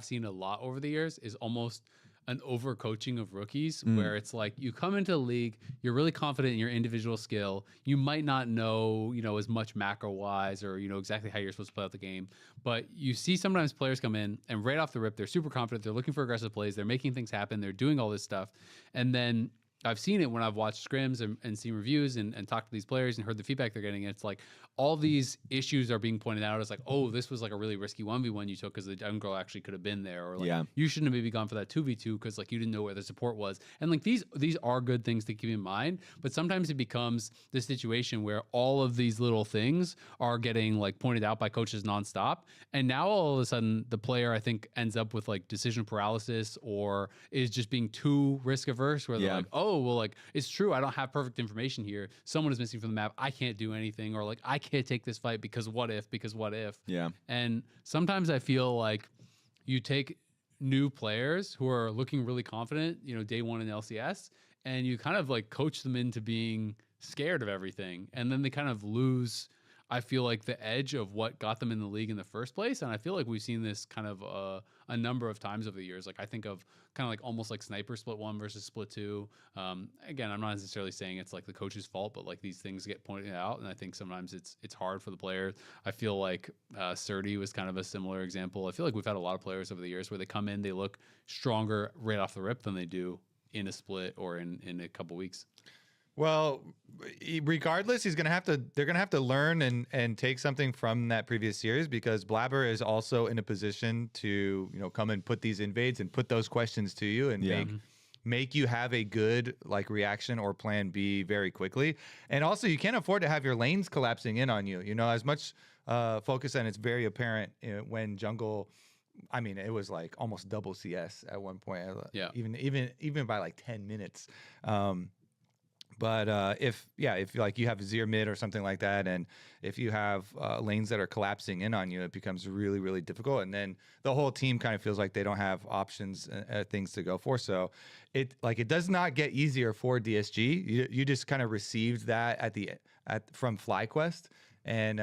seen a lot over the years is almost an overcoaching of rookies, where it's like you come into the league, you're really confident in your individual skill. You might not know, as much macro wise or, exactly how you're supposed to play out the game. But you see sometimes players come in and right off the rip, they're super confident. They're looking for aggressive plays. They're making things happen. They're doing all this stuff. And then I've seen it when I've watched scrims and seen reviews and talked to these players and heard the feedback they're getting. And it's like all these issues are being pointed out as like, oh, this was like a really risky 1v1 you took because the jungle actually could have been there. Or like, you shouldn't have maybe gone for that 2v2 because like you didn't know where the support was. And like these are good things to keep in mind. But sometimes it becomes this situation where all of these little things are getting like pointed out by coaches nonstop. And now all of a sudden the player, I think, ends up with like decision paralysis or is just being too risk averse where they're like, oh, well, like, it's true. I don't have perfect information here. Someone is missing from the map. I can't do anything. Or like, I can't take this fight because what if? Yeah. And sometimes I feel like you take new players who are looking really confident, day one in LCS, and you kind of like coach them into being scared of everything. And then they kind of lose, I feel like, the edge of what got them in the league in the first place. And I feel like we've seen this kind of a number of times over the years. Like I think of kind of like almost like Sniper Split 1 versus Split 2. Again, I'm not necessarily saying it's like the coach's fault, but like these things get pointed out. And I think sometimes it's hard for the player. I feel like Surdy was kind of a similar example. I feel like we've had a lot of players over the years where they come in, they look stronger right off the rip than they do in a split or in a couple weeks. Well, regardless, they're gonna have to learn and take something from that previous series, because Blabber is also in a position to come and put these invades and put those questions to you and make you have a good like reaction or plan B very quickly. And also, you can't afford to have your lanes collapsing in on you. As much focus, and it's very apparent when jungle. I mean, it was like almost double CS at one point. Even by like 10 minutes. But if like you have zero mid or something like that, and if you have lanes that are collapsing in on you, it becomes really, really difficult. And then the whole team kind of feels like they don't have options, things to go for. So it does not get easier for DSG. You just kind of received that from FlyQuest. And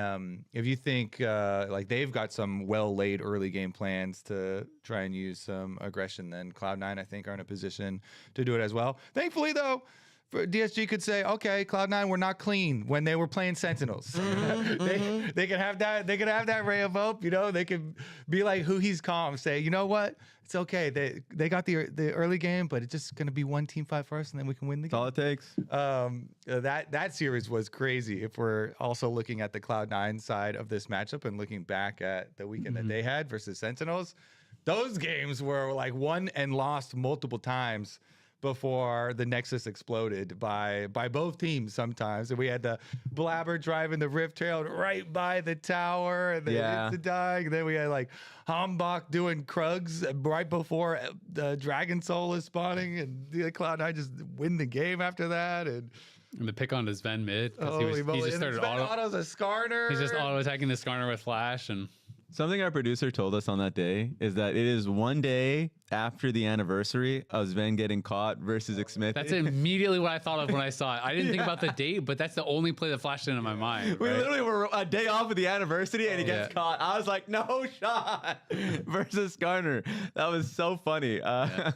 if you think like they've got some well-laid early game plans to try and use some aggression, then Cloud9, I think, are in a position to do it as well. Thankfully, though, for DSG could say, okay, Cloud9 were not clean when they were playing Sentinels. They could have that. They could have that ray of hope. They could be like who he's calm. Say, you know what? It's okay. They got the early game, but it's just gonna be one team fight first, and then we can win the game. That's all it takes. That series was crazy. If we're also looking at the Cloud9 side of this matchup and looking back at the weekend that they had versus Sentinels, those games were like won and lost multiple times before the Nexus exploded by both teams sometimes. And we had the Blabber driving the Rift Trail right by the tower, and then it's dying. And then we had like Hambach doing Krugs right before the Dragon Soul is spawning, and the Cloud9 just win the game after that. And the pick on his Ven mid. He just started autos a Skarner. He's just auto attacking the Skarner with Flash. And something our producer told us on that day is that it is one day after the anniversary of Sven getting caught versus Xmith. That's immediately what I thought of when I saw it. I didn't think about the date, but that's the only play that flashed into my mind. We literally were a day off of the anniversary and he gets caught. I was like, no shot versus Skarner. That was so funny. But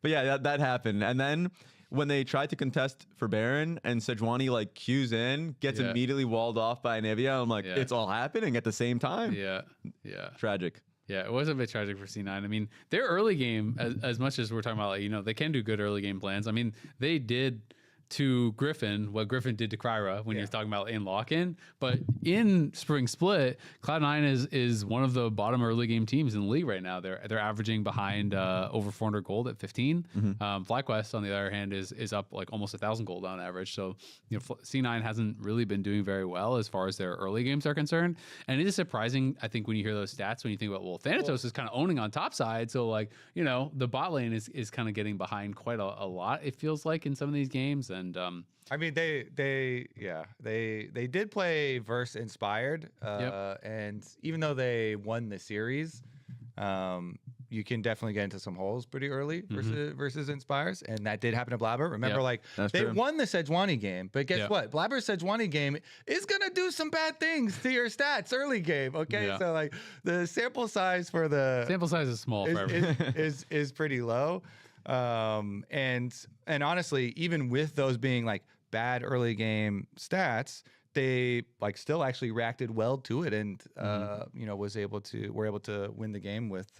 yeah, that happened. And then when they tried to contest for Baron and Sejuani like cues in, gets immediately walled off by Anivia. I'm like, it's all happening at the same time. Yeah. Tragic. Yeah, it was a bit tragic for C9. I mean, their early game, as much as we're talking about, like, they can do good early game plans. I mean, they did to Griffin what Griffin did to Cryra when you're talking about in lock-in. But in Spring Split, Cloud9 is one of the bottom early game teams in the league right now. They're averaging behind over 400 gold at 15. FlyQuest, on the other hand, is up like almost 1,000 gold on average. So C9 hasn't really been doing very well as far as their early games are concerned. And it is surprising, I think, when you hear those stats, when you think about, well, Thanatos is kind of owning on top side. So like, the bot lane is kind of getting behind quite a lot, it feels like, in some of these games. And I mean, they did play verse inspired, and even though they won the series, you can definitely get into some holes pretty early versus Inspires, and that did happen to Blabber. Remember, like they won the Sejuani game, but guess what? Blabber's Sejuani game is gonna do some bad things to your stats early game. Okay, so like the sample size for the sample size is small for everything. is pretty low, and honestly, even with those being like bad early game stats, they like still actually reacted well to it, and you know, were able to win the game with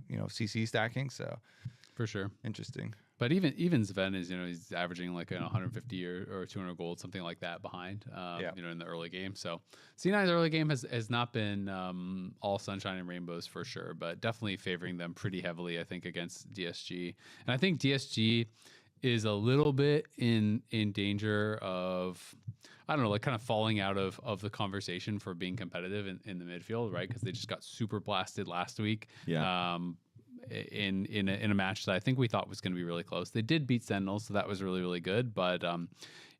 you know, CC stacking. So for sure, interesting. But even Sven is, you know, he's averaging like 150 or 200 gold, something like that behind, you know, in the early game. So C9's early game has not been all sunshine and rainbows for sure, but definitely favoring them pretty heavily, I think, against DSG. And I think DSG is a little bit in danger of, I don't know, like kind of falling out of the conversation for being competitive in the midfield, right? Because they just got super blasted last week. In a match that I think we thought was going to be really close. They did beat Sentinels, so that was really, really good. But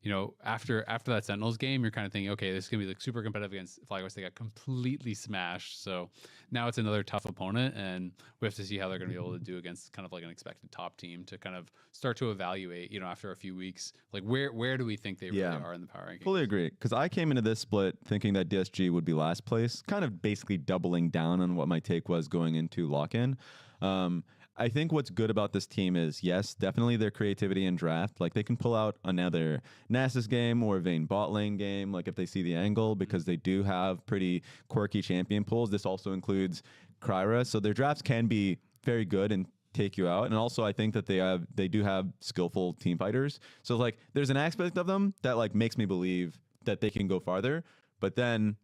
you know, after that Sentinels game, you're kind of thinking, okay, this is going to be like super competitive against FlyQuest. They got completely smashed. So now it's another tough opponent, and we have to see how they're going to be able to do against kind of like an expected top team to kind of start to evaluate, you know, after a few weeks, like where do we think they really are in the power rankings? Fully agree. Because I came into this split thinking that DSG would be last place, kind of basically doubling down on what my take was going into lock-in. I think what's good about this team is, yes, definitely their creativity in draft. Like they can pull out another Nasus game or Vayne bot lane game, like if they see the angle, because they do have pretty quirky champion pools. This also includes Cryra, so their drafts can be very good and take you out. And also I think that they do have skillful team fighters. So like there's an aspect of them that like makes me believe that they can go farther. But then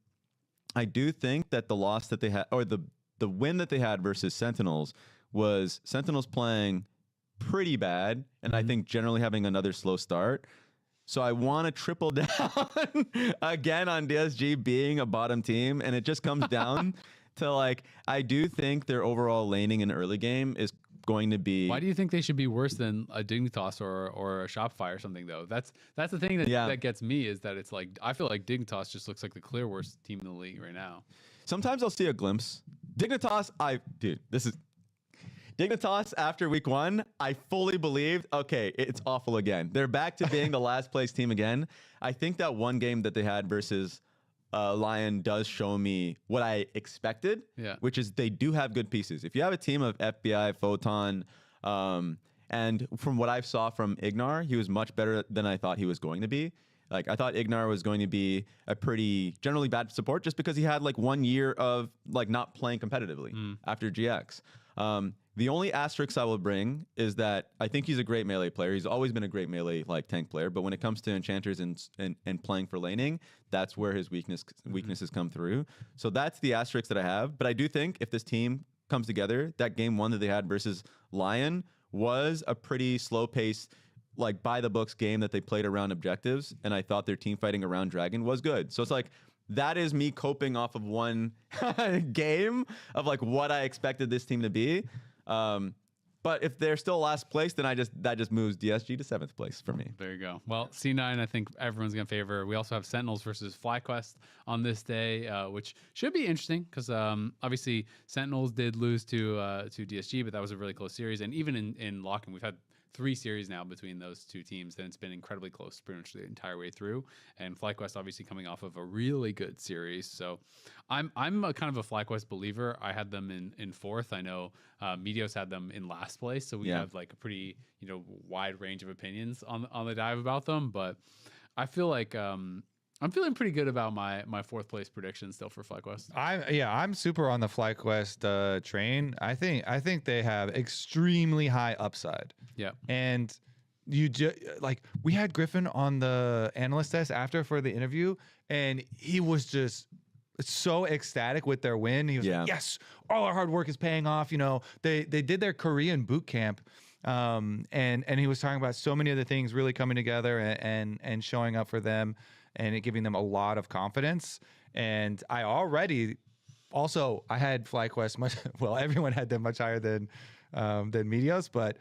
I do think that the loss that they had, or the win that they had versus Sentinels, was Sentinels playing pretty bad, and I think generally having another slow start. So I want to triple down again on DSG being a bottom team, and it just comes down to like, I do think their overall laning in early game is going to be. Why do you think they should be worse than a Dignitas or a Shopify or something though? That's the thing that gets me, is that it's like I feel like Dignitas just looks like the clear worst team in the league right now. Sometimes I'll see a glimpse. Dignitas, Dignitas after week 1, I fully believed, okay, it's awful again. They're back to being the last place team again. I think that one game that they had versus Lion does show me what I expected, which is they do have good pieces. If you have a team of FBI, Photon, and from what I saw from Ignar, he was much better than I thought he was going to be. Like I thought Ignar was going to be a pretty generally bad support just because he had like 1 year of like not playing competitively after GX. The only asterisk I will bring is that I think he's a great melee player. He's always been a great melee like tank player, but when it comes to enchanters and playing for laning, that's where his weaknesses come through. So that's the asterisk that I have. But I do think if this team comes together, that game 1 that they had versus Lion was a pretty slow paced, like by the books game that they played around objectives, and I thought their team fighting around Dragon was good. So it's like that is me coping off of one game of like what I expected this team to be. But if they're still last place, then that just moves DSG to 7th place for me. There you go. Well, C9, I think everyone's going to favor. We also have Sentinels versus FlyQuest on this day, which should be interesting because obviously Sentinels did lose to DSG, but that was a really close series. And even in Lock-in, we've had 3 series now between those 2 teams, and it's been incredibly close pretty much the entire way through. And FlyQuest obviously coming off of a really good series, so I'm a kind of a FlyQuest believer. I had them in 4th. I know Meteos had them in last place, so we have like a pretty wide range of opinions on the dive about them. But I feel like I'm feeling pretty good about my 4th place prediction still for FlyQuest. I'm super on the FlyQuest train. I think they have extremely high upside. Yeah. And like we had Griffin on the analyst test after for the interview, and he was just so ecstatic with their win. He was like, yes, all our hard work is paying off. They did their Korean boot camp. And he was talking about so many of the things really coming together and showing up for them, and it giving them a lot of confidence. And I had FlyQuest much, well, everyone had them much higher than Meteos, but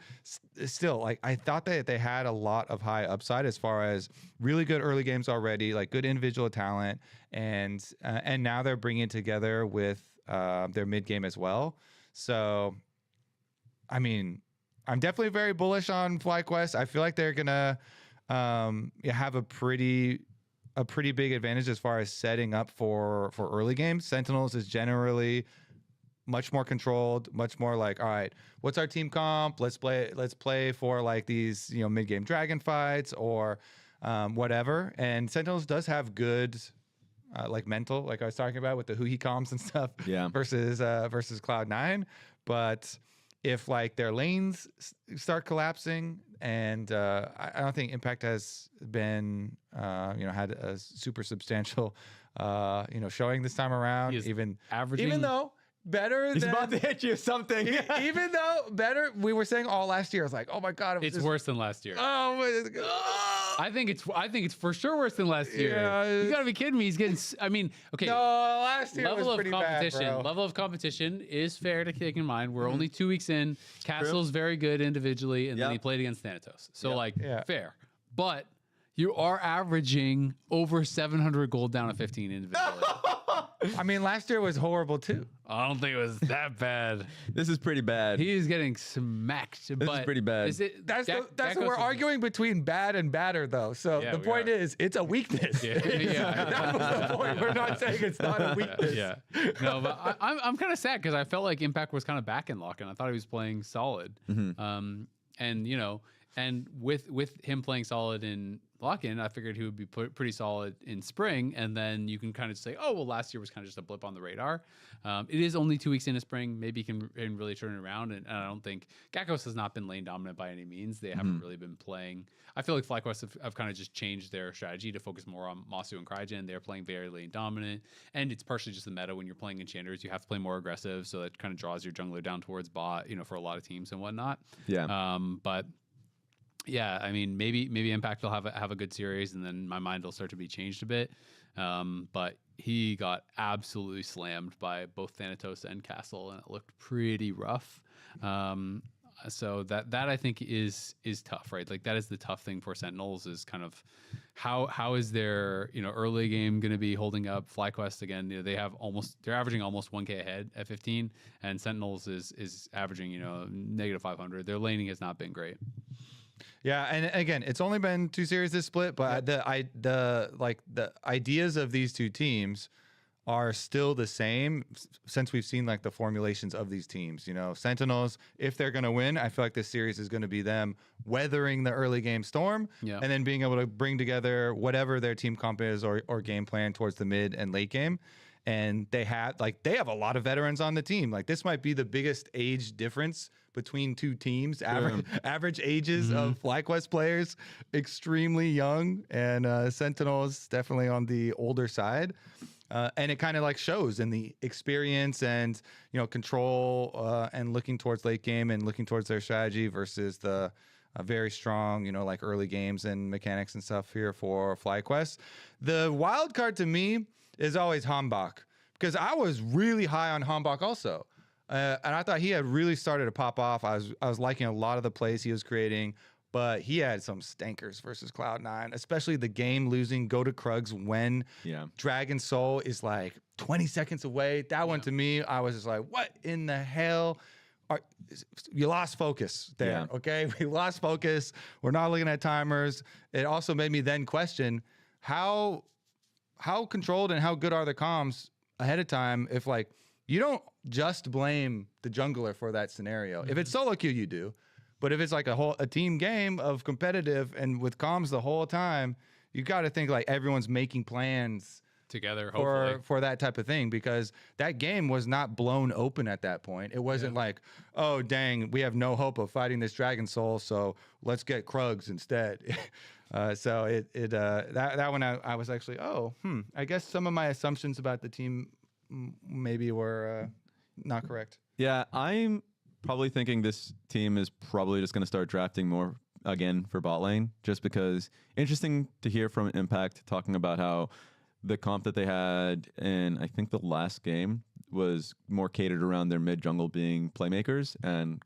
still, like I thought that they had a lot of high upside as far as really good early games already, like good individual talent, and now they're bringing it together with their mid game as well. So I mean, I'm definitely very bullish on FlyQuest. I feel like they're gonna have a pretty big advantage as far as setting up for early games. Sentinels is generally much more controlled, much more like, all right, what's our team comp? Let's play for like these, mid game dragon fights or whatever. And Sentinels does have good like mental, like I was talking about with the Hui comms and stuff. Yeah. Versus Cloud9, but if like their lanes start collapsing, and I don't think Impact has been had a super substantial showing this time around. Even though better He's than, about to hit you something. even though better, we were saying all last year. I was like, oh my god, It's worse than last year. Oh my god. I think it's for sure worse than last year. Yeah. You gotta be kidding me. He's getting. I mean, okay. No, last year Level was of pretty competition. bad, bro. Level of competition is fair to take in mind. We're only 2 weeks in. Castle's very good individually, and then he played against Thanatos. So fair. But you are averaging over 700 gold down to 15 individually. I mean, last year was horrible too. I don't think it was that bad. This is pretty bad. He is getting smacked. This is pretty bad. That's what we're arguing between bad and badder, though. So the point is, it's a weakness. Yeah. That was the point. We're not saying it's not a weakness. Yeah. No, but I'm kind of sad because I felt like Impact was kind of back in lock, and I thought he was playing solid. And with him playing solid in lock-in, I figured he would be pretty solid in spring, and then you can kind of say, oh, well, last year was kind of just a blip on the radar. It is only 2 weeks into spring. Maybe he can really turn it around, and I don't think Gakos has not been lane dominant by any means. They haven't really been playing. I feel like FlyQuest have kind of just changed their strategy to focus more on Masu and Crygen. They're playing very lane dominant, and it's partially just the meta. When you're playing enchanters, you have to play more aggressive, so that kind of draws your jungler down towards bot, for a lot of teams and whatnot. Yeah. But yeah, I mean, maybe Impact will have a good series, and then my mind will start to be changed a bit. But he got absolutely slammed by both Thanatos and Castle, and it looked pretty rough. So that I think is tough, right? Like that is the tough thing for Sentinels is kind of how is their early game going to be holding up? FlyQuest again, they're averaging almost 1K ahead at 15, and Sentinels is averaging negative 500. Their laning has not been great. Yeah, and again, it's only been 2 series this split, but the ideas of these two teams are still the same since we've seen like the formulations of these teams. Sentinels, if they're going to win, I feel like this series is going to be them weathering the early game storm and then being able to bring together whatever their team comp is or game plan towards the mid and late game. And they have a lot of veterans on the team. Like this might be the biggest age difference between two teams. Average ages of FlyQuest players, extremely young, and Sentinels definitely on the older side. And it kind of like shows in the experience and control and looking towards late game and looking towards their strategy versus the very strong like early games and mechanics and stuff here for FlyQuest. The wild card to me is always Hambach, because I was really high on Hambach also. And I thought he had really started to pop off. I was liking a lot of the plays he was creating, but he had some stankers versus Cloud9, especially the game losing go to Krugs when Dragon Soul is like 20 seconds away. That one to me, I was just like, what in the hell? You lost focus there, okay? We lost focus. We're not looking at timers. It also made me then question how controlled and how good are the comms ahead of time if like you don't just blame the jungler for that scenario. If it's solo queue, you do. But if it's like a team game of competitive and with comms the whole time, you got to think like everyone's making plans together for that type of thing, because that game was not blown open at that point. It wasn't like, oh dang, we have no hope of fighting this Dragon Soul, so let's get Krugs instead. So that one I was actually I guess some of my assumptions about the team maybe were not correct. Yeah, I'm probably thinking this team is probably just going to start drafting more again for bot lane, just because interesting to hear from Impact talking about how the comp that they had in, I think, the last game was more catered around their mid jungle being playmakers and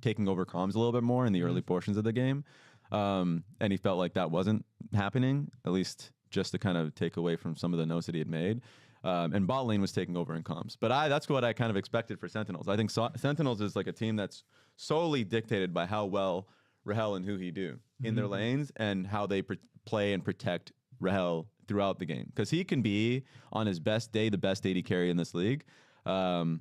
taking over comms a little bit more in the early portions of the game. And he felt like that wasn't happening, at least just to kind of take away from some of the notes that he had made. and bot lane was taking over in comps. But that's what I kind of expected for Sentinels. I think Sentinels is like a team that's solely dictated by how well Rahel and Huhi do in their lanes and how they play and protect Rahel throughout the game. Because he can be, on his best day, the best AD carry in this league. And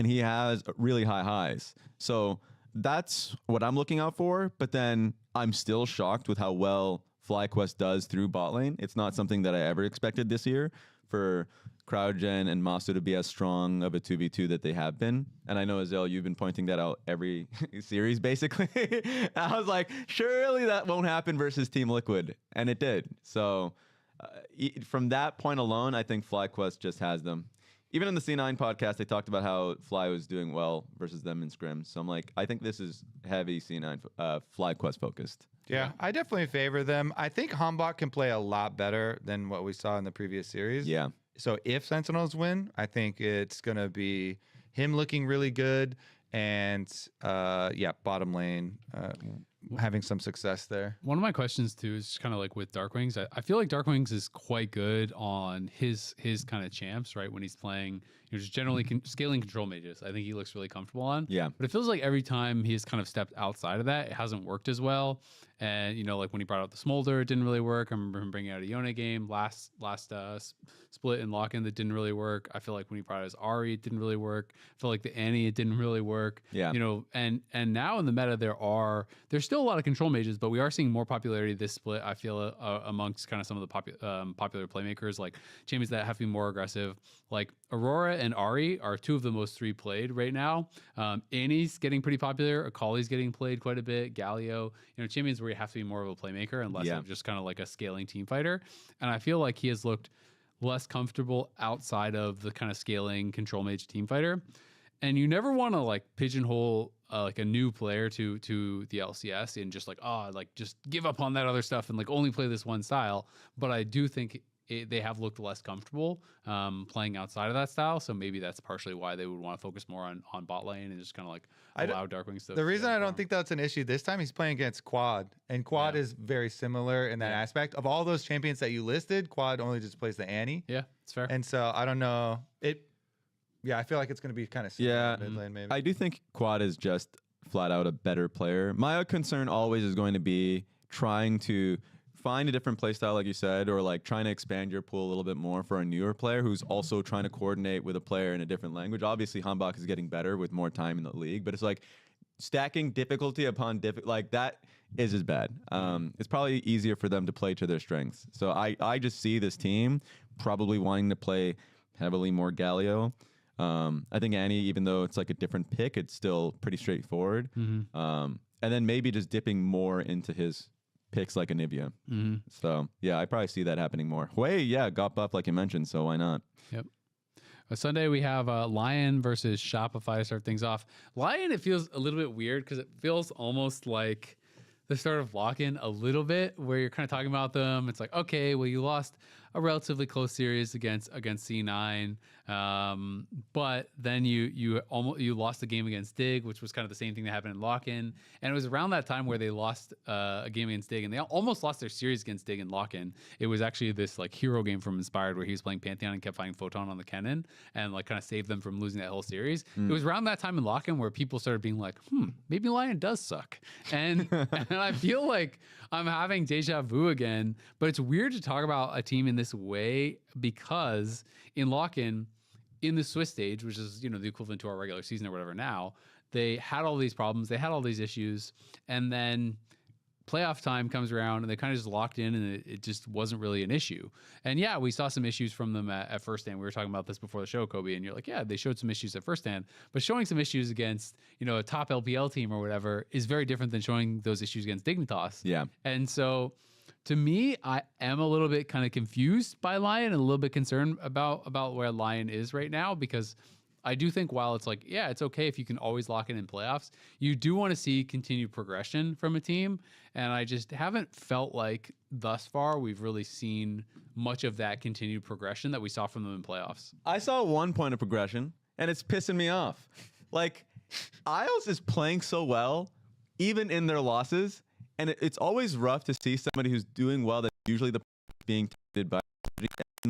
he has really high highs. So that's what I'm looking out for. But then I'm still shocked with how well FlyQuest does through bot lane. It's not something that I ever expected this year for CrowdGen and Masu to be as strong of a 2v2 that they have been. And I know, Azale, you've been pointing that out every series, basically. I was like, surely that won't happen versus Team Liquid. And it did. So from that point alone, I think FlyQuest just has them. Even in the C9 podcast, they talked about how Fly was doing well versus them in scrims. So I'm like, I think this is heavy C9 FlyQuest focused. Yeah, I definitely favor them. I think Hanbok can play a lot better than what we saw in the previous series. Yeah. So if Sentinels win, I think it's going to be him looking really good and, bottom lane having some success there. One of my questions too is kind of like with Darkwings. I feel like Darkwings is quite good on his kind of champs, right? When he's playing, just generally scaling control mages. I think he looks really comfortable on. Yeah. But it feels like every time he's kind of stepped outside of that, it hasn't worked as well. And like when he brought out the Smolder, it didn't really work. I remember him bringing out a Yone game last split and lock-in that didn't really work. I feel like when he brought out his Ahri, it didn't really work. I feel like the Annie, it didn't really work. Yeah. And now in the meta there's still a lot of control mages, but we are seeing more popularity this split. I feel amongst kind of some of the popular playmakers, like champions that have to be more aggressive. Like Aurora and Ahri are two of the most 3 played right now. Annie's getting pretty popular. Akali's getting played quite a bit. Galio, champions where you have to be more of a playmaker and less of just kind of like a scaling team fighter. And I feel like he has looked less comfortable outside of the kind of scaling control mage team fighter. And you never want to like pigeonhole like a new player to the LCS and just like, just give up on that other stuff and like only play this one style. But I do think they have looked less comfortable playing outside of that style. So maybe that's partially why they would want to focus more on bot lane and just kind of like allow Darkwings to. The reason I don't think that's an issue this time, he's playing against Quad. And Quad is very similar in that aspect. Of all those champions that you listed, Quad only just plays the Annie. Yeah, it's fair. And so I don't know. I feel like it's going to be kind of similar mid lane maybe. I do think Quad is just flat out a better player. My concern always is going to be trying to find a different playstyle, like you said, or like trying to expand your pool a little bit more for a newer player who's also trying to coordinate with a player in a different language. Obviously, Hanbok is getting better with more time in the league, but it's like stacking difficulty upon like that is as bad. It's probably easier for them to play to their strengths. So I just see this team probably wanting to play heavily more Galio. I think Annie, even though it's like a different pick, it's still pretty straightforward. And then maybe just dipping more into his picks like Anivia. So yeah, I probably see that happening more. Hui, got buffed like you mentioned, so why not? Yep. Sunday we have Lion versus Shopify to start things off. Lion, it feels a little bit weird because it feels almost like the start of lock-in a little bit, where you're kind of talking about them. It's like, okay, well, you lost a relatively close series against C9, but then you lost a game against Dig, which was kind of the same thing that happened in lock-in. And it was around that time where they lost a game against Dig, and they almost lost their series against Dig in lock-in. It was actually this like hero game from Inspired where he was playing Pantheon and kept finding Photon on the cannon and like kind of saved them from losing that whole series. It was around that time in lock-in where people started being like, maybe Lion does suck. And I feel like I'm having deja vu again, but it's weird to talk about a team in this way because in lock-in, in the Swiss stage, which is, the equivalent to our regular season or whatever now, they had all these problems, they had all these issues, and then playoff time comes around and they kind of just locked in and it just wasn't really an issue. And yeah, we saw some issues from them at first stand. We were talking about this before the show, Kobe, and you're like, yeah, they showed some issues at first stand, but showing some issues against, a top LPL team or whatever is very different than showing those issues against Dignitas. Yeah. And so to me, I am a little bit kind of confused by Lion and a little bit concerned about where Lion is right now, because I do think while it's like, yeah, it's okay if you can always lock in playoffs, you do want to see continued progression from a team. And I just haven't felt like thus far we've really seen much of that continued progression that we saw from them in playoffs. I saw one point of progression, and it's pissing me off. Like, Isles is playing so well, even in their losses, and it's always rough to see somebody who's doing well that's usually being tempted by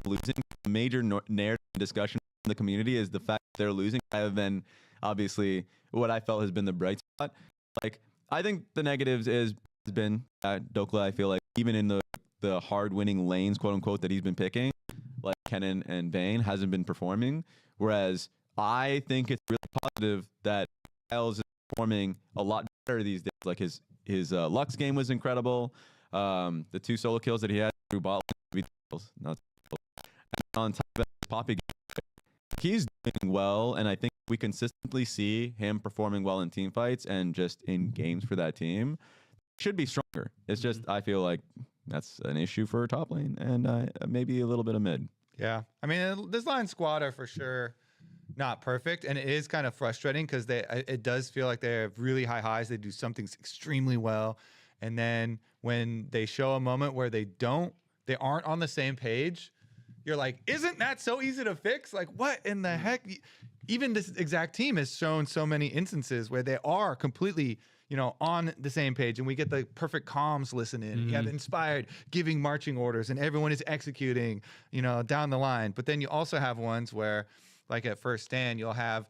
losing, a major narrative discussion in the community is the fact that they're losing rather than obviously what I felt has been the bright spot. Like, I think the negatives has been Dokla. I feel like even in the hard winning lanes, quote unquote, that he's been picking, like Kennen and Vayne, hasn't been performing. Whereas I think it's really positive that Miles is performing a lot better these days. Like his Lux game was incredible. The 2 solo kills that he had through bot lane, not on top of that, Poppy, he's doing well, and I think we consistently see him performing well in team fights and just in games for that team. Should be stronger. It's just I feel like that's an issue for top lane and maybe a little bit of mid. Yeah, I mean, this line squad are for sure not perfect, and it is kind of frustrating because it does feel like they have really high highs. They do some things extremely well, and then when they show a moment where they aren't on the same page, you're like, isn't that so easy to fix? Like, what in the heck? Even this exact team has shown so many instances where they are completely, on the same page, and we get the perfect comms listen in. You have Inspired giving marching orders, and everyone is executing, down the line. But then you also have ones where, like at first stand, you'll have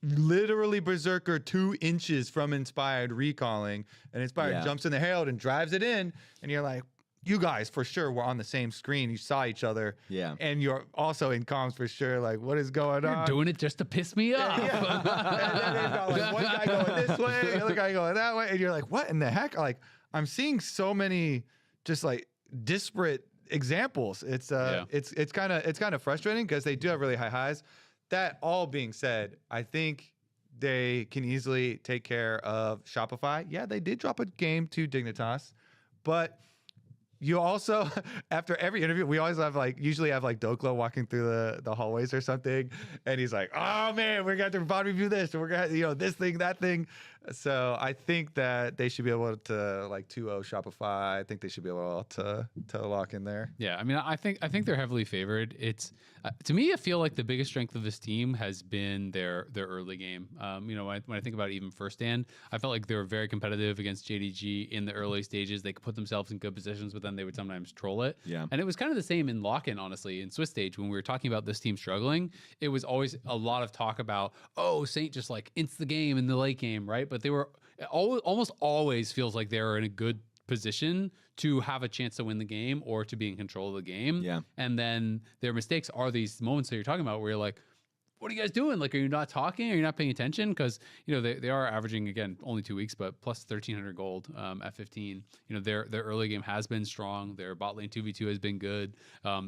literally Berserker 2 inches from Inspired recalling, and Inspired jumps in the Herald and drives it in, and you're like, you guys for sure were on the same screen. You saw each other. Yeah. And you're also in comms for sure. Like, what is going on? You're doing it just to piss me off. Yeah. And then they've got like one guy going this way, the other guy going that way. And you're like, what in the heck? Like, I'm seeing so many just like disparate examples. It's kind of frustrating because they do have really high highs. That all being said, I think they can easily take care of Shopify. Yeah, they did drop a game to Dignitas, but you also, after every interview, we always usually have Dokla walking through the hallways or something, and he's like, oh man, we're going to bot review this, and we're going to, this thing, that thing. So I think that they should be able to 2-0 Shopify. I think they should be able to lock in there. Yeah, I mean, I think they're heavily favored. It's to me, I feel like the biggest strength of this team has been their early game. When I think about even first stand, I felt like they were very competitive against JDG in the early stages. They could put themselves in good positions, but then they would sometimes troll it. Yeah, and it was kind of the same in lock-in, honestly, in Swiss stage when we were talking about this team struggling. It was always a lot of talk about, Saint just ints the game in the late game, right? But they were almost always feels like they're in a good position to have a chance to win the game or to be in control of the game. Yeah. And then their mistakes are these moments that you're talking about where you're like, what are you guys doing? Like, are you not talking? Are you not paying attention? Because, they are averaging, again, only 2 weeks, but plus 1,300 gold at 15. Their early game has been strong. Their bot lane 2v2 has been good.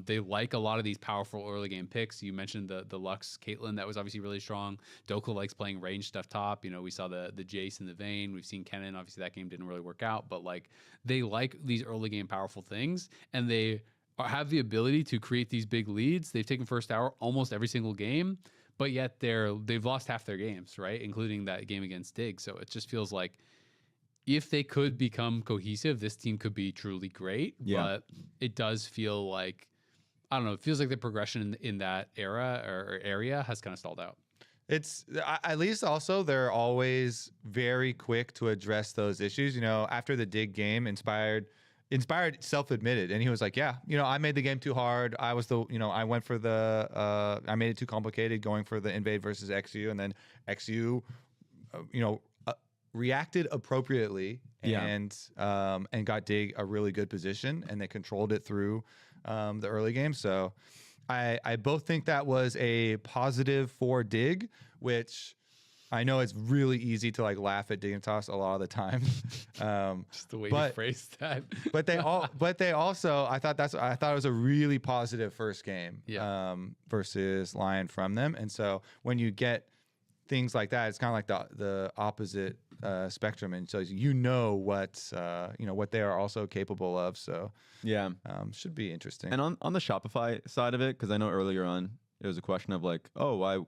They like a lot of these powerful early game picks. You mentioned the Lux Caitlyn. That was obviously really strong. Dokla likes playing range stuff top. We saw the Jace and the Vayne. We've seen Kennen. Obviously, that game didn't really work out. But, they like these early game powerful things. And they have the ability to create these big leads. They've taken first hour almost every single game. But yet they've lost half their games, right? Including that game against Dig. So it just feels like if they could become cohesive, this team could be truly great. Yeah. But it does feel like, I don't know, it feels like the progression in that era or area has kind of stalled out. It's at least also they're always very quick to address those issues. After the Dig game, Inspired self-admitted, and he was like, yeah, I made the game too hard. I was I went for I made it too complicated going for the invade versus XU, and then XU, reacted appropriately and got Dig a really good position, and they controlled it through the early game. So I both think that was a positive for Dig, which I know it's really easy to laugh at Dignitas a lot of the time. Just the way you phrased that. but they also I thought it was a really positive first game versus Lion from them. And so when you get things like that, it's kind of like the opposite spectrum, and so what they are also capable of. So should be interesting. And on the Shopify side of it, because I know earlier on it was a question of why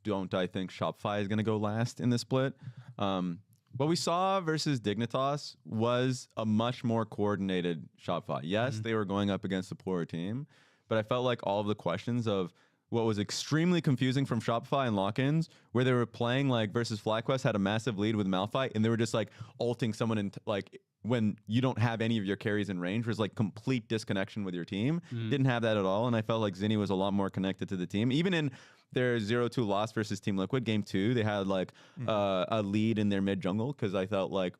don't I think Shopify is going to go last in this split? What we saw versus Dignitas was a much more coordinated Shopify. Yes, they were going up against a poorer team, but I felt like all of the questions of what was extremely confusing from Shopify and lock-ins, where they were playing like versus FlyQuest had a massive lead with Malphite, and they were just like ulting someone in like when you don't have any of your carries in range, was like complete disconnection with your team. Didn't have that at all, and I felt like Zinni was a lot more connected to the team. Even in their 0-2 loss versus Team Liquid game 2, they had like a lead in their mid jungle, because I felt like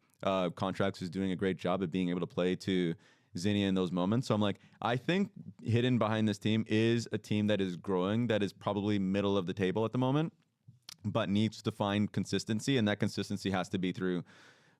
Contracts was doing a great job of being able to play to Zinnia in those moments. So I'm like, I think hidden behind this team is a team that is growing, that is probably middle of the table at the moment, but needs to find consistency, and that consistency has to be through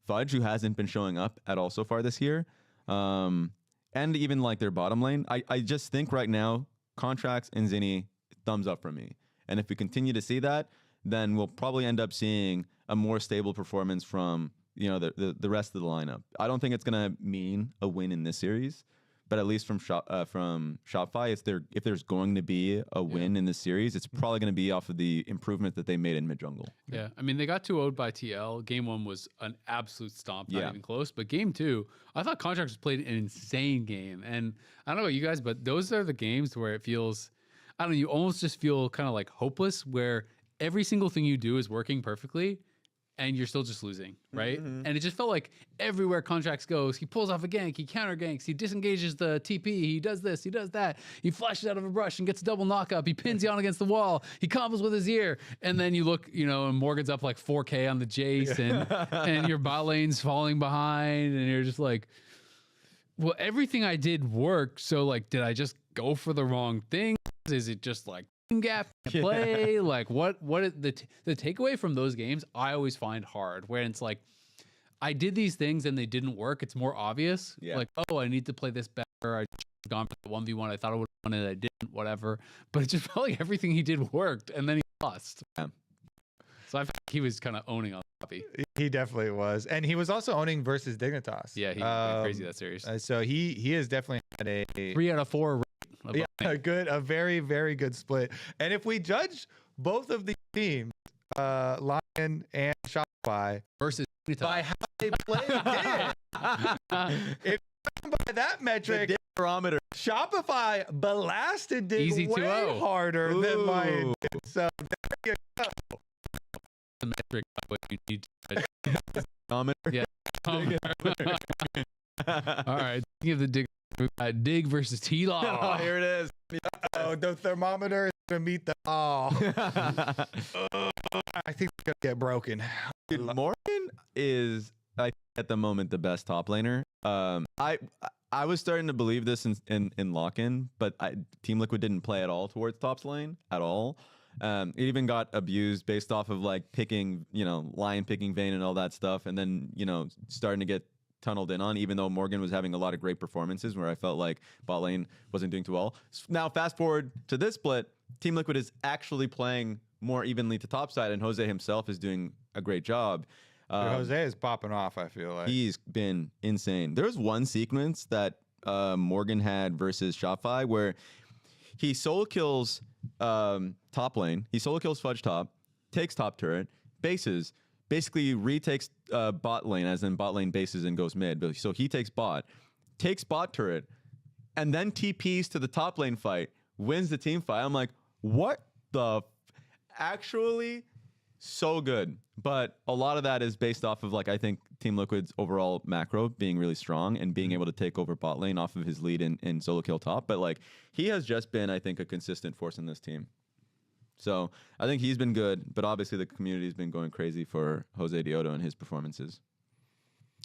Fudge, who hasn't been showing up at all so far this year, and even like their bottom lane. I just think right now, Contracts and Zinni, thumbs up from me. And if we continue to see that, then we'll probably end up seeing a more stable performance from the rest of the lineup. I don't think it's gonna mean a win in this series, but at least from Shopify, if there's going to be a win in this series, it's probably going to be off of the improvement that they made in mid jungle. Yeah, I mean, they got 2-0'd by TL. Game 1 was an absolute stomp, not even close. But game 2, I thought Contractors played an insane game. And I don't know about you guys, but those are the games where it feels, I don't know, you almost just feel kind of like hopeless, where every single thing you do is working perfectly, and you're still just losing, right? And it just felt like everywhere Contracts goes, he pulls off a gank, he counter ganks, he disengages the TP, he does this, he does that, he flashes out of a brush and gets a double knockup, he pins you on against the wall, he combos with his ear, and then you look, and Morgan's up like 4K on the Jace, and your bot lane's falling behind, and you're just like, well, everything I did worked, so like, did I just go for the wrong thing? Is it just like gap play? Like what is the takeaway from those games? I always find hard, where it's like, I did these things and they didn't work. It's more obvious. Like, oh, I need to play this better. I gone for the 1v1. I thought I would have won it. I didn't, whatever. But it just felt like everything he did worked, and then he lost. So I felt like he was kind of owning on Poppy. He definitely was. And he was also owning versus Dignitas. Yeah, he went crazy that series. So he has definitely had a 3 out of 4. A very, very good split. And if we judge both of the teams, Lion and Shopify, versus by how they played, if by that metric, barometer, Shopify blasted Dig Easy way 2-0. harder than Lion did. So there you go. The metric what you need to barometer. Yeah. All right. Give the Dig versus T-Law. Oh, here it is. Oh, the thermometer is gonna meet the I think it's gonna get broken. Dude, Morgan is, I think, at the moment the best top laner. I was starting to believe this in lock-in, but Team Liquid didn't play at all towards top's lane at all. It even got abused based off of like picking, Lion picking Vayne and all that stuff, and then starting to get tunneled in on, even though Morgan was having a lot of great performances where I felt like bot lane wasn't doing too well. Now, fast forward to this split, Team Liquid is actually playing more evenly to top side, and Jose himself is doing a great job. Jose is popping off, I feel like. He's been insane. There was one sequence that Morgan had versus Shopify where he solo kills top lane, he solo kills Fudge top, takes top turret, bases, basically retakes bot lane, as in bot lane bases and goes mid. So he takes bot turret, and then TPs to the top lane fight, wins the team fight. I'm like, what the? Actually, so good. But a lot of that is based off of, like, I think Team Liquid's overall macro being really strong and being able to take over bot lane off of his lead in solo kill top. But like, he has just been, I think, a consistent force in this team. So I think he's been good, but obviously the community's been going crazy for Jose Diodo and his performances.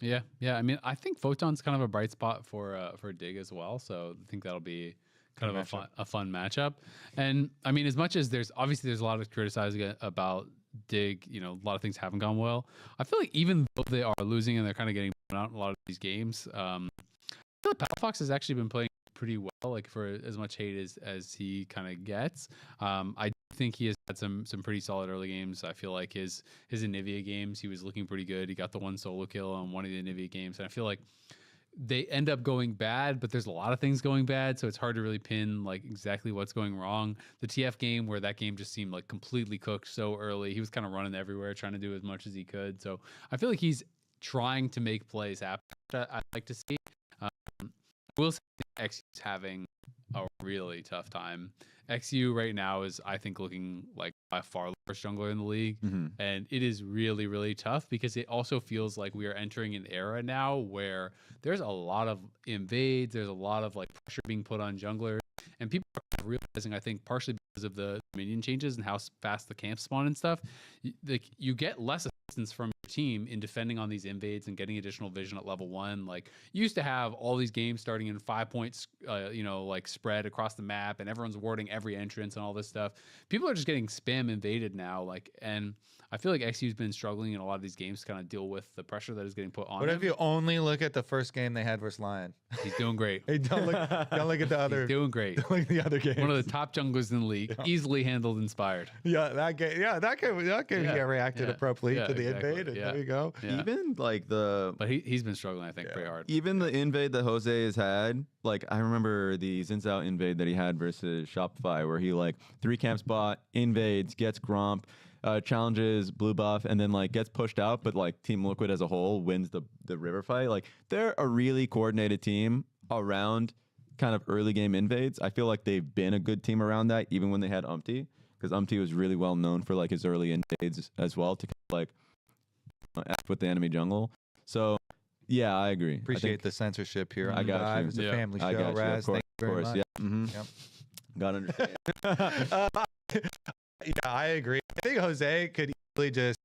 Yeah. I mean, I think Photon's kind of a bright spot for Dig as well. So I think that'll be kind of a fun matchup. And I mean, as much as there's a lot of criticizing about Dig, a lot of things haven't gone well. I feel like even though they are losing and they're kind of getting out in a lot of these games, I feel like Palafox has actually been playing pretty well, like for as much hate as he kind of gets. I think he has had some pretty solid early games. I feel like his Anivia games, he was looking pretty good. He got the one solo kill on one of the Anivia games, and I feel like they end up going bad, but there's a lot of things going bad, so it's hard to really pin like exactly what's going wrong. The TF game, where that game just seemed like completely cooked so early, he was kind of running everywhere trying to do as much as he could. So I feel like he's trying to make plays happen. I'd like to see. We'll see X is having a really tough time. XU right now is, I think, looking like by far the worst jungler in the league. And it is really, really tough because it also feels like we are entering an era now where there's a lot of invades, there's a lot of like pressure being put on junglers, and people are realizing, I think, partially because of the minion changes and how fast the camps spawn and stuff, you get less assistance from your team in defending on these invades and getting additional vision at level 1. Like, you used to have all these games starting in 5 points, like spread across the map, and everyone's warding every entrance and all this stuff. People are just getting spam invaded now, like, and I feel like XU's been struggling in a lot of these games to kind of deal with the pressure that is getting put on him. What if you only look at the first game they had versus Lion? He's doing great. Hey, don't look at the other. He's doing great. Don't look at the other games. One of the top junglers in the league, easily handled Inspired. That game reacted appropriately to the invade, and there you go. Yeah. Even like the, But he's been struggling, I think, pretty hard. even the invade that Jose has had, like I remember the Zin's Out invade that he had versus Shopify, where he like 3 camps bot, invades, gets Gromp, challenges blue buff, and then like gets pushed out, but like Team Liquid as a whole wins the river fight. Like, they're a really coordinated team around kind of early game invades. I feel like they've been a good team around that, even when they had Umpty, because Umpty was really well known for like his early invades as well to like F with the enemy jungle. So yeah, I agree. Appreciate the censorship here. I got you. It's a Yeah. family show, I got you, Raz. of Thank you very course. much. Yeah. Mm-hmm. Yep. Gotta understand. Yeah, I agree. I think Jose could easily just,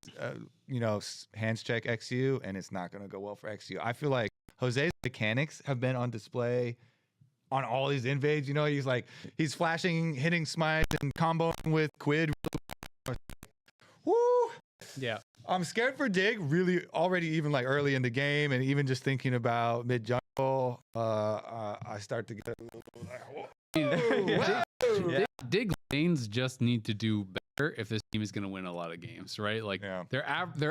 hands check XU, and it's not going to go well for XU. I feel like Jose's mechanics have been on display on all these invades. You know, he's flashing, hitting smite, and comboing with Quid. Woo! Yeah. I'm scared for Dig, really, already, even like early in the game, and even just thinking about mid jungle, I start to get a little Dig lanes just need to do better if this team is going to win a lot of games, right? Like, their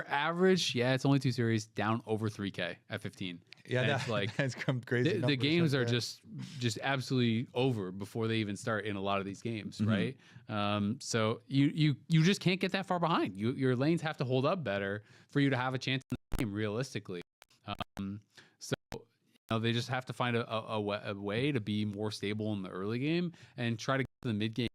average, it's only 2 series, down over 3K at 15. Yeah, And that's like that's come crazy. the games are just absolutely over before they even start in a lot of these games, right? So you just can't get that far behind. Your lanes have to hold up better for you to have a chance in the game, realistically. They just have to find a way to be more stable in the early game and try to get to the mid game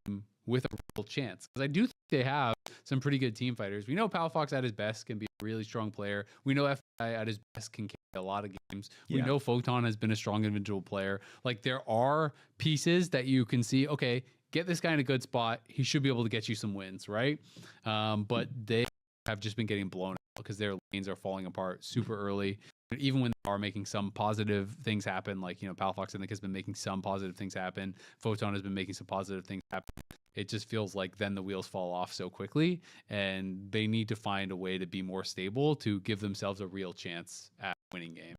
with a real chance. Because I do think they have some pretty good team fighters. We know Palafox at his best can be a really strong player. We know FI at his best can carry a lot of games. We know Photon has been a strong individual player. Like, there are pieces that you can see, okay, get this guy in a good spot. He should be able to get you some wins, right? But they have just been getting blown out because their lanes are falling apart super early. Even when they are making some positive things happen, like, Palafox, I think, has been making some positive things happen. Photon has been making some positive things happen. It just feels like then the wheels fall off so quickly, and they need to find a way to be more stable to give themselves a real chance at winning games.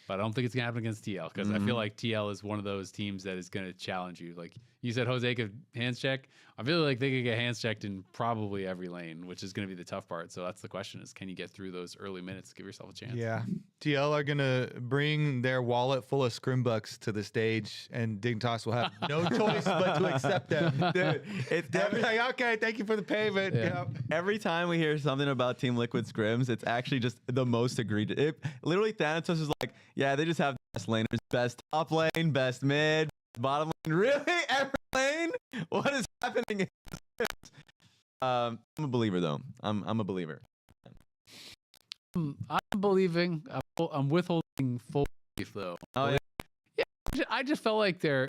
But I don't think it's going to happen against TL, because I feel like TL is one of those teams that is going to challenge you. Like you said, Jose could hands check. I feel like they could get hands checked in probably every lane, which is going to be the tough part. So that's the question, is can you get through those early minutes to give yourself a chance? Yeah. TL are going to bring their wallet full of scrim bucks to the stage, and Dignitas will have no choice but to accept them. Dude, They'll be like, okay, thank you for the payment. Yeah. every time we hear something about Team Liquid scrims, it's actually just the most egregious. Literally, Thanatos is like, yeah, they just have the best laners, best top lane, best mid, bottom lane. Really? Every lane? What is happening? I'm a believer, though. I'm a believer. I'm believing. I'm withholding full belief, though. Oh, yeah. I just felt like their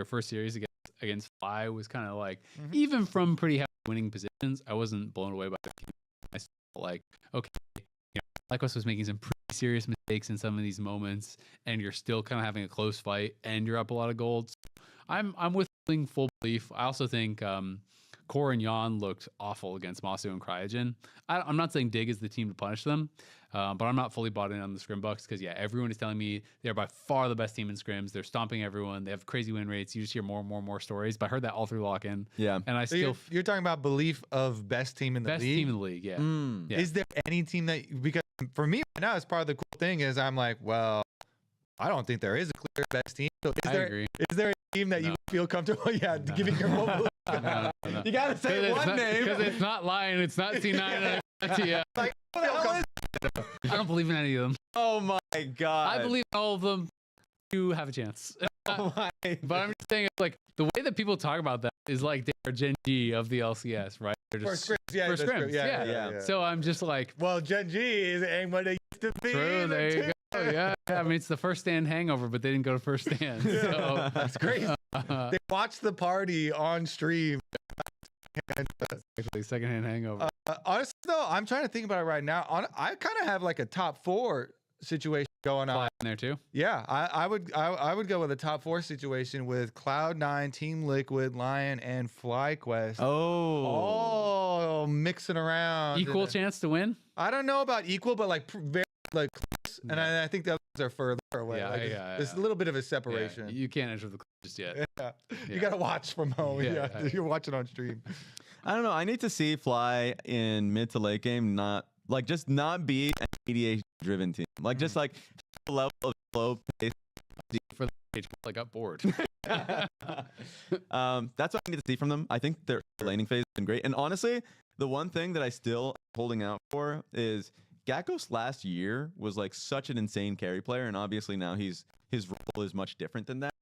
first series against Fly was kind of like, even from pretty heavy winning positions, I wasn't blown away by their team. I still felt like, okay, FlyQuest was making some pretty serious mistakes in some of these moments, and you're still kind of having a close fight, and you're up a lot of gold. So I'm withholding full belief. I also think Core and Yon looked awful against Masu and Cryogen. I'm not saying Dig is the team to punish them, but I'm not fully bought in on the Scrim Bucks, because everyone is telling me they're by far the best team in scrims. They're stomping everyone. They have crazy win rates. You just hear more and more stories. But I heard that all through lock-in. Yeah. And I So still you're talking about belief of best team in the best league? team in the league. Yeah. Yeah. Is there any team that, because for me right now, it's part of the cool thing is I'm like, well, I don't think there is a clear best team. So I agree. Is there a team that you feel comfortable? Yeah, giving your full belief. No. You gotta say one name. Because it's not Lion, it's not C9, and it's not TL. Like, I don't believe in any of them. Oh my god! I believe in all of them. you have a chance. Oh my. But I'm just saying, like, the way that people talk about that is like they're Gen G of the LCS, right? They're For just scrims, yeah, for the scrims, yeah. So I'm just like, well, Gen G ain't what they used to be. true, there you go. Yeah, I mean, it's the first stand hangover, but they didn't go to first stand. So That's crazy. They watched the party on stream. actually, secondhand hangover. Honestly, though, I'm trying to think about it right now. I kind of have like a top 4 situation going on. Fly in there too. Yeah, I would go with a top 4 situation with Cloud9, Team Liquid, Lion, and FlyQuest. Oh. All mixing around. Equal chance to win. I don't know about equal, but like very like close. And I think the others are further away. Yeah, Like, yeah, there's yeah. a little bit of a Yeah, separation. you can't enter the club just yet. Yeah. You Yeah. got to watch from home. Yeah, Yeah, you're watching on stream. I don't know. I need to see Fly in mid to late game not be an mediation driven team. Like just like the level of slow pace. For the page, I got bored. That's what I need to see from them. I think their laning phase has been great. And honestly, the one thing that I still am holding out for is Gakkos last year was like such an insane carry player, and obviously now his role is much different than that.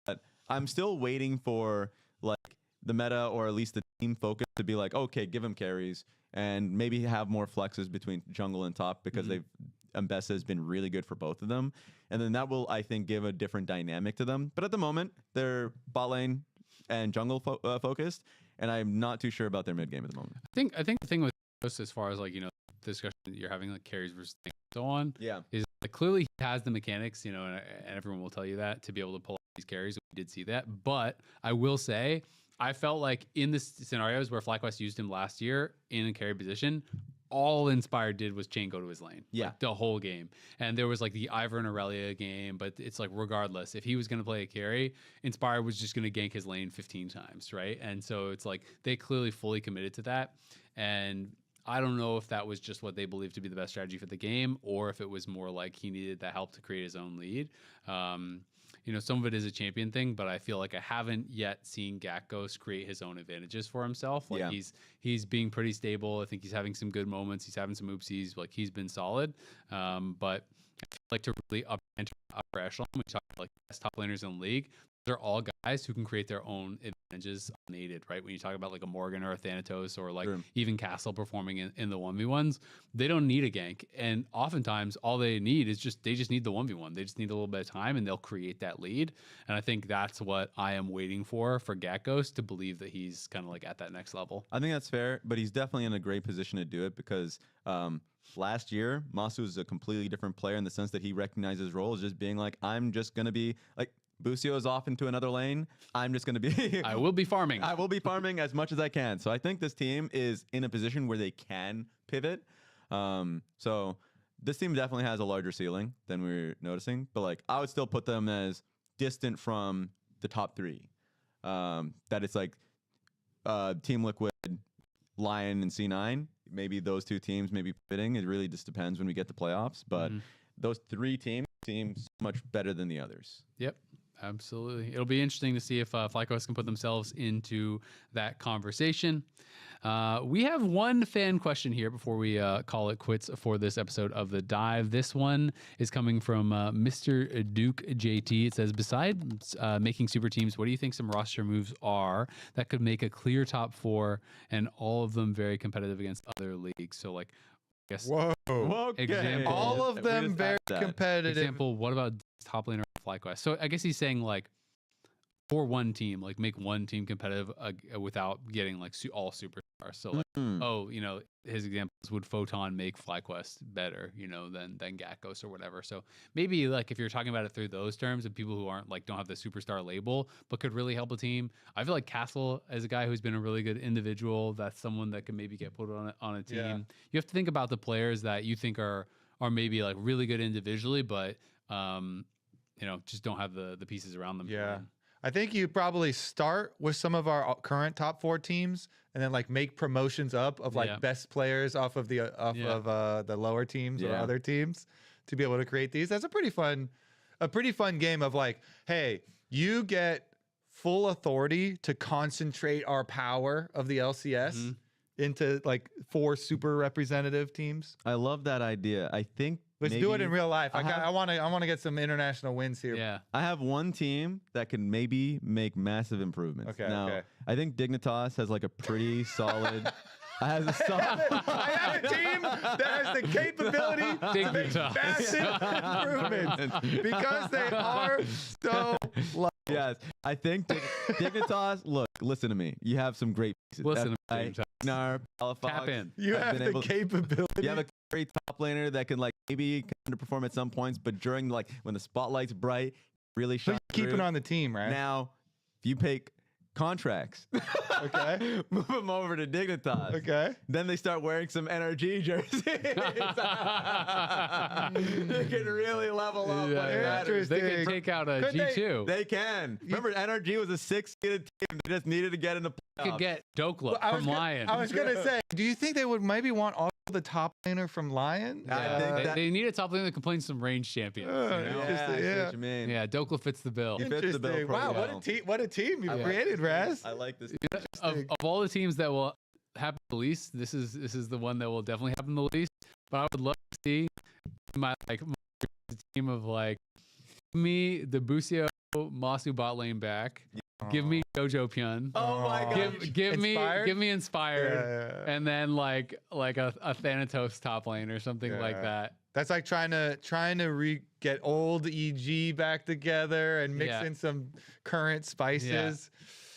But I'm still waiting for like the meta or at least the team focus to be like, okay, give him carries and maybe have more flexes between jungle and top because Mbessa has been really good for both of them. And then that will, I think, give a different dynamic to them. But at the moment, they're bot lane and jungle focused, and I'm not too sure about their mid game at the moment. I think the thing with this, as far as like, you know, the discussion that you're having, like carries versus things and so on, Yeah. is like clearly he has the mechanics, you know, and everyone will tell you that to be able to pull off these carries. We did see that, but I will say, I felt like in the scenarios where FlyQuest used him last year in a carry position, all Inspired did was chain go to his lane. Yeah. Like, the whole game. And there was like the Ivern and Aurelia game, but it's like regardless, if he was going to play a carry, Inspired was just going to gank his lane 15 times, right? And so it's like they clearly fully committed to that. And I don't know if that was just what they believed to be the best strategy for the game, or if it was more like he needed the help to create his own lead. You know, some of it is a champion thing, but I feel like I haven't yet seen Gakkos create his own advantages for himself. Like he's being pretty stable. I think he's having some good moments. He's having some oopsies. Like he's been solid. But I feel like to really enter upper echelon, we talk about like best top laners in the league. They're all guys who can create their own advantages unaided, right? When you talk about like a Morgan or a Thanatos or like even Castle performing in the 1v1s, they don't need a gank. And oftentimes all they need is they just need the 1v1. They just need a little bit of time and they'll create that lead. And I think that's what I am waiting for Gakkos to believe that he's kind of like at that next level. I think that's fair, but he's definitely in a great position to do it because last year, Masu is a completely different player in the sense that he recognized his role as just being like, I'm just going to be like, Busio is off into another lane. I'm just going to be... I will be farming. I will be farming as much as I can. So I think this team is in a position where they can pivot. So this team definitely has a larger ceiling than we're noticing. But like, I would still put them as distant from the top 3. That it's like Team Liquid, Lion, and C9. Maybe those 2 teams maybe pivoting. It really just depends when we get to playoffs. But those 3 teams seem much better than the others. Yep. Absolutely. It'll be interesting to see if FlyQuest can put themselves into that conversation. We have one fan question here before we call it quits for this episode of The Dive. This one is coming from Mr. Duke JT. It says, besides making super teams, what do you think some roster moves are that could make a clear top 4 and all of them very competitive against other leagues? So like, I guess Okay. All of them very competitive. Example, what about top laner FlyQuest? So I guess he's saying like for one team, like make one team competitive without getting like all superstars. So like, oh, you know, his examples would Photon make FlyQuest better, you know, than Gakkos or whatever. So maybe like if you're talking about it through those terms of people who aren't like don't have the superstar label but could really help a team. I feel like Castle is a guy who's been a really good individual. That's someone that can maybe get put on a team. Yeah. You have to think about the players that you think are maybe like really good individually, but you know, just don't have the pieces around them. Yeah. I think you probably start with some of our current top 4 teams and then like make promotions up of like best players off of the lower teams or other teams to be able to create these. That's a pretty fun game of like, hey, you get full authority to concentrate our power of the LCS into like 4 super representative teams? I love that idea. I think Let's do it in real life. I want to get some international wins here. Yeah. I have one team that can maybe make massive improvements. Okay, Now, okay. I think Dignitas has like a pretty solid. Has a solid. I have a team that has the capability to make Dignitas. massive improvements because they are so low. Yes, I think Dignitas. Look, listen to me. You have some great pieces. Listen to FBI, me, Dignitas. Gnar, Palafox. Tap in. You have the capability. You have a great top laner that can like maybe underperform at some points, but during like when the spotlight's bright, really shine. Keeping on the team, right? Now, if you pick contracts, Okay. move them over to Dignitas. Okay. Then they start wearing some NRG jerseys. They can really level up. Yeah, like yeah. that. Interesting. They can take out a Could they- G2. They can. Remember, NRG was a 6-seeded team. They just needed to get in the They playoffs. could get Dokla Well, from Lion. I was gonna say, do you think they would maybe want all the top laner from Lion? I think that- they need a top laner that can play some range champions. you know? Interesting, I see yeah. what you mean. Yeah, Dokla fits the bill. He fits the bill Interesting. pretty Wow, well. what a team you've I like created, Raz. I like this. Of all the teams that will happen the least, this is the one that will definitely happen the least. But I would love to see my team of like me the Busio Masu bot lane back. Give me Jojo Pyun. Oh my god. Give Inspired? me inspired, Yeah. and then like a Thanatos top lane or something like Yeah. that. That's like trying to get old EG back together and mix Yeah. in some current spices.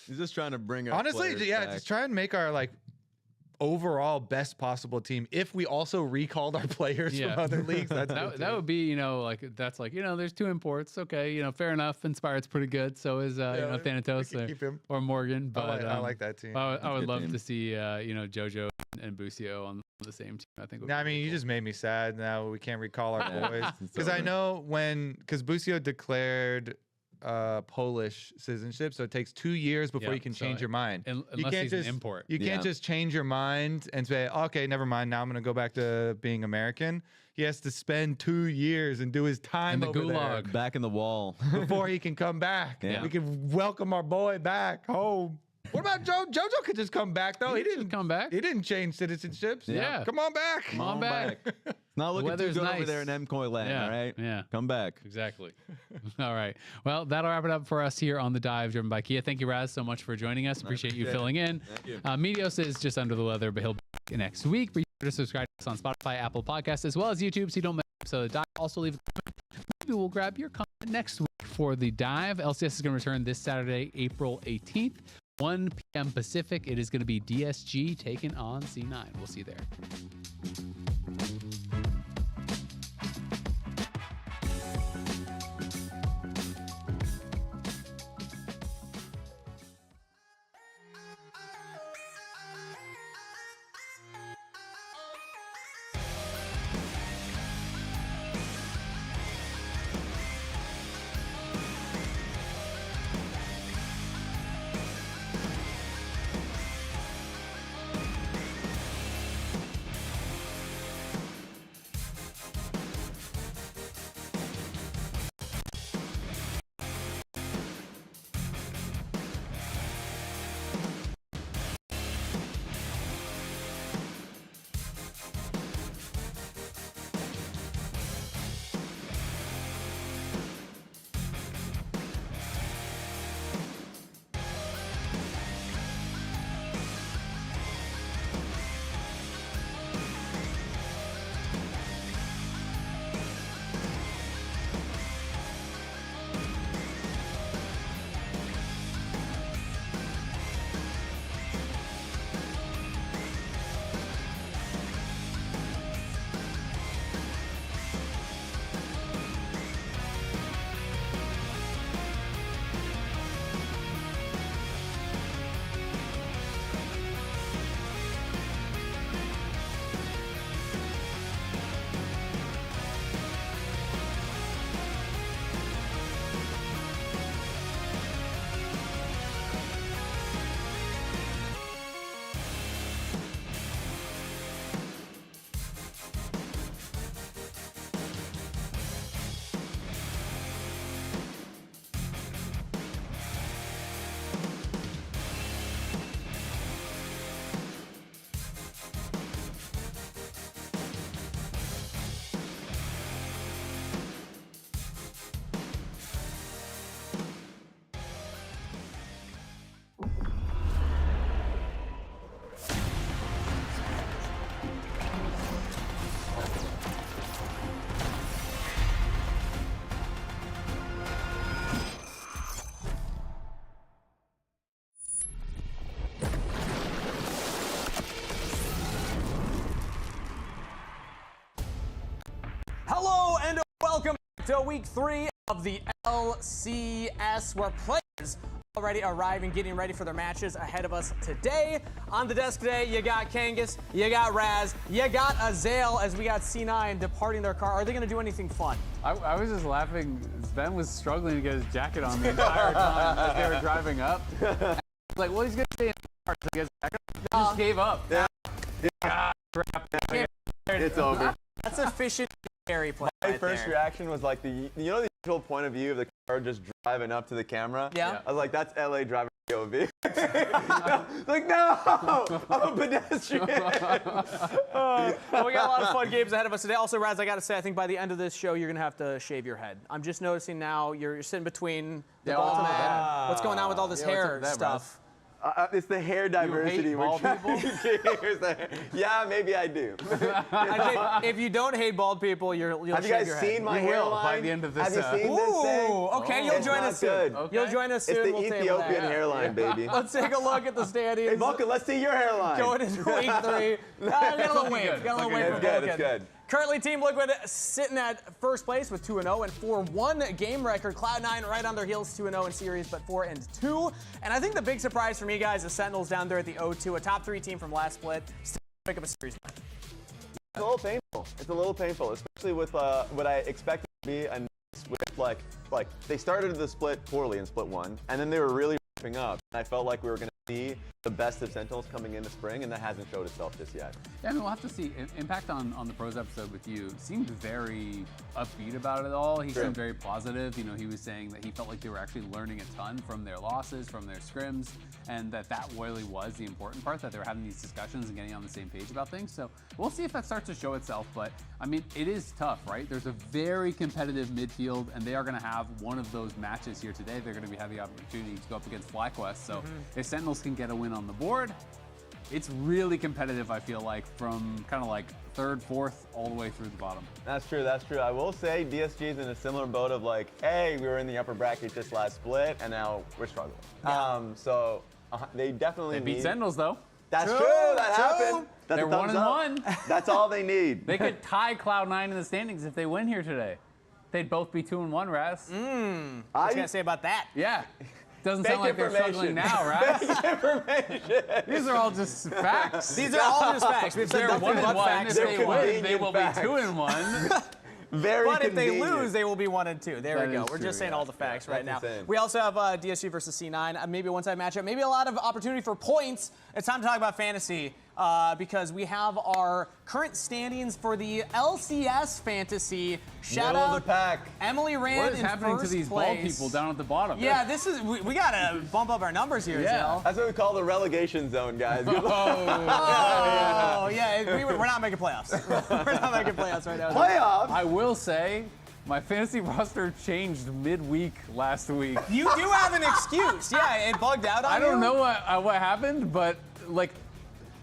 He's just trying to bring our Honestly, players yeah, back. just try and make our like overall best possible team. If we also recalled our players Yeah. from other leagues, that's That, good that too. would be, like that's like, there's 2 imports. Okay, fair enough. Inspired's pretty good. So is Thanatos we can keep him. or Morgan. But I like that team. I would good love team. to see Jojo and Busio on the same team. I think. would No, be I mean, really you cool. just made me sad. Now we can't recall our Yeah. boys It's because I over. know because Busio declared Polish citizenship, so it takes 2 years before Yeah, you can so change your mind. unless you can't he's just an import. You can't Yeah. just change your mind and say, okay, never mind. Now I'm gonna go back to being American. He has to spend 2 years and do his time In the over there gulag. back in the wall. before he can come back. Yeah. We can welcome our boy back home. What about Jojo? Could just come back though. He He should didn't come back. He didn't change citizenships. Yeah. Come on back. Come on back. Not looking too weather's good over nice. there in MCOY land, Yeah, all right? yeah. Come back. Exactly. All right. Well, that'll wrap it up for us here on The Dive, driven by Kia. Thank you, Raz, so much for joining us. Appreciate you filling in. Thank you. Medios is just under the weather, but he'll be back next week. Be sure to subscribe to us on Spotify, Apple Podcasts, as well as YouTube, so you don't miss an episode of The Dive. Also, leave a comment. Maybe we'll grab your comment next week for The Dive. LCS is going to return this Saturday, April 18th, 1 p.m. Pacific. It is going to be DSG taking on C9. We'll see you there. to week 3 of the LCS, where players already arriving, getting ready for their matches ahead of us today. On the desk today, you got Kangas, you got Raz, you got Azael, as we got C9 departing their car. Are they going to do anything fun? I was just laughing. Sven was struggling to get his jacket on the entire time as they were driving up. Like, well, he's going to stay in the car to get his jacket on. They just gave up. Yeah. Ah, crap. It's over. That's efficient carry play. My right first there. reaction was like the usual point of view of the car just driving up to the camera. Yeah. I was like, that's LA driving POV. Like, no, I'm a pedestrian. Well, we got a lot of fun games ahead of us today. Also, Raz, I got to say, I think by the end of this show, you're going to have to shave your head. I'm just noticing now you're sitting between the bald what's up with man. that? What's going on with all this Yeah, what's up hair with that, stuff? It's the hair diversity. hate bald people? Yeah, maybe I do. I think if you don't hate bald people, you'll Have you shave guys your seen head. my You will hairline? by the end of this, Have you seen this thing? Ooh, okay, Oh. you'll It's join not us soon. good. Okay. You'll join us soon. It's the We'll table Ethiopian that. hairline, baby. Let's take a look at the standings. Hey, Vulcan, let's see your hairline. Going into week 3. Got a little looking wave. good. Got a little It's wave looking from good. Vulcan. It's good. Currently, Team Liquid sitting at first place with 2-0 and 4-1 game record. Cloud9 right on their heels, 2-0 in series, but 4-2. And I think the big surprise for me, guys, is Sentinels down there at the 0-2, a top 3 team from last split. Still pick up a series. It's a little painful. It's a little painful, especially with what I expected to be a split. Like they started the split poorly in split 1, and then they were really ramping up. And I felt like we were going to see the best of Sentinels coming into spring, and that hasn't showed itself just yet. Yeah, I mean, we'll have to see. Impact on the pros episode with you seemed very upbeat about it all. He seemed very positive. You know, he was saying that he felt like they were actually learning a ton from their losses, from their scrims, and that really was the important part, that they were having these discussions and getting on the same page about things. So we'll see if that starts to show itself. But, I mean, it is tough, right? There's a very competitive midfield, and they are going to have one of those matches here today. They're going to have the opportunity to go up against FlyQuest. So if Sentinels can get a win on the board, it's really competitive, I feel like, from kind of like 3rd, 4th, all the way through the bottom. That's true, that's true. I will say DSG is in a similar boat of like, hey, we were in the upper bracket just last split, and now we're struggling. Yeah. They definitely They beat need... Sentinels, though. That's true, that happened. That's They're a thumbs up. 1-1. That's all they need. They could tie Cloud9 in the standings if they win here today. They'd both be 2-1, Raz. What you going to say about that? Yeah. Doesn't Fake sound like they're struggling information. now, Raz. These are all just facts. These are all just facts. We've said They're nothing but 1-1. facts. If They're they win, they convenient will facts. be 2-1. Very But if they convenient. lose, they will be 1-2. There That we go. is We're true, just saying yeah. all the facts right now. That's insane. We also have DSG versus C9. Maybe a one-side matchup. Maybe a lot of opportunity for points. It's time to talk about fantasy because we have our current standings for the LCS Fantasy. Shout Middle out of the pack. Emily Rand What is in happening to first these place. bald people down at the bottom? Yeah, this is we got to bump up our numbers here, Yeah. Zell. That's what we call the relegation zone, guys. Good luck. Oh, yeah. We're not making playoffs. We're not making playoffs right now. Playoffs? I will say, my fantasy roster changed midweek last week. You do have an excuse. Yeah, it bugged out on you. I don't know what happened, but like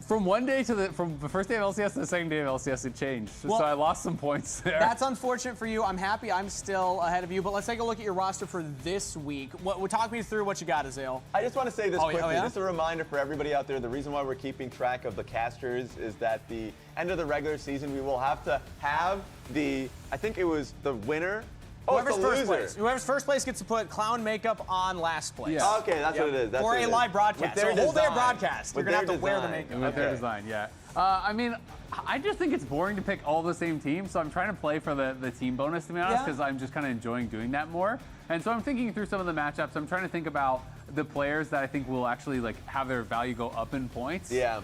from the first day of LCS to the second day of LCS, it changed. Well, so I lost some points there. That's unfortunate for you. I'm happy I'm still ahead of you, but let's take a look at your roster for this week. Talk me through what you got, Azael. I just want to say this quickly. yeah? Just a reminder for everybody out there, the reason why we're keeping track of the casters is that the end of the regular season, we will have to have I think it was the winner. Oh, it's Whoever's the first loser. place. Whoever's first place gets to put clown makeup on last place. Yeah. Okay, that's what it is. That's Or what a it is. live broadcast. With their So a whole day design. broadcast. You're With going to have their to wear the design. makeup. with their Okay. design, yeah. I mean, I just think it's boring to pick all the same teams, so I'm trying to play for the team bonus, to be honest, Yeah. because I'm just kind of enjoying doing that more. And so I'm thinking through some of the matchups. I'm trying to think about the players that I think will actually like have their value go up in points. Yeah.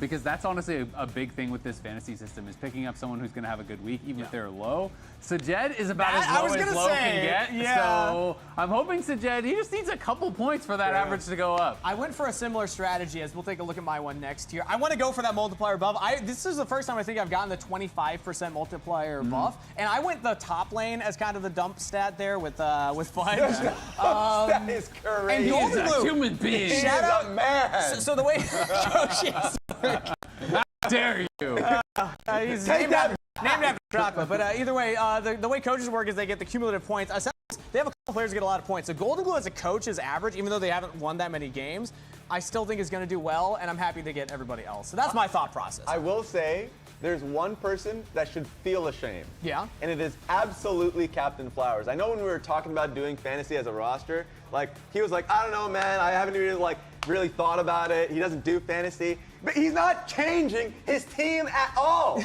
Because that's honestly a big thing with this fantasy system is picking up someone who's going to have a good week, even if they're low. Sajed is about I was as gonna low as low say, can get. yeah. So I'm hoping Sajed, he just needs a couple points for that average to go up. I went for a similar strategy as we'll take a look at my one next year. I want to go for that multiplier buff. This is the first time I think I've gotten the 25% multiplier buff, and I went the top lane as kind of the dump stat there with Fudge. That is crazy. and He's Golden a Glue. human being. He Shout is out- a man. So the way How dare you? he's Take that. named after chocolate, but either way, the way coaches work is they get the cumulative points. They have a couple players get a lot of points. So Golden Glue as a coach is average, even though they haven't won that many games. I still think is going to do well, and I'm happy to get everybody else. So that's my thought process. I will say, there's one person that should feel ashamed. Yeah. And it is absolutely Captain Flowers. I know when we were talking about doing fantasy as a roster, like he was like, I don't know, man, I haven't even really thought about it. He doesn't do fantasy. But he's not changing his team at all.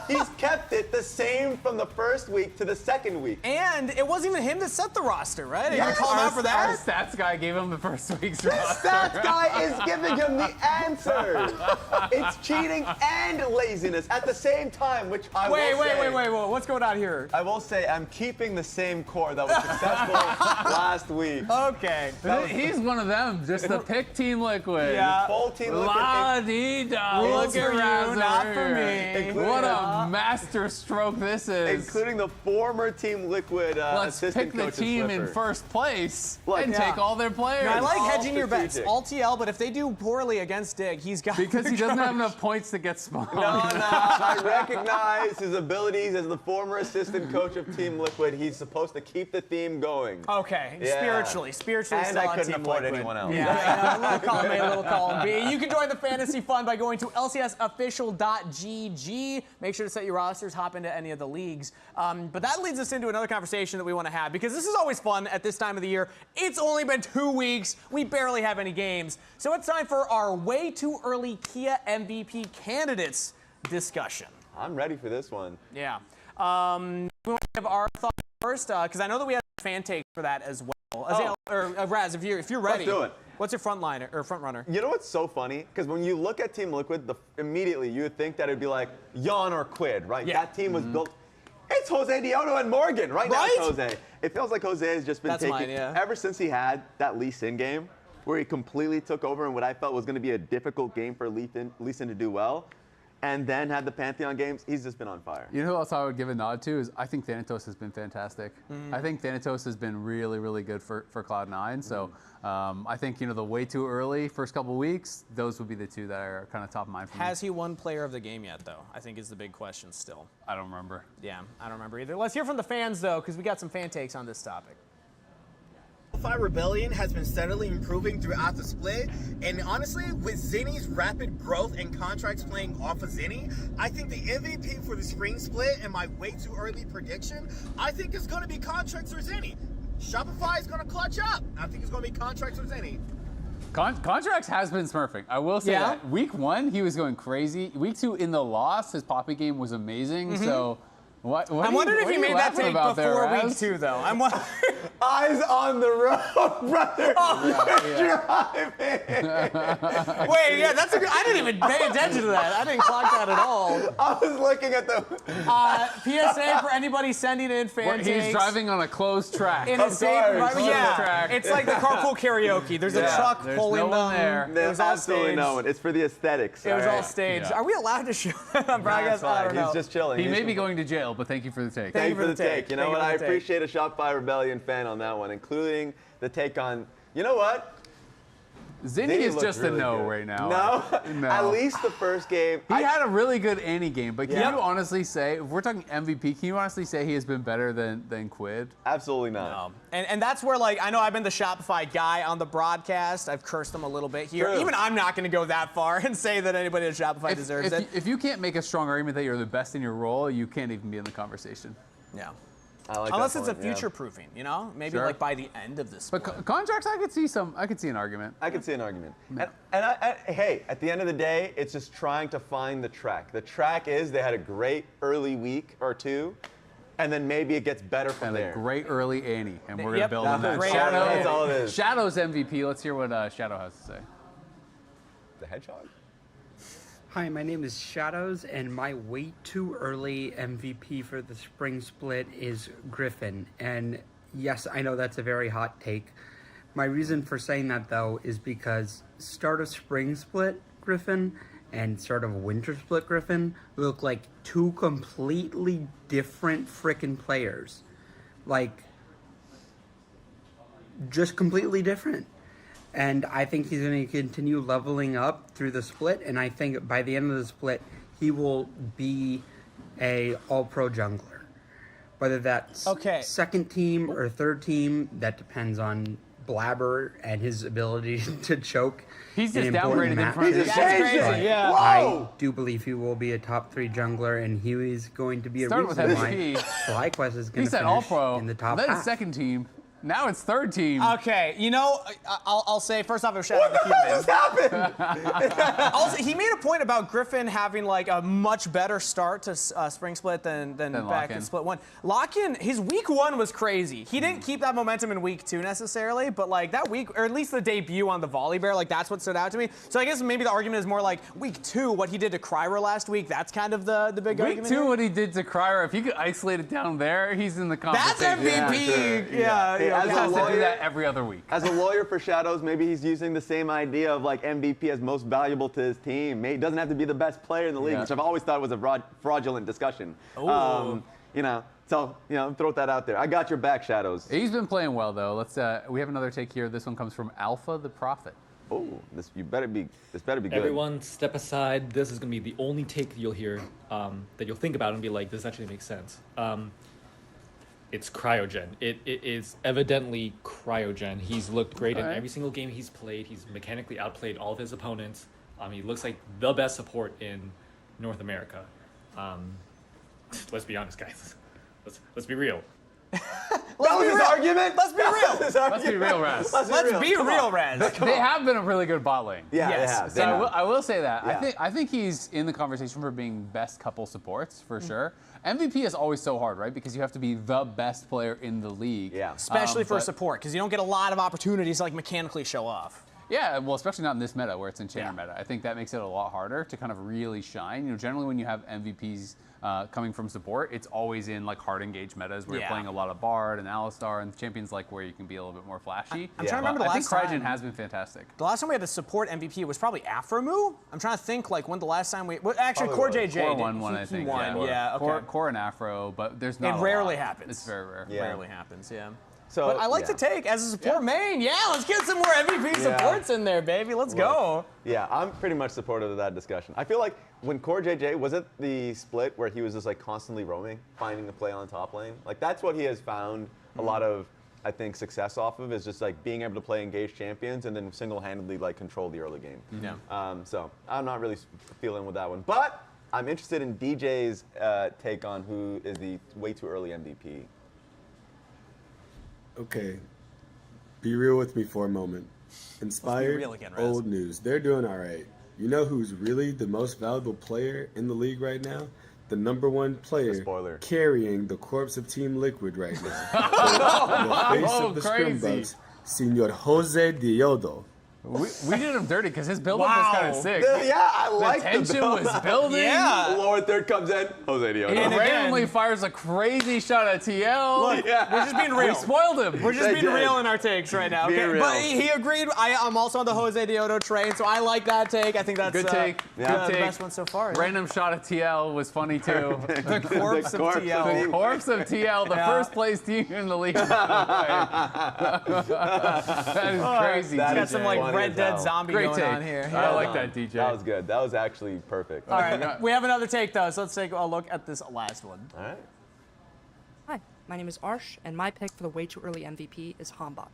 He's kept it the same from the first week to the second week. And it wasn't even him that set the roster, right? Yeah, You called out for that. Our stats guy gave him the first week's The roster. stats guy is giving him the answer. It's cheating and laziness at the same time, which I will say. Wait. What's going on here? I will say I'm keeping the same core that was successful last week. Okay. He's one of them, just the pick Team Liquid. Yeah. Full team Liquid. La-dee-da, Rules look at for you, Raz not over for here. me. What a master stroke this is. Including the former Team Liquid Let's assistant pick the coach team and in Slipper. first place Look, and yeah. take all their players. I like all hedging your bets. strategic. All TL, but if they do poorly against Dig, he's got because the he doesn't have coach. enough points to get spawned. No, I recognize his abilities as the former assistant coach of Team Liquid. He's supposed to keep the theme going. Okay, Yeah. spiritually And still I on couldn't Team afford Liquid. anyone else. Yeah, a little column A, a little column B. You can join the fantasy fun by going to lcsofficial.gg. Make sure to set your rosters, hop into any of the leagues. But that leads us into another conversation that we want to have, because this is always fun at this time of the year. It's only been 2 weeks. We barely have any games. So it's time for our way too early Kia MVP candidates discussion. I'm ready for this one. Yeah. We want to give our thoughts first, because I know that we had a fan take for that as well. Raz, if you're ready, do it. What's your front runner? You know what's so funny? Because when you look at Team Liquid, immediately you would think that it'd be like Yon or Quid, right? Yeah. That team was built. It's Jose Daejeon and Morgan. Right now Right? it's Jose. It feels like Jose has just been That's taking, mine, yeah. ever since he had that Lee Sin game, where he completely took over in what I felt was going to be a difficult game for Lee Sin to do well, and then had the Pantheon games, he's just been on fire. You know who else I would give a nod to is I think Thanatos has been fantastic. I think Thanatos has been really, really good for Cloud9. So I think, the way too early, first couple weeks, those would be the two that are kind of top of mind for me. Has he won player of the game yet, though? I think is the big question still. I don't remember. Yeah, I don't remember either. Let's hear from the fans, though, because we got some fan takes on this topic. Shopify Rebellion has been steadily improving throughout the split, and honestly, with Zinni's rapid growth and contracts playing off of Zinni, I think the MVP for the spring split and my way too early prediction, I think is going to be contracts or Zinni. Shopify is going to clutch up. I think it's going to be contracts or Zinni. Contracts has been smurfing. I will say that. Week 1, he was going crazy. Week 2, in the loss, his Poppy game was amazing. So I'm wondering if he made that take before week 2, though. I'm wondering. Eyes on the road, brother. Wait, yeah, that's a good. I didn't even pay attention to that. I didn't clock that at all. I was looking at the. PSA for anybody sending in fan takes. He's driving on a closed track. In a safe environment. Yeah, track. it's like the carpool karaoke. There's a truck There's pulling no one them. there. It There's was all absolutely staged. no one. It's for the aesthetics. It was all right? staged. Yeah. Are we allowed to show that on broadcast? I don't know. He's just chilling. He He's may be going to jail, but thank you for the take. Thank you for the take. You know Thank you what? for I the take. appreciate a Shopify Rebellion fan on that one, including the take on. You know what? Zinni is looked just really a no good. right now. No? At least the first game. He had a really good Annie game, but can Yeah. you honestly say, if we're talking MVP, can you honestly say he has been better than Quid? Absolutely not. And that's where, I know I've been the Shopify guy on the broadcast. I've cursed him a little bit here. True. Even I'm not going to go that far and say that anybody at Shopify deserves it. If you can't make a strong argument that you're the best in your role, you can't even be in the conversation. Yeah. I like Unless that it's a point, yeah. future proofing, Maybe Sure. by the end of this. But contracts, I could see an argument. I could see an argument. And hey, at the end of the day, it's just trying to find the track. The track is they had a great early week or two, and then maybe it gets better from And there. a great early Annie, and we're Yep. gonna build on that. Great Shadow, early That's all it is. Shadow's MVP. Let's hear what Shadow has to say. The hedgehog? Hi, my name is Shadows, and my way too early MVP for the spring split is Griffin. And yes, I know that's a very hot take. My reason for saying that, though, is because start of spring split Griffin and start of winter split Griffin look like two completely different frickin' players. Just completely different. And I think he's going to continue leveling up through the split. And I think by the end of the split, he will be a all-pro jungler. Whether that's Okay. second team or third team, that depends on blabber and his ability to choke. He's in just important downgraded in matches. front of That's crazy. Yeah. I do believe he will be a top 3 jungler, and he is going to be a Started with reason MVP. why FlyQuest is going He to said finish All-Pro, in the top then half. second team. Now it's third team. Okay, you know, I'll say first off, a shout out to Cube Man. happened? Also, he made a point about Griffin having like a much better start to Spring Split than back Lock-in. in Split 1. Lock-in, his week 1 was crazy. He didn't keep that momentum in week 2 necessarily, but like that week, or at least the debut on the Volley Bear, like that's what stood out to me. So I guess maybe the argument is more like week 2, what he did to Cryra last week. That's kind of the big Week argument. 2, here. what he did to Cryra, if he could isolate it down there, he's in the That's conversation. MVP. Yeah, Yeah. As He a has to do lawyer- that every other week. As a lawyer for Shadows, maybe he's using the same idea of like MVP as most valuable to his team. He doesn't have to be the best player in the league, Yeah. which I've always thought was a fraudulent discussion. You know, so throw that out there. I got your back, Shadows. He's been playing well, though. Let's. We have another take here. This one comes from Alpha the Prophet. Oh, this better be good. Everyone, step aside. This is gonna be the only take you'll hear that you'll think about and be like, this actually makes sense. It's cryogen. It is evidently cryogen. He's looked great in every single game he's played. He's mechanically outplayed all of his opponents. He looks like the best support in North America. Let's be honest, guys. Let's be real. That was his argument. Let's be real. Let's be real, Raz. Let's be real, Raz. They have been a really good bot lane. Yeah, Yes. they have. So They have. I will say that. Yeah. I think he's in the conversation for being best couple supports for sure. MVP is always so hard, right? Because you have to be the best player in the league. Yeah. Especially for but- support, because you don't get a lot of opportunities to like mechanically show off. Yeah, well, especially not in this meta where it's enchanter Yeah. meta. I think that makes it a lot harder to kind of really shine. You know, generally when you have MVPs coming from support, it's always in like hard engage metas where you're Yeah. playing a lot of Bard and Alistar and champions like where you can be a little bit more flashy. I'm trying to remember the I last think Crygen time. has been fantastic. The last time we had a support MVP was probably Afromu. I'm trying to think like when the last time well, actually Core Probably JJ Core did. won one, I He think. won, yeah. Okay. Core and Afro, but there's not. It a rarely lot. happens. It's very rare. Yeah. Rarely happens, yeah. So But I like to take as a support main. Yeah, let's get some more MVP Yeah. supports in there, baby. Let's go. Yeah, I'm pretty much supportive of that discussion. I feel like when Core JJ, was it the split where he was just like constantly roaming, finding the play on top lane? Like that's what he has found a lot of, I think, success off of is just like being able to play engaged champions and then single-handedly like control the early game. Yeah. So I'm not really feeling with that one. But I'm interested in DJ's take on who is the way too early MVP. Okay, be real with me for a moment. Inspired, real again, Raz. old news. They're doing all right. You know who's really the most valuable player in the league right now? The #1 player spoiler. carrying the corpse of Team Liquid right now. The face of the crazy. Scrimbucks, Senor Jose Diodo. We did him dirty because his build-up was kind of Wow. sick. Yeah, I The like tension build. was building. Yeah. Lower third comes in, Jose He Diodo. And randomly again- fires a crazy shot at TL. Look, we're just being real. We spoiled him. We're just They being did. real in our takes right now. Being Okay? real. But he agreed. I'm also on the Jose Diodo train, so I like that take. I think that's Good take. the Good take. best one so far. yeah. Random shot at TL was funny too. The corpse of TL. The corpse of TL, the Yeah. first place team in the league. That is crazy. That Got is DJ. some like funny Red as Dead hell. zombie Great going take. on here. I Yeah. like that, DJ. That was good. That was actually perfect. All right, we have another take though, so let's take a look at this last one. All right. Hi, my name is Arsh, and my pick for the way too early MVP is Hambak.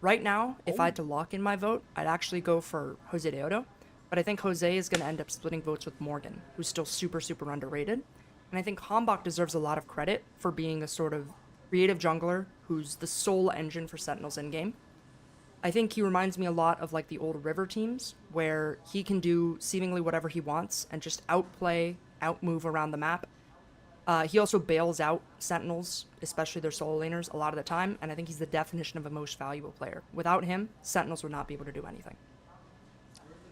Right now, if I had to lock in my vote, I'd actually go for Jose Deodo, but I think Jose is going to end up splitting votes with Morgan, who's still super, super underrated. And I think Hambak deserves a lot of credit for being a sort of creative jungler who's the sole engine for Sentinels in-game. I think he reminds me a lot of like the old River teams, where he can do seemingly whatever he wants and just outplay, outmove around the map. He also bails out Sentinels, especially their solo laners, a lot of the time, and I think he's the definition of a most valuable player. Without him, Sentinels would not be able to do anything.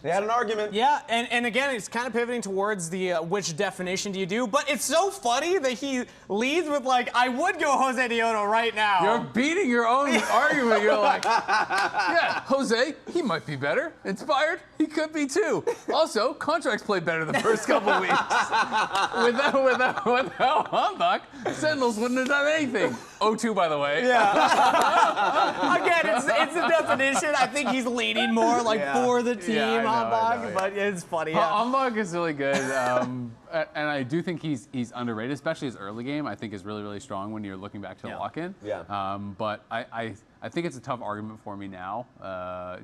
They had an argument. Yeah, and again, it's kind of pivoting towards the which definition do you do, but it's so funny that he leads with like, I would go Jose Diodo right now. You're beating your own argument. You're like, yeah, Jose, he might be better. Inspired, he could be too. Also, contracts played better the first couple of weeks. without Hambak, Sentinels wouldn't have done anything. 0-2, by the way. Yeah. Again, it's the definition. I think he's leaning more like Yeah. for the team, Yeah, I know, Hambak, yeah. but it's funny. Yeah. Hambak is really good. and I do think he's underrated, especially his early game. I think is really, really strong when you're looking back to the lock-in. Yeah. But I think it's a tough argument for me now,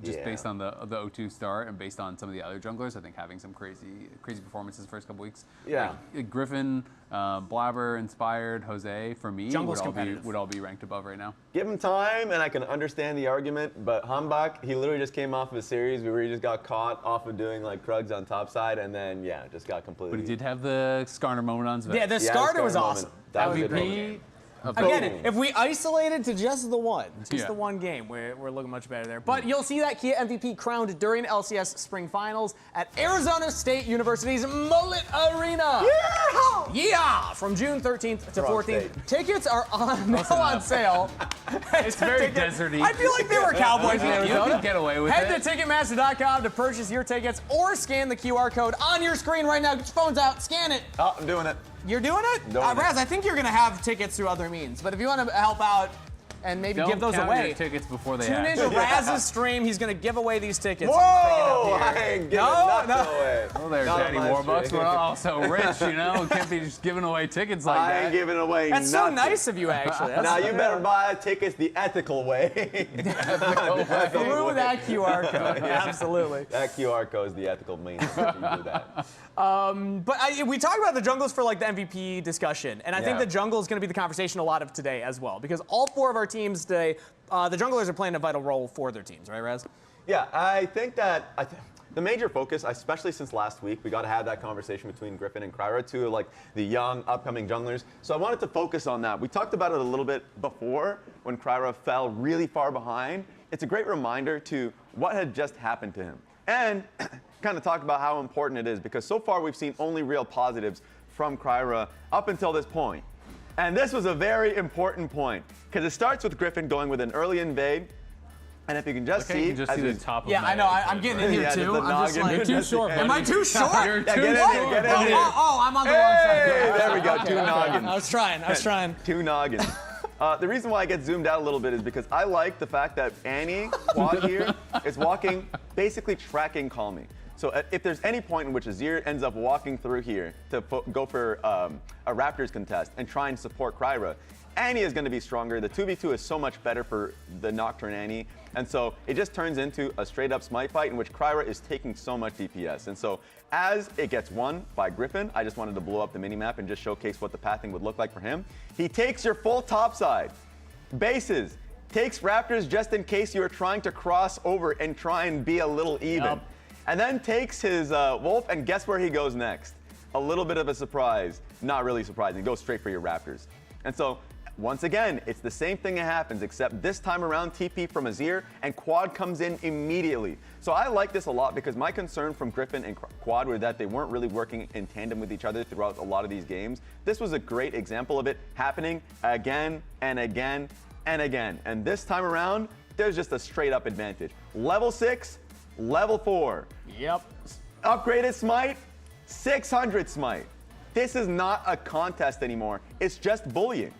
just based on the O2 start and based on some of the other junglers. I think having some crazy performances the first couple weeks. Yeah. Like Griffin, Blabber, Inspired, Jose, for me, would all be ranked above right now. Give him time, and I can understand the argument, but Hambach, he literally just came off of a series where he just got caught off of doing like Krugs on top side, and then, just got completely... But he did have the Skarner moment on Zverev. Yeah, the Skarner was awesome. That was MVP a good moment. Again, if we isolated to just the one game, we're looking much better there. But you'll see that Kia MVP crowned during LCS Spring Finals at Arizona State University's Mullet Arena. Yeah! From June 13th to 14th. Tickets are now on sale. It's very deserty. I feel like they were Cowboys in Arizona. You can get away with Head it. to Ticketmaster.com to purchase your tickets or scan the QR code on your screen right now. Get your phones out, scan it. Oh, I'm doing it. You're doing it? Raz, I think you're going to have tickets through other means. But if you want to help out and maybe give those away, your tickets before they tune into Raz's stream. He's going to give away these tickets. Whoa! I ain't giving nothing away. Well, there's Daddy Warbucks. We're also rich, Can't be just giving away tickets like that. I ain't giving away That's nothing. so nice of you, actually. Now you better buy tickets the ethical way. Through that QR code. Absolutely. That QR code is the ethical means to do that. But we talked about the jungles for like the MVP discussion, and I think the jungle is going to be the conversation a lot of today as well, because all four of our teams today, the junglers are playing a vital role for their teams, right, Raz? Yeah, I think that the major focus, especially since last week, we got to have that conversation between Griffin and Cryra, two of like the young upcoming junglers. So I wanted to focus on that. We talked about it a little bit before when Cryra fell really far behind. It's a great reminder to what had just happened to him. And kind of talked about how important it is, because so far we've seen only real positives from Cryra up until this point. And this was a very important point, because it starts with Griffin going with an early invade. And if you can just see, the top of yeah, my I know. I'm getting in here too. I'm just like, too short. Am I too short? You're Yeah, too get in short. here, get in here. Oh, I'm on the wrong side. Hey, there we go, two noggins. I was trying. Two noggins. The reason why I get zoomed out a little bit is because I like the fact that Annie, Quad here, is walking, basically tracking Calmy. So if there's any point in which Azir ends up walking through here to go for a Raptors contest and try and support Cryra, Annie is going to be stronger. The 2v2 is so much better for the Nocturne Annie. And so it just turns into a straight-up smite fight in which Cryra is taking so much DPS. And so as it gets won by Griffin, I just wanted to blow up the minimap and just showcase what the pathing would look like for him. He takes your full top side, bases, takes Raptors just in case you are trying to cross over and try and be a little even. Yep. And then takes his Wolf, and guess where he goes next? A little bit of a surprise. Not really surprising. He goes straight for your Raptors. And so once again, it's the same thing that happens, except this time around TP from Azir, and Quad comes in immediately. So I like this a lot, because my concern from Griffin and Quad were that they weren't really working in tandem with each other throughout a lot of these games. This was a great example of it happening again and again and again. And this time around, there's just a straight up advantage. Level 6, level 4. Yep. Upgraded smite, 600 smite. This is not a contest anymore. It's just bullying.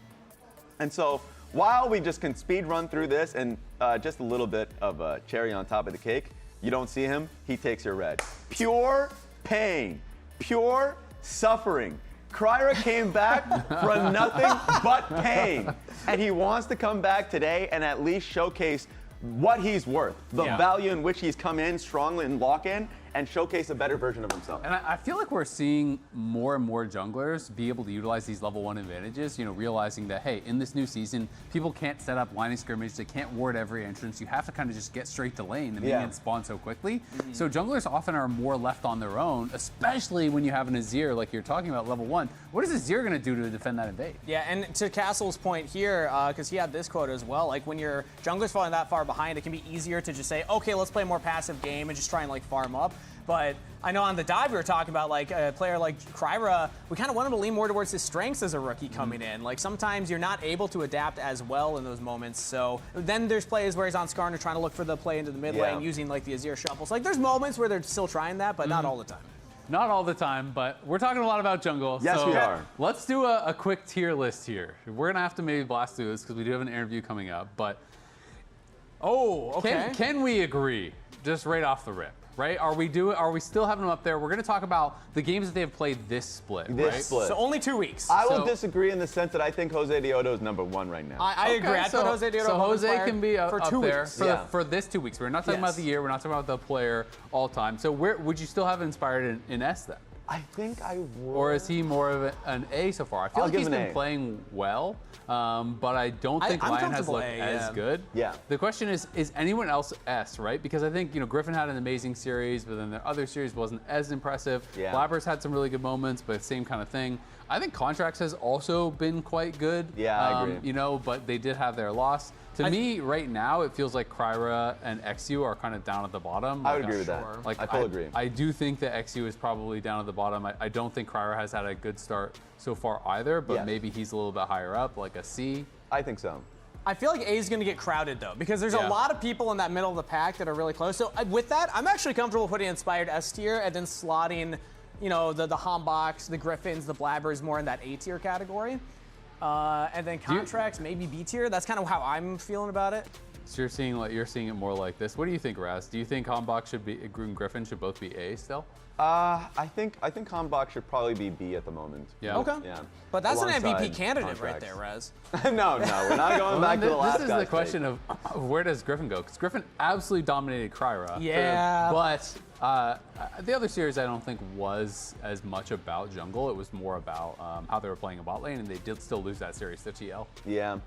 And so while we just can speed run through this and just a little bit of a cherry on top of the cake, you don't see him, he takes your red. Pure pain, pure suffering. Cryra came back for nothing but pain. And he wants to come back today and at least showcase what he's worth, the value in which he's come in strongly in lock-in, and showcase a better version of himself. And I feel like we're seeing more and more junglers be able to utilize these level 1 advantages, realizing that, hey, in this new season, people can't set up lining skirmishes, they can't ward every entrance, you have to kind of just get straight to lane. The minions spawn so quickly. So junglers often are more left on their own, especially when you have an Azir like you're talking about, level 1. What is Azir gonna do to defend that invade? Yeah, and to Castle's point here, because he had this quote as well, like when your jungler's falling that far behind, it can be easier to just say, okay, let's play a more passive game and just try and like farm up. But I know on the dive we were talking about like a player like Cryra, we kind of want him to lean more towards his strengths as a rookie coming in. Like sometimes you're not able to adapt as well in those moments. So then there's plays where he's on Skarner trying to look for the play into the mid lane using like the Azir shuffles. Like there's moments where they're still trying that, but not all the time. Not all the time, but we're talking a lot about jungle. Yes, so we are. Let's do a quick tier list here. We're gonna have to maybe blast through this because we do have an interview coming up, but can we agree, just right off the rip, right? Are we still having them up there? We're going to talk about the games that they have played this split, right? Split. So only 2 weeks. I will disagree in the sense that I think Jose Deodo is #1 right now. I agree. I put Jose Deodo so Jose can be for up 2 there weeks. for this 2 weeks. We're not talking about the year. We're not talking about the player all time. So where would you still have inspired in S then? I think I would. Or is he more of an A so far? I feel like he's been playing well, but I don't think Lion has looked as good. Yeah. The question is anyone else S, right? Because I think, Griffin had an amazing series, but then the other series wasn't as impressive. Yeah. Blabber's had some really good moments, but same kind of thing. I think Contracts has also been quite good. Yeah, I agree. But they did have their loss. To me, right now, it feels like Cryra and XU are kind of down at the bottom. I would agree with that. I fully agree. I do think that XU is probably down at the bottom. I don't think Cryra has had a good start so far either, but maybe he's a little bit higher up, like a C. I think so. I feel like A is going to get crowded, though, because there's a lot of people in that middle of the pack that are really close. So with that, I'm actually comfortable putting Inspired S tier and then slotting, the Homboks, the Griffins, the Blabbers more in that A tier category. And then Contracts, maybe B tier. That's kind of how I'm feeling about it. So you're seeing it more like this. What do you think, Raz? Do you think Hombok and Griffin should both be A still? I think Hombok should probably be B at the moment. Yeah. Okay. Yeah. But that's an Alongside MVP candidate right Contracts. there, Raz. No, we're not going back to the last This is the question of where does Griffin go? Because Griffin absolutely dominated Cryra. Yeah. But the other series I don't think was as much about jungle. It was more about how they were playing a bot lane, and they did still lose that series to TL. Yeah.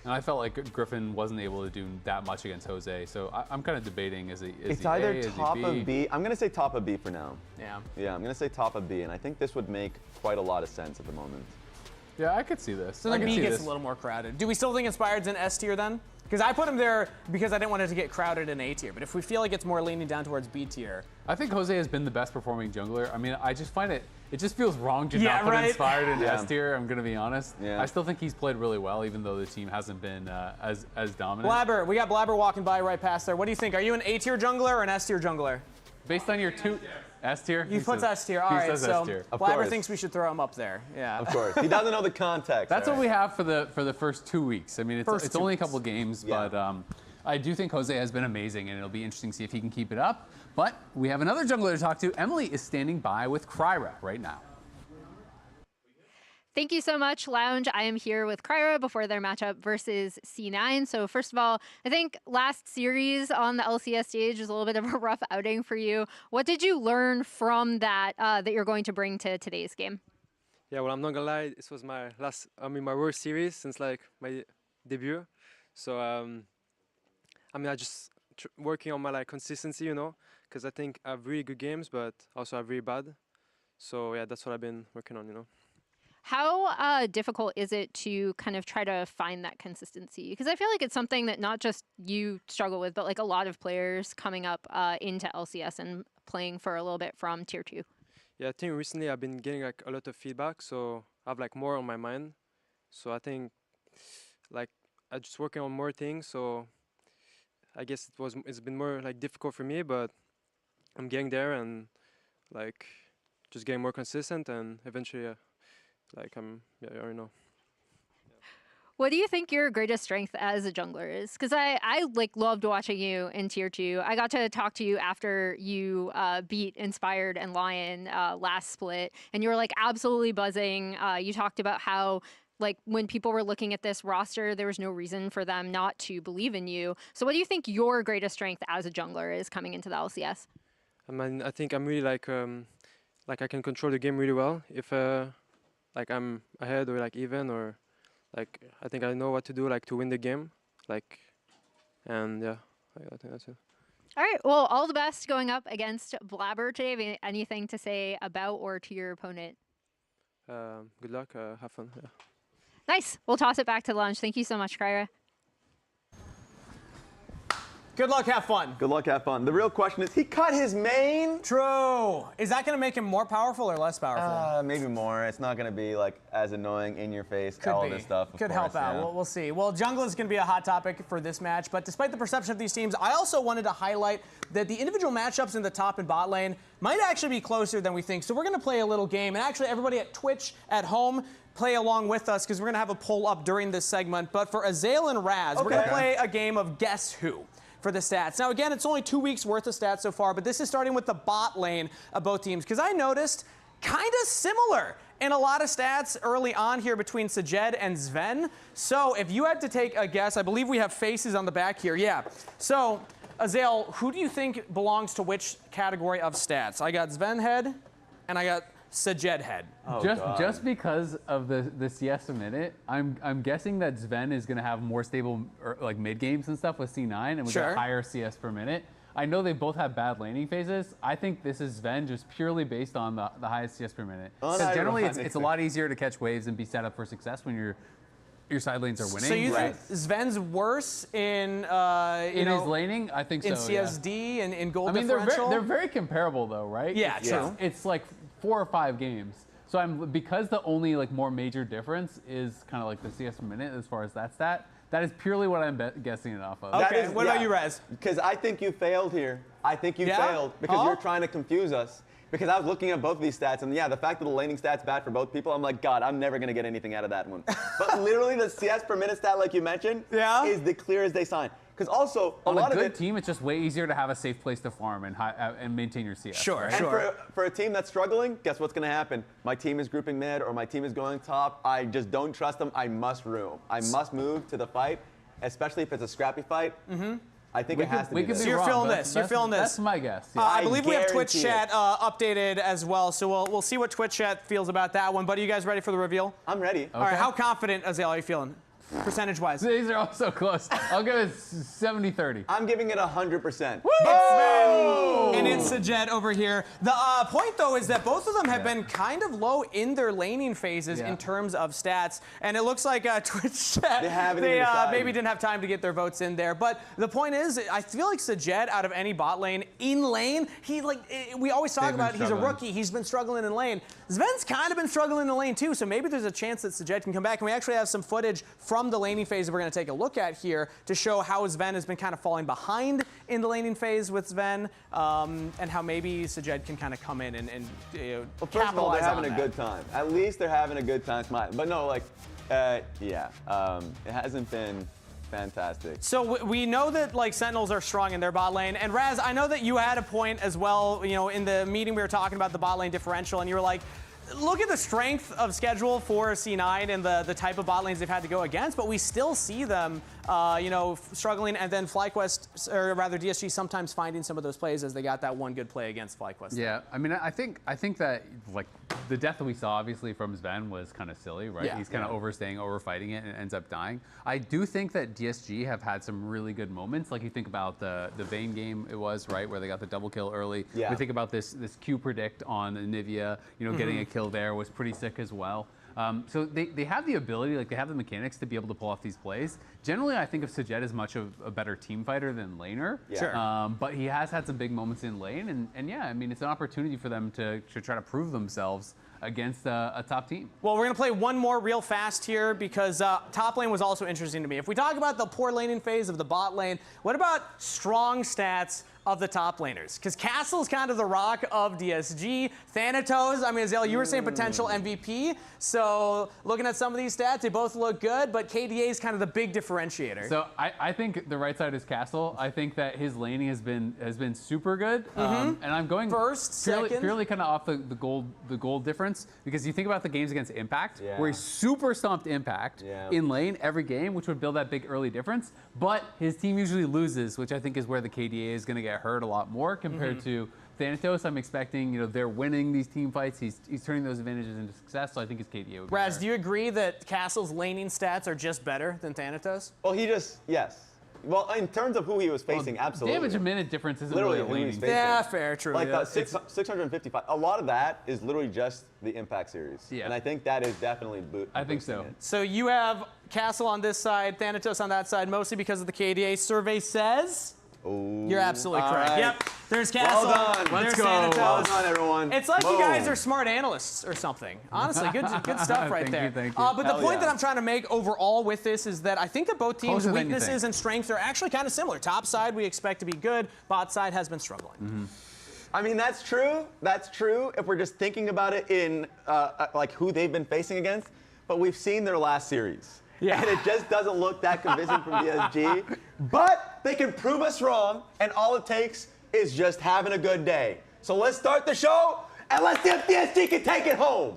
And I felt like Griffin wasn't able to do that much against Jose. So I'm kind of debating, is he It's he either A, top is he B? of B. I'm going to say top of B for now. Yeah. Yeah, I'm going to say top of B, and I think this would make quite a lot of sense at the moment. Yeah, I could see this. So then B gets a little more crowded. Do we still think Inspired's in S tier then? Because I put him there because I didn't want it to get crowded in A tier. But if we feel like it's more leaning down towards B tier. I think Jose has been the best performing jungler. I mean, I just find it just feels wrong to not put Inspired in S tier, I'm going to be honest. Yeah. I still think he's played really well, even though the team hasn't been as dominant. Blabber, we got Blabber walking by right past there. What do you think? Are you an A tier jungler or an S tier jungler? Based on your two S tier? He puts S tier. All right, so Of Blabber course. thinks we should throw him up there. Yeah. Of course. He doesn't know the context. That's what we have for the first 2 weeks. I mean, it's only a couple games, Yeah. but I do think Jose has been amazing, and it'll be interesting to see if he can keep it up. But we have another jungler to talk to. Emily is standing by with Cryra right now. Thank you so much, Lounge. I am here with Cryra before their matchup versus C9. So first of all, I think last series on the LCS stage was a little bit of a rough outing for you. What did you learn from that that you're going to bring to today's game? Yeah, well, I'm not gonna lie. This was my my worst series since like my debut. So I just working on my consistency, because I think I have really good games, but also I have really bad. So yeah, that's what I've been working on, How difficult is it to kind of try to find that consistency? Because I feel like it's something that not just you struggle with, but like a lot of players coming up into LCS and playing for a little bit from tier 2. Yeah, I think recently I've been getting like a lot of feedback, so I have like more on my mind. So I think like I'm just working on more things. So I guess it's been more like difficult for me, but I'm getting there and like just getting more consistent, and eventually I already know. What do you think your greatest strength as a jungler is? Because I loved watching you in tier 2. I got to talk to you after you beat Inspired and Lion last split, and you were like absolutely buzzing. You talked about how like when people were looking at this roster, there was no reason for them not to believe in you. So what do you think your greatest strength as a jungler is coming into the LCS? I mean, I think I'm really like I can control the game really well. If like I'm ahead or like even, or like I think I know what to do like to win the game, and yeah, I think that's it. All right, well, all the best going up against Blabber today. Anything to say about or to your opponent? Good luck, have fun. Yeah. Nice. We'll toss it back to lunch. Thank you so much, Cryra. Good luck, have fun. Good luck, have fun. The real question is, he cut his main? True. Is that going to make him more powerful or less powerful? Maybe more. It's not going to be like as annoying, in your face, all this stuff. Could help out. Yeah. We'll see. Well, jungle is going to be a hot topic for this match, but despite the perception of these teams, I also wanted to highlight that the individual matchups in the top and bot lane might actually be closer than we think. So we're going to play a little game, and actually everybody at Twitch at home, play along with us because we're going to have a poll up during this segment. But for Azael and Raz, we're going to play a game of Guess Who. for the stats. Now, again, it's only 2 weeks worth of stats so far, but this is starting with the bot lane of both teams, because I noticed kind of similar in a lot of stats early on here between Sajed and Sven. So if you had to take a guess, I believe we have faces on the back here. Yeah. So, Azael, who do you think belongs to which category of stats? I got Sven head, and I got Sajed head. Just because of the CS a minute, I'm guessing that Sven is going to have more stable like mid games and stuff with C9, and we got higher CS per minute. I know they both have bad laning phases. I think this is Sven just purely based on the highest CS per minute. Because generally it's a lot easier to catch waves and be set up for success when your side lanes are winning. So you think Sven's worse in his laning? I think so. In CSD and in gold I mean, differential? they're very comparable though, right? Yeah, true. It's like 4 or 5 games. So because the only like more major difference is kind of like the CS per minute as far as that stat. That is purely what I'm guessing it off of. Okay, what about you, Rez? Because I think you failed here. I think you failed because you're trying to confuse us. Because I was looking at both of these stats, and yeah, the fact that the laning stat's bad for both people, I'm like, God, I'm never going to get anything out of that one. But literally the CS per minute stat, like you mentioned, is the clear as day sign. Because also, on a good team, it's just way easier to have a safe place to farm and maintain your CS. Sure, right? And for a team that's struggling, guess what's going to happen? My team is grouping mid, or my team is going top. I just don't trust them. I must room. I must move to the fight, especially if it's a scrappy fight. I think it has to be. So you're feeling this. You're feeling this. That's my guess. Yeah. I believe we have Twitch chat updated as well, so we'll see what Twitch chat feels about that one. But are you guys ready for the reveal? I'm ready. All right. How confident, Azael, are you feeling? Percentage-wise. These are all so close. I'll give it 70-30. I'm giving it 100%. And it's Sajed over here. The point, though, is that both of them have been kind of low in their laning phases in terms of stats. And it looks like Twitch chat, they maybe didn't have time to get their votes in there. But the point is, I feel like Sajed, out of any bot lane, in lane, we always talk about he's a rookie. He's been struggling in lane. Sven's kind of been struggling in lane, too. So maybe there's a chance that Sajed can come back. And we actually have some footage from the laning phase that we're going to take a look at here to show how Sven has been kind of falling behind in the laning phase with Sven, and how maybe Sajed can kind of come in and well, first of all, they're having a good time. At least they're having a good time smiling. But no, like, it hasn't been fantastic. So we know that like Sentinels are strong in their bot lane, and Raz, I know that you had a point as well. You know, in the meeting we were talking about the bot lane differential, and you were like, look at the strength of schedule for C9 and the type of bot lanes they've had to go against, but we still see them, struggling, and then FlyQuest, or rather DSG, sometimes finding some of those plays as they got that one good play against FlyQuest. Yeah, I mean, I think that like the death that we saw obviously from Sven was kind of silly, right? Yeah. He's kind of overfighting it and ends up dying. I do think that DSG have had some really good moments. Like you think about the Vayne game, it was right where they got the double kill early. Yeah. We think about this Q predict on Nivea, getting a kill there was pretty sick as well. So they have the ability, like they have the mechanics to be able to pull off these plays. Generally, I think of Sajed as much of a better team fighter than laner. Yeah. Sure. But he has had some big moments in lane, and yeah, I mean, it's an opportunity for them to try to prove themselves against a top team. Well, we're going to play one more real fast here because top lane was also interesting to me. If we talk about the poor laning phase of the bot lane, what about strong stats of the top laners? Because Castle's kind of the rock of DSG. Thanatos, I mean, Azael, you were saying potential MVP. So looking at some of these stats, they both look good, but KDA is kind of the big differentiator. So I think the right side is Castle. I think that his laning has been super good. And I'm going purely kind of off the gold difference, because you think about the games against Impact, where he super stomped Impact in lane every game, which would build that big early difference. But his team usually loses, which I think is where the KDA is going to get hurt a lot more compared to Thanatos. I'm expecting, they're winning these team fights. He's turning those advantages into success, so I think his KDA would be Raz, better. do you agree that Castle's laning stats are just better than Thanatos? Well, yes. Well, in terms of who he was facing, absolutely. Damage a minute difference isn't literally really a laning. Yeah, fair, true. Like 655. A lot of that is literally just the Impact series. Yeah. And I think that is definitely I think so. it. So you have Castle on this side, Thanatos on that side, mostly because of the KDA. Survey says you're absolutely correct. right. Yep. There's Castle. Well done. There's Let's go. Thanatos. Well done, everyone. It's like Boom. you guys are smart analysts or something. Honestly, good stuff right there. Thank you. But the point that I'm trying to make overall with this is that I think that both teams' Closer than you weaknesses think. and strengths are actually kind of similar. Top side we expect to be good. Bot side has been struggling. I mean, that's true. That's true if we're just thinking about it in like who they've been facing against. But we've seen their last series. Yeah. And it just doesn't look that convincing from DSG. But they can prove us wrong, and all it takes is just having a good day. So let's start the show, and let's see if DSG can take it home.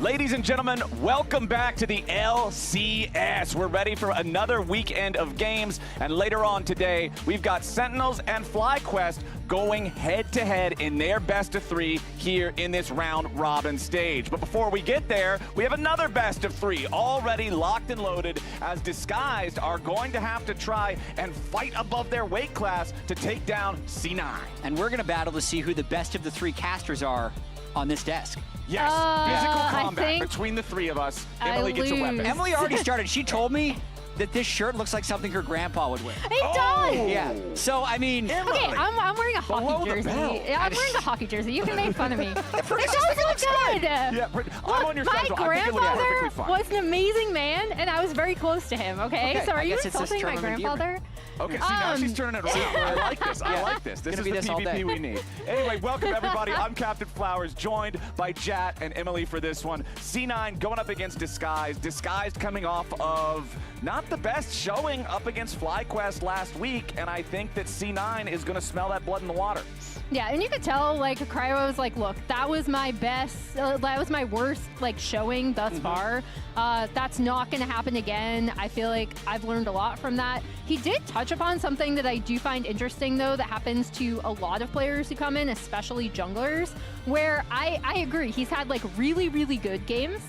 Ladies and gentlemen, welcome back to the LCS. We're ready for another weekend of games, and later on today, we've got Sentinels and FlyQuest going head-to-head in their best-of-3 here in this round-robin stage. But before we get there, we have another best-of-3 already locked and loaded, as Disguised are going to have to try and fight above their weight class to take down C9. And we're going to battle to see who the best of the 3 casters are on this desk. Yes, physical combat between the 3 of us. Emily gets a weapon. Emily already started. She told me that this shirt looks like something her grandpa would wear. It does. Yeah. So, I mean... Okay, I'm wearing a hockey jersey. Yeah, I'm wearing a hockey jersey. You can make fun of me. It does look good. Yeah, I'm on your side. My grandfather was an amazing man, and I was very close to him, okay? So are you insulting my grandfather? Okay, see, now she's turning it around. I like this. I like this. This is the PvP we need. Anyway, welcome, everybody. I'm Captain Flowers, joined by Jat and Emily for this one. C9 going up against Disguised. Disguised coming off of not the best showing up against FlyQuest last week, and I think that C9 is going to smell that blood in the water. Yeah, and you could tell, like, Cryra was like, look, that was my best, that was my worst, like, showing thus far. That's not going to happen again. I feel like I've learned a lot from that. He did touch upon something that I do find interesting, though, that happens to a lot of players who come in, especially junglers, where I agree. He's had, like, really, really good games,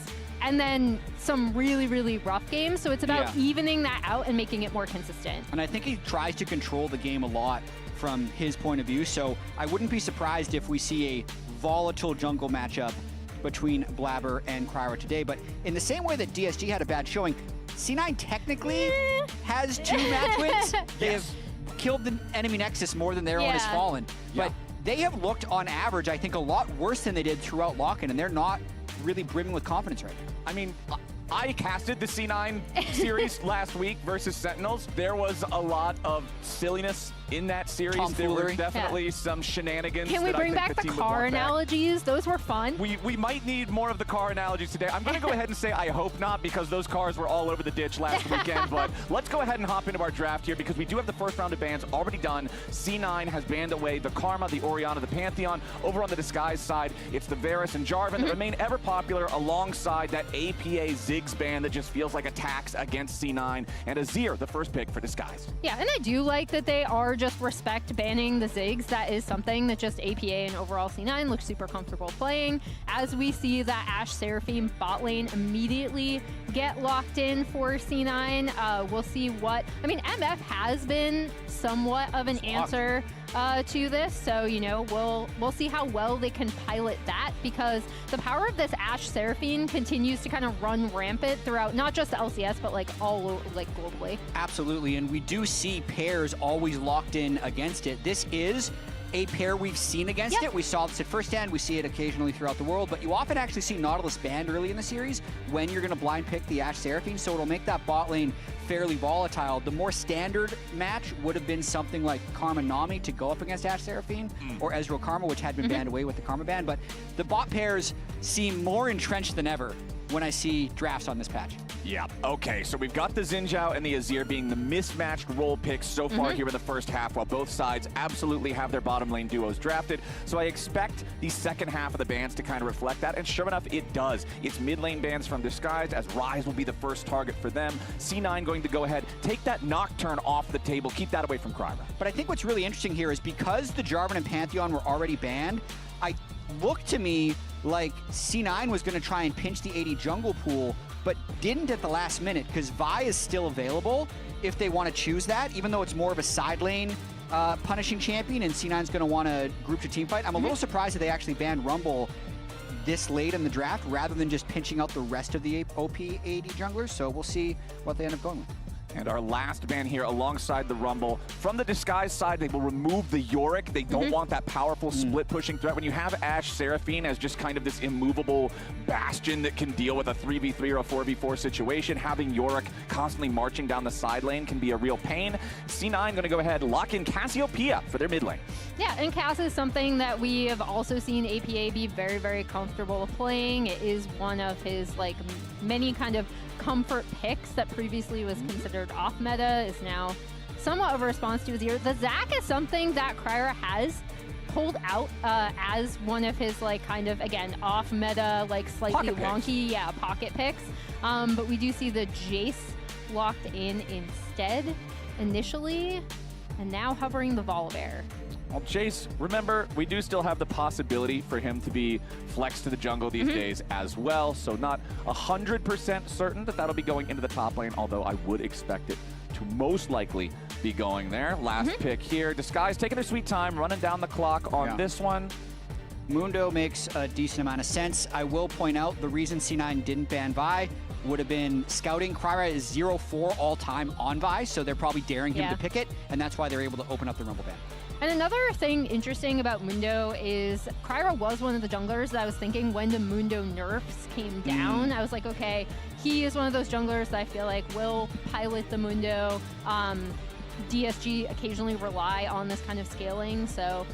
and then some really, really rough games. So it's about evening that out and making it more consistent. And I think he tries to control the game a lot from his point of view, so I wouldn't be surprised if we see a volatile jungle matchup between Blabber and Cryra today. But in the same way that DSG had a bad showing, C9 technically has 2 match wins. They have killed the enemy Nexus more than their own has fallen. But they have looked, on average, I think, a lot worse than they did throughout lock-in, and they're not really brimming with confidence right now. I mean, I casted the C9 series last week versus Sentinels. There was a lot of silliness in that series. There were definitely some shenanigans. Can we bring back the car analogies? Those were fun. We might need more of the car analogies today. I'm going to go ahead and say I hope not, because those cars were all over the ditch last weekend. But let's go ahead and hop into our draft here, because we do have the first round of bans already done. C9 has banned away the Karma, the Orianna, the Pantheon. Over on the Disguise side, it's the Varus and Jarvan that remain ever popular, alongside that APA Ziggs ban that just feels like a tax against C9, and Azir, the first pick for Disguise. Yeah, and I do like that they are just respect banning the Ziggs. That is something that just APA and overall C9 looks super comfortable playing. As we see that Ashe Seraphine bot lane immediately get locked in for C9, we'll see what... I mean, MF has been somewhat of an answer to this, so, you know, we'll see how well they can pilot that, because the power of this Ashe Seraphine continues to kind of run rampant throughout not just the LCS, but like all over, like globally. Absolutely, and we do see pairs always locked in against it. This is a pair we've seen against it. We saw this at first hand, we see it occasionally throughout the world, but you often actually see Nautilus banned early in the series when you're going to blind pick the Ashe Seraphine, so it'll make that bot lane fairly volatile. The more standard match would have been something like Karma Nami to go up against Ashe Seraphine, or Ezreal Karma, which had been banned away with the Karma ban, but the bot pairs seem more entrenched than ever when I see drafts on this patch. Yeah, okay, so we've got the Xin Zhao and the Azir being the mismatched role picks so far here in the first half, while both sides absolutely have their bottom lane duos drafted. So I expect the second half of the bans to kind of reflect that, and sure enough, it does. It's mid lane bans from Disguised, as Ryze will be the first target for them. C9 going to go ahead, take that Nocturne off the table, keep that away from Cryra. But I think what's really interesting here is because the Jarvan and Pantheon were already banned, I look to me like C9 was going to try and pinch the AD jungle pool, but didn't at the last minute because Vi is still available if they want to choose that, even though it's more of a side lane punishing champion, and C9's going to want to group to team fight. I'm a little surprised that they actually banned Rumble this late in the draft rather than just pinching out the rest of the OP AD junglers, so we'll see what they end up going with. And our last ban here alongside the Rumble. From the Disguise side, they will remove the Yorick. They don't want that powerful split pushing threat. When you have Ashe Seraphine as just kind of this immovable bastion that can deal with a 3v3 or a 4v4 situation, having Yorick constantly marching down the side lane can be a real pain. C9 going to go ahead and lock in Cassiopeia for their mid lane. Yeah, and Cass is something that we have also seen APA be very, very comfortable playing. It is one of his like many kind of comfort picks that previously was considered off meta, is now somewhat of a response to his ear. The Zac is something that Cryra has pulled out as one of his like kind of, again, off meta, like slightly wonky, pocket picks. But we do see the Jace locked in instead initially, and now hovering the Volibear. Well, Jace, remember, we do still have the possibility for him to be flexed to the jungle these days as well, so not 100% certain that that'll be going into the top lane, although I would expect it to most likely be going there. Last pick here. Disguise taking their sweet time, running down the clock on this one. Mundo makes a decent amount of sense. I will point out the reason C9 didn't ban Vi would have been scouting. Cryra is 0-4 all-time on Vi, so they're probably daring him to pick it, and that's why they're able to open up the Rumble ban. And another thing interesting about Mundo is Cryra was one of the junglers that I was thinking when the Mundo nerfs came down. I was like, okay, he is one of those junglers that I feel like will pilot the Mundo. DSG occasionally rely on this kind of scaling, so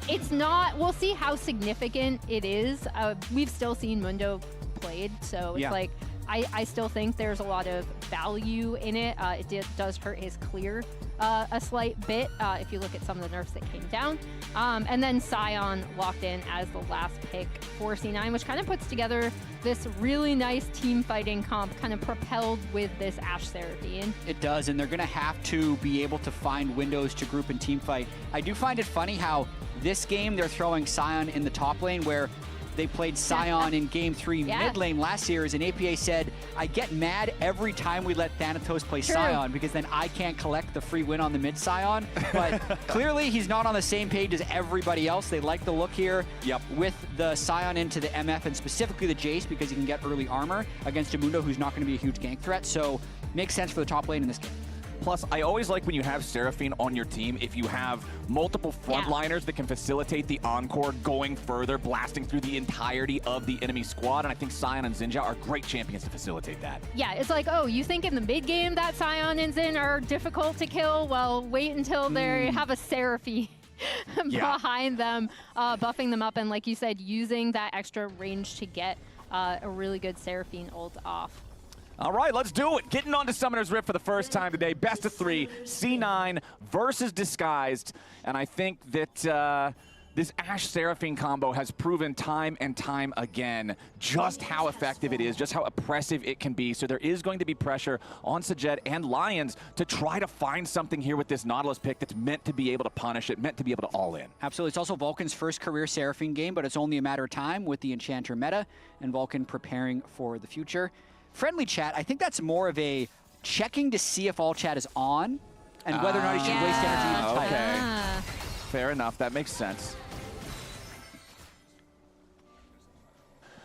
it's not, we'll see how significant it is. We've still seen Mundo played, so it's like, I still think there's a lot of value in it. It does hurt his clear a slight bit if you look at some of the nerfs that came down. And then Sion locked in as the last pick for C9, which kind of puts together this really nice team fighting comp, kind of propelled with this Ashe Seraphine. It does, and they're going to have to be able to find windows to group and team fight. I do find it funny how this game they're throwing Sion in the top lane, where they played Sion in Game 3 mid lane last series, and APA said, I get mad every time we let Thanatos play Sion because then I can't collect the free win on the mid Sion. But clearly he's not on the same page as everybody else. They like the look here with the Sion into the MF and specifically the Jace because he can get early armor against a Mundo who's not going to be a huge gank threat. So makes sense for the top lane in this game. Plus, I always like when you have Seraphine on your team, if you have multiple frontliners that can facilitate the encore going further, blasting through the entirety of the enemy squad, and I think Sion and Xinjia are great champions to facilitate that. Yeah, it's like, oh, you think in the mid game that Sion and Xin are difficult to kill? Well, wait until they have a Seraphine behind them, buffing them up, and like you said, using that extra range to get a really good Seraphine ult off. All right, let's do it. Getting on to Summoner's Rift for the first time today. Best of 3, C9 versus Disguised. And I think that this Ashe Seraphine combo has proven time and time again just how effective it is, just how oppressive it can be. So there is going to be pressure on Sajet and Lions to try to find something here with this Nautilus pick that's meant to be able to punish it, meant to be able to all in. Absolutely. It's also Vulcan's first career Seraphine game, but it's only a matter of time with the Enchanter meta and Vulcan preparing for the future. Friendly chat, I think that's more of a checking to see if all chat is on and whether or not he should waste energy in type. Okay. Fair enough. That makes sense.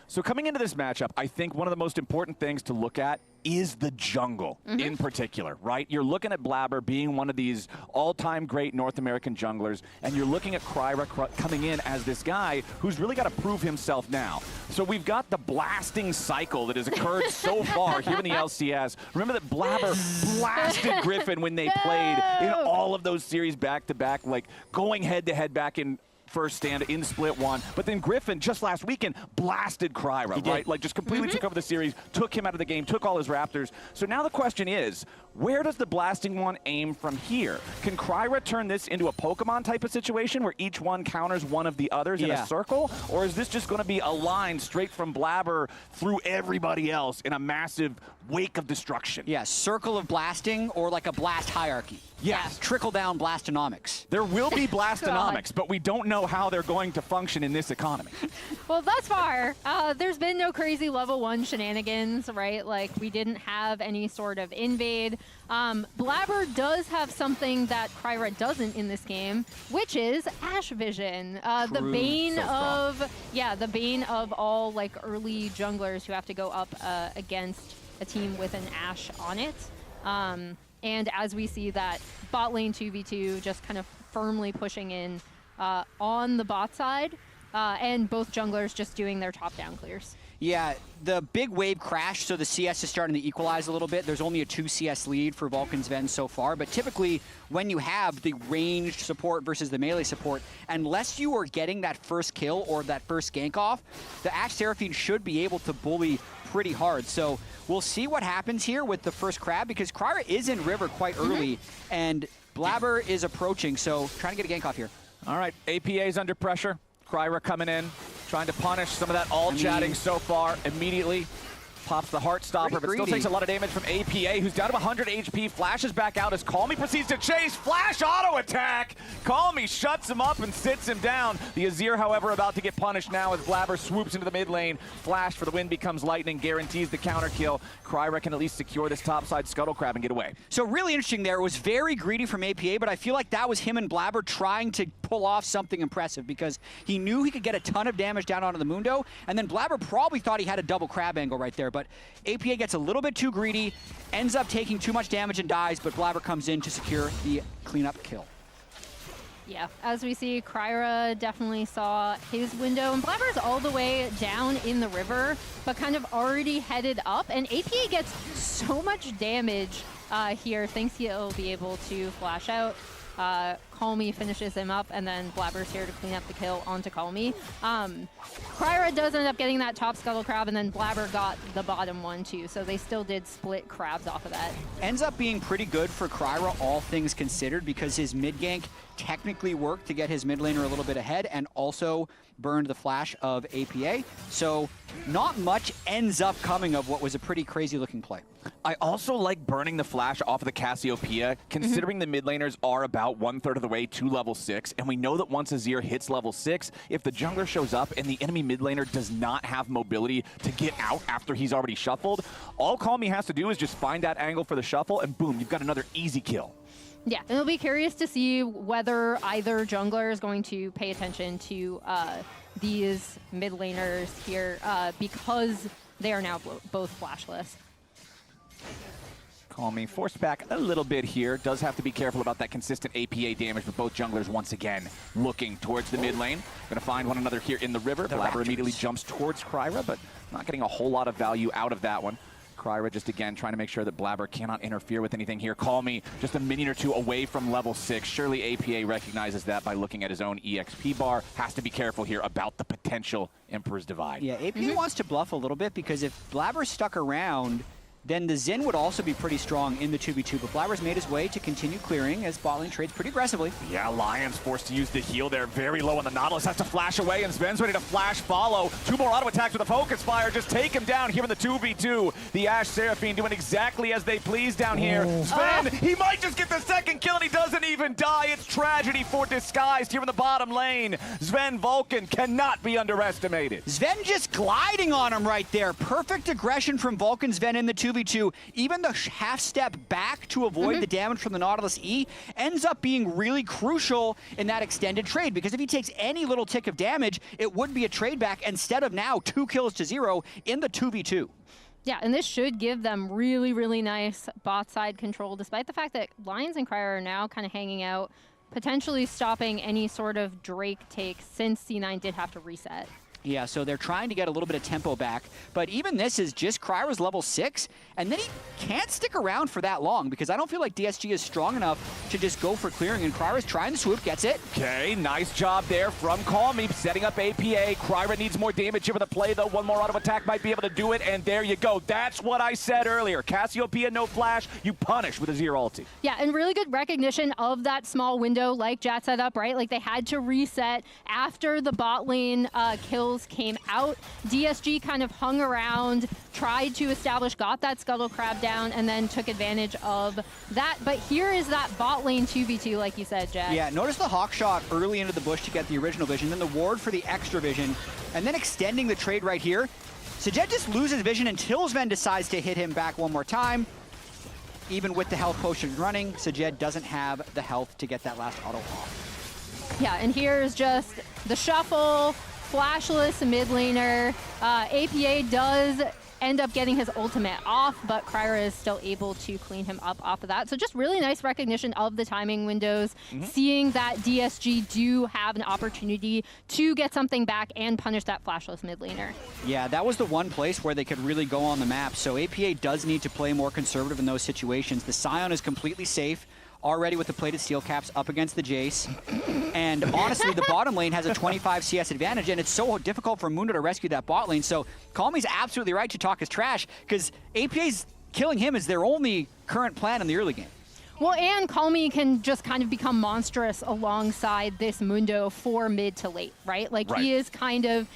So coming into this matchup, I think one of the most important things to look at is the jungle in particular, right? You're looking at Blabber being one of these all-time great North American junglers, and you're looking at Cryra coming in as this guy who's really got to prove himself now. So we've got the blasting cycle that has occurred so far here in the LCS. Remember that Blabber blasted Griffin when they played in all of those series back-to-back, like going head-to-head back in first stand in Split 1, but then Griffin just last weekend blasted Cryra, right? Like just completely took over the series, took him out of the game, took all his Raptors. So now the question is, where does the blasting one aim from here? Can Cryra turn this into a Pokemon type of situation where each one counters one of the others in a circle? Or is this just going to be a line straight from Blabber through everybody else in a massive wake of destruction. Yeah, circle of blasting or like a blast hierarchy. Yes. Trickle down blastonomics. There will be blastonomics, but we don't know how they're going to function in this economy. Well, thus far, there's been no crazy level 1 shenanigans, right? Like, we didn't have any sort of invade. Blabber does have something that Cryra doesn't in this game, which is Ash Vision. The bane the bane of all like early junglers who have to go up against a team with an Ash on it. And as we see that bot lane 2v2 just kind of firmly pushing in on the bot side, and both junglers just doing their top-down clears. Yeah, the big wave crashed, so the CS is starting to equalize a little bit. There's only a 2 CS lead for Vulcan's Ven so far, but typically when you have the ranged support versus the melee support, unless you are getting that first kill or that first gank off, the Ashe Seraphine should be able to bully pretty hard. So we'll see what happens here with the first crab, because Cryra is in river quite early, and Blabber is approaching, so trying to get a gank off here. All right, APA is under pressure. Cryra coming in, trying to punish some of that all-chatting so far. Immediately pops the heart stopper, but still takes a lot of damage from APA, who's down to 100 HP, flashes back out as Call Me proceeds to chase. Flash auto attack! Call Me shuts him up and sits him down. The Azir, however, about to get punished now as Blabber swoops into the mid lane. Flash for the win becomes lightning, guarantees the counter kill. Cryra can at least secure this topside scuttle crab and get away. So really interesting there. It was very greedy from APA, but I feel like that was him and Blabber trying to pull off something impressive, because he knew he could get a ton of damage down onto the Mundo, and then Blabber probably thought he had a double crab angle right there, but APA gets a little bit too greedy, ends up taking too much damage and dies, but Blabber comes in to secure the cleanup kill. Yeah, as we see, Cryra definitely saw his window, and Blabber's all the way down in the river, but kind of already headed up, and APA gets so much damage here, thinks he'll be able to flash out. Call Me finishes him up, and then Blabber's here to clean up the kill onto Call Me. Cryra does end up getting that top scuttle crab, and then Blabber got the bottom one too, so they still did split crabs off of that. Ends up being pretty good for Cryra, all things considered, because his mid gank technically worked to get his mid laner a little bit ahead, and also burned the flash of APA. So not much ends up coming of what was a pretty crazy looking play. I also like burning the flash off of the Cassiopeia, considering the mid laners are about 1/3 of the way to level 6, and we know that once Azir hits level 6, if the jungler shows up and the enemy mid laner does not have mobility to get out after he's already shuffled, all Call Me has to do is just find that angle for the shuffle, and boom, you've got another easy kill. Yeah, and it'll be curious to see whether either jungler is going to pay attention to these mid laners here, because they are now both flashless. Call Me forced back a little bit here. Does have to be careful about that consistent APA damage with both junglers once again looking towards the mid lane. Going to find one another here in the river. Blabber immediately jumps towards Cryra, but not getting a whole lot of value out of that one. Cryra just again trying to make sure that Blabber cannot interfere with anything here. Call Me just a minion or two away from level 6. Surely APA recognizes that by looking at his own EXP bar. Has to be careful here about the potential Emperor's Divide. Yeah, APA wants to bluff a little bit, because if Blabber stuck around, then the Xin would also be pretty strong in the 2v2, but Blabber's made his way to continue clearing as bot lane trades pretty aggressively. Yeah, Lion's forced to use the heal there very low on the Nautilus, has to flash away, and Sven's ready to flash follow. 2 more auto attacks with a focus fire, just take him down here in the 2v2. The Ashe Seraphine doing exactly as they please down here. Sven, he might just get the second kill, and he doesn't even die. It's tragedy for Disguised here in the bottom lane. Sven Vulcan cannot be underestimated. Sven just gliding on him right there. Perfect aggression from Vulcan Sven in the 2v2. Even the half step back to avoid the damage from the Nautilus E ends up being really crucial in that extended trade, because if he takes any little tick of damage, it would be a trade back instead of now 2 kills to 0 in the 2v2. Yeah, and this should give them really, really nice bot side control, despite the fact that Lions and Cryra are now kind of hanging out, potentially stopping any sort of Drake take, since C9 did have to reset. Yeah, so they're trying to get a little bit of tempo back, but even this is just Cryra's level 6, and then he can't stick around for that long, because I don't feel like DSG is strong enough to just go for clearing, and Cryra's trying to swoop, gets it. Okay, nice job there from Call Me, setting up APA. Cryra needs more damage here with the play, though. One more auto attack might be able to do it, and there you go. That's what I said earlier. Cassiopeia, no flash, you punish with a Azir ulti. Yeah, and really good recognition of that small window, like Jat set up, right? Like, they had to reset after the bot lane kills kills came out. DSG kind of hung around, tried to establish, got that Scuttle Crab down, and then took advantage of that. But here is that bot lane 2v2, like you said, Jack. Yeah, notice the hawk shot early into the bush to get the original vision, then the ward for the extra vision, and then extending the trade right here. Sajed just loses vision until Sven decides to hit him back one more time. Even with the health potion running, Sajed doesn't have the health to get that last auto off. Yeah, and here's just the shuffle, flashless mid laner. APA does end up getting his ultimate off, but Cryra is still able to clean him up off of that. So just really nice recognition of the timing windows, seeing that DSG do have an opportunity to get something back and punish that flashless mid laner. Yeah, that was the one place where they could really go on the map. So APA does need to play more conservative in those situations. The Scion is completely safe, already with the plated steel caps up against the Jace. And honestly, the bottom lane has a 25 CS advantage, and it's so difficult for Mundo to rescue that bot lane. So Calmy's absolutely right to talk his trash, because APA's killing him is their only current plan in the early game. Well, and Calmy can just kind of become monstrous alongside this Mundo for mid to late, right? Like he is kind of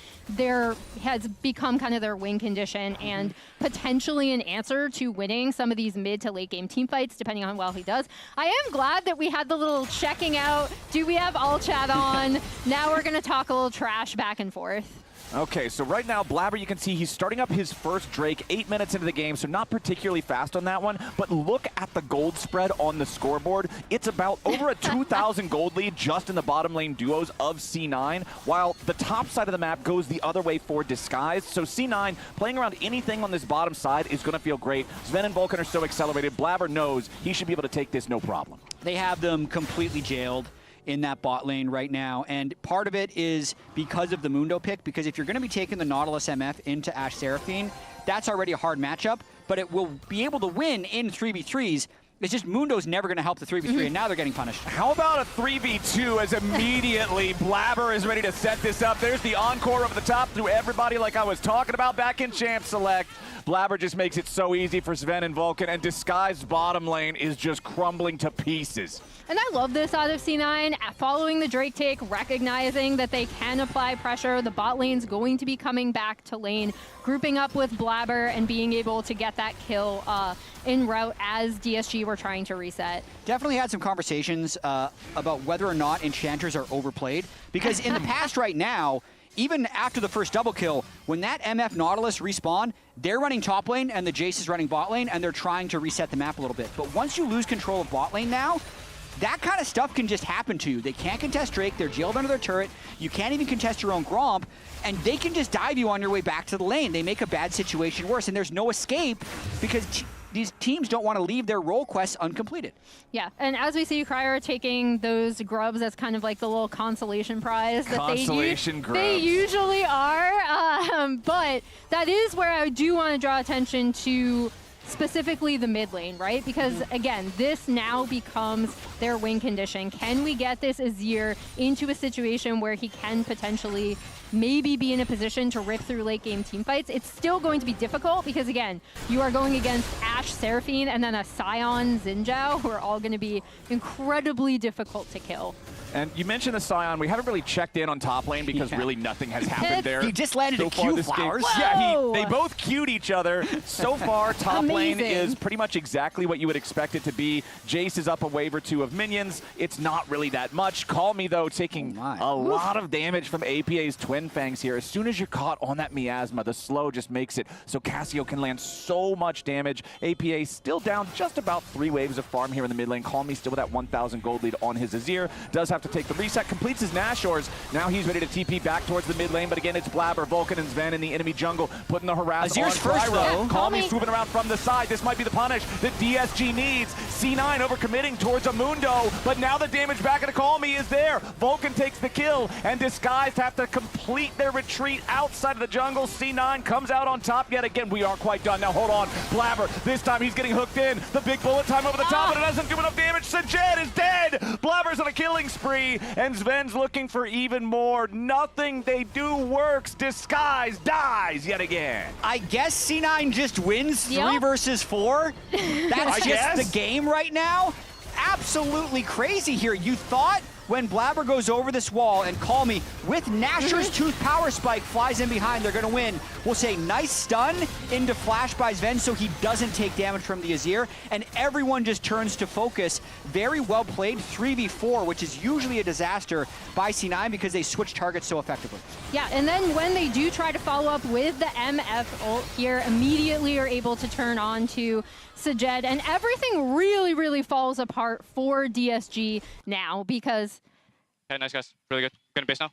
has become kind of their win condition and potentially an answer to winning some of these mid to late game team fights, depending on how well he does. I am glad that we had the little checking out. Do we have all chat on? Now we're going to talk a little trash back and forth. Okay, so right now, Blabber, you can see he's starting up his first Drake 8 minutes into the game, so not particularly fast on that one, but look at the gold spread on the scoreboard. It's about over a 2,000 gold lead just in the bottom lane duos of C9, while the top side of the map goes the other way for Disguise. So C9, playing around anything on this bottom side is going to feel great. Sven and Vulcan are so accelerated. Blabber knows he should be able to take this no problem. They have them completely jailed in that bot lane right now, and part of it is because of the Mundo pick, because if you're going to be taking the Nautilus MF into Ashe Seraphine, that's already a hard matchup, but it will be able to win in 3v3s. It's just Mundo's never going to help the 3v3, and now they're getting punished. How about a 3v2 as immediately Blabber is ready to set this up? There's the encore over the top through everybody like I was talking about back in Champ Select. Blabber just makes it so easy for Sven and Vulcan, and Disguised bottom lane is just crumbling to pieces. And I love this out of C9, following the Drake take, recognizing that they can apply pressure. The bot lane's going to be coming back to lane, grouping up with Blabber and being able to get that kill en route as DSG were trying to reset. Definitely had some conversations about whether or not Enchanters are overplayed, because in the past right now, even after the first double kill, when that MF Nautilus respawn, they're running top lane and the Jace is running bot lane, and they're trying to reset the map a little bit. But once you lose control of bot lane now, that kind of stuff can just happen to you. They can't contest Drake, they're jailed under their turret, you can't even contest your own Gromp, and they can just dive you on your way back to the lane. They make a bad situation worse, and there's no escape because these teams don't want to leave their role quests uncompleted. Yeah, and as we see Cryra taking those grubs as kind of like the little consolation prize that they usually are, but that is where I do want to draw attention to specifically the mid lane, right? Because again, this now becomes their win condition. Can we get this Azir into a situation where he can potentially maybe be in a position to rip through late game team fights? It's still going to be difficult because again, you are going against Ashe Seraphine and then a Scion Xin Zhao, who are all going to be incredibly difficult to kill. And you mentioned the Scion. We haven't really checked in on top lane because really nothing has happened there. He just landed a Q flowers. Yeah, they both Q'd each other. So far, top lane is pretty much exactly what you would expect it to be. Jace is up a wave or two of minions. It's not really that much. Call me, though, taking a lot of damage from APA's Twin Fangs here. As soon as you're caught on that miasma, the slow just makes it so Cassio can land so much damage. APA still down just about 3 waves of farm here in the mid lane. Call me still with that 1,000 gold lead on his Azir. Does have to take the reset, completes his Nashors. Now he's ready to TP back towards the mid lane, but again, it's Blabber, Vulcan, and Sven in the enemy jungle, putting the harass Azir's on first, though. Call me swooping around from the side. This might be the punish that DSG needs. C9 overcommitting towards a Mundo, but now the damage back into Call Me is there. Vulcan takes the kill, and Disguised have to complete their retreat outside of the jungle. C9 comes out on top yet again. We aren't quite done. Now hold on. Blabber, this time he's getting hooked in. The big bullet time over the top, but it doesn't do enough damage. Sajed is dead. Blabber's on a killing spree, and Sven's looking for even more. Nothing they do works. Disguise dies yet again. I guess C9 just wins 3 versus 4. That's just the game right now. Absolutely crazy here. You thought when Blabber goes over this wall and Call Me with Nasher's Tooth Power Spike flies in behind, they're going to win. We'll say nice stun into Flash by Sven so he doesn't take damage from the Azir, and everyone just turns to focus. Very well played 3v4, which is usually a disaster by C9 because they switch targets so effectively. Yeah, and then when they do try to follow up with the MF ult here, immediately are able to turn on to Sajed, and everything really, really falls apart for DSG now because... Okay, nice guys. Really good. Going to base now.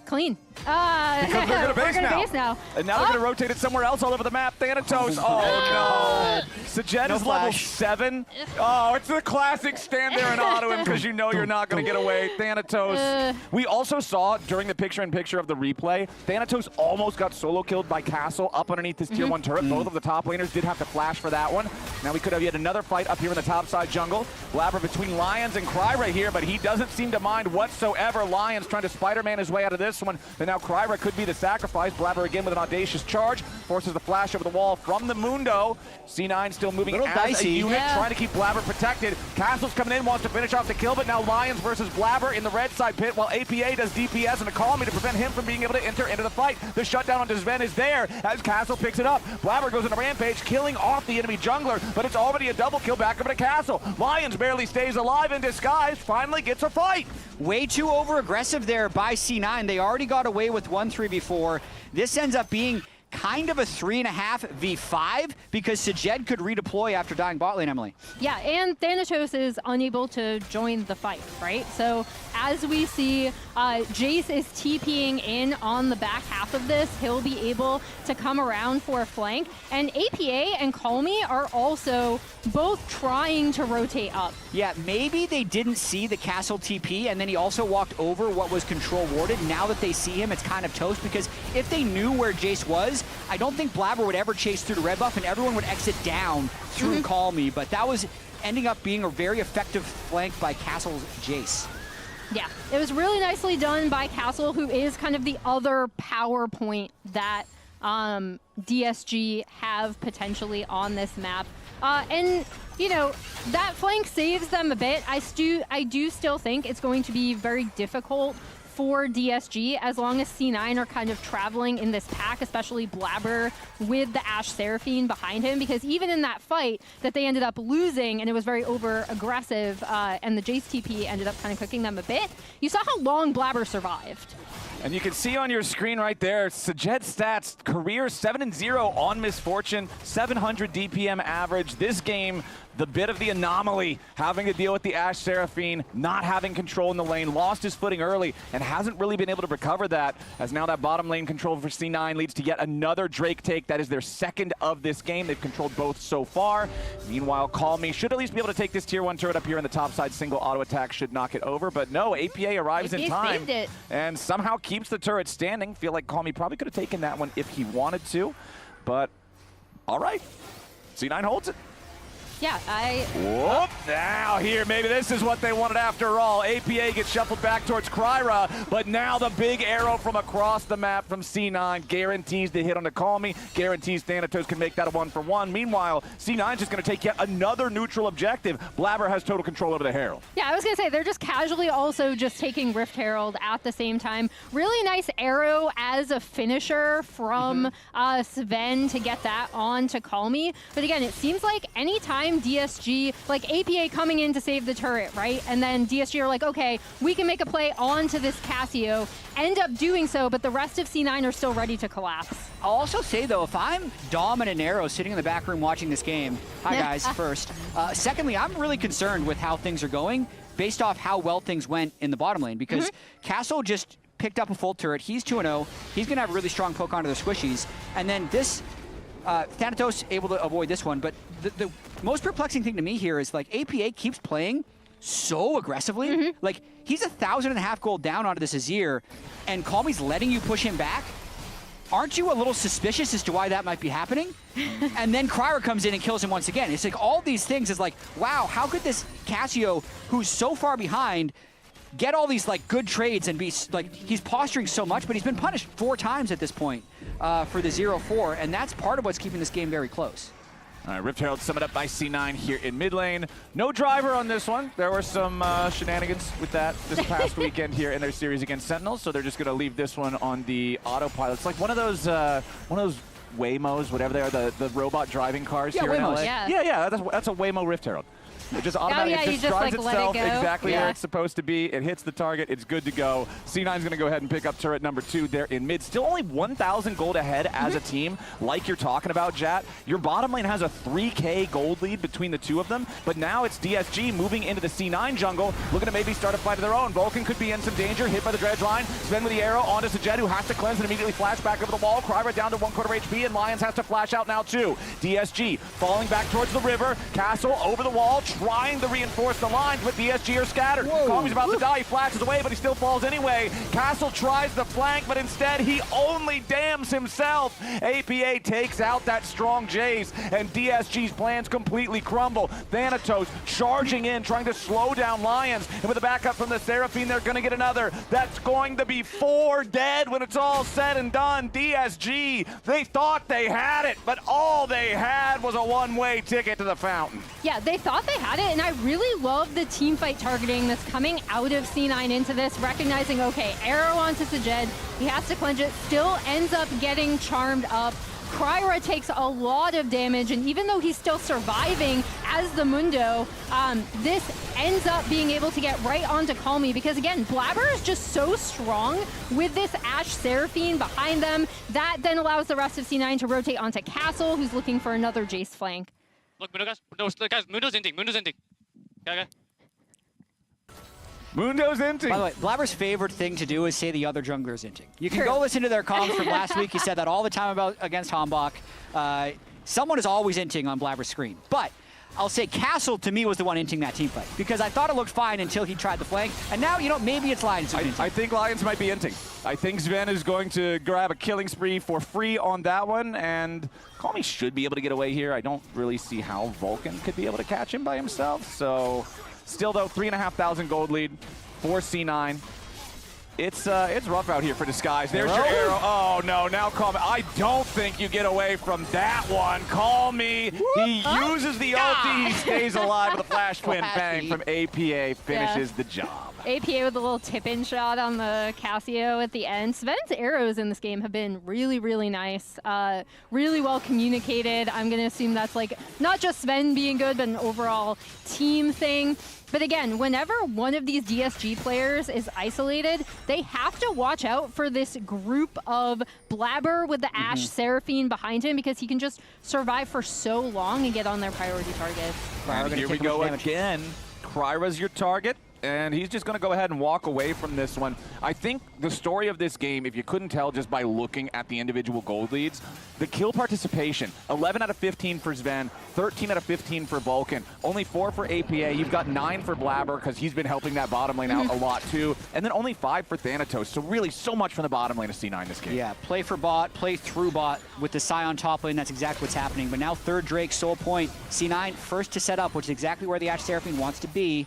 Clean. Because they're going to base now. And now they're going to rotate it somewhere else all over the map. Thanatos. Oh, no. Sajed is level 7. Oh, it's the classic stand there and auto him because you know you're not going to get away. Thanatos. We also saw during the picture-in-picture of the replay, Thanatos almost got solo killed by Castle up underneath this tier 1 turret. Both of the top laners did have to flash for that one. Now we could have yet another fight up here in the top side jungle. Blabber between Lions and Cryra here, but he doesn't seem to mind whatsoever. Lions trying to Spider-Man his way out of this one. But now Cryra could be the sacrifice. Blabber again with an audacious charge. Forces the flash over the wall from the Mundo. C9 still moving as a unit, trying to keep Blabber protected. Castle's coming in, wants to finish off the kill, but now Lions versus Blabber in the red side pit, while APA does DPS and a Call Me to prevent him from being able to enter into the fight. The shutdown on Sven is there as Castle picks it up. Blabber goes on a rampage, killing off the enemy jungler, but it's already a double kill back up to Castle. Lions barely stays alive in disguise, finally gets a fight. Way too over-aggressive there by C9. They already got away with 1 3v4. This ends up being kind of a 3.5v5 because Sajed could redeploy after dying bot lane, Emily. Yeah, and Thanatos is unable to join the fight, right? So as we see, Jace is TPing in on the back half of this. He'll be able to come around for a flank. And APA and Call Me are also both trying to rotate up. Yeah, maybe they didn't see the Castle TP, and then he also walked over what was control warded. Now that they see him, it's kind of toast, because if they knew where Jace was, I don't think Blabber would ever chase through the red buff, and everyone would exit down through Call Me. But that was ending up being a very effective flank by Castle's Jace. Yeah, it was really nicely done by Castle, who is kind of the other power point that DSG have potentially on this map. And, you know, that flank saves them a bit. I do still think it's going to be very difficult for DSG as long as C9 are kind of traveling in this pack, especially Blabber with the Ashe Seraphine behind him, because even in that fight that they ended up losing, and it was very over-aggressive, and the Jace TP ended up kind of cooking them a bit, you saw how long Blabber survived. And you can see on your screen right there, Sajed stats, career 7-0 on Misfortune, 700 DPM average. This game, the bit of the anomaly, having to deal with the Ashe Seraphine, not having control in the lane, lost his footing early, and hasn't really been able to recover that, as now that bottom lane control for C9 leads to yet another Drake take. That is their second of this game. They've controlled both so far. Meanwhile, Call Me should at least be able to take this tier 1 turret up here in the top side. Single auto attack should knock it over, but no, APA arrives in time and somehow keeps the turret standing. Feel like Call Me probably could have taken that one if he wanted to, but all right, C9 holds it. Yeah, Whoop, now here, maybe this is what they wanted after all. APA gets shuffled back towards Cryra, but now the big arrow from across the map from C9 guarantees the hit on the Call Me, guarantees Thanatos can make that a 1-for-1. Meanwhile, C9's just going to take yet another neutral objective. Blabber has total control over the Herald. Yeah, I was going to say, they're just casually also just taking Rift Herald at the same time. Really nice arrow as a finisher from Sven to get that on to Call Me. But again, it seems like anytime DSG, like APA coming in to save the turret, right? And then DSG are like, okay, we can make a play onto this Cassio, end up doing so, but the rest of C9 are still ready to collapse. I'll also say, though, if I'm Dom and Arrow sitting in the back room watching this game, hi guys, first. Secondly, I'm really concerned with how things are going based off how well things went in the bottom lane, because Castle just picked up a full turret. He's 2-0. He's going to have a really strong poke onto their squishies. And then this, Thanatos able to avoid this one, but the most perplexing thing to me here is, like, APA keeps playing so aggressively. Like, he's 1,500 gold down onto this Azir, and Call Me's letting you push him back. Aren't you a little suspicious as to why that might be happening? And then Cryra comes in and kills him once again. It's like all these things is like, wow, how could this Cassio, who's so far behind, get all these like good trades and be like, he's posturing so much, but he's been punished 4 times at this point for the 0-4, and that's part of what's keeping this game very close. All right, Rift Herald summoned up by C9 here in mid lane. No driver on this one. There were some shenanigans with that this past weekend here in their series against Sentinels, so they're just going to leave this one on the autopilot. It's like one of those Waymos, whatever they are, the robot driving cars here in LA. Yeah, that's a Waymo Rift Herald. It just automatically drives itself exactly where it's supposed to be. It hits the target. It's good to go. C9's going to go ahead and pick up turret number 2 there in mid. Still only 1,000 gold ahead as a team, like you're talking about, Jat. Your bottom lane has a 3K gold lead between the two of them, but now it's DSG moving into the C9 jungle, looking to maybe start a fight of their own. Vulcan could be in some danger, hit by the dredge line. Sven with the arrow onto Sajet, who has to cleanse and immediately flash back over the wall. Cryra down to 1/4 HP, and Lions has to flash out now too. DSG falling back towards the river. Castle over the wall, trying to reinforce the lines, but DSG are scattered. Kami's about to die. He flashes away, but he still falls anyway. Castle tries the flank, but instead he only damns himself. APA takes out that strong Jace, and DSG's plans completely crumble. Thanatos charging in, trying to slow down Lions, and with a backup from the Seraphine, they're going to get another. That's going to be 4 dead when it's all said and done. DSG, they thought they had it, but all they had was a one-way ticket to the fountain. Yeah, they thought they had it, and I really love the team fight targeting that's coming out of C9 into this, recognizing, okay, arrow onto Sajed, he has to cleanse it, still ends up getting charmed up. Cryra takes a lot of damage, and even though he's still surviving as the Mundo, this ends up being able to get right onto Calmy, because again, Blabber is just so strong with this Ashe Seraphine behind them. That then allows the rest of C9 to rotate onto Castle, who's looking for another Jace flank. Look, Mundo, guys. Guys, Mundo's ending. Okay. Mundo's inting. By the way, Blabber's favorite thing to do is say the other jungler is inting. You can go listen to their comms from last week. He said that all the time against Hambach. Someone is always inting on Blabber's screen. But I'll say Castle, to me, was the one inting that team fight, because I thought it looked fine until he tried the flank. And now, maybe it's Lions. I think Lions might be inting. I think Sven is going to grab a killing spree for free on that one, and Calmy should be able to get away here. I don't really see how Vulcan could be able to catch him by himself. So still, though, 3,500 gold lead for C9. It's rough out here for Disguise. There's your arrow. Oh, no, now Calmy. I don't think you get away from that one. Calmy. He uses the ulti. He stays alive with a flash twin bang from APA. Finishes the job. APA with a little tip-in shot on the Casio at the end. Sven's arrows in this game have been really, really nice. Really well communicated. I'm going to assume that's like not just Sven being good, but an overall team thing. But again, whenever one of these DSG players is isolated, they have to watch out for this group of Blabber with the Ashe Seraphine behind him, because he can just survive for so long and get on their priority targets. And here we go again. Cryra's your target, and he's just going to go ahead and walk away from this one. I think the story of this game, if you couldn't tell just by looking at the individual gold leads, the kill participation, 11 out of 15 for Sven, 13 out of 15 for Vulcan, only 4 for APA. You've got 9 for Blabber, because he's been helping that bottom lane out a lot too, and then only 5 for Thanatos. So really so much from the bottom lane of C9 this game. Yeah, play for bot, play through bot with the Scion top lane. That's exactly what's happening. But now third Drake, Soul Point, C9 first to set up, which is exactly where the Ashe Seraphine wants to be.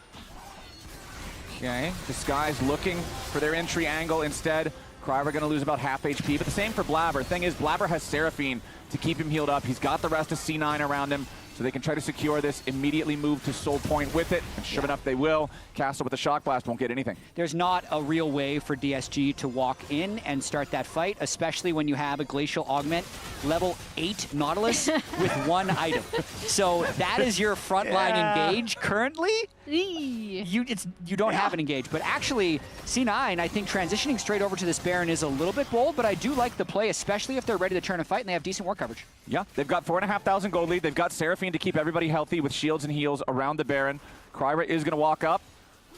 Okay, Disguise looking for their entry angle instead. Cryra going to lose about half HP, but the same for Blabber. Thing is, Blabber has Seraphine to keep him healed up. He's got the rest of C9 around him, so they can try to secure this, immediately move to Soul Point with it, and sure enough, they will. Castle with the Shock Blast won't get anything. There's not a real way for DSG to walk in and start that fight, especially when you have a Glacial Augment level 8 Nautilus with 1 item. So that is your frontline engage currently. You don't have an engage, but actually C9, I think transitioning straight over to this Baron is a little bit bold, but I do like the play, especially if they're ready to turn a fight and they have decent war coverage. Yeah, they've got 4,500 gold lead. They've got Seraphine to keep everybody healthy with shields and heals around the Baron. Cryra is going to walk up,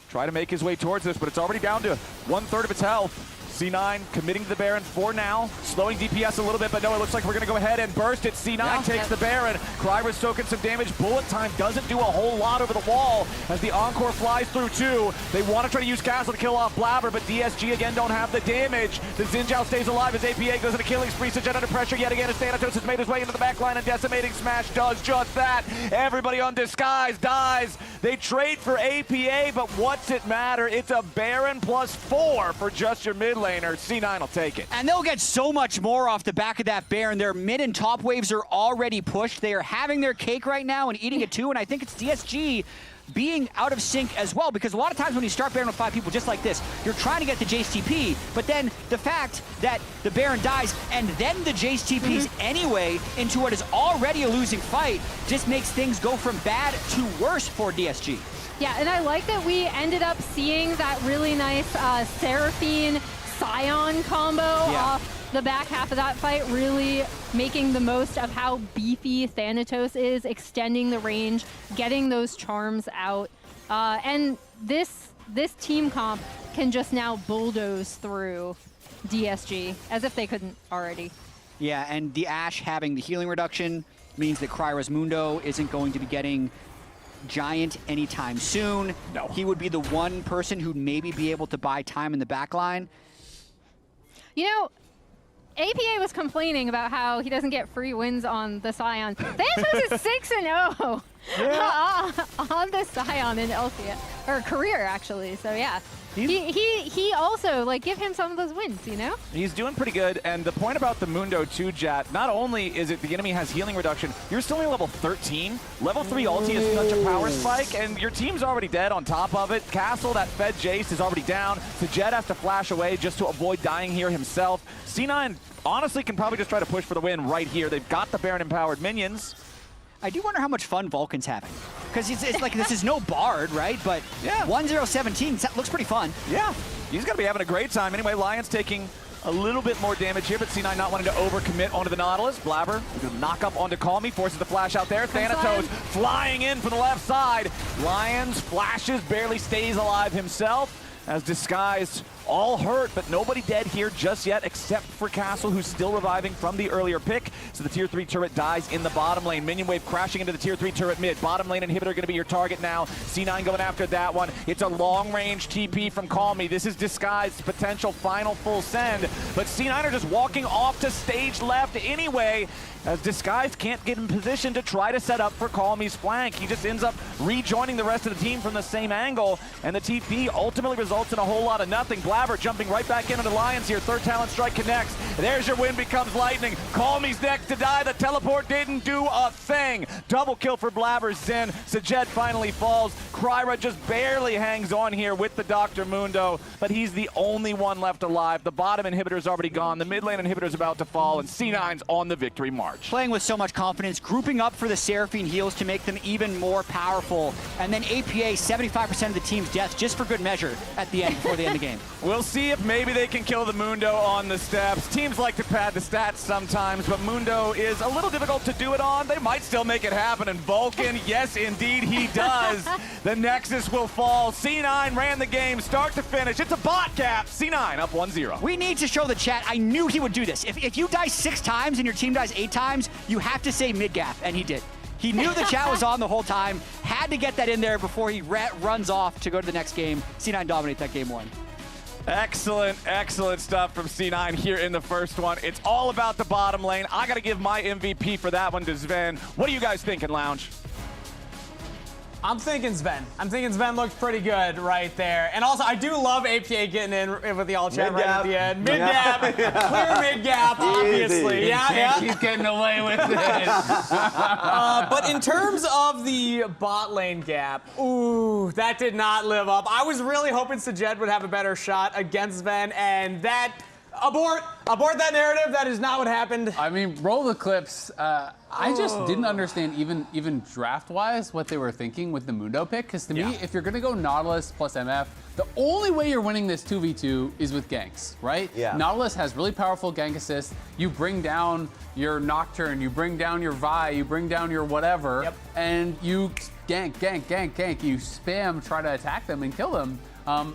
try to make his way towards this, but it's already down to 1/3 of its health. C9 committing to the Baron for now, slowing DPS a little bit, but no, it looks like we're going to go ahead and burst it. C9 takes the Baron. Cryra's soaking some damage. Bullet time doesn't do a whole lot over the wall as the Encore flies through too. They want to try to use Castle to kill off Blabber, but DSG again don't have the damage. The Xinjiao stays alive as APA goes into killing spree. Sajed under pressure yet again as Thanatos has made his way into the back line, and Decimating Smash does just that. Everybody on Disguise dies. They trade for APA, but what's it matter? It's a Baron +4 for just your mid laner. C9 will take it. And they'll get so much more off the back of that Baron. Their mid and top waves are already pushed. They are having their cake right now and eating it too, and I think it's DSG being out of sync as well, because a lot of times when you start Baron with 5 people just like this, you're trying to get the Jace TP, but then the fact that the Baron dies and then the Jace TPs anyway into what is already a losing fight just makes things go from bad to worse for DSG. Yeah, and I like that we ended up seeing that really nice Seraphine Scion combo off the back half of that fight, really making the most of how beefy Thanatos is, extending the range, getting those charms out. And this team comp can just now bulldoze through DSG, as if they couldn't already. Yeah, and the Ashe having the healing reduction means that Cryra's Mundo isn't going to be getting Giant anytime soon. No. He would be the one person who'd maybe be able to buy time in the back line. You know, APA was complaining about how he doesn't get free wins on the Scion. Thanatos is 6-0 on the Scion in LCS, or career actually. So yeah, he also, like, give him some of those wins, you know? He's doing pretty good, and the point about the Mundo too, Jat, not only is it the enemy has healing reduction, you're still only level 13. Level 3 ulti is such a power spike, and your team's already dead on top of it. Castle, that fed Jace, is already down, so Jett has to flash away just to avoid dying here himself. C9 honestly can probably just try to push for the win right here. They've got the Baron-empowered minions. I do wonder how much fun Vulcan's having. Because it's like, this is no Bard, right? But yeah, 1-0-17 looks pretty fun. Yeah, he's going to be having a great time. Anyway, Lion's taking a little bit more damage here, but C9 not wanting to overcommit onto the Nautilus. Blabber, going to knock up onto Call Me, forces the flash out there. Thanatos flying in from the left side. Lions flashes, barely stays alive himself. As Disguised, all hurt, but nobody dead here just yet, except for Castle, who's still reviving from the earlier pick. So the tier 3 turret dies in the bottom lane. Minion wave crashing into the tier 3 turret mid. Bottom lane inhibitor going to be your target now. C9 going after that one. It's a long-range TP from Call Me. This is Disguised potential final full send, but C9 are just walking off to stage left anyway, as Disguised can't get in position to try to set up for Call Me's flank. He just ends up rejoining the rest of the team from the same angle, and the TP ultimately results in a whole lot of nothing. Blabber jumping right back into the Lions here. Third talent strike connects. There's your win becomes lightning. Call Me's next to die. The teleport didn't do a thing. Double kill for Blabber. Zen. Sajed finally falls. Cryra just barely hangs on here with the Dr. Mundo, but he's the only one left alive. The bottom inhibitor's already gone. The mid lane inhibitor's about to fall, and C9's on the victory march. Playing with so much confidence, grouping up for the Seraphine heals to make them even more powerful. And then APA, 75% of the team's death just for good measure at the end, before the end of the game. We'll see if maybe they can kill the Mundo on the steps. Teams like to pad the stats sometimes, but Mundo is a little difficult to do it on. They might still make it happen. And Vulcan, yes, indeed, he does. The Nexus will fall. C9 ran the game start to finish. It's a bot cap. C9 up 1-0. We need to show the chat. I knew he would do this. If you die 6 times and your team dies 8 times, you have to say mid-gap, and he did. He knew the chat was on the whole time, had to get that in there before he runs off to go to the next game. C9 dominate that game 1. Excellent, excellent stuff from C9 here in the first one. It's all about the bottom lane. I got to give my MVP for that one to Sven. What are you guys thinking, Lounge? I'm thinking Sven. I'm thinking Sven looked pretty good right there. And also, I do love APA getting in with the all chat right at the end. Mid-gap, clear mid-gap, obviously. Yeah. He's getting away with it. But in terms of the bot lane gap, ooh, that did not live up. I was really hoping Sajed would have a better shot against Sven, and that, abort that narrative. That is not what happened. I mean, roll the clips. I just didn't understand even draft-wise what they were thinking with the Mundo pick, because to me, if you're going to go Nautilus plus MF, the only way you're winning this 2v2 is with ganks, right? Yeah. Nautilus has really powerful gank assist. You bring down your Nocturne, you bring down your Vi, you bring down your whatever, and you gank. You spam, try to attack them and kill them.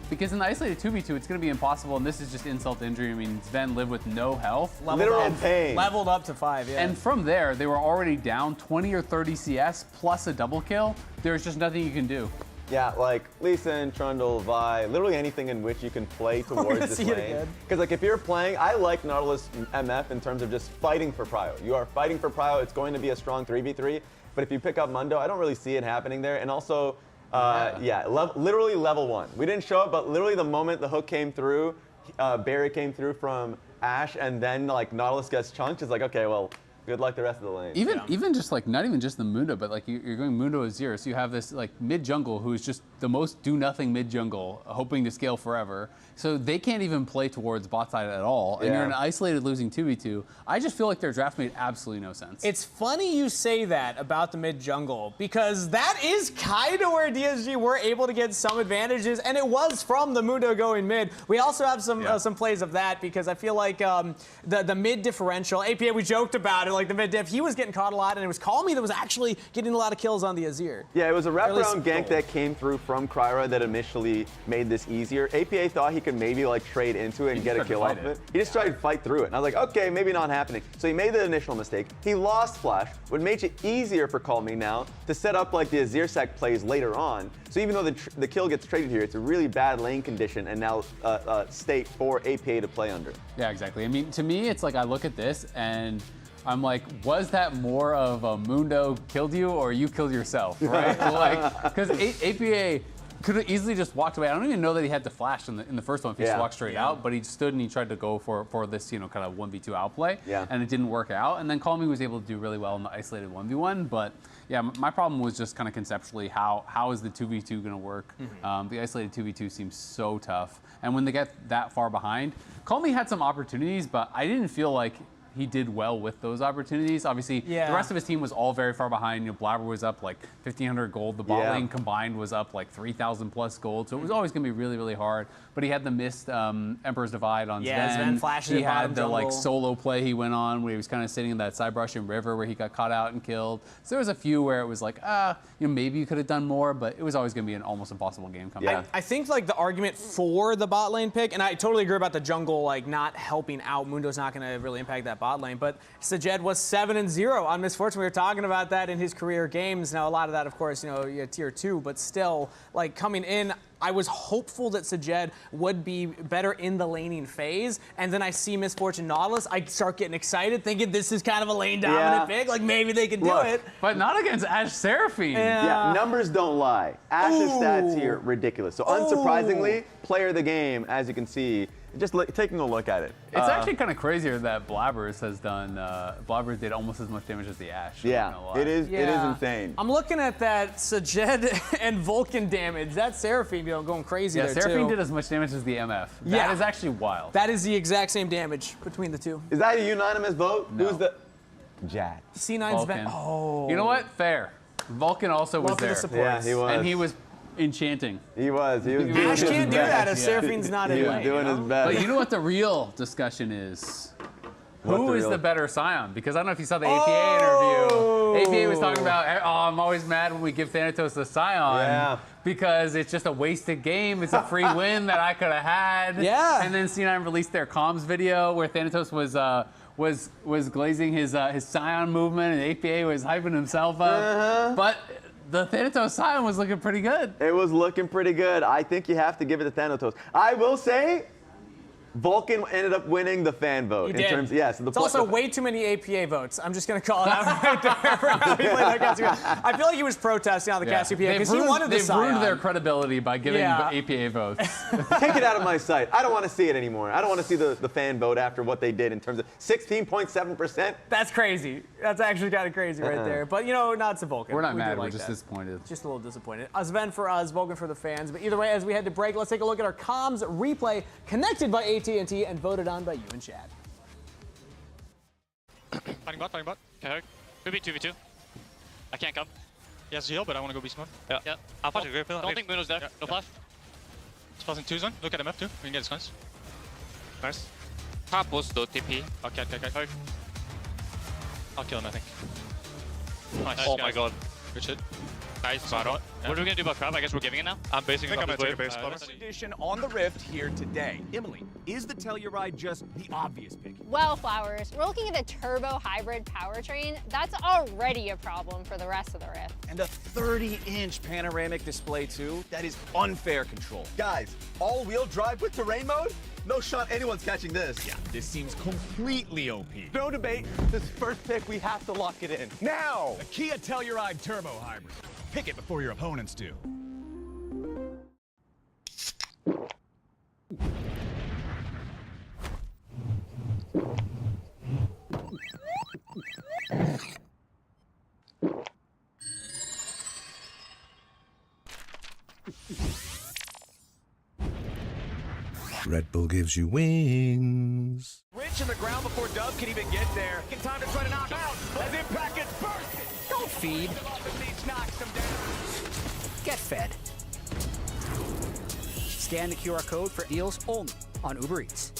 Because in the isolated 2v2, it's going to be impossible, and this is just insult to injury. I mean, Sven lived with no health. Literal pain. Leveled up to 5, yeah. And from there, they were already down 20 or 30 CS plus a double kill. There's just nothing you can do. Yeah, like Lee Sin, Trundle, Vi, literally anything in which you can play towards this lane. Because like if you're playing, I like Nautilus MF in terms of just fighting for prio. You are fighting for prio. It's going to be a strong 3v3. But if you pick up Mundo, I don't really see it happening there. And also, Yeah, literally level 1. We didn't show up, but literally the moment the hook came through, Barry came through from Ash, and then like Nautilus gets chunked. It's like, okay, well, good luck the rest of the lane. Even just like, not even just the Mundo, but like you're going Mundo Azir, so you have this like mid jungle who's just the most do nothing mid jungle, hoping to scale forever. So they can't even play towards bot side at all, and you're in an isolated losing 2v2. I just feel like their draft made absolutely no sense. It's funny you say that about the mid jungle, because that is kind of where DSG were able to get some advantages, and it was from the Mundo going mid. We also have some plays of that, because I feel like the mid differential, APA, we joked about it, like the mid diff, he was getting caught a lot, and it was Calmy that was actually getting a lot of kills on the Azir. Yeah, it was a wraparound gank that came through from Cryra that initially made this easier. APA thought he could maybe like trade into it and get a kill off of it. He just tried to fight through it. And I was like, okay, maybe not happening. So he made the initial mistake. He lost Flash, which made it easier for Calmy now to set up like the Azir sec plays later on. So even though the kill gets traded here, it's a really bad lane condition and now state for APA to play under. Yeah, exactly. I mean, to me, it's like I look at this and I'm like, was that more of a Mundo killed you or you killed yourself, right? Like, because APA could have easily just walked away. I don't even know that he had to flash in the first one if he just walked straight out, but he stood and he tried to go for this, kind of 1v2 outplay, and it didn't work out. And then Calmy was able to do really well in the isolated 1v1, but yeah, my problem was just kind of conceptually, how is the 2v2 going to work? The isolated 2v2 seems so tough. And when they get that far behind, Calmy had some opportunities, but I didn't feel like he did well with those opportunities. Obviously, the rest of his team was all very far behind. Blabber was up like 1,500 gold. The bot lane combined was up like 3,000 plus gold. So it was always going to be really, really hard. But he had the missed Emperor's Divide on Sven. Flashes he had the jungle. like solo play he went on where he was kind of sitting in that side brush in river where he got caught out and killed. So there was a few where it was like, maybe you could have done more, but it was always going to be an almost impossible game coming out. I think like the argument for the bot lane pick, and I totally agree about the jungle like not helping out. Mundo's not going to really impact that bot lane, but Sajed was 7-0 on Misfortune. We were talking about that in his career games. Now a lot of that, of course, tier 2, but still, like coming in, I was hopeful that Sajed would be better in the laning phase, and then I see Misfortune Nautilus, I start getting excited, thinking this is kind of a lane dominant pick, like maybe they can do it. But not against Ash Seraphine. Yeah, numbers don't lie. Ash's stats here, ridiculous. So unsurprisingly, player of the game, as you can see, just taking a look at it. It's actually kind of crazier that Blabbers has done, Blabbers did almost as much damage as the Ash. Yeah, it is insane. I'm looking at that Sajed and Vulcan damage. That Seraphine going crazy there Seraphine too. did as much damage as the MF. That is actually wild. That is the exact same damage between the two. Is that a unanimous vote? No. Who's the... Jad. C9's been... You know what? Fair. Vulcan also was there. Yeah, he was. And he was enchanting. He was. Ash can't do that if Seraphine's not in lane. He was doing his best. But you know what the real discussion is? Who is the better Scion? Because I don't know if you saw the APA interview. APA was talking about, I'm always mad when we give Thanatos the Scion because it's just a wasted game. It's a free win that I could have had. Yeah. And then C9 released their comms video where Thanatos was glazing his Scion movement and APA was hyping himself up. But the Thanatos Scion was looking pretty good. It was looking pretty good. I think you have to give it to Thanatos. I will say, Vulcan ended up winning the fan vote. He did. It's also way too many APA votes. I'm just going to call it out right there for how he played that Cassiopeia. I feel like he was protesting on the Cassiopeia because he wanted the Scion. They've ruined their credibility by giving APA votes. Take it out of my sight. I don't want to see it anymore. I don't want to see the fan vote after what they did in terms of 16.7%. That's crazy. That's actually kind of crazy right there. But, not to Vulcan. We're not mad. We're just disappointed. Just a little disappointed. Sven for us, Vulcan for the fans. But either way, as we head to break, let's take a look at our comms replay connected by AT&T and voted on by you and Chad. Fighting bot. Okay. Could be 2v2. I can't come. He has heal, but I want to go be smart. Yeah. I'll watch it. Don't think Muno's there. Yeah. No flash. He's passing 2 zone. Look at MF too. We can get his guns. Nice. Top boost though, TP. Okay. I'll kill him, I think. Nice. Oh my god. Good shit. Nice. Yeah. What are we gonna do about Crab? I guess we're giving it now. I'm basing it I off think the I'm wave. gonna take a base Edition on the Rift here today. Emily, is the Telluride just the obvious pick? Well, Flowers, we're looking at the turbo hybrid powertrain. That's already a problem for the rest of the Rift. And a 30-inch panoramic display too? That is unfair control. Guys, all-wheel drive with terrain mode? No shot anyone's catching this. Yeah, this seems completely OP. No debate. This first pick, we have to lock it in. Now! The Kia Telluride Turbo Hybrid. Pick it before your opponents do. Red Bull gives you wings. Rich in the ground before Dub can even get there. In time to try to knock out as Impact gets bursted. Don't feed. Get fed. Scan the QR code for deals only on Uber Eats.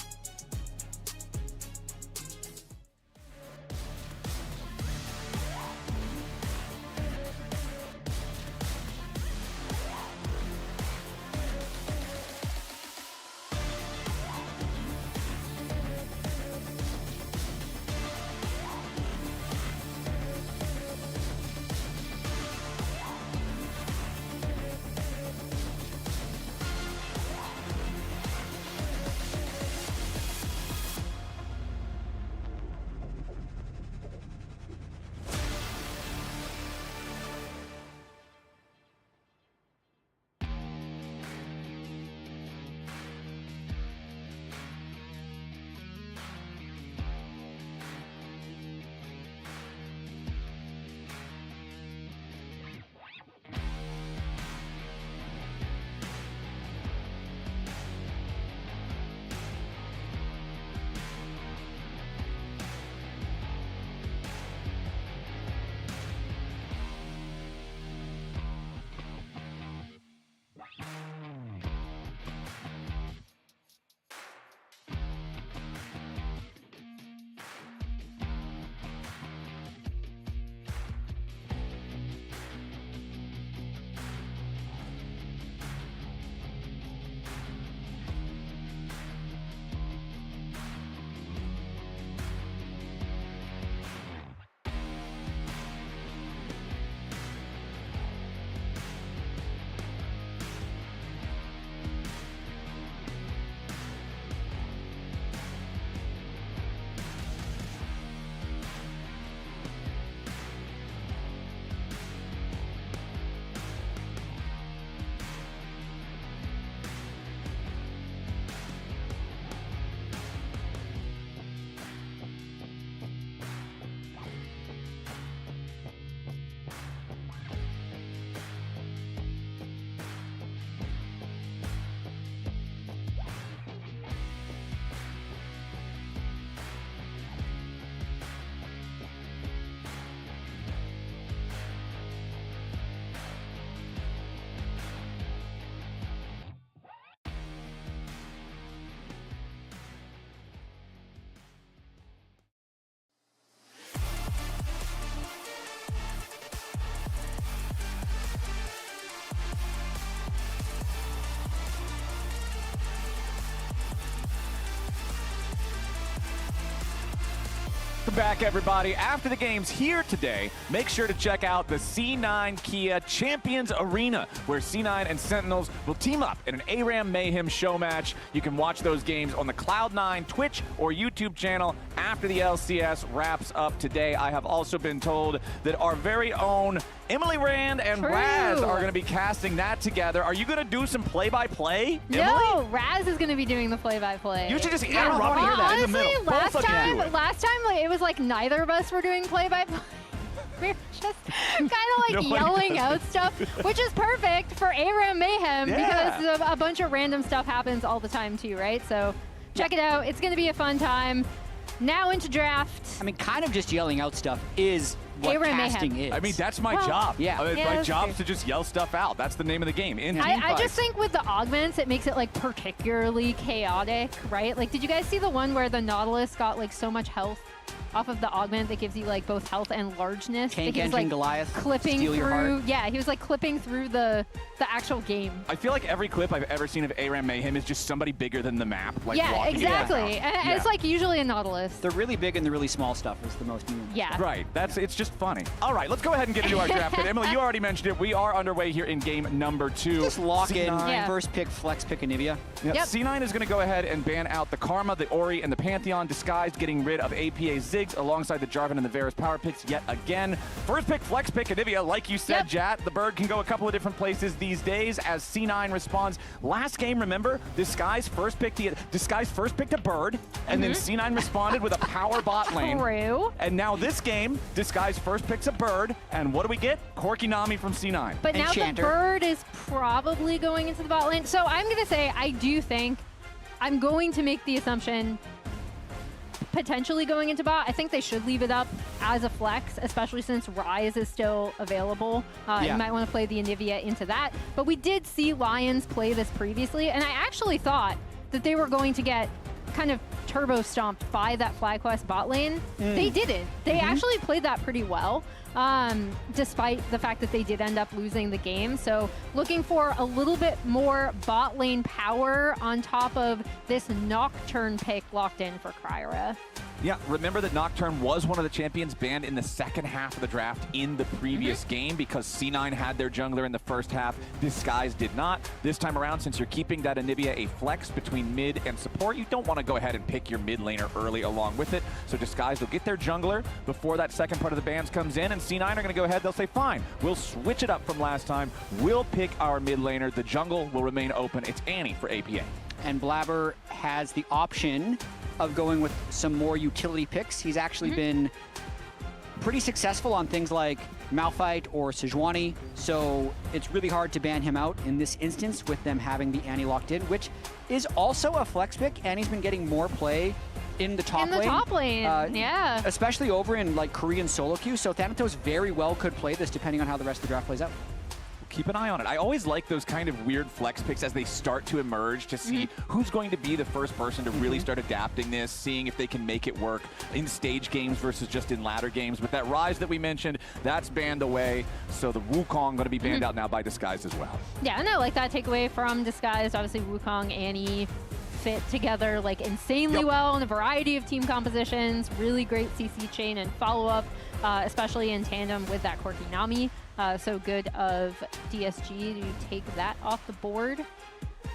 Welcome back, everybody. After the games here today, make sure to check out the C9 Kia Champions Arena, where C9 and Sentinels will team up in an ARAM Mayhem show match. You can watch those games on the Cloud9 Twitch or YouTube channel after the LCS wraps up today. I have also been told that our very own Emily Rand and Raz are going to be casting that together. Are you going to do some play-by-play, Emily? No, Raz is going to be doing the play-by-play. You should just interrupt her in the middle. Last time like, it was like neither of us were doing play-by-play. We were just kind of like yelling out stuff, which is perfect for ARAM Mayhem because a bunch of random stuff happens all the time too, right? So check it out. It's going to be a fun time. Now into draft. I mean, kind of just yelling out stuff is what ARAM casting Mayhem. is. I mean, that's my job. Yeah. My job is to just yell stuff out. That's the name of the game. I just think with the augments, it makes it like particularly chaotic, right? Like, did you guys see the one where the Nautilus got like so much health off of the augment that gives you like both health and largeness? Tank that he was, Engine like, Goliath, clipping steal your through. heart. Yeah, he was like clipping through the actual game. I feel like every clip I've ever seen of ARAM Mayhem is just somebody bigger than the map. Like yeah, walking exactly. And it's like usually a Nautilus. The really big and the really small stuff is the most new. Yeah. Right. It's just funny. All right, let's go ahead and get into our draft pick. Emily, you already mentioned it. We are underway here in game number 2. Just lock C9. in first pick, flex pick Anivia. Yep. C9 is going to go ahead and ban out the Karma, the Ori, and the Pantheon, disguised, getting rid of APA Ziggs alongside the Jarvan and the Varus power picks yet again. First pick, flex pick Anivia. Like you said, Jat, the bird can go a couple of different places these days as C9 responds. Last game, remember, Disguise first picked a bird, and then C9 responded with a power bot lane. True. And now this game, Disguise first picks a bird, and what do we get? Corki Nami from C9. But now the bird is probably going into the bot lane. So I'm going to say I do think I'm going to make the assumption potentially going into bot. I think they should leave it up as a flex, especially since Rise is still available. You might want to play the Anivia into that. But we did see Lions play this previously, and I actually thought that they were going to get kind of turbo stomped by that FlyQuest bot lane. They didn't. They actually played that pretty well, despite the fact that they did end up losing the game. So looking for a little bit more bot lane power on top of this Nocturne pick locked in for Cryra. Yeah, remember that Nocturne was one of the champions banned in the second half of the draft in the previous game because C9 had their jungler in the first half. Disguise did not. This time around, since you're keeping that Anivia a flex between mid and support, you don't want to go ahead and pick your mid laner early along with it. So Disguise will get their jungler before that second part of the bans comes in, and C9 are going to go ahead. They'll say, fine, we'll switch it up from last time. We'll pick our mid laner. The jungle will remain open. It's Annie for APA. And Blabber has the option of going with some more utility picks. He's actually been pretty successful on things like Malphite or Sejuani, so it's really hard to ban him out in this instance with them having the Annie locked in, which is also a flex pick. Annie's been getting more play in the top lane. In the top lane, yeah. Especially over in like Korean solo queue, so Thanatos very well could play this depending on how the rest of the draft plays out. Keep an eye on it. I always like those kind of weird flex picks as they start to emerge to see who's going to be the first person to really start adapting this, seeing if they can make it work in stage games versus just in ladder games. But that Rise that we mentioned, that's banned away. So the Wukong going to be banned out now by Disguise as well. Yeah, and I like that takeaway from Disguise. Obviously, Wukong, Annie fit together like insanely well in a variety of team compositions. Really great CC chain and follow-up, especially in tandem with that Corki Nami. So good of DSG to take that off the board.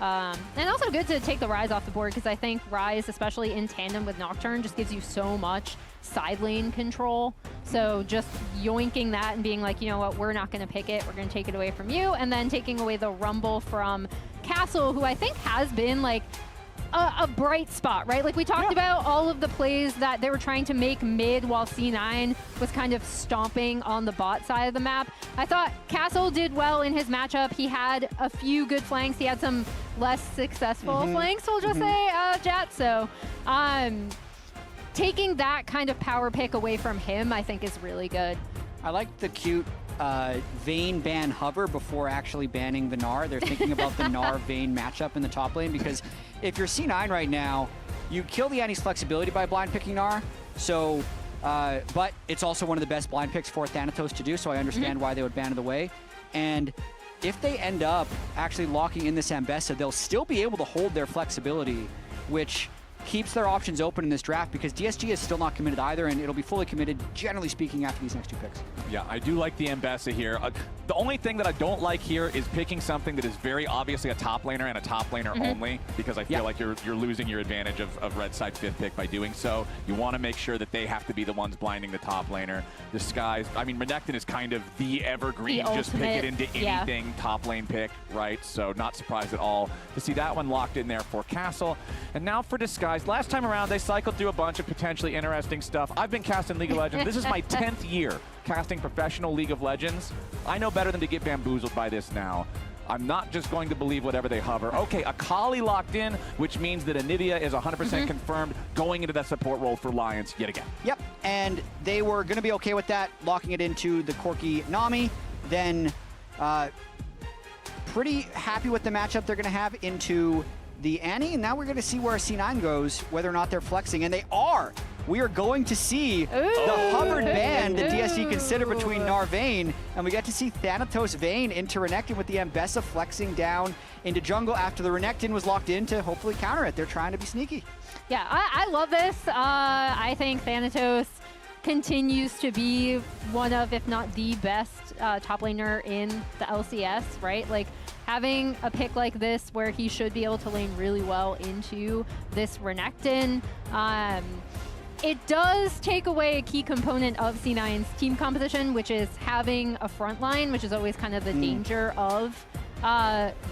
And also good to take the Rise off the board because I think Rise, especially in tandem with Nocturne, just gives you so much side lane control. So just yoinking that and being like, you know what, we're not going to pick it. We're going to take it away from you. And then taking away the Rumble from Castle, who I think has been like a bright spot, right? Like we talked about all of the plays that they were trying to make mid while C9 was kind of stomping on the bot side of the map. I thought Castle did well in his matchup. He had a few good flanks. He had some less successful flanks, we'll just say, Jet. So taking that kind of power pick away from him, I think is really good. I like the cute Vayne ban hover before actually banning the Gnar. They're thinking about the Gnar Vayne matchup in the top lane because if you're C9 right now, you kill the Annie's flexibility by blind picking Gnar. So, but it's also one of the best blind picks for Thanatos to do, so I understand why they would ban it away. And if they end up actually locking in this Ambessa, they'll still be able to hold their flexibility, which keeps their options open in this draft because DSG is still not committed either, and it'll be fully committed, generally speaking, after these next two picks. Yeah, I do like the Ambessa here. The only thing that I don't like here is picking something that is very obviously a top laner and a top laner only, because I feel like you're losing your advantage of red side fifth pick by doing so. You want to make sure that they have to be the ones blinding the top laner. Disguise, I mean, Renekton is kind of the evergreen, just pick it into anything top lane pick, right? So not surprised at all to see that one locked in there for Castle. And now for Disguise. Last time around, they cycled through a bunch of potentially interesting stuff. I've been casting League of Legends. This is my 10th year casting professional League of Legends. I know better than to get bamboozled by this now. I'm not just going to believe whatever they hover. Okay, Akali locked in, which means that Anivia is 100% confirmed going into that support role for Lions yet again. Yep, and they were going to be okay with that, locking it into the Corki Nami. Then pretty happy with the matchup they're going to have into the Annie, and now we're going to see where C9 goes, whether or not they're flexing, and they are. We are going to see the hovered band that DSG consider between Gnar Vayne, and we get to see Thanatos Vayne into Renekton with the Ambessa flexing down into jungle after the Renekton was locked in to hopefully counter it. They're trying to be sneaky. Yeah, I love this. I think Thanatos continues to be one of, if not the best top laner in the LCS, right? Like, having a pick like this where he should be able to lane really well into this Renekton, it does take away a key component of C9's team composition, which is having a front line, which is always kind of the danger of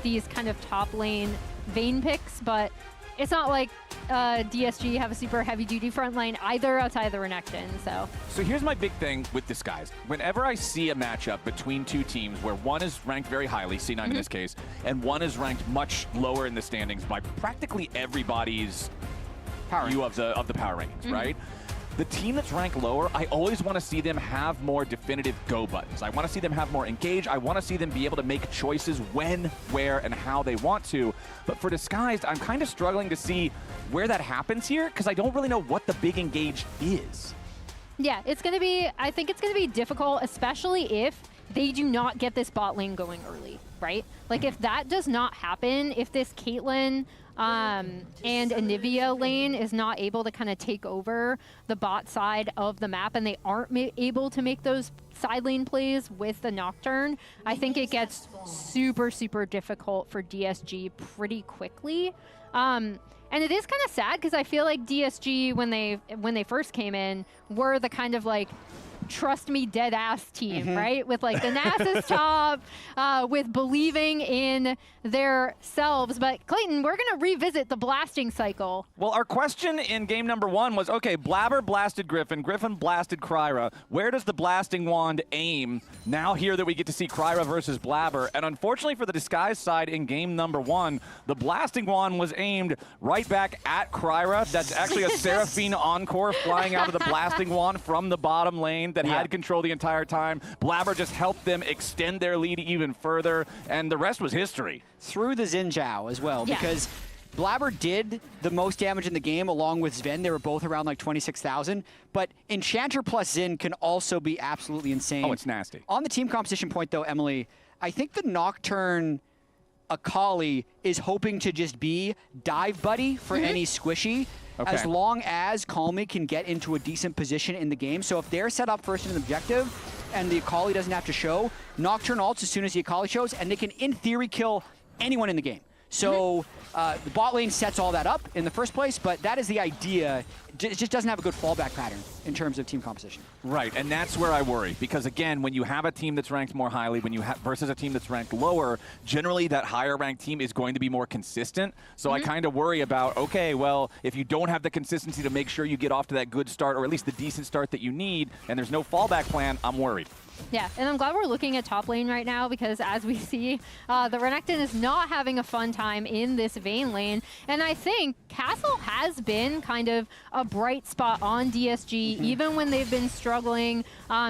these kind of top lane Vayne picks. But it's not like DSG have a super heavy-duty front line either outside of the Renekton, so. So here's my big thing with Disguised. Whenever I see a matchup between two teams where one is ranked very highly, C9 in this case, and one is ranked much lower in the standings by practically everybody's view of the power rankings, right? The team that's ranked lower, I always want to see them have more definitive go buttons. I want to see them have more engage. I want to see them be able to make choices when, where, and how they want to. But for Disguised, I'm kind of struggling to see where that happens here because I don't really know what the big engage is. Yeah, it's going to be, I think it's going to be difficult, especially if they do not get this bot lane going early, right? Like if that does not happen, if this Caitlyn and Anivia lane is not able to kind of take over the bot side of the map and they aren't able to make those side lane plays with the Nocturne, I think it gets super, super difficult for DSG pretty quickly. And it is kind of sad because I feel like DSG, when they first came in, were the kind of like trust me dead ass team, right? With like the Nasus top, with believing in their selves. But Clayton, we're going to revisit the blasting cycle. Well, our question in game number 1 was, okay, Blabber blasted Griffin, Griffin blasted Cryra. Where does the blasting wand aim? Now here that we get to see Cryra versus Blabber. And unfortunately for the Disguise side in game number 1, the blasting wand was aimed right back at Cryra. That's actually a Seraphine Encore flying out of the blasting wand from the bottom lane that had control the entire time. Blabber just helped them extend their lead even further, and the rest was history. Through the Xin Zhao as well, because Blabber did the most damage in the game along with Sven. They were both around like 26,000, but Enchanter plus Xin can also be absolutely insane. Oh, it's nasty. On the team composition point though, Emily, I think the Nocturne Akali is hoping to just be dive buddy for any squishy. Okay. As long as Call Me can get into a decent position in the game. So if they're set up first in an objective and the Akali doesn't have to show, Nocturne ults as soon as the Akali shows, and they can, in theory, kill anyone in the game. So the bot lane sets all that up in the first place, but that is the idea. It just doesn't have a good fallback pattern in terms of team composition. Right, and that's where I worry, because again, when you have a team that's ranked more highly, when you versus a team that's ranked lower, generally that higher ranked team is going to be more consistent. So I kind of worry about, okay, well, if you don't have the consistency to make sure you get off to that good start, or at least the decent start that you need, and there's no fallback plan, I'm worried. Yeah, and I'm glad we're looking at top lane right now because as we see, the Renekton is not having a fun time in this Vayne lane. And I think Castle has been kind of a bright spot on DSG, even when they've been struggling.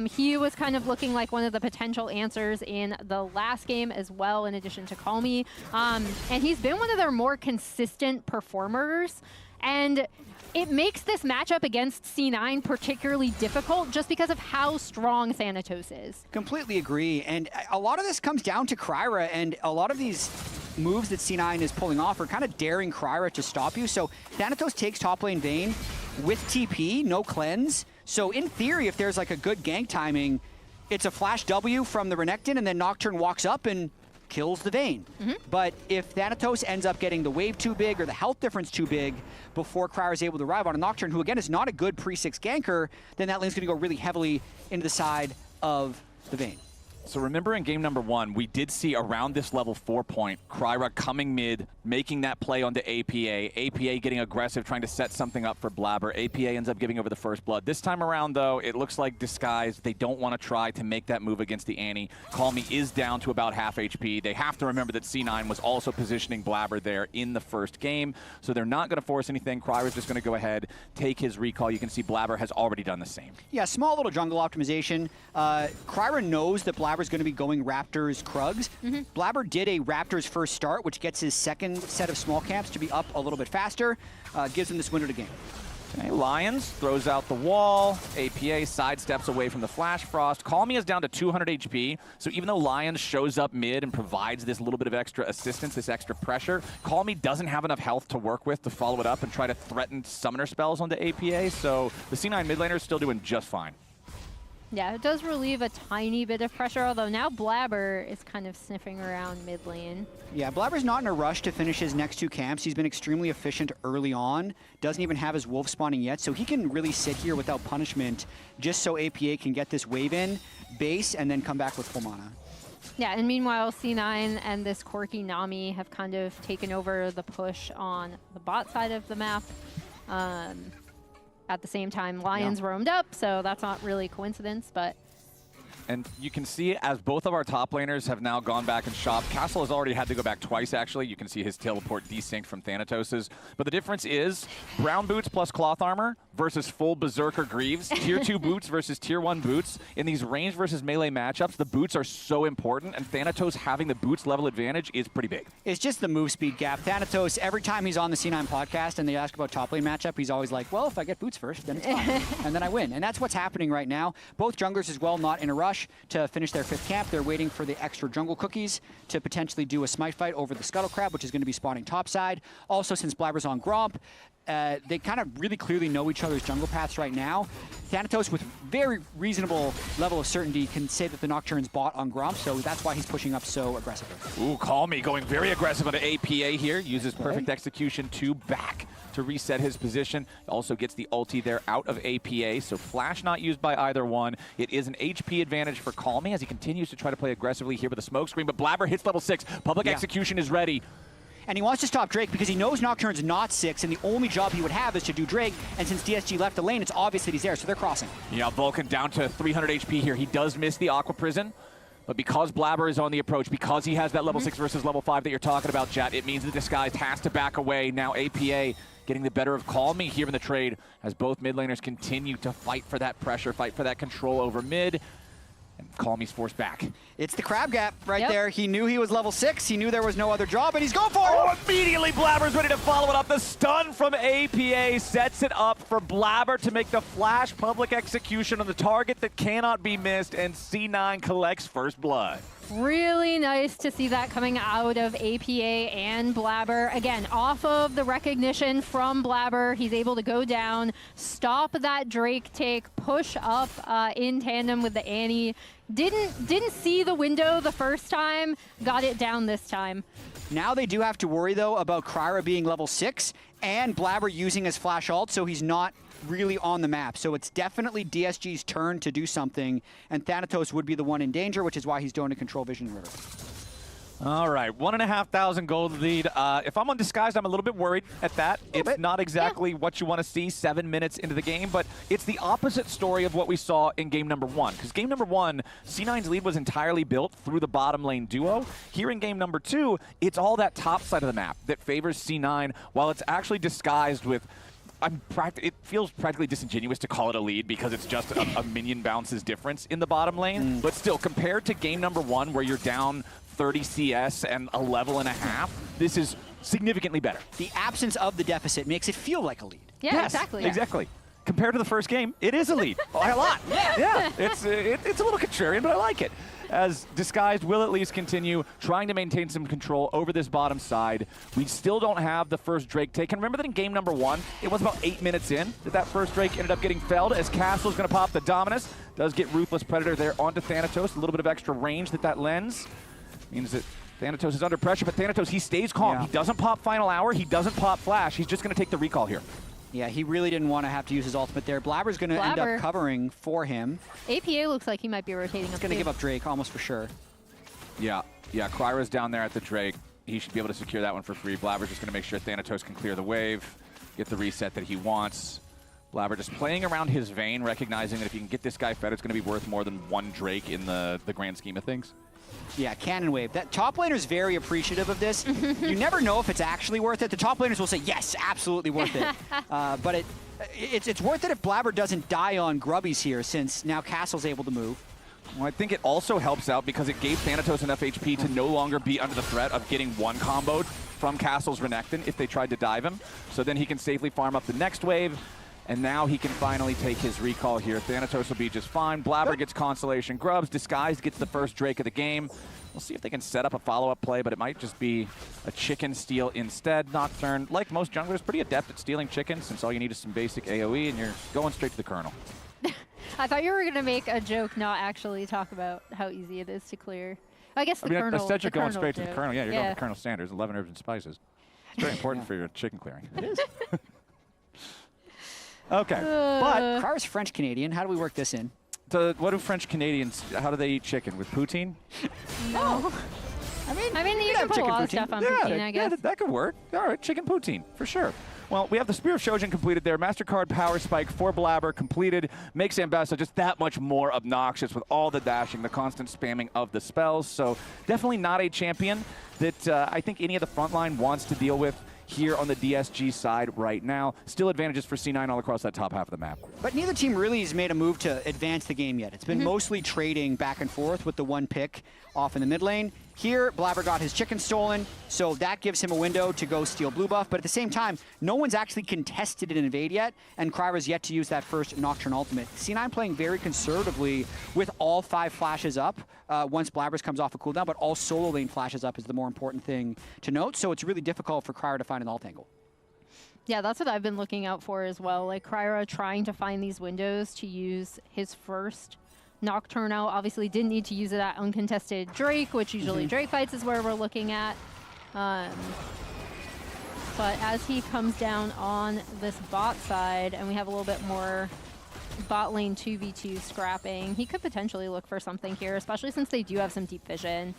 He was kind of looking like one of the potential answers in the last game as well, in addition to Call Me. And he's been one of their more consistent performers. And it makes this matchup against C9 particularly difficult just because of how strong Thanatos is. Completely agree. And a lot of this comes down to Cryra, and a lot of these moves that C9 is pulling off are kind of daring Cryra to stop you. So Thanatos takes top lane Vayne with TP, no cleanse. So in theory, if there's like a good gank timing, it's a flash W from the Renekton, and then Nocturne walks up and kills the Vayne. But if Thanatos ends up getting the wave too big or the health difference too big before Cryra is able to arrive on a Nocturne, who again is not a good pre-6 ganker, then that lane's going to go really heavily into the side of the Vayne. So remember in game number 1, we did see around this level 4 point, Cryra coming mid, making that play onto APA, APA getting aggressive, trying to set something up for Blabber. APA ends up giving over the first blood. This time around, though, it looks like Disguise, they don't want to try to make that move against the Annie. Call Me is down to about half HP. They have to remember that C9 was also positioning Blabber there in the first game, so they're not going to force anything. Cryra's just going to go ahead, take his recall. You can see Blabber has already done the same. Yeah, small little jungle optimization. Cryra knows that Blabber's going to be going Raptors Krugs. Blabber did a Raptors first start, which gets his second set of small camps to be up a little bit faster, gives him this window to game. Okay, Lions throws out the wall. APA sidesteps away from the Flash Frost. Call Me is down to 200 HP, so even though Lions shows up mid and provides this little bit of extra assistance, this extra pressure, Call Me doesn't have enough health to work with to follow it up and try to threaten summoner spells onto APA, so the C9 mid laner is still doing just fine. Yeah, it does relieve a tiny bit of pressure, although now Blabber is kind of sniffing around mid lane. Yeah, Blabber's not in a rush to finish his next 2 camps. He's been extremely efficient early on. Doesn't even have his wolf spawning yet, so he can really sit here without punishment just so APA can get this wave in, base, and then come back with full mana. Yeah, and meanwhile, C9 and this quirky Nami have kind of taken over the push on the bot side of the map. At the same time, Lions roamed up, so that's not really a coincidence, but... And you can see as both of our top laners have now gone back and shopped. Castle has already had to go back twice, actually. You can see his teleport desynced from Thanatos's. But the difference is brown boots plus cloth armor versus full Berserker Greaves. Tier 2 boots versus Tier 1 boots. In these range versus melee matchups, the boots are so important, and Thanatos having the boots level advantage is pretty big. It's just the move speed gap. Thanatos, every time he's on the C9 podcast and they ask about top lane matchup, he's always like, well, if I get boots first, then it's fine. And then I win. And that's what's happening right now. Both junglers as well, not in a rush to finish their 5th camp. They're waiting for the extra jungle cookies to potentially do a smite fight over the Scuttle Crab, which is going to be spawning topside. Also, since Blabber's on Gromp, they kind of really clearly know each other's jungle paths right now. Thanatos, with very reasonable level of certainty, can say that the Nocturne's bot on Gromp, so that's why he's pushing up so aggressively. Ooh, Call Me going very aggressive on an APA here. Uses perfect execution to back to reset his position. Also gets the ulti there out of APA, so flash not used by either one. It is an HP advantage for Call Me as he continues to try to play aggressively here with a smoke screen, but Blabber hits level 6. Public execution is ready. And he wants to stop Drake because he knows Nocturne's not 6, and the only job he would have is to do Drake. And since DSG left the lane, it's obvious that he's there, so they're crossing. Yeah, Vulcan down to 300 HP here. He does miss the Aqua Prison, but because Blabber is on the approach, because he has that level 6 versus level 5 that you're talking about, Jet, it means the Disguise has to back away. Now APA getting the better of Call Me here in the trade as both mid laners continue to fight for that pressure, fight for that control over mid. And Call Me's forced back. It's the crab gap right there. He knew he was level 6. He knew there was no other job, and he's going for it. Oh, immediately Blabber's ready to follow it up. The stun from APA sets it up for Blabber to make the flash public execution on the target that cannot be missed, and C9 collects first blood. Really nice to see that coming out of APA and Blabber. Again, off of the recognition from Blabber, he's able to go down, stop that Drake take, push up in tandem with the Annie. Didn't see the window the first time, got it down this time. Now they do have to worry, though, about Cryra being level 6 and Blabber using his flash ult, so he's not really on the map. So it's definitely DSG's turn to do something, and Thanatos would be the one in danger, which is why he's doing a control vision river. All right, 1,500 gold lead. If I'm undisguised, I'm a little bit worried at that. It's not exactly what you want to see 7 minutes into the game, but it's the opposite story of what we saw in game number 1. Because game number 1, C9's lead was entirely built through the bottom lane duo. Here in game number 2, it's all that top side of the map that favors C9, while it's actually disguised with it feels practically disingenuous to call it a lead because it's just a minion bounces difference in the bottom lane. But still, compared to game number 1 where you're down 30 CS and a level and a half, this is significantly better. The absence of the deficit makes it feel like a lead. Yeah, yes, exactly. Compared to the first game, it is a lead by a lot. Yeah, it's a little contrarian, but I like it. As Disguised will at least continue trying to maintain some control over this bottom side. We still don't have the first Drake take. And remember that in game number 1, it was about 8 minutes in that first Drake ended up getting felled as Castle's going to pop the Dominus. Does get Ruthless Predator there onto Thanatos. A little bit of extra range that lends. Means that Thanatos is under pressure, but Thanatos, he stays calm. He doesn't pop Final Hour. He doesn't pop Flash. He's just going to take the recall here. Yeah, he really didn't want to have to use his ultimate there. Blabber's going to end up covering for him. APA looks like he might be rotating up. He's going to give up Drake almost for sure. Yeah, Cryra's down there at the Drake. He should be able to secure that one for free. Blabber's just going to make sure Thanatos can clear the wave, get the reset that he wants. Blabber just playing around his vein, recognizing that if you can get this guy fed, it's going to be worth more than one Drake in the grand scheme of things. Yeah, cannon wave. That top laner's very appreciative of this. You never know if it's actually worth it. The top laners will say, yes, absolutely worth it. But it's worth it if Blabber doesn't die on Grubbies here, since now Castle's able to move. Well, I think it also helps out because it gave Thanatos enough HP to no longer be under the threat of getting one comboed from Castle's Renekton if they tried to dive him. So then he can safely farm up the next wave. And now he can finally take his recall here. Thanatos will be just fine. Blabber gets Constellation Grubs. Disguised gets the first Drake of the game. We'll see if they can set up a follow-up play, but it might just be a chicken steal instead. Nocturne, like most junglers, pretty adept at stealing chickens, since all you need is some basic AoE, and you're going straight to the Colonel. I thought you were going to make a joke, not actually talk about how easy it is to clear. I guess the Colonel. I said you're going straight to the joke. Colonel. Yeah, you're going to Colonel Sanders, 11 herbs and spices. It's very important for your chicken clearing. It is. Okay. But Cryra's French-Canadian. How do we work this in? what do French Canadians, how do they eat chicken? With poutine? No. I mean, you can put a lot of stuff on poutine, I guess. Yeah, that could work. All right, chicken poutine, for sure. Well, we have the Spear of Shojin completed there. MasterCard Power Spike for Blabber completed. Makes Ambessa just that much more obnoxious with all the dashing, the constant spamming of the spells. So definitely not a champion that I think any of the frontline wants to deal with here on the DSG side right now. Still advantages for C9 all across that top half of the map. But neither team really has made a move to advance the game yet. It's been mostly trading back and forth with the one pick off in the mid lane. Here, Blabber got his chicken stolen, so that gives him a window to go steal blue buff. But at the same time, no one's actually contested an invade yet, and Cryra's yet to use that first Nocturne ultimate. C9 playing very conservatively with all 5 flashes up once Blabber's comes off a cooldown, but all solo lane flashes up is the more important thing to note. So it's really difficult for Cryra to find an ult angle. Yeah, that's what I've been looking out for as well. Like Cryra trying to find these windows to use his first Nocturne out. Obviously didn't need to use it at uncontested Drake, which usually Drake fights is where we're looking at. But as he comes down on this bot side and we have a little bit more bot lane 2v2 scrapping, he could potentially look for something here, especially since they do have some deep vision.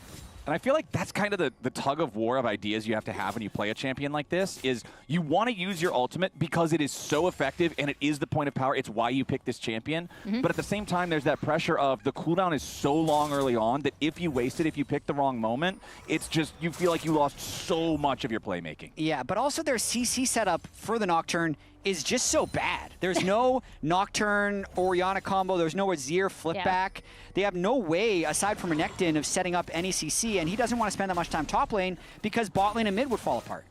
And I feel like that's kind of the tug of war of ideas you have to have when you play a champion like this, is you want to use your ultimate because it is so effective and it is the point of power. It's why you pick this champion. But at the same time, there's that pressure of the cooldown is so long early on that if you waste it, if you pick the wrong moment, it's just, you feel like you lost so much of your playmaking. Yeah, but also their CC setup for the Nocturne is just so bad. There's no Nocturne Orianna combo. There's no Azir flip back. They have no way, aside from Renekton, of setting up any CC, and he doesn't want to spend that much time top lane because bot lane and mid would fall apart.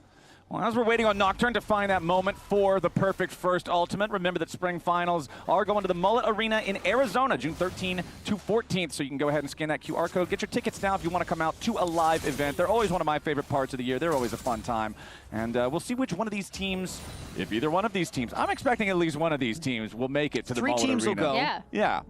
Well, as we're waiting on Nocturne to find that moment for the perfect first ultimate, remember that Spring Finals are going to the Mullet Arena in Arizona, June 13th to 14th, so you can go ahead and scan that QR code. Get your tickets now if you want to come out to a live event. They're always one of my favorite parts of the year. They're always a fun time. And we'll see which one of these teams, if either one of these teams, I'm expecting at least one of these teams will make it to the Mullet Arena. 3 teams will go. Yeah.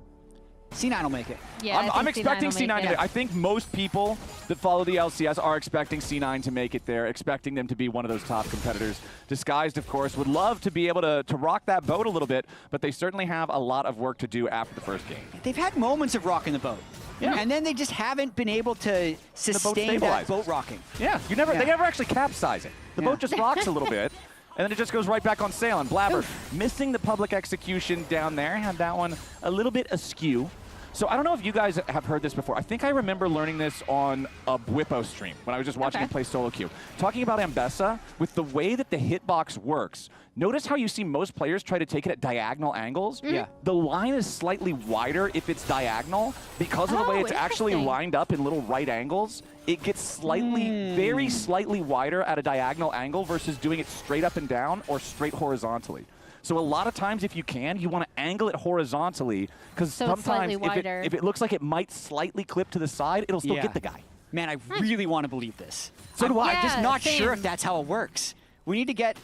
C9 will make it. Yeah, I'm expecting C9 to make it. it. I think most people that follow the LCS are expecting C9 to make it there, expecting them to be one of those top competitors. Disguised, of course, would love to be able to rock that boat a little bit, but they certainly have a lot of work to do after the first game. They've had moments of rocking the boat. Yeah. And then they just haven't been able to sustain that boat rocking. Yeah, they never actually capsize it. The boat just rocks a little bit, and then it just goes right back on sail. And Blabber missing the public execution down there, had that one a little bit askew. So I don't know if you guys have heard this before. I think I remember learning this on a Bwipo stream when I was just watching him play solo queue. Talking about Ambessa, with the way that the hitbox works, notice how you see most players try to take it at diagonal angles? Yeah. The line is slightly wider if it's diagonal because of the way it's actually lined up in little right angles. It gets slightly, very slightly wider at a diagonal angle versus doing it straight up and down or straight horizontally. So a lot of times, if you can, you want to angle it horizontally because sometimes if it looks like it might slightly clip to the side, it'll still get the guy. Man, I really want to believe this. So do I. I'm just not sure if that's how it works. We need to get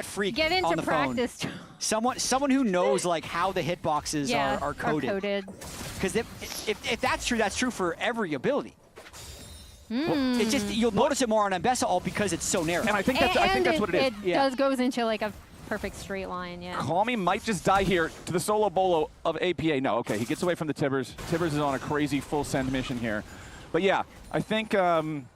Freak Get into on the practice. phone. Someone who knows like how the hitboxes are coded. Because if that's true for every ability. Well, it's just you'll notice it more on Ambessa ult because it's so narrow. And I think that's what it is. It goes into like a perfect straight line, yeah. Calmy might just die here to the solo bolo of APA. No, okay, he gets away from the Tibbers. Tibbers is on a crazy full send mission here. But yeah, I think Bwipo,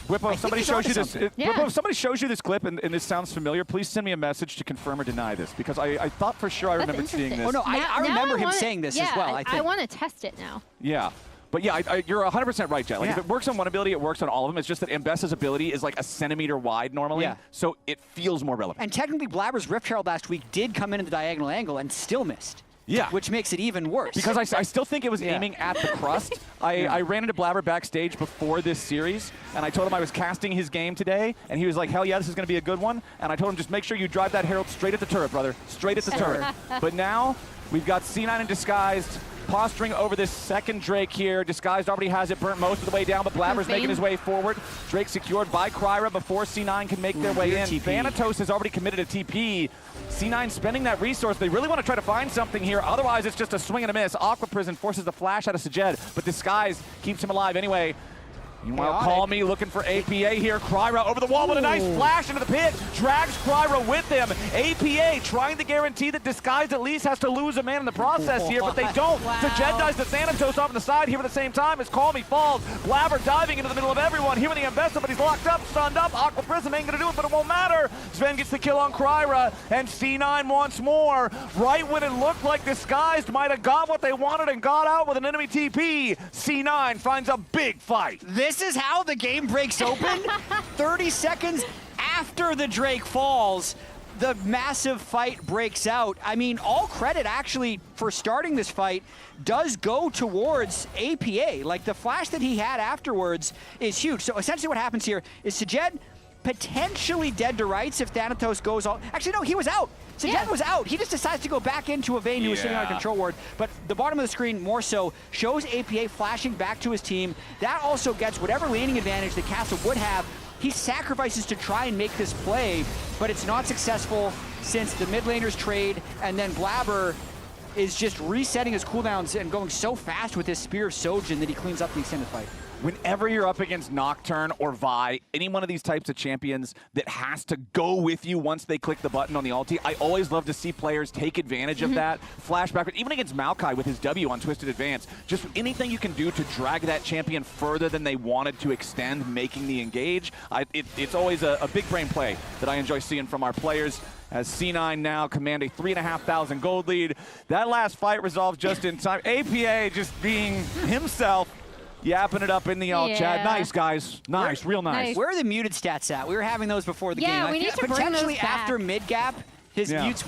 if somebody shows you this, Bwipo, if somebody shows you this clip and this sounds familiar, please send me a message to confirm or deny this because I thought for sure I remembered seeing this. Oh no, I remember him saying this as well. I want to test it now. Yeah. But yeah, you're 100% right, Jet. Like if it works on one ability, it works on all of them. It's just that Ambessa's ability is like a centimeter wide normally, so it feels more relevant. And technically, Blabber's Rift Herald last week did come in the diagonal angle and still missed. Yeah. Which makes it even worse. Because I still think it was aiming at the crust. I ran into Blabber backstage before this series, and I told him I was casting his game today, and he was like, hell yeah, this is going to be a good one. And I told him, just make sure you drive that Herald straight at the turret, brother. Straight at the turret. But now, we've got C9 in Disguised, posturing over this second Drake here. Disguised already has it burnt most of the way down, but Blabber's making his way forward. Drake secured by Cryra before C9 can make their way in. Thanatos has already committed a TP. C9 spending that resource. They really want to try to find something here. Otherwise, it's just a swing and a miss. Aqua Prison forces the flash out of Sajed, but Disguised keeps him alive anyway. Meanwhile, Call Me looking for APA here. Cryra over the wall with a nice flash into the pit. Drags Cryra with him. APA trying to guarantee that Disguised at least has to lose a man in the process here, but they don't. So Jed dies to Thanatos off on the side here at the same time as Call Me falls. Blabber diving into the middle of everyone. Here with the Investor, but he's locked up, stunned up. Aqua Prism ain't going to do it, but it won't matter. Sven gets the kill on Cryra, and C9 wants more. Right when it looked like Disguised might have got what they wanted and got out with an enemy TP, C9 finds a big fight. This is how the game breaks open. 30 seconds after the Drake falls, the massive fight breaks out. I mean, all credit actually for starting this fight does go towards APA. Like, the flash that he had afterwards is huge. So essentially what happens here is Sajed potentially dead to rights if Thanatos goes all... Actually, no, he was out. Sajed was out. He just decides to go back into a Vayne who was sitting on a control ward. But the bottom of the screen more so shows APA flashing back to his team. That also gets whatever laning advantage that Castle would have. He sacrifices to try and make this play, but it's not successful since the mid laners trade, and then Blabber is just resetting his cooldowns and going so fast with his Spear of Sojin that he cleans up the extended fight. Whenever you're up against Nocturne or Vi, any one of these types of champions that has to go with you once they click the button on the ulti, I always love to see players take advantage of that. Flashback, but even against Maokai with his W on Twisted Advance, just anything you can do to drag that champion further than they wanted to extend, making the engage. It's always a big brain play that I enjoy seeing from our players. As C9 now command a 3,500 gold lead. That last fight resolved just in time. APA just being himself. Yapping it up in the alt chat. Nice, guys. Nice, real nice. Where are the muted stats at? We were having those before the game. Yeah, we need to bring those back. After mid-gap, his mutes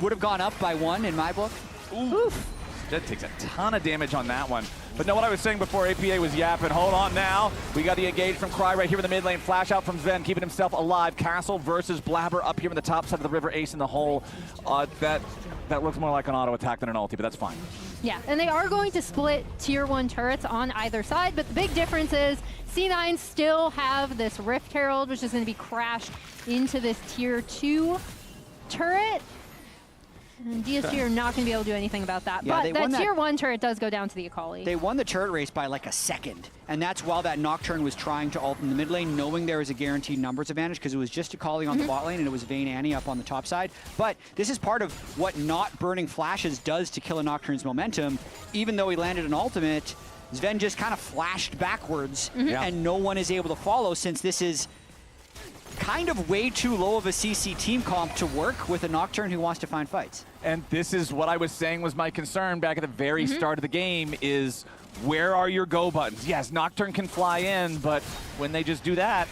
would have gone up by 1 in my book. Oof. That takes a ton of damage on that one. But no, what I was saying before APA was yapping. Hold on now. We got the engage from Cry right here in the mid lane. Flash out from Sven, keeping himself alive. Castle versus Blabber up here on the top side of the river. Ace in the hole. That looks more like an auto attack than an ulti, but that's fine. Yeah, and they are going to split tier 1 turrets on either side, but the big difference is C9 still have this Rift Herald, which is going to be crashed into this tier 2 turret. And DSG are not going to be able to do anything about that. Yeah, but that tier 1 turret does go down to the Akali. They won the turret race by like a second. And that's while that Nocturne was trying to ult in the mid lane, knowing there was a guaranteed numbers advantage because it was just Akali on the bot lane and it was Vayne Annie up on the top side. But this is part of what not burning flashes does to kill a Nocturne's momentum. Even though he landed an ultimate, Sven just kind of flashed backwards and no one is able to follow since this is kind of way too low of a CC team comp to work with a Nocturne who wants to find fights. And this is what I was saying was my concern back at the very start of the game is where are your go buttons? Yes, Nocturne can fly in, but when they just do that,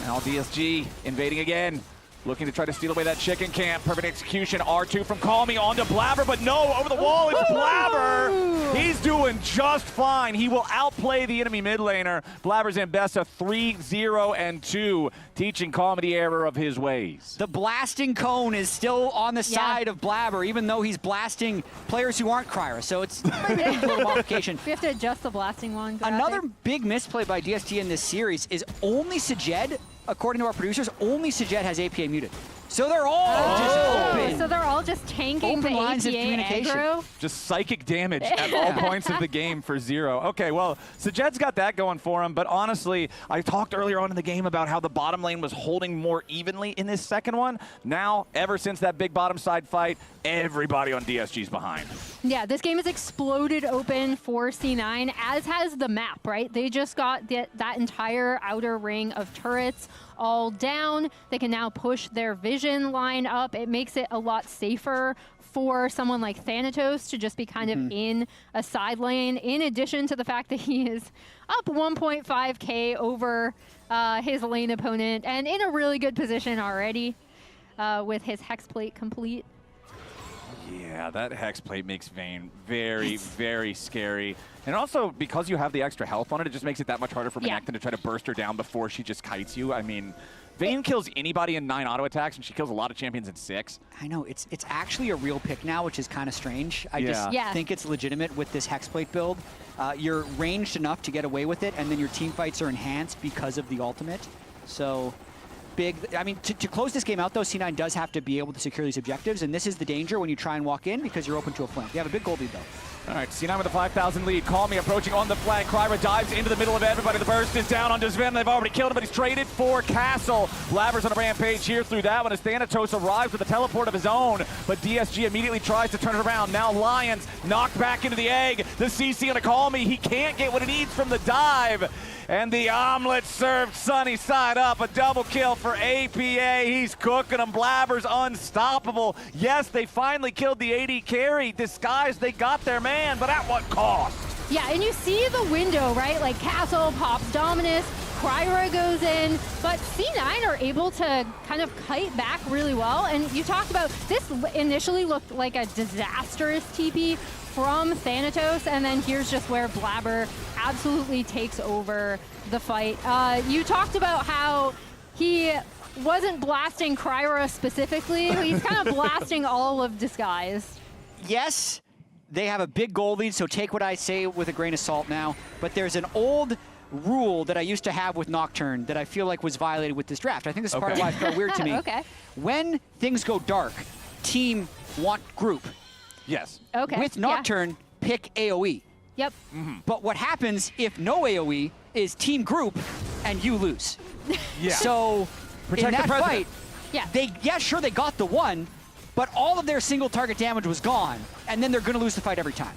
now DSG invading again. Looking to try to steal away that chicken camp. Perfect execution. R2 from Call Me onto Blabber, but no, over the wall is Blabber. He's doing just fine. He will outplay the enemy mid laner. Blabber's in best of 3-0-2, teaching Call Me the error of his ways. The blasting cone is still on the side of Blabber, even though he's blasting players who aren't Cryra, so it's a little modification. We have to adjust the blasting one. Another big misplay by DST in this series is only Sajed, according to our producers, only Sajed has APA muted. So they're all just open. So they're all just tanking open the lines APA of communication. aggro. Just psychic damage at all points of the game for 0. Okay, well, Sajed's got that going for him, but honestly, I talked earlier on in the game about how the bottom lane was holding more evenly in this second one. Now, ever since that big bottom side fight, everybody on DSG's behind. Yeah, this game has exploded open for C9, as has the map, right? They just got that entire outer ring of turrets all down. They can now push their vision line up. It makes it a lot safer for someone like Thanatos to just be kind of in a side lane, in addition to the fact that he is up 1.5k over his lane opponent and in a really good position already with his Hexplate complete. Yeah, that Hex Plate makes Vayne very, very scary. And also, because you have the extra health on it, it just makes it that much harder for Renekton to try to burst her down before she just kites you. I mean, Vayne kills anybody in 9 auto attacks, and she kills a lot of champions in 6. I know, it's actually a real pick now, which is kind of strange. I just think it's legitimate with this Hexplate build. You're ranged enough to get away with it, and then your team fights are enhanced because of the ultimate. So big. I mean, to close this game out, though, C9 does have to be able to secure these objectives, and this is the danger when you try and walk in because you're open to a flank. You have a big gold lead, though. All right, C9 with a 5,000 lead. Call me approaching on the flank. Cryra dives into the middle of everybody. The burst is down on Sven. They've already killed him, but he's traded for Castle. Blabber's on a rampage here through that one as Thanatos arrives with a teleport of his own, but DSG immediately tries to turn it around. Now Lions knocked back into the egg. The CC on a Call Me. He can't get what he needs from the dive. And the omelet served sunny side up. A double kill for APA. He's cooking them. Blabber's unstoppable. Yes, they finally killed the AD carry. Disguised, they got their man, but at what cost? Yeah, and you see the window, right? Like Castle pops Dominus, Cryra goes in, but C9 are able to kind of kite back really well. And you talked about this initially looked like a disastrous TP from Thanatos, and then here's just where Blabber absolutely takes over the fight. You talked about how he wasn't blasting Cryra specifically. He's kind of blasting all of Disguised. Yes, they have a big goal lead, so take what I say with a grain of salt now. But there's an old rule that I used to have with Nocturne that I feel like was violated with this draft. I think this is part of why it felt weird to me. Okay. When things go dark, team want group. Yes. Okay. With Nocturne, pick AoE. Yep. But what happens if no AoE is team group and you lose? Yeah. So Protect in the that president. fight, sure, they got the one, but all of their single target damage was gone, and then they're going to lose the fight every time.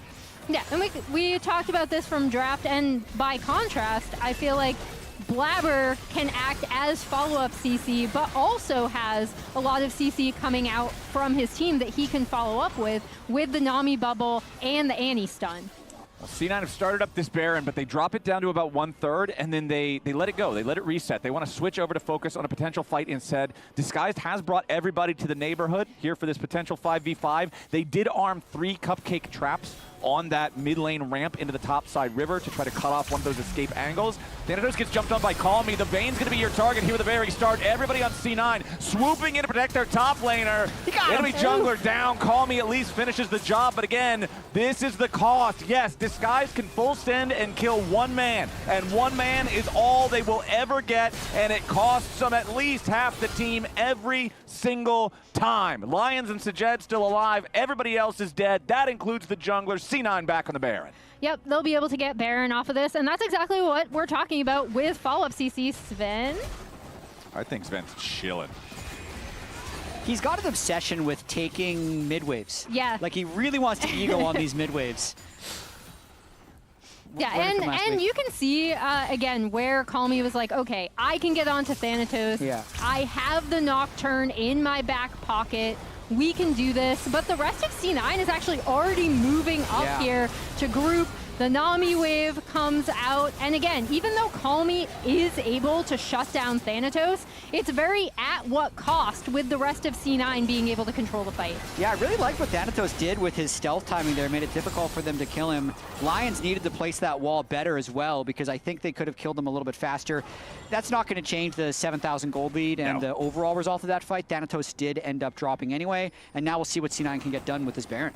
Yeah, and we talked about this from draft, and by contrast, I feel like Blabber can act as follow-up CC, but also has a lot of CC coming out from his team that he can follow up with the Nami bubble and the Annie stun. Well, C9 have started up this Baron, but they drop it down to about 1/3, and then they let it go. They let it reset. They want to switch over to focus on a potential fight instead. Disguised has brought everybody to the neighborhood here for this potential 5v5. They did arm 3 cupcake traps on that mid lane ramp into the top side river to try to cut off one of those escape angles. Thanatos gets jumped on by Call Me. The Bane's going to be your target here at the very start. Everybody on C9 swooping in to protect their top laner. Enemy jungler down. Call Me at least finishes the job, but again, this is the cost. Yes, Disguise can full send and kill one man, and one man is all they will ever get, and it costs them at least half the team every single time. Lions and Sajed still alive. Everybody else is dead. That includes the jungler. C9 back on the Baron. Yep, they'll be able to get Baron off of this, and that's exactly what we're talking about with follow-up CC. Sven? I think Sven's chilling. He's got an obsession with taking mid waves. Yeah. Like he really wants to ego on these mid waves. Yeah, and you can see, again, where Call Me was like, okay, I can get onto Thanatos. Yeah. I have the Nocturne in my back pocket. We can do this. But the rest of C9 is actually already moving up here to group. The Nami wave comes out, and again, even though Call Me is able to shut down Thanatos, it's very at what cost with the rest of C9 being able to control the fight. Yeah, I really like what Thanatos did with his stealth timing there. It made it difficult for them to kill him. Lions needed to place that wall better as well, because I think they could have killed him a little bit faster. That's not going to change the 7,000 gold lead and the overall result of that fight. Thanatos did end up dropping anyway, and now we'll see what C9 can get done with this Baron.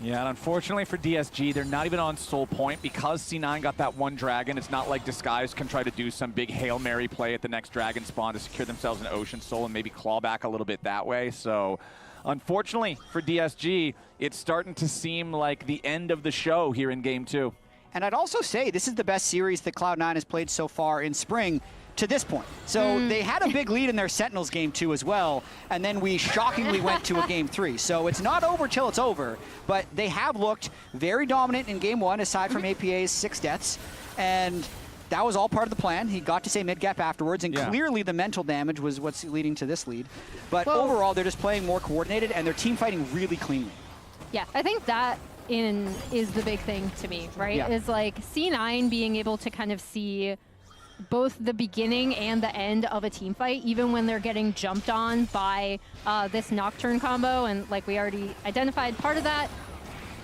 Yeah, and unfortunately for DSG, they're not even on soul point because C9 got that one dragon. It's not like Disguise can try to do some big Hail Mary play at the next dragon spawn to secure themselves an Ocean Soul and maybe claw back a little bit that way. So unfortunately for DSG, it's starting to seem like the end of the show here in Game 2. And I'd also say this is the best series that Cloud9 has played so far in spring to this point. So they had a big lead in their Sentinels game 2 as well, and then we shockingly went to a game 3. So it's not over till it's over, but they have looked very dominant in game 1 aside from APA's 6 deaths, and that was all part of the plan. He got to say mid-gap afterwards, and clearly the mental damage was what's leading to this lead. But overall, they're just playing more coordinated, and they're team fighting really cleanly. Yeah, I think that is the big thing to me, right? Yeah. Is like C9 being able to kind of see both the beginning and the end of a team fight, even when they're getting jumped on by this Nocturne combo. And like we already identified, part of that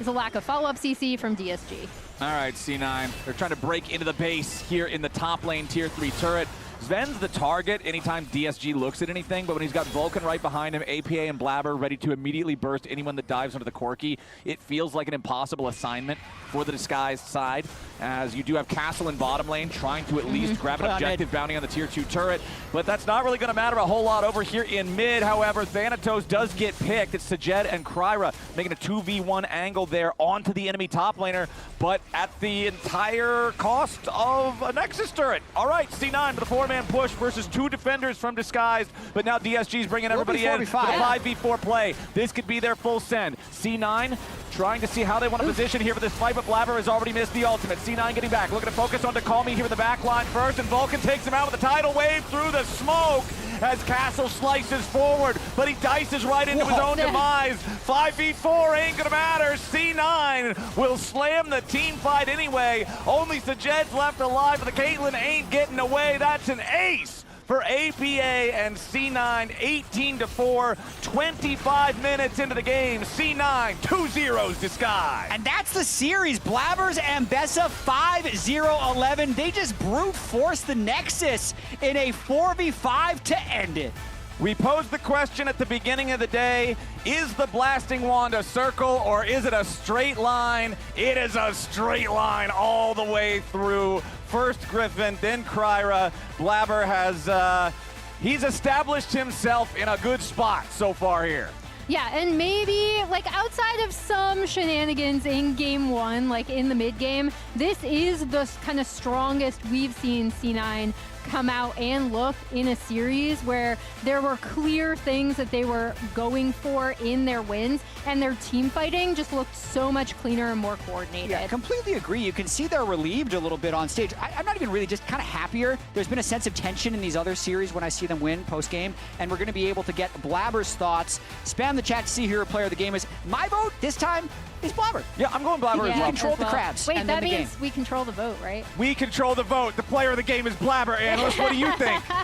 is a lack of follow-up CC from DSG. All right, C9, they're trying to break into the base here in the top lane tier 3 turret. Sven's the target anytime DSG looks at anything, but when he's got Vulcan right behind him, APA and Blabber ready to immediately burst anyone that dives under the Corki, it feels like an impossible assignment for the Disguised side, as you do have Castle in bottom lane trying to at least grab an objective bounty on the tier 2 turret, but that's not really going to matter a whole lot over here in mid. However, Thanatos does get picked. It's Sajed and Cryra making a 2v1 angle there onto the enemy top laner, but at the entire cost of a Nexus turret. All right, C9 with a 4-man push versus 2 defenders from Disguised, but now DSG's bringing everybody in with a 5v4 play. This could be their full send. C9 trying to see how they want to position here for this fight, but Blabber has already missed the ultimate. C9 getting back, looking to focus on Call Me here in the back line first, and Vulcan takes him out with a tidal wave through the smoke as Castle slices forward, but he dices right into his own demise. 5v4 ain't gonna matter. C9 will slam the team fight anyway. Only Sajed's left alive, but the Caitlyn ain't getting away. That's an ace for APA and C9, 18-4, 25 minutes into the game. C9, 2-0 Disguise. And that's the series. Blabbers and Bessa 5-0-11. They just brute force the Nexus in a 4v5 to end it. We posed the question at the beginning of the day, is the blasting wand a circle or is it a straight line? It is a straight line all the way through. First Griffin, then Cryra. Blabber has, he's established himself in a good spot so far here. Yeah, and maybe, like, outside of some shenanigans in game 1, like in the mid game, this is the kind of strongest we've seen C9 come out and look in a series where there were clear things that they were going for in their wins, and their team fighting just looked so much cleaner and more coordinated. Yeah, completely agree. You can see they're relieved a little bit on stage. I'm not even really, just kind of happier. There's been a sense of tension in these other series when I see them win post-game, and we're going to be able to get Blabber's thoughts. Spam the chat to see who your player of the game is. My vote this time is Blabber. Yeah, I'm going Blabber as well. He controlled the crabs. Wait, and that then the means game. we control the vote, right? We control the vote. The player of the game is Blabber. Analyst, what do you think? You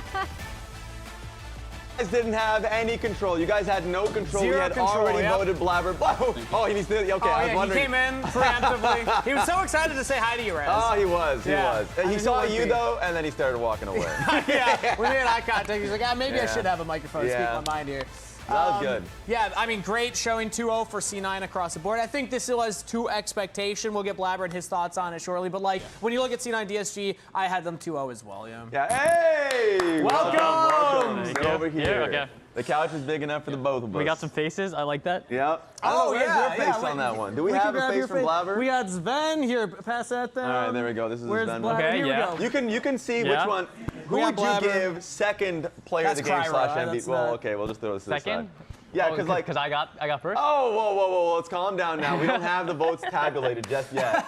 guys didn't have any control. You guys had no control. Zero We had control, already yep. voted Blabber. Oh, he needs to. Okay, I was wondering. He came in preemptively. He was so excited to say hi to you, Raz. Oh, he was. He Yeah. was. He saw you though, and then he started walking away. Yeah, we made eye contact. He's like, maybe I should have a microphone to speak Yeah. my mind here. That was good. Yeah, I mean, great showing 2-0 for C9 across the board. I think this was to expectation. We'll get Blabber and his thoughts on it shortly. But, like, when you look at C9 DSG, I had them 2-0 as well, yeah. Yeah. Hey! Welcome! Sit over here. Yeah, okay. The couch is big enough for the both of us. We got some faces. I like that. Yeah. Oh, where's yeah, your face on that one? Do we can have a grab face your from Blabber? We got Sven here. Pass that down. All right, there we go. This is Where's Sven. Blabber? Okay, Here yeah. we go. You can see Yeah. which one. Who We got would you Blabber. give second player That's of the game Cryra, slash right? MVP? That's Well, not- okay, we'll just throw this to the Second? side. Yeah, because like. Because I got first. Oh, whoa. Let's calm down now. We don't have the votes tabulated just yet.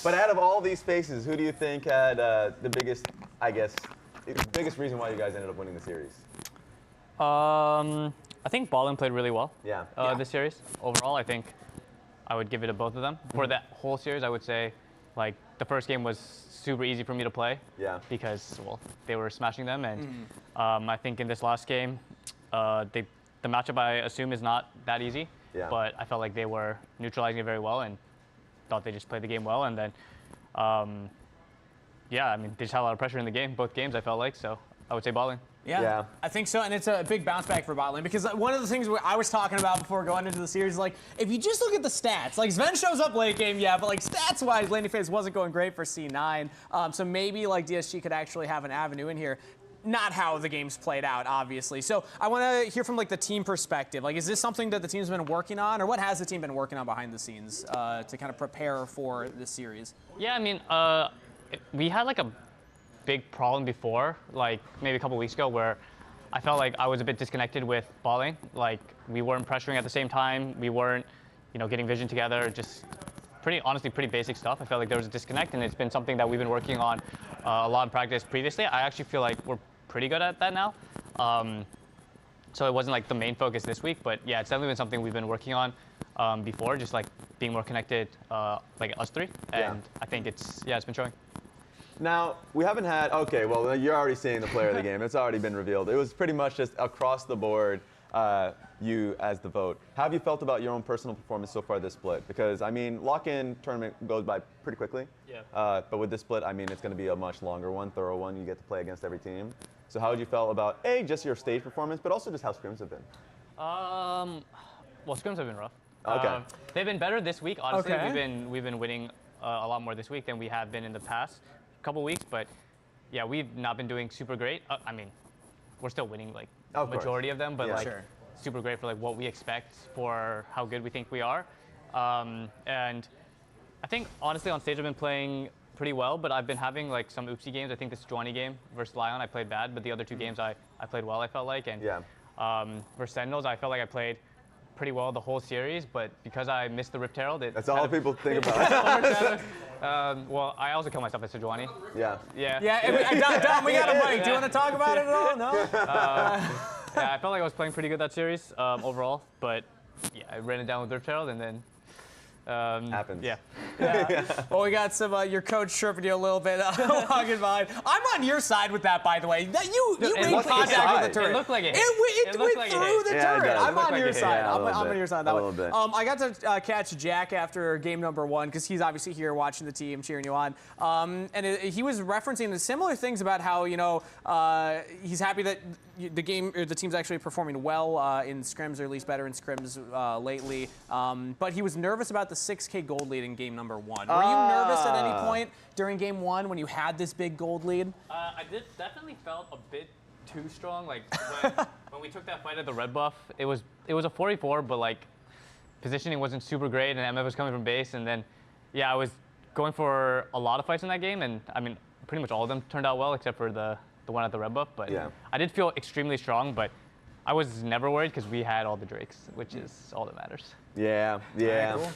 But out of all these spaces, who do you think had the biggest, biggest reason why you guys ended up winning the series? I think Ballin played really well. Yeah. This series overall, I think I would give it to both of them. For that whole series, I would say, like, the first game was super easy for me to play. Yeah. Because, well, they were smashing them, and I think in this last game, the matchup I assume is not that easy. Yeah. But I felt like they were neutralizing it very well, and thought they just played the game well, and then, yeah, I mean, they just had a lot of pressure in the game, both games, I felt like, so I would say Ballin. Yeah, I think so, and it's a big bounce back for bot lane, because one of the things I was talking about before going into the series is, like, if you just look at the stats, like, Sven shows up late game, yeah, but, like, stats-wise, laning phase wasn't going great for C9, so maybe, like, DSG could actually have an avenue in here. Not how the game's played out, obviously. So I want to hear from, like, the team perspective. Like, is this something that the team's been working on, or what has the team been working on behind the scenes to kind of prepare for this series? Yeah, I mean, we had, like, a big problem before, like maybe a couple weeks ago, where I felt like I was a bit disconnected with balling. Like, we weren't pressuring at the same time. We weren't, getting vision together. Just honestly, pretty basic stuff. I felt like there was a disconnect, and it's been something that we've been working on a lot in practice previously. I actually feel like we're pretty good at that now. So it wasn't like the main focus this week, but yeah, it's definitely been something we've been working on before, just like being more connected, like us three. And I think it's been showing. Now, we haven't had, okay, well, you're already seeing the player of the game. It's already been revealed. It was pretty much just across the board. you as the vote. How have you felt about your own personal performance so far this split? Because, I mean, lock-in tournament goes by pretty quickly. Yeah. But with this split, I mean, it's going to be a much longer one, thorough one. You get to play against every team. So how would you felt about, A, just your stage performance, but also just how scrims have been? Well, scrims have been rough. Okay. They've been better this week. Honestly, Okay. we've been winning a lot more this week than we have been in the past couple weeks. But yeah, we've not been doing super great. I mean, we're still winning like Of course. majority of them, but Yeah. like Sure. super great for like what we expect for how good we think we are. And I think honestly on stage I've been playing pretty well, but I've been having like some oopsie games. I think this Juani game versus Lion I played bad, but the other two games I played well, I felt like. And versus Sentinels, I felt like I played pretty well the whole series, but because I missed the Rift Herald, That's all people think about. well, I also killed myself at Sejuani. Yeah. Yeah. Yeah, Dom, we got a mic. Do you want to talk about it at all? No? Yeah, I felt like I was playing pretty good that series overall, but yeah, I ran it down with Rift Herald and then happens. Yeah. Well, we got some your coach chirping you a little bit, walking behind. I'm on your side with that, by the way. That you made contact with the turret. It looked like it hit. It looked went like it through hit. the Yeah, it turret. does. I'm It looked on like your it hit. side. Yeah, a I'm little on bit. your side that A way. little bit. I got to catch Jack after game number 1 because he's obviously here watching the team, cheering you on. He was referencing the similar things about how he's happy that the team's actually performing well in scrims, or at least better in scrims lately. But he was nervous about the 6K gold lead in game number 1. Were you nervous at any point during game 1 when you had this big gold lead? I definitely felt a bit too strong. Like when we took that fight at the red buff, it was a 44, but like positioning wasn't super great, and MF was coming from base, and then yeah, I was going for a lot of fights in that game, and I mean pretty much all of them turned out well except for the one at the red buff. But Yeah. I did feel extremely strong, but I was never worried because we had all the Drakes, which is all that matters. Yeah. Cool.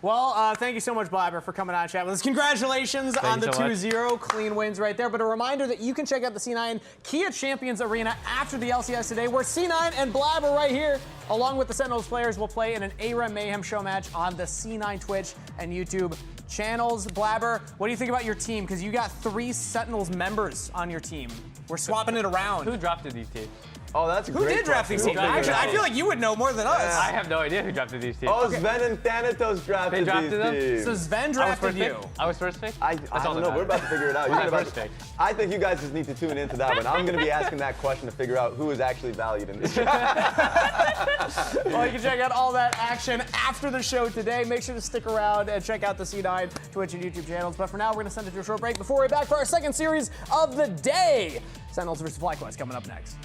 Well, thank you so much, Blabber, for coming on and chat with us. Congratulations on the you so much. 2-0 clean wins right there. But a reminder that you can check out the C9 Kia Champions Arena after the LCS today, where C9 and Blabber right here, along with the Sentinels players, will play in an AREM Mayhem show match on the C9 Twitch and YouTube channels. Blabber, what do you think about your team? Because you got 3 Sentinels members on your team. We're swapping it around. Who drafted these teams? Oh, that's a Who great did draft these question. teams? Actually, I feel like you would know more than us. I have no idea who drafted these teams. Oh, Sven and Thanatos drafted, They drafted these them? teams. So Sven I was drafted first you. pick? I was first pick? I That's all don't that know. We're about to matters. figure it out. Who's You're my about first to- pick? I think you guys just need to tune into that one. I'm going to be asking that question to figure out who is actually valued in this. Well, you can check out all that action after the show today. Make sure to stick around and check out the C9 Twitch and YouTube channels. But for now, we're going to send it to a short break before we're back for our second series of the day. Sentinels versus FlyQuest coming up next.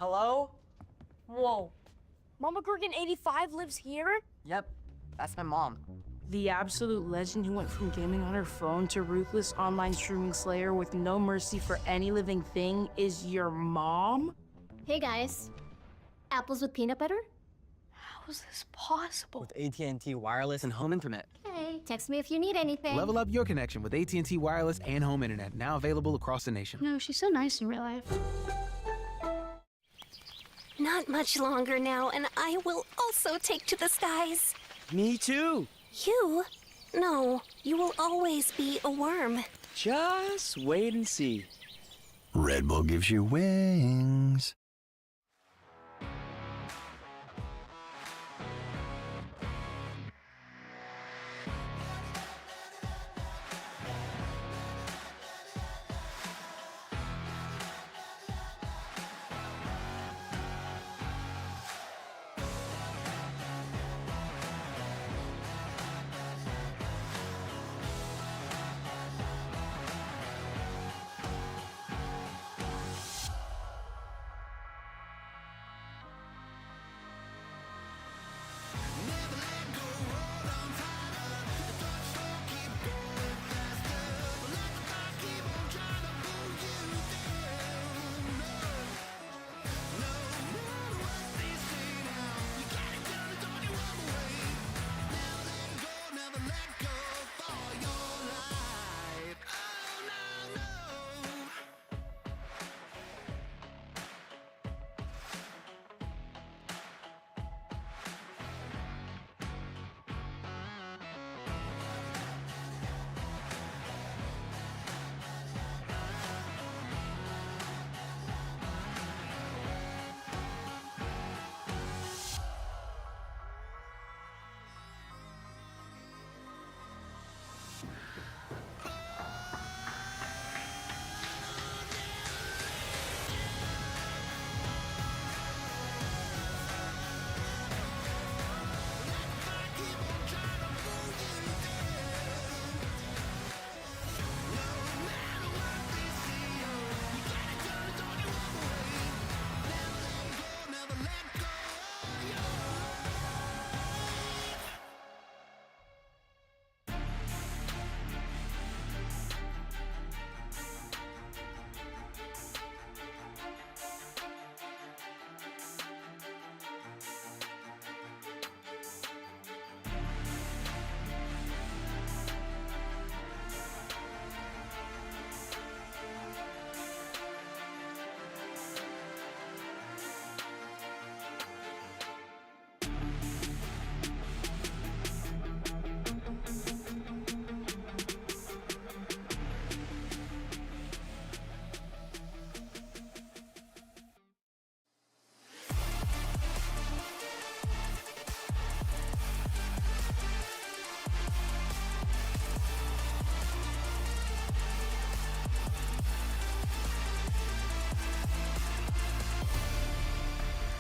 Hello? Whoa. Mama Gorgon 85 lives here? Yep, that's my mom. The absolute legend who went from gaming on her phone to ruthless online streaming slayer with no mercy for any living thing is your mom? Hey guys, apples with peanut butter? How is this possible? With AT&T Wireless and Home Internet. Hey, text me if you need anything. Level up your connection with AT&T Wireless and Home Internet, now available across the nation. No, she's so nice in real life. Not much longer now, and I will also take to the skies. Me too. You? No, you will always be a worm. Just wait and see. Red Bull gives you wings.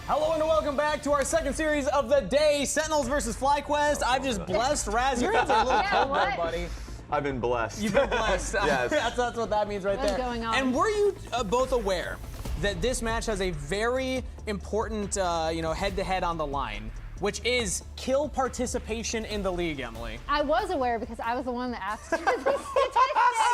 Hello and welcome back to our second series of the day, Sentinels versus FlyQuest. I've just blessed Raz. Your hands are a little cold there, buddy. I've been blessed. You've been blessed. Yes. That's what that means right What's there. going on? And were you both aware that this match has a very important, head-to-head on the line, which is kill participation in the league, Emily? I was aware because I was the one that asked you the statistics.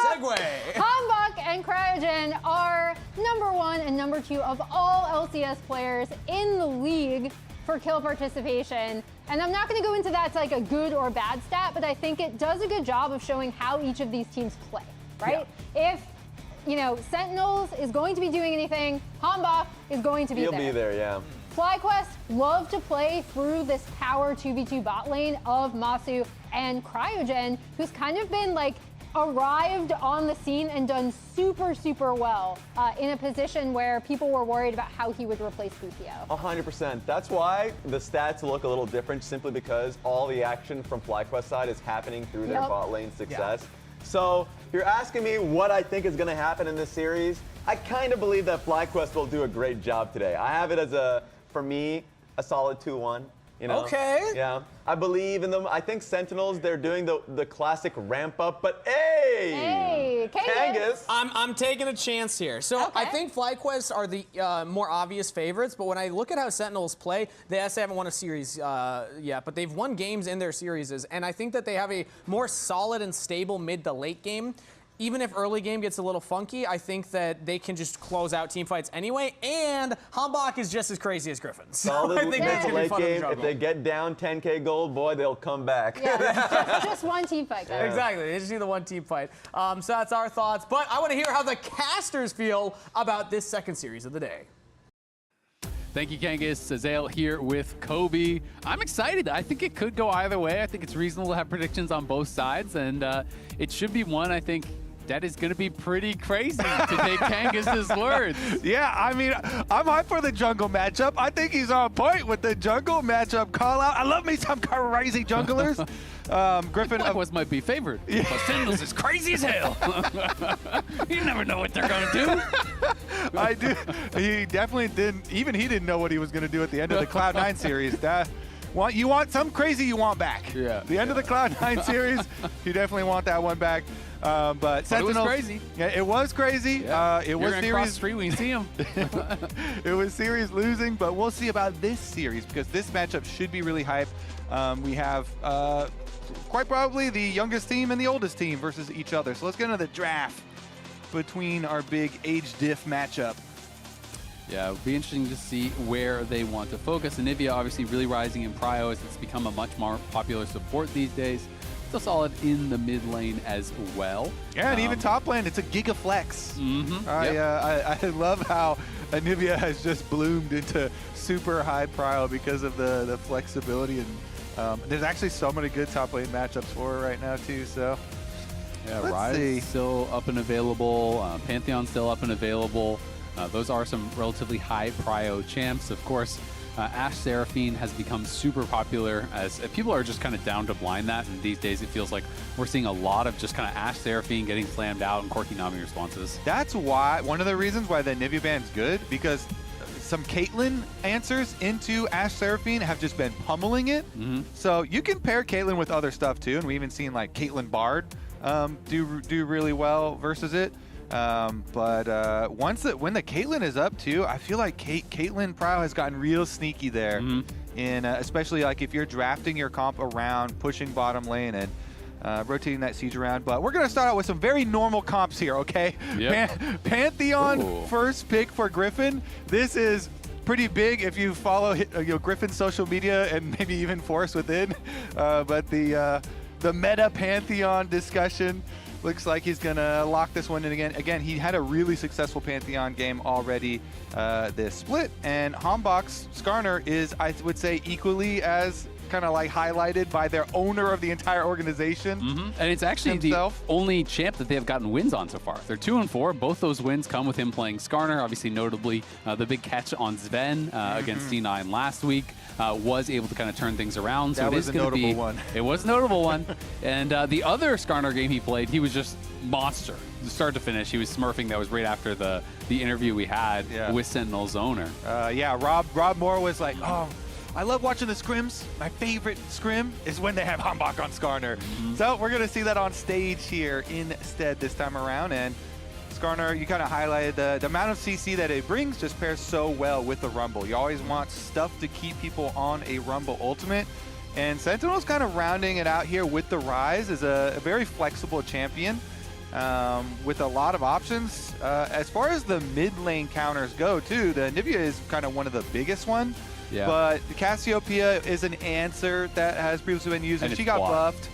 Segue. Hanbok and Cryogen are #1 and #2 of all LCS players in the league for kill participation. And I'm not going to go into that's like a good or bad stat, but I think it does a good job of showing how each of these teams play, right? Yeah. If, Sentinels is going to be doing anything, Hanbok is going to be there. He'll be there, yeah. FlyQuest love to play through this power 2v2 bot lane of Masu and Cryogen, who's kind of been like arrived on the scene and done super, super well in a position where people were worried about how he would replace Bufio. 100%. That's why the stats look a little different, simply because all the action from FlyQuest side is happening through their bot lane success. Yeah. So if you're asking me what I think is going to happen in this series, I kind of believe that FlyQuest will do a great job today. I have it as for me, a solid 2-1. Okay. Yeah. I believe in them. I think Sentinels, they're doing the classic ramp up, but hey! Kangas! I'm taking a chance here. So Okay. I think FlyQuest are the more obvious favorites, but when I look at how Sentinels play, they actually haven't won a series yet, but they've won games in their series, and I think that they have a more solid and stable mid to late game. Even if early game gets a little funky, I think that they can just close out team fights anyway, and Hanbok is just as crazy as Griffin. So I think that's going to be fun to juggle. If they get down 10K gold, boy, they'll come back. Yeah, just one team fight, guys. Exactly, they just need the one team fight. So that's our thoughts, but I want to hear how the casters feel about this second series of the day. Thank you, Kangas. Azael here with Kobe. I'm excited. I think it could go either way. I think it's reasonable to have predictions on both sides, and it should be one, I think, that is going to be pretty crazy, to take Kangas' words. Yeah, I mean, I'm hyped for the jungle matchup. I think he's on point with the jungle matchup call out. I love me some crazy junglers. Griffin FlyQuest might be favored, but Sentinels is crazy as hell. You never know what they're going to do. I do. He definitely didn't. Even he didn't know what he was going to do at the end of the Cloud9 series. You want some crazy you want back. Yeah. The end of the Cloud9 series, you definitely want that one back. But Sentinels, it was crazy. Yeah, it was crazy. Yeah. It was series. Cross the street when you see him. It was series losing, but we'll see about this series because this matchup should be really hype. We have quite probably the youngest team and the oldest team versus each other. So let's get into the draft between our big age diff matchup. Yeah, it'll be interesting to see where they want to focus. Anivia obviously really rising in prio as it's become a much more popular support these days. Still solid in the mid lane as well. Yeah, and even top lane, it's a giga flex. Mm-hmm. I love how Anivia has just bloomed into super high prio because of the flexibility, and there's actually so many good top lane matchups for her right now too. So yeah, Rise still up and available. Pantheon still up and available. Those are some relatively high prio champs. Of course, Ashe Seraphine has become super popular as people are just kind of down to blind that, and these days it feels like we're seeing a lot of just kind of Ashe Seraphine getting slammed out and Corki Nami responses. That's why, one of the reasons why the Anivia ban's good, because some Caitlyn answers into Ashe Seraphine have just been pummeling it. Mm-hmm. So you can pair Caitlyn with other stuff too, and we even seen like Caitlyn Bard do really well versus it. When the Caitlyn is up too, I feel like Caitlyn Prio has gotten real sneaky there. Mm-hmm. In especially like if you're drafting your comp around, pushing bottom lane and rotating that siege around. But we're gonna start out with some very normal comps here, okay? Yep. Pantheon first pick for Griffin. This is pretty big if you follow Griffin's social media and maybe even Force Within. But the meta Pantheon discussion looks like he's gonna lock this one in again. Again, he had a really successful Pantheon game already this split, and Hanbok's Skarner is, I would say, equally as kind of like highlighted by their owner of the entire organization. And it's actually himself. the only champ that they have gotten wins on so far. They're 2-4. Both those wins come with him playing Skarner. Obviously, notably, the big catch on Sven against C9 last week was able to kind of turn things around. So That it was is a going to be notable one. It was a notable one. And the other Skarner game he played, he was just monster. Start to finish, he was smurfing. That was right after the interview we had with Sentinel's owner. Yeah, Rob Moore was like, oh, I love watching the scrims. My favorite scrim is when they have Hambach on Skarner. So we're going to see that on stage here instead this time around. And Skarner, you kind of highlighted the amount of CC that it brings just pairs so well with the Rumble. You always want stuff to keep people on a Rumble ultimate. And Sentinel's kind of rounding it out here with the Rise as a very flexible champion. With a lot of options. As far as the mid lane counters go, too, the Nivea is kind of one of the biggest one. Yeah. But the Cassiopeia is an answer that has previously been used, and she got buffed.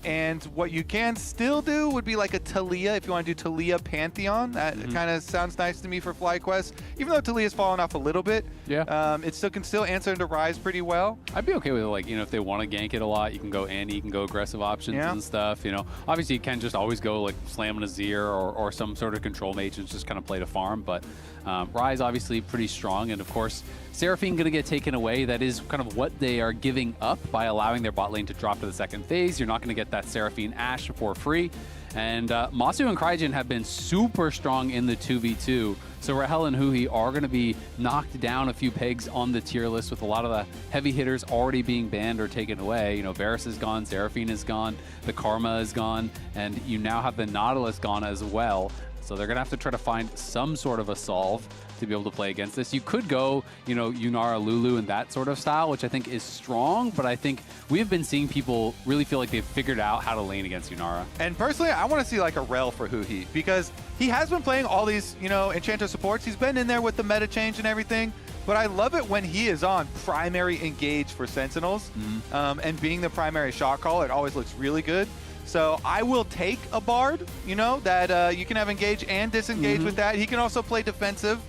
And what you can still do would be like a Talia, if you want to do Talia Pantheon. That kind of sounds nice to me for FlyQuest. Even though Talia's fallen off a little bit, it still can answer into Rise pretty well. I'd be okay with it, like, if they want to gank it a lot, you can go Annie, you can go aggressive options and stuff. Obviously you can just always go like slamming a Azir or some sort of control mage and just kind of play to farm. But Rise obviously pretty strong, and of course Seraphine going to get taken away. That is kind of what they are giving up by allowing their bot lane to drop to the second phase. You're not going to get that Seraphine Ashe for free. And Masu and Crygen have been super strong in the 2v2. So Rahel and Huhi are going to be knocked down a few pegs on the tier list, with a lot of the heavy hitters already being banned or taken away. Varus is gone, Seraphine is gone, the Karma is gone, and you now have the Nautilus gone as well. So they're going to have to try to find some sort of a solve to be able to play against this. You could go, Yunara Lulu and that sort of style, which I think is strong, but I think we've been seeing people really feel like they've figured out how to lane against Yunara. And personally, I want to see like a Rel for Huhi, because he has been playing all these, Enchanter supports. He's been in there with the meta change and everything, but I love it when he is on primary engage for Sentinels, and being the primary shot caller, it always looks really good. So I will take a Bard, that you can have engage and disengage with that. He can also play defensive.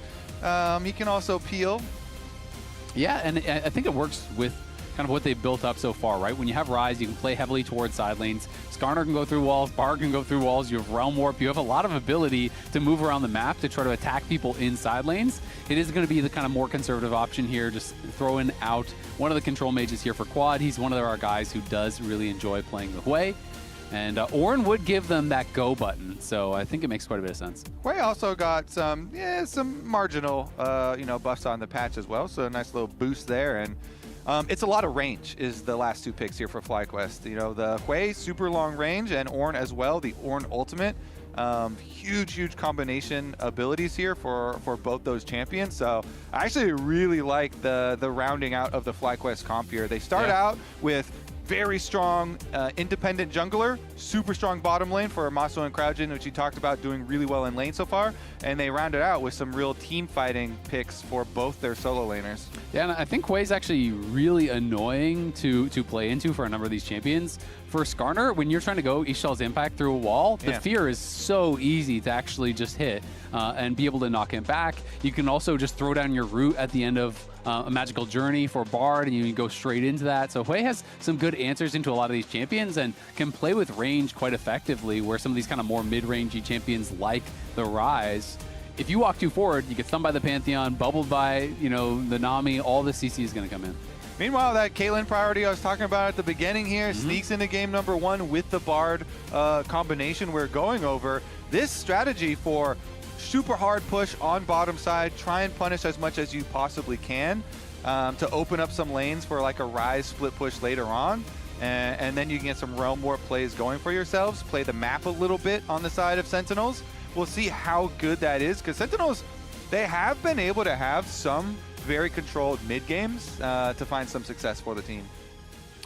He can also peel. Yeah, and I think it works with kind of what they've built up so far, right? When you have Rise, you can play heavily towards side lanes. Skarner can go through walls, Bard can go through walls, you have Realm Warp, you have a lot of ability to move around the map to try to attack people in side lanes. It is going to be the kind of more conservative option here, just throwing out one of the control mages here for quad. He's one of our guys who does really enjoy playing the Hui. And Ornn would give them that go button, so I think it makes quite a bit of sense. Hui also got some marginal, buffs on the patch as well, so a nice little boost there. And it's a lot of range is the last two picks here for FlyQuest. The Hui, super long range, and Ornn as well, the Ornn ultimate. Huge combination abilities here for both those champions. So I actually really like the rounding out of the FlyQuest comp here. They start out with very strong independent jungler, super strong bottom lane for Maso and Crygen, which you talked about doing really well in lane so far, and they round it out with some real team fighting picks for both their solo laners. Yeah, and I think Hui is actually really annoying to play into for a number of these champions. For Skarner, when you're trying to go Ishal's Impact through a wall, the fear is so easy to actually just hit and be able to knock him back. You can also just throw down your root at the end of a magical journey for Bard, and you can go straight into that. So Hui has some good answers into a lot of these champions and can play with range quite effectively, where some of these kind of more mid-rangey champions like the Rise, if you walk too forward, you get stunned by the Pantheon, bubbled by, the Nami, all the CC is going to come in. Meanwhile, that Caitlyn priority I was talking about at the beginning here sneaks into game number one with the Bard combination we're going over. This strategy for super hard push on bottom side, try and punish as much as you possibly can to open up some lanes for like a Rise split push later on. And then you can get some Realm Warp plays going for yourselves, play the map a little bit on the side of Sentinels. We'll see how good that is, because Sentinels, they have been able to have some very controlled mid games to find some success for the team.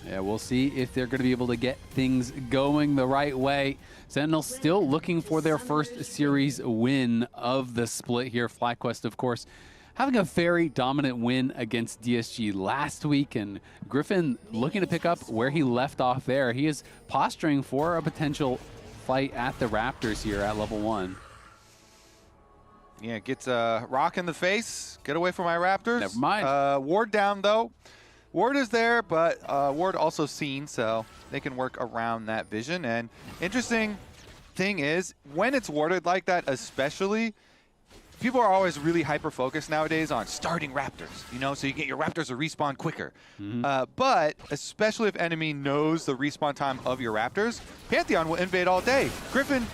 Yeah, we'll see if they're going to be able to get things going the right way. Sentinels still looking for their first series win of the split here. FlyQuest, of course, having a very dominant win against DSG last week, and Griffin looking to pick up where he left off there. He is posturing for a potential fight at the Raptors here at level 1. Yeah, gets a rock in the face. Get away from my Raptors. Never mind. Ward down, though. Ward is there, but Ward also seen, so they can work around that vision. And interesting thing is, when it's warded like that, especially, people are always really hyper-focused nowadays on starting Raptors, you know, so you get your Raptors to respawn quicker. But especially if enemy knows the respawn time of your Raptors, Pantheon will invade all day. Griffin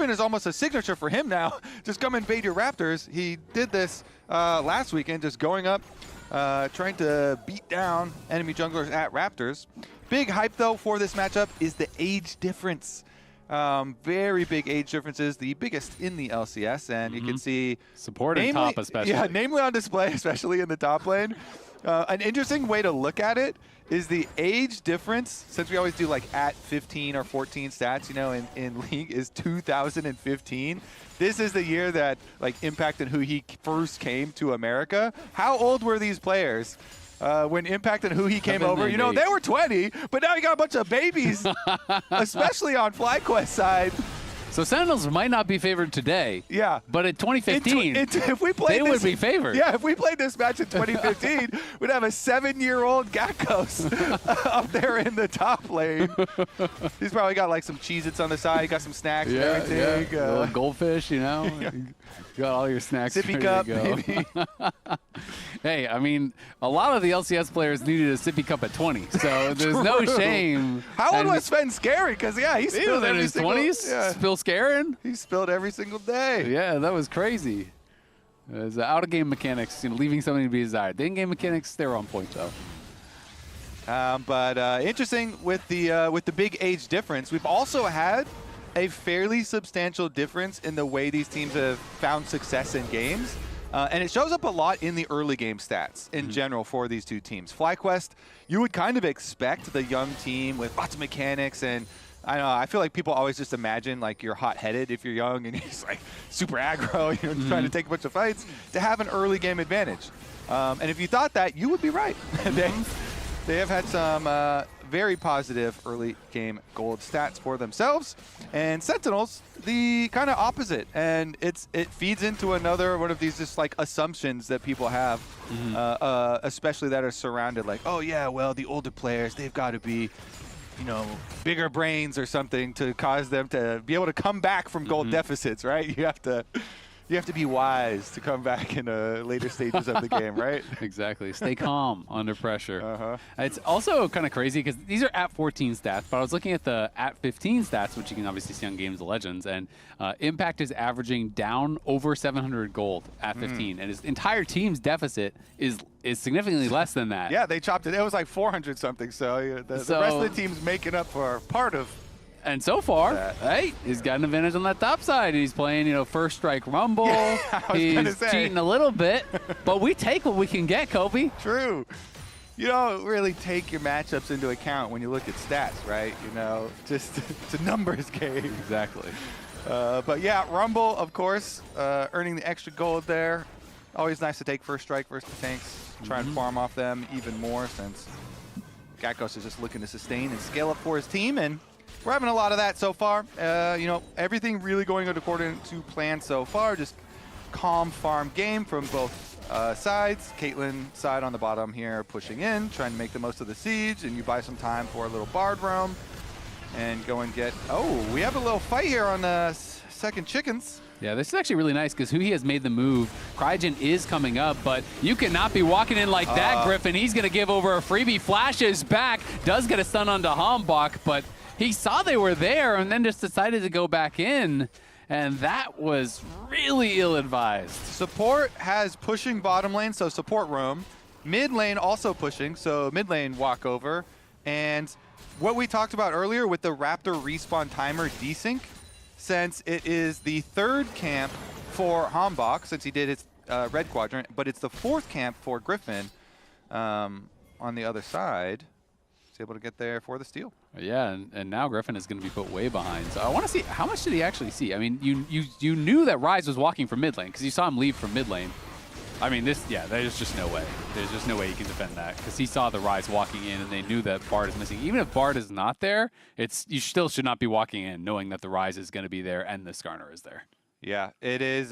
is almost a signature for him now. Just come invade your Raptors. He did this last weekend, just going up, trying to beat down enemy junglers at Raptors. Big hype, though, for this matchup is the age difference. Very big age differences, the biggest in the LCS, and you can see support and top especially. Yeah, namely on display, especially in the top lane. An interesting way to look at it is the age difference, since we always do like at 15 or 14 stats, you know, in League, is 2015. This is the year that like Impact and Huhi first came to America. How old were these players? When Impact and Huhi came over, you know, they were 20, but now you got a bunch of babies, especially on FlyQuest side. So Sentinels might not be favored today. Yeah. But in 2015, if we played they would be favored. Yeah, if we played this match in 2015, we'd have a 7-year-old Gakkos up there in the top lane. He's probably got like some Cheez-Its on the side. He got some snacks and everything. Yeah. Little goldfish, you know. You got all your snacks. Sippy cup, maybe. Hey, I mean, a lot of the LCS players needed a sippy cup at 20, so there's no shame. How old was Sven Scary? Because, yeah, he spilled in his 20s, yeah. Spill Scaring. He spilled every single day. Yeah, that was crazy. It was out-of-game mechanics, you know, leaving something to be desired. The in-game mechanics, they were on point, though. But interesting with the big age difference, we've also had a fairly substantial difference in the way these teams have found success in games. And it shows up a lot in the early game stats in general for these two teams. FlyQuest, you would kind of expect the young team with lots of mechanics, and I don't know, I feel like people always just imagine like you're hot-headed if you're young and you're just like super aggro, you know, trying to take a bunch of fights to have an early game advantage. And if you thought that, you would be right. They have had some very positive early game gold stats for themselves. And Sentinels, the kind of opposite. And it feeds into another one of these just like assumptions that people have, especially that are surrounded like, oh yeah, well, the older players, they've got to be, you know, bigger brains or something to cause them to be able to come back from gold deficits, right? You have to be wise to come back in later stages of the game, right? Exactly. Stay calm under pressure. It's also kind of crazy because these are at 14 stats, but I was looking at the at 15 stats, which you can obviously see on Games of Legends, and Impact is averaging down over 700 gold at 15, and his entire team's deficit is significantly less than that. Yeah, they chopped it. It was like 400 something, so the rest of the team's making up for part of. And so far, hey, he's got an advantage on that top side. He's playing, you know, first strike rumble. Yeah, he's cheating a little bit, but we take what we can get, Kobe. True. You don't really take your matchups into account when you look at stats, right? You know, just it's a numbers game. Exactly. But yeah, rumble, of course, earning the extra gold there. Always nice to take first strike versus the tanks. Try and farm off them even more since Gakkos is just looking to sustain and scale up for his team, and we're having a lot of that so far. You know, everything really going according to plan so far. Just calm farm game from both sides. Caitlyn side on the bottom here pushing in, trying to make the most of the siege, and you buy some time for a little Bard roam and go and get... Oh, we have a little fight here on the second chickens. Yeah, this is actually really nice because Huhi has made the move. Crygen is coming up, but you cannot be walking in like that, Griffin. He's going to give over a freebie. Flashes back, does get a stun onto Hambach, but he saw they were there and then just decided to go back in, and that was really ill-advised. Support has pushing bottom lane, so support roam. Mid lane also pushing, so mid lane walk over. And what we talked about earlier with the Raptor respawn timer desync, since it is the third camp for Hambach, since he did his red quadrant, but it's the fourth camp for Griffin on the other side. He's able to get there for the steal. Yeah, and now Griffin is going to be put way behind. So I want to see, how much did he actually see? I mean, you knew that Ryze was walking from mid lane because you saw him leave from mid lane. I mean, there's just no way. There's just no way you can defend that because he saw the Ryze walking in and they knew that Bard is missing. Even if Bard is not there, you still should not be walking in knowing that the Ryze is going to be there and the Skarner is there. Yeah, it is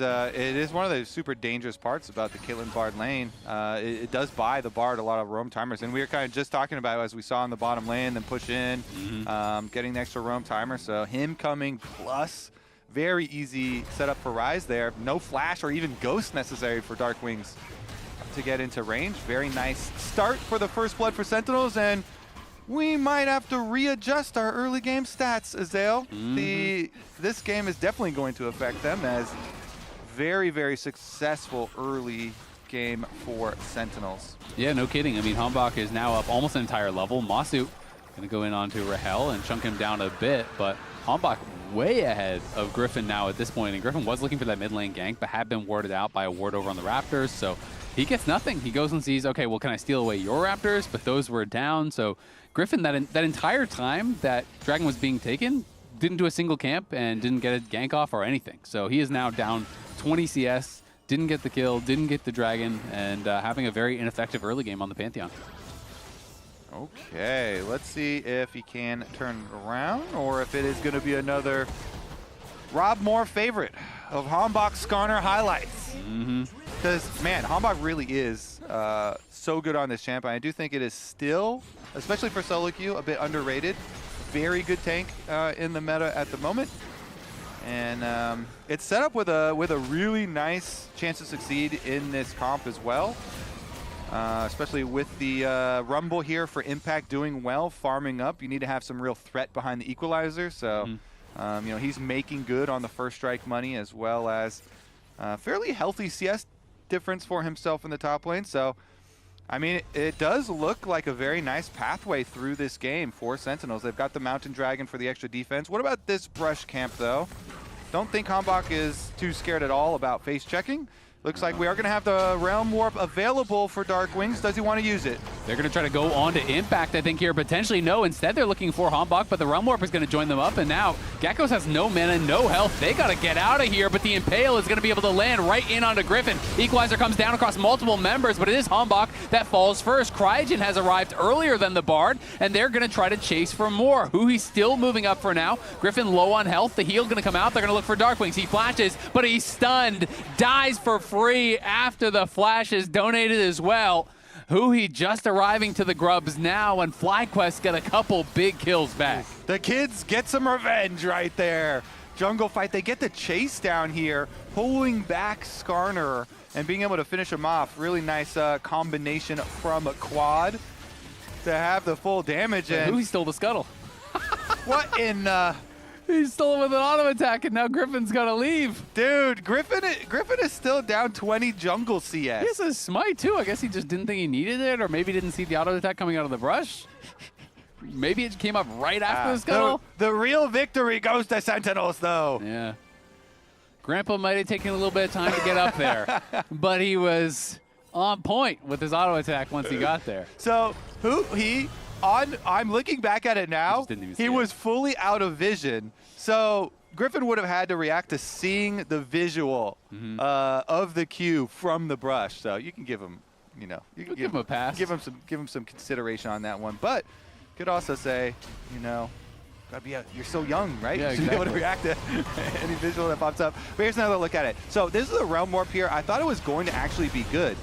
one of the super dangerous parts about the Caitlyn Bard lane. It does buy the Bard a lot of roam timers, and we were kind of just talking about, as we saw in the bottom lane, then push in, getting the extra roam timer. So him coming plus, very easy setup for Rise there. No flash or even ghost necessary for Dark Wings to get into range. Very nice start for the first blood for Sentinels, and we might have to readjust our early game stats, Azael. This game is definitely going to affect them, as very, very successful early game for Sentinels. Yeah, no kidding. I mean, Hambach is now up almost an entire level. Masu going to go in onto Rahel and chunk him down a bit, but Hambach way ahead of Griffin now at this point. And Griffin was looking for that mid lane gank, but had been warded out by a ward over on the Raptors, so he gets nothing. He goes and sees, okay, well, can I steal away your Raptors? But those were down, so Griffin, that entire time that Dragon was being taken, didn't do a single camp and didn't get a gank off or anything. So he is now down 20 CS, didn't get the kill, didn't get the Dragon, and having a very ineffective early game on the Pantheon. Okay, let's see if he can turn it around, or if it is going to be another Rob Moore favorite of Hambach Skarner highlights. Because, man, Hambach really is so good on this champ. I do think it is still, especially for solo queue, a bit underrated. Very good tank in the meta at the moment. And it's set up with a really nice chance to succeed in this comp as well. Especially with the Rumble here for Impact doing well, farming up. You need to have some real threat behind the equalizer. So, you know, he's making good on the first strike money, as well as fairly healthy CS difference for himself in the top lane. So, I mean, it does look like a very nice pathway through this game for Sentinels. They've got the Mountain Dragon for the extra defense. What about this brush camp, though? Don't think Hambach is too scared at all about face checking. Looks like we are going to have the Realm Warp available for Dark Wings. Does he want to use it? They're going to try to go on to Impact, I think, here. Potentially, no. Instead, they're looking for Hambach, but the Realm Warp is going to join them up. And now, Geckos has no mana, no health. They got to get out of here, but the Impale is going to be able to land right in onto Griffin. Equalizer comes down across multiple members, but it is Hambach that falls first. Cryogen has arrived earlier than the Bard, and they're going to try to chase for more. He's still moving up for now. Griffin low on health. The heal going to come out. They're going to look for Dark Wings. He flashes, but he's stunned. Dies for free after the flash is donated as well. He just arriving to the Grubs now, and FlyQuest got a couple big kills back. The kids get some revenge right there. Jungle fight, they get the chase down here, pulling back Skarner and being able to finish him off. Really nice combination from Quad to have the full damage. And he stole the scuttle. What in... He stole it with an auto attack, and now Griffin's got to leave. Dude, Griffin is still down 20 jungle CS. He has a smite, too. I guess he just didn't think he needed it, or maybe didn't see the auto attack coming out of the brush. Maybe it came up right after the scuttle. The real victory goes to Sentinels, though. Yeah. Grandpa might have taken a little bit of time to get up there, but he was on point with his auto attack once he got there. So, I'm looking back at it now. He was fully out of vision. So Griffin would have had to react to seeing the visual of the Q from the brush. So you can give him, you know, you can give him a pass. Give him some consideration on that one. But could also say, you know, you're so young, right? Yeah, you should be able to react to any visual that pops up. But here's another look at it. So this is a Realm Warp here. I thought it was going to actually be good,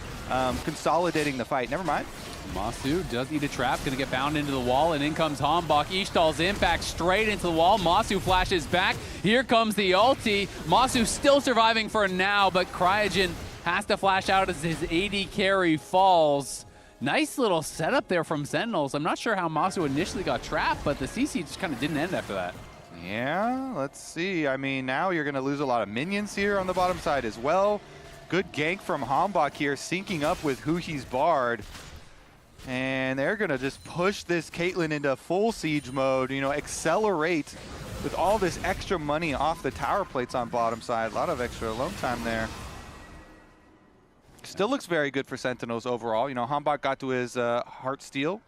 consolidating the fight. Never mind. Masu does need a trap, going to get bound into the wall, and in comes Hambach. Ishtal's impact straight into the wall. Masu flashes back. Here comes the ulti. Masu still surviving for now, but Cryogen has to flash out as his AD carry falls. Nice little setup there from Sentinels. I'm not sure how Masu initially got trapped, but the CC just kind of didn't end after that. Yeah, let's see. I mean, now you're going to lose a lot of minions here on the bottom side as well. Good gank from Hambach here, syncing up with Huhi's Bard. And they're going to just push this Caitlyn into full siege mode, you know, accelerate with all this extra money off the tower plates on bottom side. A lot of extra alone time there. Still looks very good for Sentinels overall. You know, Hambach got to his Heartsteel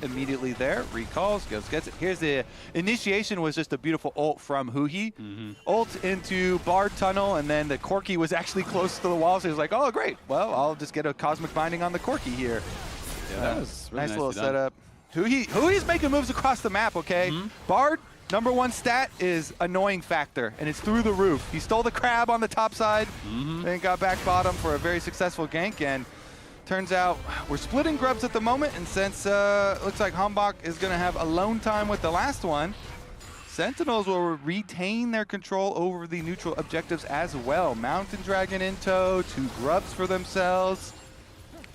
immediately there. Recalls, gets it. Here's the initiation, was just a beautiful ult from Huhi. Ult into Bard Tunnel, and then the Corki was actually close to the wall, so he was like, oh, great. Well, I'll just get a Cosmic Binding on the Corki here. Yeah, that was really nice little done. setup. Huhi's making moves across the map, okay? Bard #1 stat is annoying factor, and it's through the roof. He stole the crab on the top side, then got back bottom for a very successful gank, and turns out we're splitting grubs at the moment, and since looks like Hambach is going to have alone time with the last one, Sentinels will retain their control over the neutral objectives as well. Mountain Dragon in tow, 2 grubs for themselves.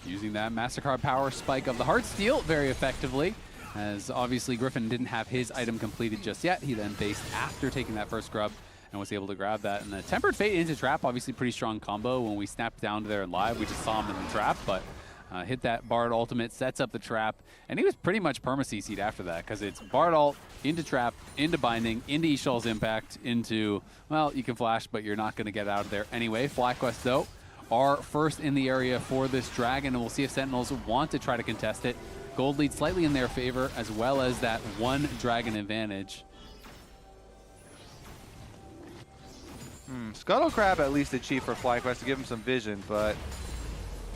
Using that MasterCard power spike of the Heartsteel very effectively, as obviously Griffin didn't have his item completed just yet. He then based after taking that first grub and was able to grab that. And the Tempered Fate into Trap, obviously pretty strong combo. When we snapped down there live, we just saw him in the trap, but hit that Bard ultimate, sets up the trap, and he was pretty much perma-CC'd after that, because it's Bard ult, into trap, into binding, into Ishtal's impact, into, well, you can flash, but you're not going to get out of there anyway. FlyQuest, though, are first in the area for this dragon, and we'll see if Sentinels want to try to contest it. Gold lead slightly in their favor, as well as that 1 dragon advantage. Scuttle Crab at least achieved for FlyQuest to give him some vision, but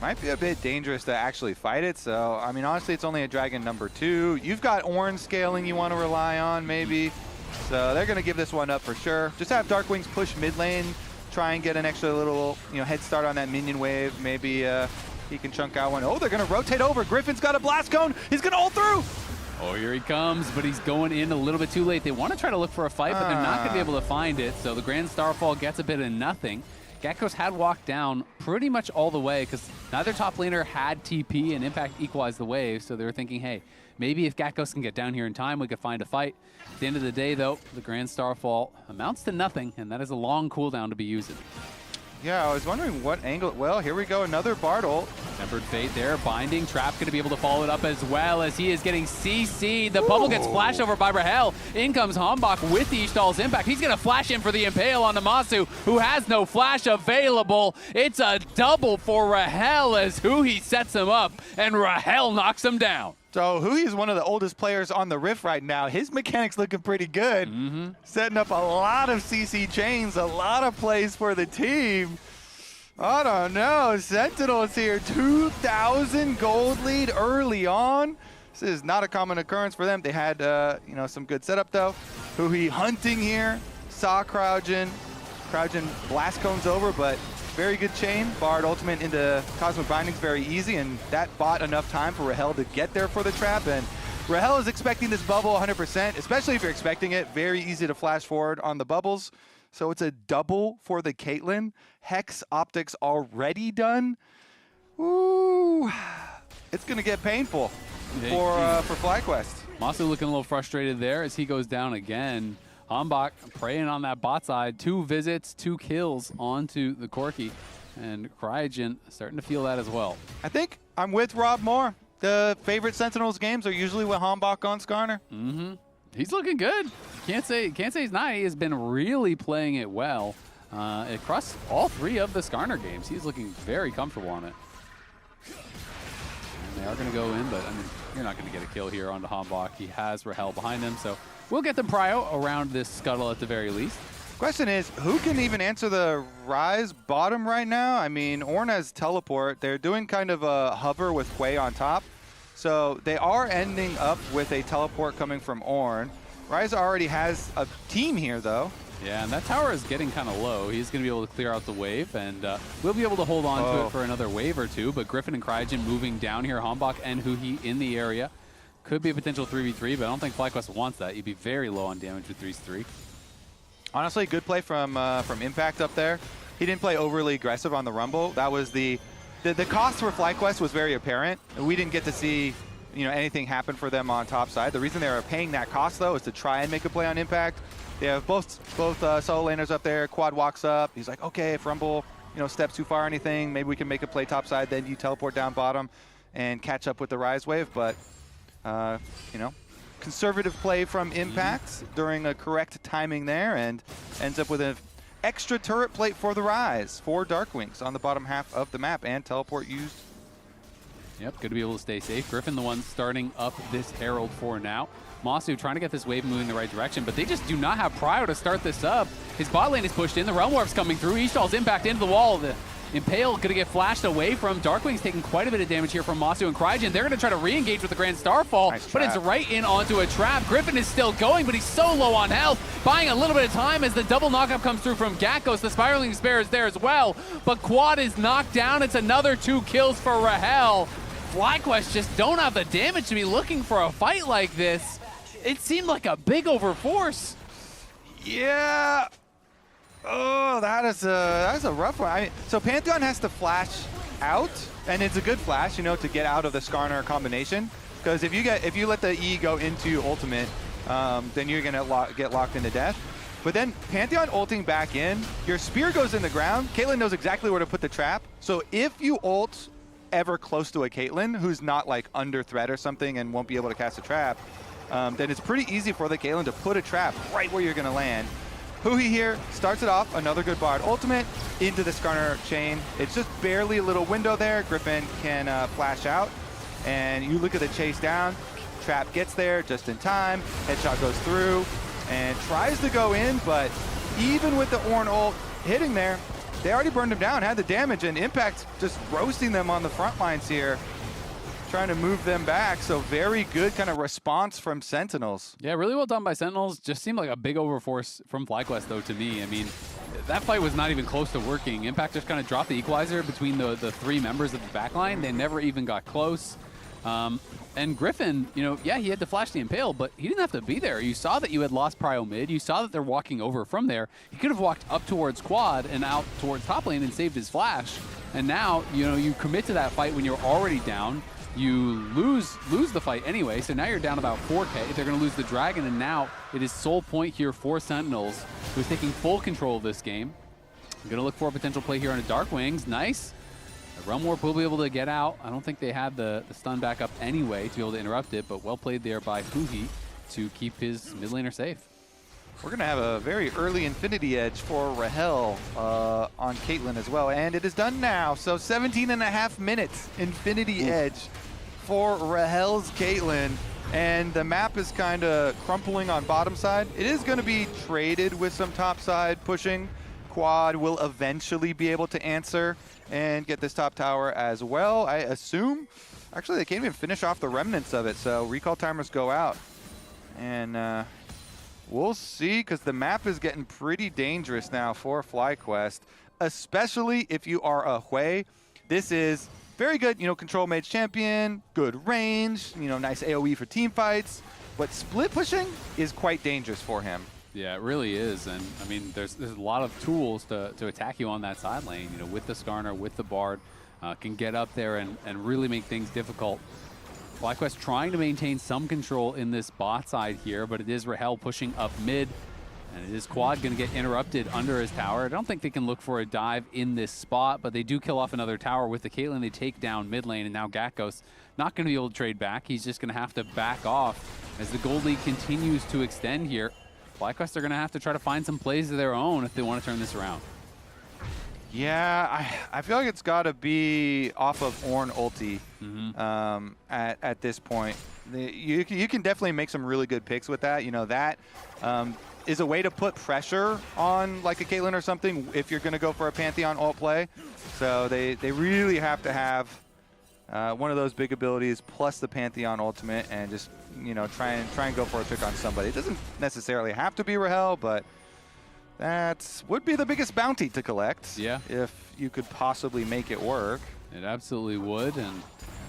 might be a bit dangerous to actually fight it. So, I mean, honestly, it's only a dragon #2. You've got orange scaling you want to rely on, maybe. So they're going to give this one up for sure. Just have Darkwings push mid lane, try and get an extra little, head start on that minion wave. Maybe he can chunk out one. Oh, they're going to rotate over. Griffin's got a blast cone. He's going to ult through. Oh, here he comes, but he's going in a little bit too late. They want to try to look for a fight, but they're not going to be able to find it. So the Grand Starfall gets a bit of nothing. Geckos had walked down pretty much all the way because neither top laner had TP and Impact equalized the wave. So they were thinking, hey, maybe if Geckos can get down here in time, we could find a fight. At the end of the day, though, the Grand Starfall amounts to nothing, and that is a long cooldown to be using. Yeah, I was wondering what angle. Well, here we go, another Bard ult. Tempered Fate there, binding. Trap going to be able to follow it up as well as he is getting CC'd. The bubble gets flashed over by Rahel. In comes Hambach with the Ishtal's impact. He's going to flash in for the Impale on the Masu, who has no flash available. It's a double for Rahel as Huhi sets him up, and Rahel knocks him down. So Huhi is one of the oldest players on the Rift right now. His mechanics looking pretty good. Setting up a lot of CC chains, a lot of plays for the team. I don't know. Sentinels here, 2,000 gold lead early on. This is not a common occurrence for them. They had, some good setup though. Huhi hunting here, saw Crouchin. Crouchin blast cones over, but very good chain. Bard ultimate into Cosmic Bindings very easy, and that bought enough time for Rahel to get there for the trap. And Rahel is expecting this bubble 100%, especially if you're expecting it. Very easy to flash forward on the bubbles. So it's a double for the Caitlyn. Hex optics already done. Ooh, it's gonna get painful for FlyQuest. Masu looking a little frustrated there as he goes down again. Hambach preying on that bot side. 2 visits, 2 kills onto the Corki. And Cryogen starting to feel that as well. I think I'm with Rob Moore. The favorite Sentinels games are usually with Hambach on Skarner. He's looking good. Can't say he's not. He has been really playing it well across all 3 of the Skarner games. He's looking very comfortable on it. And they are going to go in, but I mean, you're not going to get a kill here onto Hambach. He has Rahel behind him, so we'll get the prio around this scuttle at the very least. Question is, who can even answer the Rise bottom right now? I mean, Ornn has teleport. They're doing kind of a hover with Quay on top. So they are ending up with a teleport coming from Ornn. Rise already has a team here, though. Yeah, and that tower is getting kind of low. He's going to be able to clear out the wave, and we'll be able to hold on to it for another wave or 2. But Griffin and Cryogen moving down here. Hambach and Huhi in the area. Could be a potential 3v3, but I don't think FlyQuest wants that. You'd be very low on damage with 3s3. Honestly, good play from Impact up there. He didn't play overly aggressive on the Rumble. That was the cost for FlyQuest was very apparent. We didn't get to see anything happen for them on top side. The reason they were paying that cost though is to try and make a play on Impact. They have both solo laners up there. Quad walks up. He's like, okay, if Rumble steps too far or anything, maybe we can make a play top side. Then you teleport down bottom and catch up with the Rise wave. But conservative play from Impact during a correct timing there, and ends up with an extra turret plate for the Rise for Darkwings on the bottom half of the map, and teleport used. Yep, good to be able to stay safe. Griffin the one starting up this Herald for now. Masu trying to get this wave moving in the right direction, but they just do not have prio to start this up. His bot lane is pushed in. The Realm Warp's coming through. Ishtal's impact into the wall. The Impale going to get flashed away from. Darkwing's taking quite a bit of damage here from Masu and Crygen. They're going to try to re-engage with the Grand Starfall, but it's right in onto a trap. Griffin is still going, but he's so low on health, buying a little bit of time as the double knockup comes through from Gakkos. The Spiraling Spare is there as well, but Quad is knocked down. It's another 2 kills for Rahel. FlyQuest just don't have the damage to be looking for a fight like this. It seemed like a big overforce. Yeah. Oh, that's a rough one. So Pantheon has to flash out, and it's a good flash, you know, to get out of the Skarner combination. Because if you let the E go into ultimate, then you're gonna get locked into death. But then Pantheon ulting back in, your spear goes in the ground. Caitlyn knows exactly where to put the trap. So if you ult ever close to a Caitlyn who's not like under threat or something and won't be able to cast a trap, then it's pretty easy for the Caitlyn to put a trap right where you're gonna land. Huhi here starts it off, another good Bard ultimate into the Skarner chain. It's just barely a little window there. Griffin can flash out, and you look at the chase down. Trap gets there just in time. Headshot goes through and tries to go in, but even with the Ornn ult hitting there, they already burned him down, had the damage, and Impact just roasting them on the front lines here, trying to move them back. So very good kind of response from Sentinels. Yeah, really well done by Sentinels. Just seemed like a big overforce from FlyQuest, though, to me. I mean, that fight was not even close to working. Impact just kind of dropped the equalizer between the 3 members of the backline. They never even got close. And Griffin, you know, yeah, he had to flash the Impale, but he didn't have to be there. You saw that you had lost Prio mid. You saw that they're walking over from there. He could have walked up towards Quad and out towards top lane and saved his flash. And now, you know, you commit to that fight when you're already down. You lose the fight anyway, so now you're down about 4K. They're going to lose the Dragon, and now it is sole point here for Sentinels, who's taking full control of this game. I'm going to look for a potential play here on a Darkwings. Nice. Rumwarp will be able to get out. I don't think they had the stun back up anyway to be able to interrupt it, but well played there by Huhi to keep his mid laner safe. We're going to have a very early Infinity Edge for Rahel on Caitlyn as well, and it is done now. So 17.5 minutes Infinity Edge for Rahel's Caitlyn, and the map is kind of crumpling on bottom side. It is going to be traded with some top side pushing. Quad will eventually be able to answer and get this top tower as well, I assume. Actually, they can't even finish off the remnants of it, so recall timers go out. And we'll see, because the map is getting pretty dangerous now for FlyQuest, especially if you are a Hui. This is very good, you know, control mage champion, good range, you know, nice AoE for team fights, but split pushing is quite dangerous for him. Yeah, it really is. And I mean, there's a lot of tools to attack you on that side lane, you know, with the Skarner, with the Bard, can get up there and really make things difficult. FlyQuest trying to maintain some control in this bot side here, but it is Rahel pushing up mid, and it is Quad going to get interrupted under his tower. I don't think they can look for a dive in this spot, but they do kill off another tower with the Caitlyn. They take down mid lane, and now Gakkos not going to be able to trade back. He's just going to have to back off as the gold lead continues to extend here. FlyQuest are going to have to try to find some plays of their own if they want to turn this around. Yeah, I feel like it's got to be off of Ornn ulti at this point. You can definitely make some really good picks with that. You know, that is a way to put pressure on like a Caitlyn or something if you're going to go for a Pantheon ult play. So they really have to have one of those big abilities plus the Pantheon ultimate and just, you know, try and go for a pick on somebody. It doesn't necessarily have to be Rahel, but that would be the biggest bounty to collect. Yeah. If you could possibly make it work. It absolutely would. And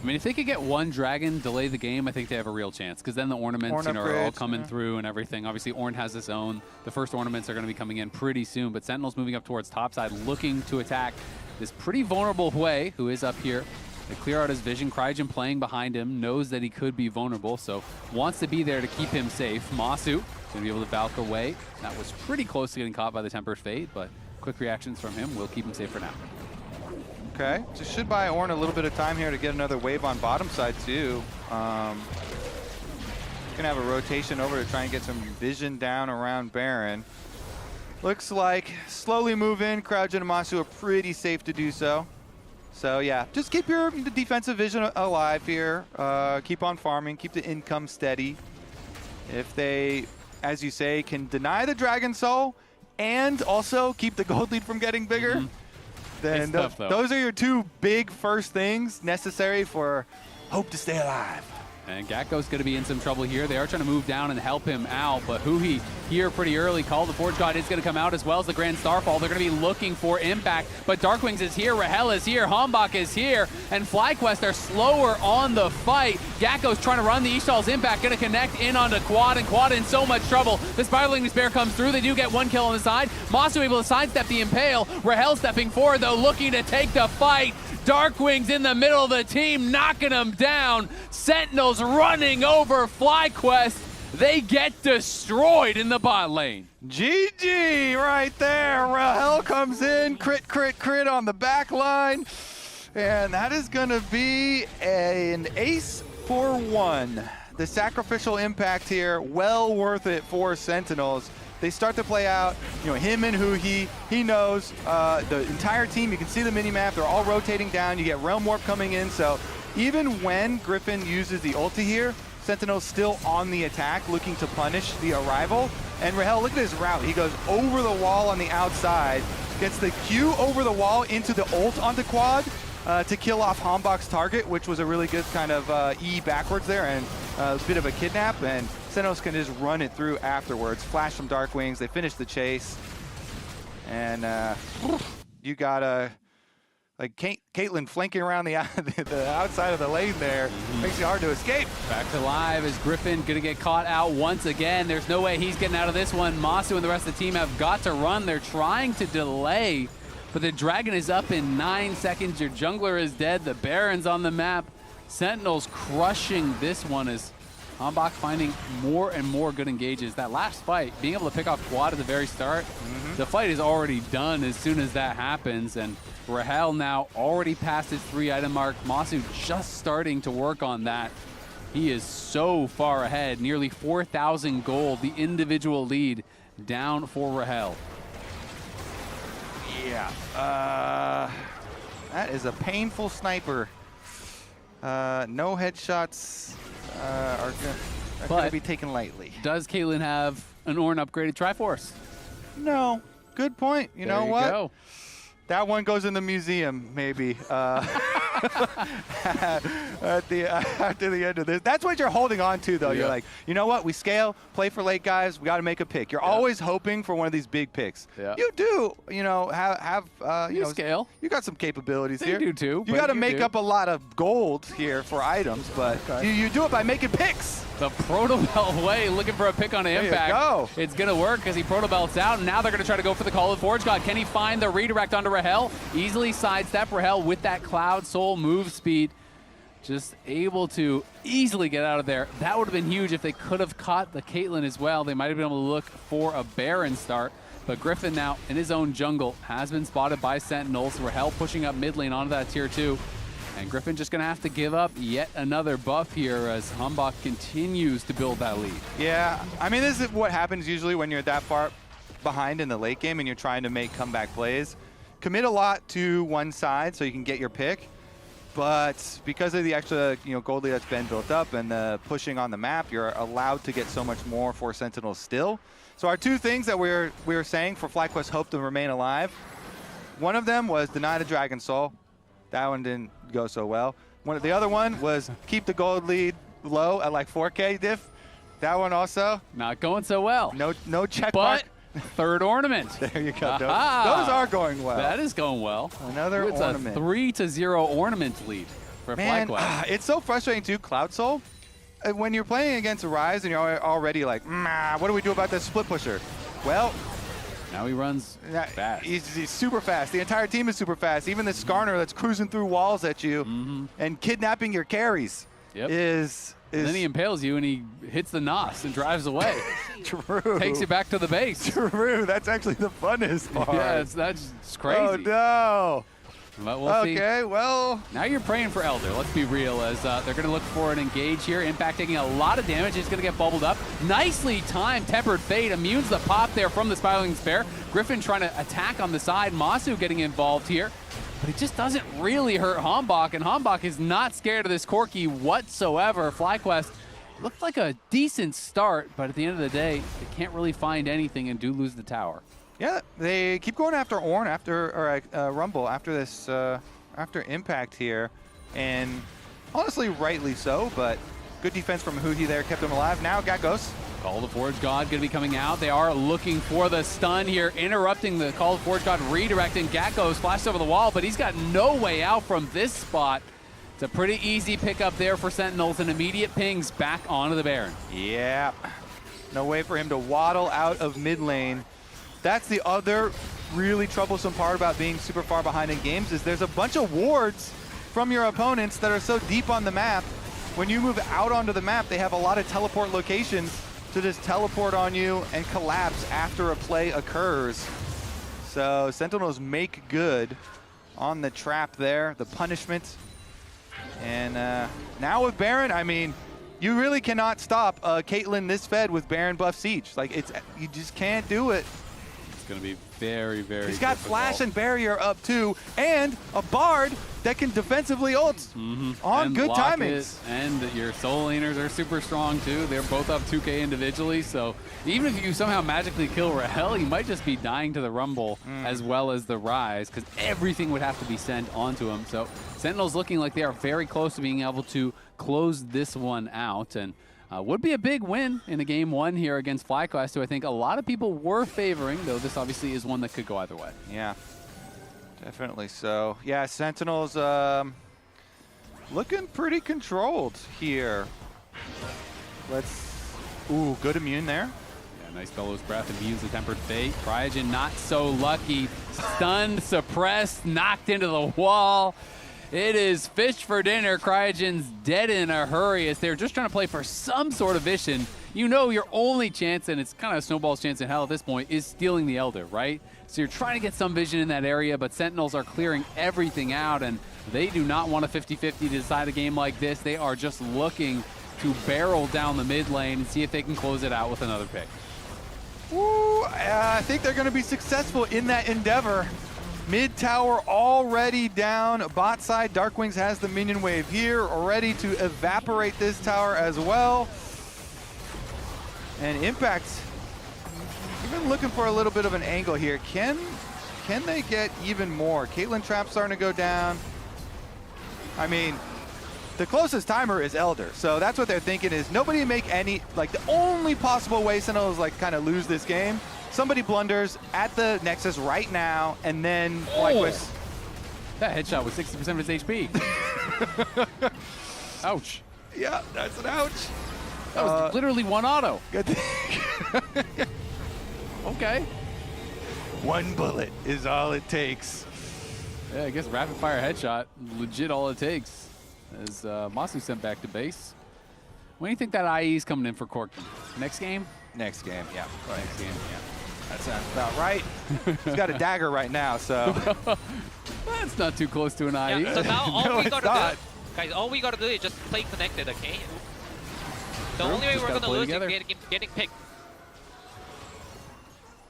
I mean, if they could get one dragon, delay the game, I think they have a real chance. Because then the ornaments, are all coming through and everything. Obviously, Ornn has his own. The first ornaments are going to be coming in pretty soon. But Sentinel's moving up towards topside, looking to attack this pretty vulnerable Hui, who is up here. They clear out his vision. Crygen playing behind him, knows that he could be vulnerable, so wants to be there to keep him safe. Masu going to be able to Valk away. That was pretty close to getting caught by the Tempered Fate, but quick reactions from him will keep him safe for now. Okay, just should buy Ornn a little bit of time here to get another wave on bottom side too. Gonna have a rotation over to try and get some vision down around Baron. Looks like slowly move in. Crygen and Masu are pretty safe to do so. So yeah, just keep your defensive vision alive here. Keep on farming, keep the income steady. If they, as you say, can deny the Dragon Soul and also keep the gold lead from getting bigger, then tough, though. those are your two big first things necessary for hope to stay alive. And Gakko's going to be in some trouble here. They are trying to move down and help him out, but Huhi here pretty early. Call the Forge God is going to come out as well as the Grand Starfall. They're going to be looking for impact, but Darkwings is here, Rahel is here, Hambach is here, and FlyQuest are slower on the fight. Gakko's trying to run the Ishtal's impact, going to connect in onto Quad, and Quad in so much trouble. The Spiraling Despair comes through. They do get one kill on the side. Masu able to sidestep the Impale. Rahel stepping forward, though, looking to take the fight. Darkwings in the middle of the team, knocking them down. Sentinels running over FlyQuest. They get destroyed in the bot lane. GG right there. Rahel comes in, crit, crit, crit on the back line. And that is going to be an ace for one. The sacrificial impact here, well worth it for Sentinels. They start to play out, him and Huhi. He knows the entire team. You can see the mini-map. They're all rotating down. You get Realm Warp coming in. So even when Griffin uses the ulti here, Sentinel's still on the attack, looking to punish the arrival. And Rahel, look at his route. He goes over the wall on the outside, gets the Q over the wall into the ult onto Quad to kill off Hambach's target, which was a really good kind of E backwards there, and a bit of a kidnap. And Sentinels can just run it through afterwards. Flash from Darkwings. They finish the chase. And you got like Caitlyn flanking around the outside of the lane there. Makes it hard to escape. Back to live as Griffin going to get caught out once again. There's no way he's getting out of this one. Masu and the rest of the team have got to run. They're trying to delay, but the Dragon is up in 9 seconds. Your jungler is dead. The Baron's on the map. Sentinels crushing this one as Hambach finding more and more good engages. That last fight, being able to pick off Quad at the very start, the fight is already done as soon as that happens. And Rahel now already past his 3-item mark. Masu just starting to work on that. He is so far ahead, nearly 4,000 gold, the individual lead down for Rahel. Yeah, that is a painful sniper. No headshots are going to be taken lightly. Does Caitlyn have an Ornn upgraded Triforce? No. Good point. You know what? Go. That one goes in the museum, maybe. After the end of this. That's what you're holding on to, though. Yeah. You're like, you know what? We scale, play for late guys. We got to make a pick. You're always hoping for one of these big picks. Yeah. You do, have scale. You got some capabilities here. You do, too. You got to make up a lot of gold here for items, but you do it by making picks. The Protobelt way, looking for a pick on an impact. Go. It's going to work because he Protobelts out, and now they're going to try to go for the Call of the Forge God. Can he find the redirect onto Rahel? Easily sidestep Rahel with that Cloud Soul move speed. Just able to easily get out of there. That would have been huge if they could have caught the Caitlyn as well. They might have been able to look for a Baron start. But Griffin now in his own jungle has been spotted by Sentinels. Rahel pushing up mid lane onto that tier 2. And Griffin just going to have to give up yet another buff here as Hambach continues to build that lead. Yeah, I mean, this is what happens usually when you're that far behind in the late game and you're trying to make comeback plays. Commit a lot to one side so you can get your pick, but because of the extra gold lead that's been built up and the pushing on the map, you're allowed to get so much more for Sentinels still. So our two things that we were saying for FlyQuest hope to remain alive, one of them was deny the Dragon Soul. That one didn't go so well. The other one was keep the gold lead low at like 4K diff. That one also not going so well. No check mark. Third ornament. There you go. Those are going well. That is going well. Another ornament. It's a 3-0 ornament lead for FlyQuest. It's so frustrating too, Cloud Soul. When you're playing against Rise and you're already like, what do we do about this split pusher? Well, now he runs fast. He's super fast. The entire team is super fast. Even the Skarner that's cruising through walls at you and kidnapping your carries is... And then he impales you and he hits the NOS and drives away. True. Takes you back to the base. True. That's actually the funnest part. Yeah, that's crazy. Oh, no. But we'll see. Okay, well. Now you're praying for Elder. Let's be real, as they're going to look for an engage here. Impact taking a lot of damage. He's going to get bubbled up. Nicely timed Tempered Fate. Immunes the pop there from the Spiraling Despair. Griffin trying to attack on the side. Masu getting involved here. But it just doesn't really hurt Hambach, and Hambach is not scared of this Corki whatsoever. FlyQuest looked like a decent start, but at the end of the day, they can't really find anything and do lose the tower. Yeah, they keep going after Ornn, after Rumble, after this, after Impact here, and honestly, rightly so. But good defense from Huhi there, kept him alive. Now Gekko's. Call of the Forge God going to be coming out. They are looking for the stun here, interrupting the Call of the Forge God, redirecting. Gekko's flashed over the wall, but he's got no way out from this spot. It's a pretty easy pickup there for Sentinels, and immediate pings back onto the Baron. Yeah, no way for him to waddle out of mid lane. That's the other really troublesome part about being super far behind in games, is there's a bunch of wards from your opponents that are so deep on the map. When you move out onto the map, they have a lot of teleport locations to just teleport on you and collapse after a play occurs. So Sentinels make good on the trap there, the punishment. And now with Baron, I mean, you really cannot stop Caitlyn this fed with Baron buff Siege. Like, you just can't do it. It's going to be very, very He's got difficult. Flash and Barrier up too, and a Bard that can defensively ult on And good block timings. it, and your soul laners are super strong too. They're both up 2K individually, so even if you somehow magically kill Rahel, you might just be dying to the Rumble as well as the Rise, because everything would have to be sent onto him. So Sentinels looking like they are very close to being able to close this one out, and would be a big win in a game one here against FlyQuest, who I think a lot of people were favoring, though this obviously is one that could go either way. Yeah, definitely so. Yeah, Sentinels looking pretty controlled here. Ooh, good immune there. Yeah, nice Bellows Breath, immunes the Tempered Fate. Cryogen not so lucky. Stunned, suppressed, knocked into the wall. It is fish for dinner. Cryogen's dead in a hurry as they're just trying to play for some sort of vision. You know your only chance, and it's kind of a snowball's chance in hell at this point, is stealing the Elder, right? So you're trying to get some vision in that area, but Sentinels are clearing everything out, and they do not want a 50-50 to decide a game like this. They are just looking to barrel down the mid lane and see if they can close it out with another pick. Ooh, I think they're going to be successful in that endeavor. Mid tower already down. Bot side, Darkwings has the minion wave here, ready to evaporate this tower as well. And Impact, even looking for a little bit of an angle here. Can they get even more? Caitlyn Trap starting to go down. I mean, the closest timer is Elder, so that's what they're thinking is nobody make any, like the only possible way Sentinels like kind of lose this game, somebody blunders at the Nexus right now, and then FlyQuest. That headshot was 60% of his HP. Ouch. Yeah, that's an ouch. That was literally one auto. Okay. One bullet is all it takes. Yeah, I guess rapid fire headshot, legit all it takes. As Masu sent back to base. When do you think that IE is coming in for Corky? Next game? Next game, yeah. Right. Next game, yeah. That sounds about right. He's got a dagger right now, so. That's not too close to an IE. Yeah, so now all No, we it's gotta not. do, guys, all we gotta do is just play connected, okay? The only way Just we're gotta gonna play lose together. is getting picked.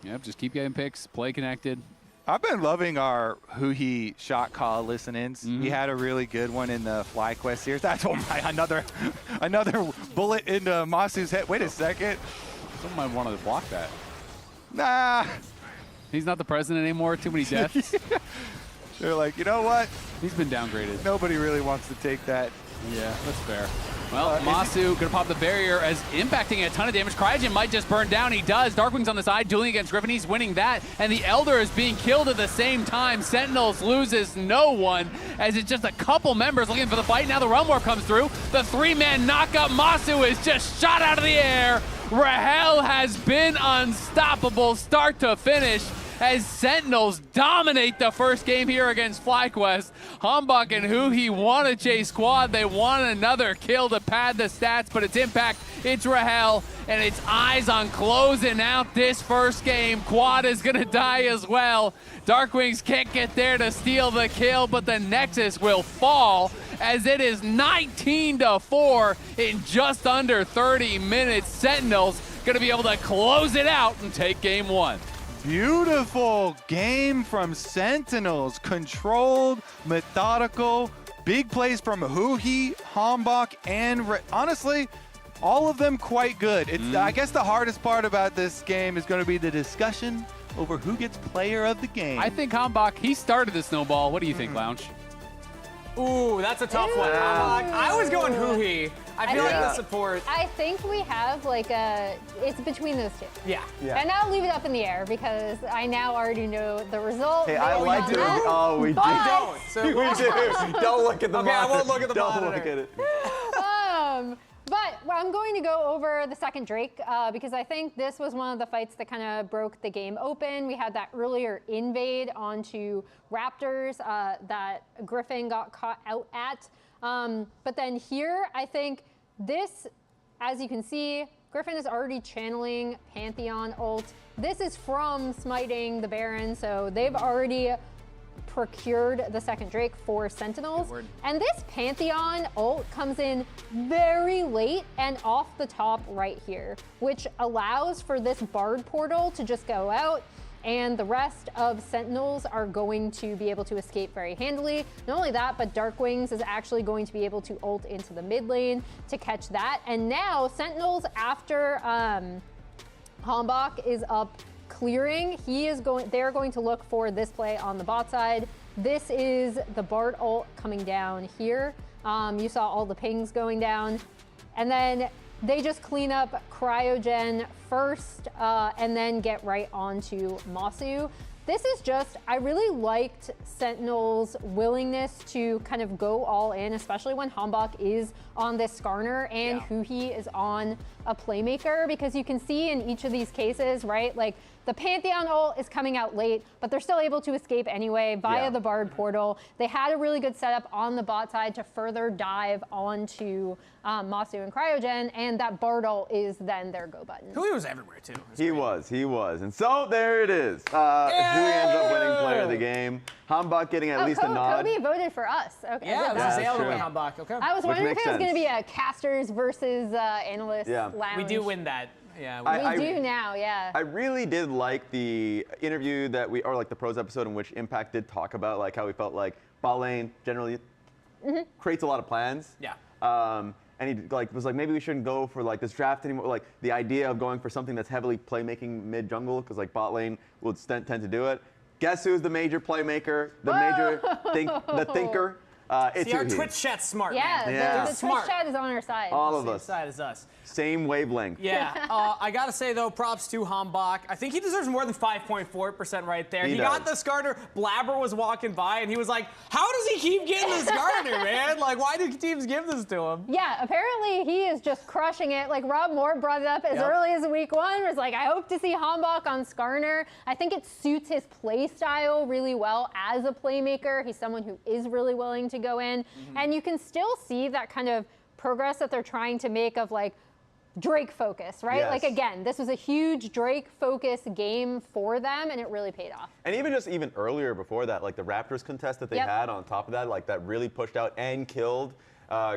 Yep, just keep getting picks, play connected. I've been loving our Huhi shot call listen-ins. We had a really good one in the FlyQuest series. That's another bullet into Masu's head. Wait a second. Someone might want to block that. Nah. He's not the president anymore. Too many deaths. They're like, you know what? He's been downgraded. Nobody really wants to take that. Yeah, that's fair. Well, Masu gonna pop the barrier as impacting a ton of damage. Cryogen might just burn down. He does. Darkwing's on the side, dueling against Griffin. He's winning that, and the Elder is being killed at the same time. Sentinels loses no one, as it's just a couple members looking for the fight. Now the Run Warp comes through. The three-man knockup. Masu is just shot out of the air. Rahel has been unstoppable start to finish, as Sentinels dominate the first game here against FlyQuest. Hambach and Huhi want to chase squad. They want another kill to pad the stats, but it's Impact, it's Rahel, and it's eyes on closing out this first game. Quad is going to die as well. Darkwings can't get there to steal the kill, but the Nexus will fall as it is 19-4 in just under 30 minutes. Sentinels going to be able to close it out and take game one. Beautiful game from Sentinels. Controlled, methodical, big plays from Huhi, Hambach, and honestly, all of them quite good. It's I guess the hardest part about this game is going to be the discussion over who gets player of the game. I think Hambach, he started the snowball. What do you think, Lounge? Ooh, that's a tough one. I was going Huhi. I feel like the support. I think we have like it's between those two. Yeah. And I'll leave it up in the air because I now already know the result. Hey, I like to. Oh, we do. Don't. So We do. Don't look at the monitor. I won't look at the monitor. Don't look at it. But I'm going to go over the second Drake because I think this was one of the fights that kind of broke the game open. We had that earlier invade onto Raptors that Griffin got caught out at. But then here, I think this, as you can see, Griffin is already channeling Pantheon ult. This is from smiting the Baron, so they've already procured the second Drake for Sentinels. And this Pantheon ult comes in very late and off the top right here, which allows for this Bard portal to just go out, and the rest of Sentinels are going to be able to escape very handily. Not only that, but Darkwings is actually going to be able to ult into the mid lane to catch that. And now Sentinels, after Hambach is up clearing, they're going to look for this play on the bot side. This is the Bard ult coming down here. You saw all the pings going down. And then they just clean up Cryogen first and then get right onto Masu. This is just, I really liked Sentinel's willingness to kind of go all in, especially when Hambach is on this Skarner and Huhi is on a playmaker, because you can see in each of these cases, right? Like the Pantheon ult is coming out late, but they're still able to escape anyway via the Bard portal. They had a really good setup on the bot side to further dive onto Masu and Cryogen, and that Bard ult is then their go button. Huhi was everywhere too. He was. And so there it is. Huhi ends up winning player of the game. Hambach getting at least a nod. Kobe voted for us. Okay. Yeah, it was Zale to win Hambach. Okay. I was wondering if it was going to be a casters versus analyst lounge. We do win that. Yeah, we do now, yeah. I really did like the interview or like the pros episode in which Impact did talk about like how he felt like bot lane generally creates a lot of plans. Yeah. And he was like, maybe we shouldn't go for like this draft anymore. Like the idea of going for something that's heavily playmaking mid jungle, because like bot lane will tend to do it. Guess who's the major playmaker? The thinker. It's See, our Twitch chat's smart, man. Yeah, the Twitch chat is on our side. All of us. Same side as us. Same wavelength. Yeah. I got to say, though, props to Hambach. I think he deserves more than 5.4% right there. He got the Skarner. Blabber was walking by, and he was like, how does he keep getting the Skarner, man? Like, why do teams give this to him? Yeah, apparently he is just crushing it. Like, Rob Moore brought it up as early as week 1. Was like, I hope to see Hambach on Skarner. I think it suits his play style really well as a playmaker. He's someone who is really willing to go in. And you can still see that kind of progress that they're trying to make of, like, Drake focus, right? Yes. Like, again, this was a huge Drake focus game for them, and it really paid off. And even earlier before that, like the Raptors contest that they had on top of that, like that really pushed out and killed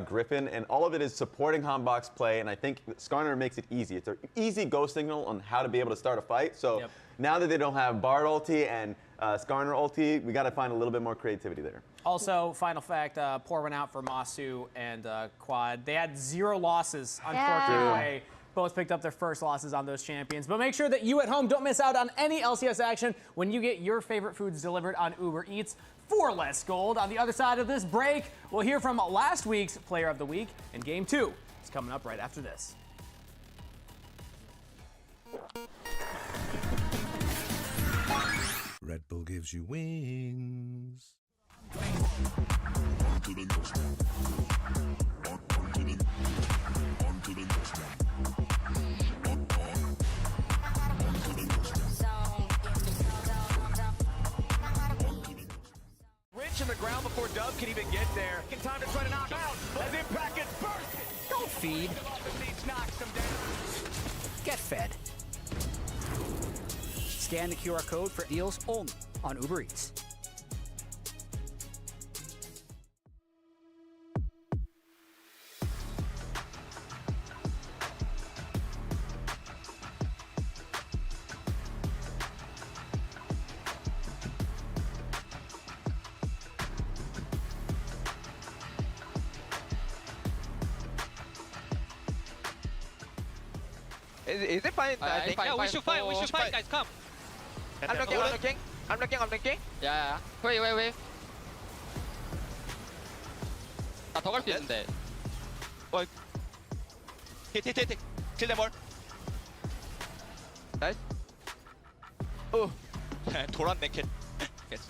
Griffin, and all of it is supporting Hambach's play, and I think Skarner makes it easy. It's an easy go signal on how to be able to start a fight. So now that they don't have Bard ulti and Skarner ulti, we got to find a little bit more creativity there. Also, final fact, pour one out for Masu and Quad. They had 0 losses on Cork. Both picked up their first losses on those champions. But make sure that you at home don't miss out on any LCS action when you get your favorite foods delivered on Uber Eats for less gold. On the other side of this break, we'll hear from last week's Player of the Week, and Game 2 is coming up right after this. Red Bull gives you wings. Rich in the ground before Dub can even get there. In time to try to knock out as Impact gets bursted. Don't feed. Knocks him down. Get fed. Scan the QR code for deals only on Uber Eats. Is it fine? Yeah, we should fight, guys, come. I'm looking. 야야. 웨이. 나 더 갈 수 있는데. Hit. Kill them all. Nice. Oh. 돌았네 캔. Yes.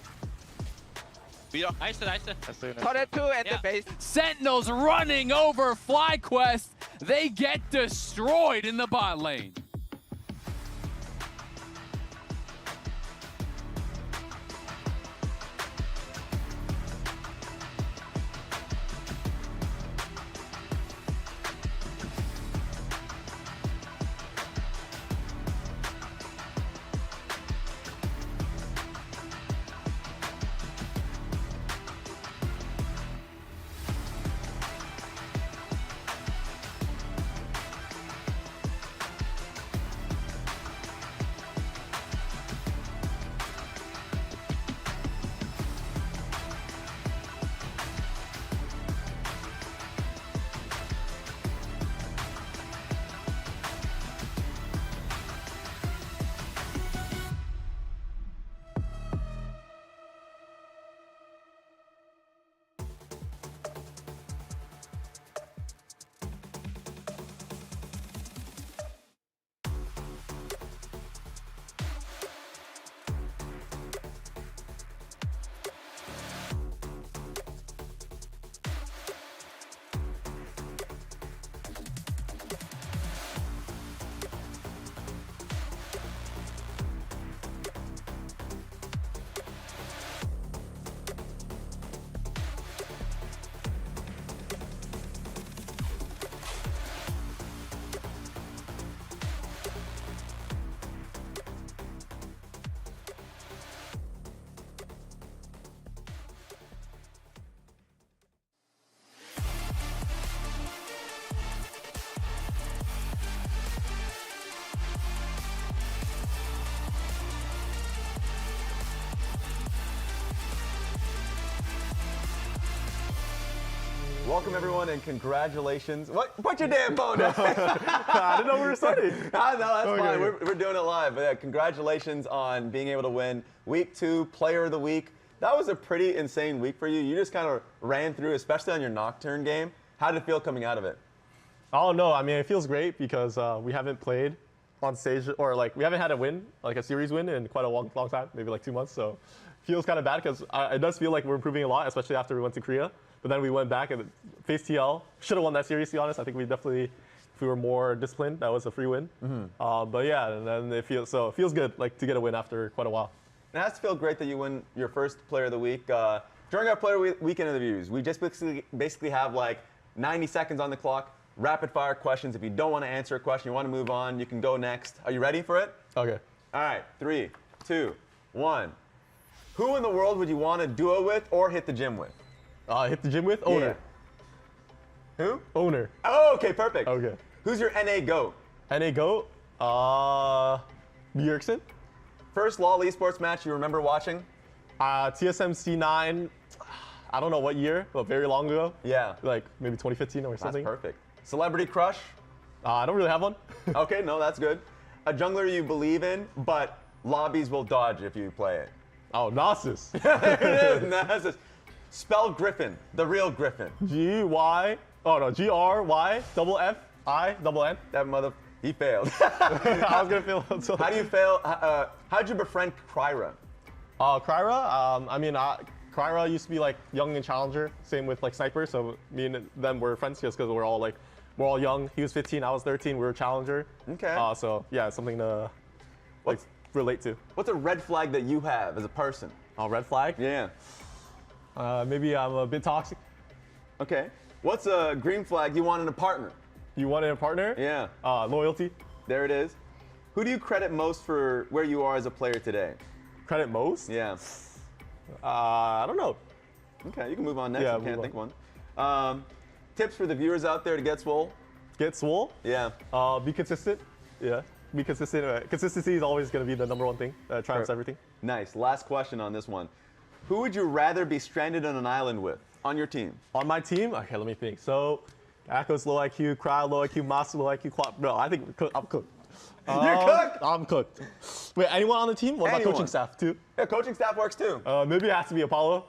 밀어. 나이스. Turret 2 and the base. Sentinels running over FlyQuest. They get destroyed in the bot lane. Welcome everyone and congratulations. What? Put your damn phone down. I didn't know we were starting. No, that's Okay, fine. okay. We're doing it live. But yeah, congratulations on being able to win Week 2 Player of the Week. That was a pretty insane week for you. You just kind of ran through, especially on your Nocturne game. How did it feel coming out of it? Oh no, I mean it feels great because we haven't played on stage, or like we haven't had a win, like a series win in quite a long time, maybe like 2 months. So it feels kind of bad because it does feel like we're improving a lot, especially after we went to Korea. But then we went back and faced TL. Should have won that series, to be honest. I think we definitely, if we were more disciplined, that was a free win. But yeah, and then it feels good, like to get a win after quite a while. It has to feel great that you win your first Player of the Week. During our Player Weekend interviews, we just basically have like 90 seconds on the clock, rapid fire questions. If you don't want to answer a question, you want to move on, you can go next. Are you ready for it? Okay. All right, 3, 2, 1. Who in the world would you want to duo with or hit the gym with? Hit the gym with? Owner. Yeah. Who? Owner. Oh, okay, perfect. Okay. Who's your NA GOAT? NA GOAT? Bjergsen. First LoL esports match you remember watching? TSM C9, I don't know what year, but very long ago. Yeah. Like maybe 2015 or something. That's perfect. Celebrity crush? I don't really have one. Okay, no, that's good. A jungler you believe in, but lobbies will dodge if you play it. Oh, Nasus. There it is, Nasus. Spell Griffin, the real Griffin. G-Y, oh no, G-R-Y-F-F-I-N-N. That mother, he failed. I was gonna fail. How do you fail? How'd you befriend Cryra? Cryra, Cryra used to be like young and challenger, same with like Sniper, so me and them were friends just because we're all young. He was 15, I was 13, we were challenger. Okay. So yeah, it's something to relate to. What's a red flag that you have as a person? Oh, red flag? Yeah. Maybe I'm a bit toxic. Okay. What's a green flag you want in a partner? You want in a partner? Yeah. Loyalty. There it is. Who do you credit most for where you are as a player today? Credit most? Yeah. I don't know. Okay, you can move on next. Yeah, you can't think one. Tips for the viewers out there to get swole? Get swole? Yeah. Be consistent. Yeah. Be consistent. Consistency is always going to be the #1 thing that triumphs everything. Nice. Last question on this one. Who would you rather be stranded on an island with on your team? On my team? Okay, let me think. So, Akko's low IQ, Cryra low IQ, Masu low IQ, Bro, I think I'm cooked. You're cooked. I'm cooked. Wait, anyone on the team? What about Anyone. coaching staff too? Yeah, coaching staff works too. Maybe it has to be Apollo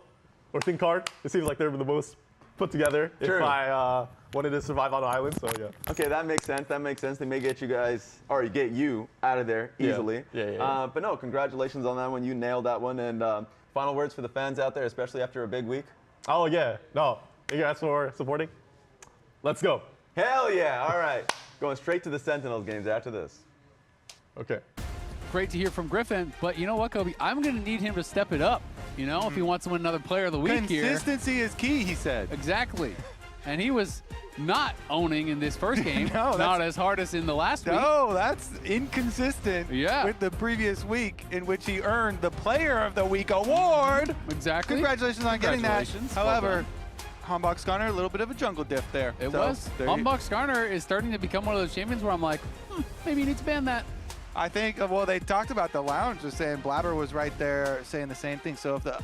or Think Card. It seems like they're the most put together True. if I wanted to survive on an island. So yeah. Okay, that makes sense. That makes sense. They may get you guys, or get you out of there easily. Yeah. But no, congratulations on that one. You nailed that one. And final words for the fans out there, especially after a big week. Oh yeah. No. Thank you guys for supporting. Let's go. Hell yeah. All right. Going straight to the Sentinels games after this. Okay. Great to hear from Griffin, but you know what, Kobe? I'm going to need him to step it up, you know, if he wants to win another Player of the Week here. Consistency is key, he said. Exactly. And he was not owning in this first game, not as hard as in the last week. No, that's inconsistent with the previous week in which he earned the Player of the Week award. Exactly. Congratulations on getting that. Congratulations. However, Hambach Skarner, a little bit of a jungle diff there. It was. Hambach Skarner is starting to become one of those champions where I'm like, maybe you need to ban that. I think, well, they talked about the lounge, just saying Blabber was right there saying the same thing. So if the